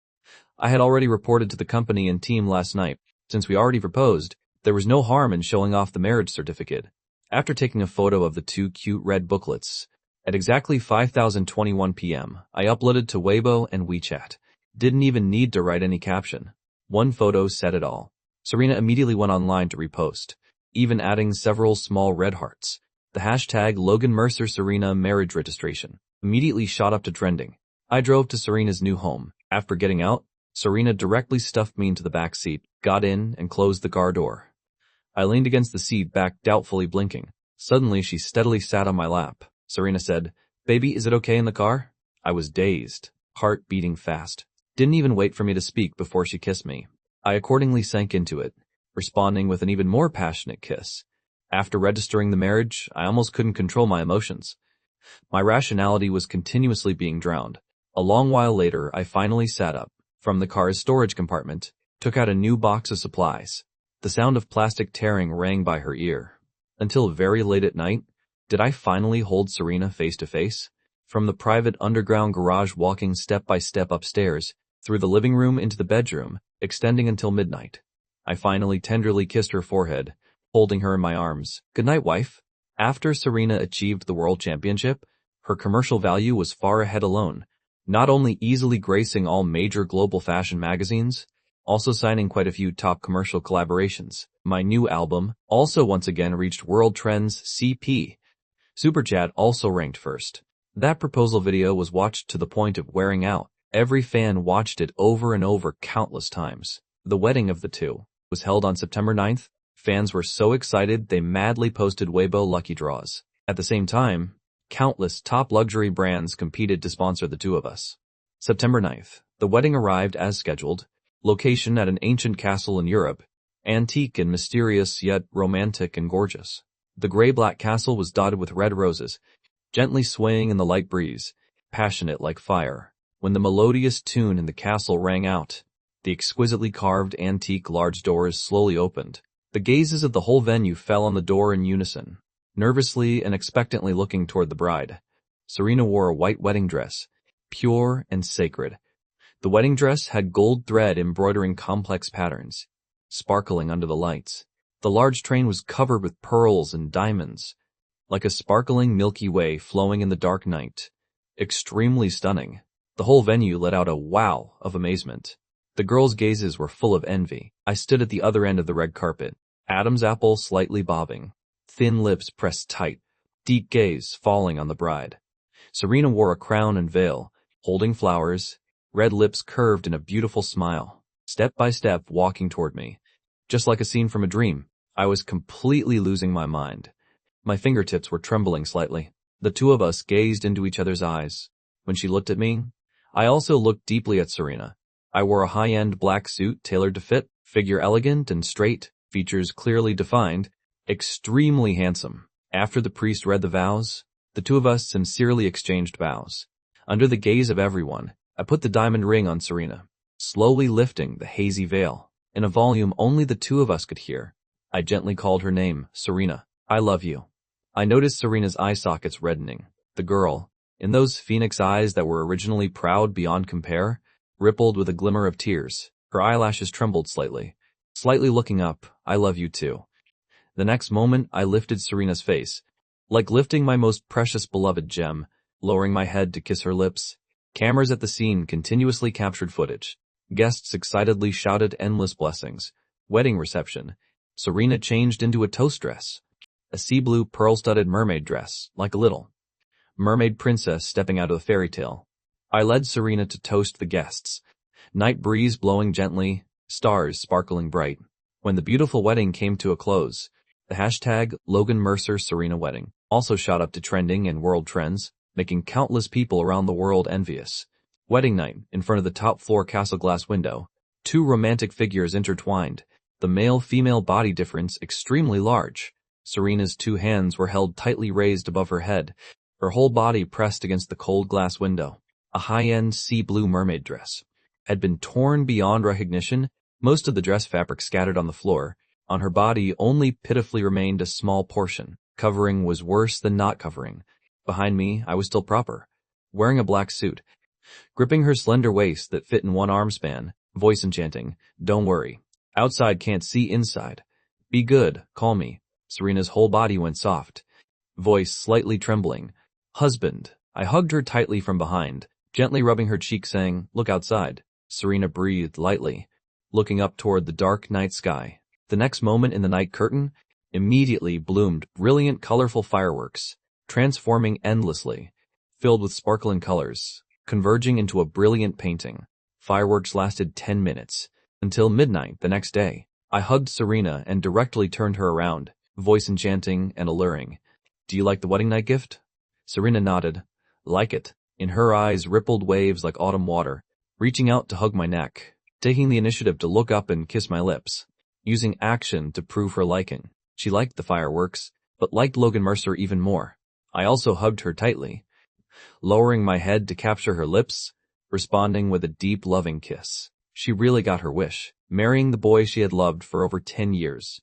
Speaker 1: I had already reported to the company and team last night. Since we already proposed, there was no harm in showing off the marriage certificate. After taking a photo of the two cute red booklets, at exactly 5:21 p.m., I uploaded to Weibo and WeChat. Didn't even need to write any caption. One photo said it all. Serena immediately went online to repost, even adding several small red hearts. The hashtag Logan Mercer Serena marriage registration immediately shot up to trending. I drove to Serena's new home. After getting out, Serena directly stuffed me into the back seat, got in, and closed the car door. I leaned against the seat back, doubtfully blinking. Suddenly, she steadily sat on my lap. Serena said, "Baby, is it okay in the car?" I was dazed, heart beating fast. Didn't even wait for me to speak before she kissed me. I accordingly sank into it, responding with an even more passionate kiss. After registering the marriage, I almost couldn't control my emotions. My rationality was continuously being drowned. A long while later, I finally sat up from the car's storage compartment, took out a new box of supplies. The sound of plastic tearing rang by her ear. Until very late at night, did I finally hold Serena face to face? From the private underground garage, walking step by step upstairs, through the living room into the bedroom, extending until midnight. I finally tenderly kissed her forehead, holding her in my arms. "Good night, wife." After Serena achieved the world championship, her commercial value was far ahead alone, not only easily gracing all major global fashion magazines, also signing quite a few top commercial collaborations. My new album also once again reached World Trends CP. Superchat also ranked first. That proposal video was watched to the point of wearing out. Every fan watched it over and over countless times. The wedding of the two was held on September 9th. Fans were so excited they madly posted Weibo lucky draws. At the same time, countless top luxury brands competed to sponsor the two of us. September 9th, the wedding arrived as scheduled. Location at an ancient castle in Europe. Antique and mysterious, yet romantic and gorgeous. The gray-black castle was dotted with red roses, gently swaying in the light breeze, passionate like fire. When the melodious tune in the castle rang out, the exquisitely carved antique large doors slowly opened. The gazes of the whole venue fell on the door in unison, nervously and expectantly looking toward the bride. Serena wore a white wedding dress, pure and sacred. The wedding dress had gold thread embroidering complex patterns, sparkling under the lights. The large train was covered with pearls and diamonds, like a sparkling Milky Way flowing in the dark night. Extremely stunning. The whole venue let out a wow of amazement. The girls' gazes were full of envy. I stood at the other end of the red carpet, Adam's apple slightly bobbing, thin lips pressed tight, deep gaze falling on the bride. Serena wore a crown and veil, holding flowers, red lips curved in a beautiful smile, step by step walking toward me. Just like a scene from a dream, I was completely losing my mind. My fingertips were trembling slightly. The two of us gazed into each other's eyes. When she looked at me, I also looked deeply at Serena. I wore a high-end black suit tailored to fit, figure elegant and straight, features clearly defined, extremely handsome. After the priest read the vows, the two of us sincerely exchanged bows. Under the gaze of everyone, I put the diamond ring on Serena, slowly lifting the hazy veil. In a volume only the two of us could hear, I gently called her name, Serena. I love you. I noticed Serena's eye sockets reddening. The girl, in those phoenix eyes that were originally proud beyond compare, rippled with a glimmer of tears. Her eyelashes trembled slightly looking up. I love you too. The next moment, I lifted Serena's face, like lifting my most precious beloved gem, lowering my head to kiss her lips. Cameras at the scene continuously captured footage. Guests excitedly shouted endless blessings. Wedding reception. Serena changed into a toast dress, a sea blue pearl-studded mermaid dress, like a little mermaid princess stepping out of a fairy tale. I led Serena to toast the guests. Night breeze blowing gently, stars sparkling bright. When the beautiful wedding came to a close, the hashtag Logan Mercer Serena Wedding also shot up to trending and world trends, making countless people around the world envious. Wedding night, in front of the top floor castle glass window, two romantic figures intertwined, the male-female body difference extremely large. Serena's two hands were held tightly raised above her head, her whole body pressed against the cold glass window. A high-end sea blue mermaid dress had been torn beyond recognition, most of the dress fabric scattered on the floor. On her body only pitifully remained a small portion. Covering was worse than not covering. Behind me, I was still proper, wearing a black suit, gripping her slender waist that fit in one arm span, voice enchanting, "Don't worry. Outside can't see inside. Be good, call me." Serena's whole body went soft, voice slightly trembling. "Husband." I hugged her tightly from behind, gently rubbing her cheek saying, "Look outside." Serena breathed lightly, looking up toward the dark night sky. The next moment in the night curtain, immediately bloomed brilliant colorful fireworks, transforming endlessly, filled with sparkling colors, converging into a brilliant painting. Fireworks lasted 10 minutes, until midnight the next day. I hugged Serena and directly turned her around, voice enchanting and alluring. "Do you like the wedding night gift?" Serena nodded. "Like it." In her eyes rippled waves like autumn water, reaching out to hug my neck, taking the initiative to look up and kiss my lips, using action to prove her liking. She liked the fireworks, but liked Logan Mercer even more. I also hugged her tightly, lowering my head to capture her lips, responding with a deep, loving kiss. She really got her wish, marrying the boy she had loved for over 10 years.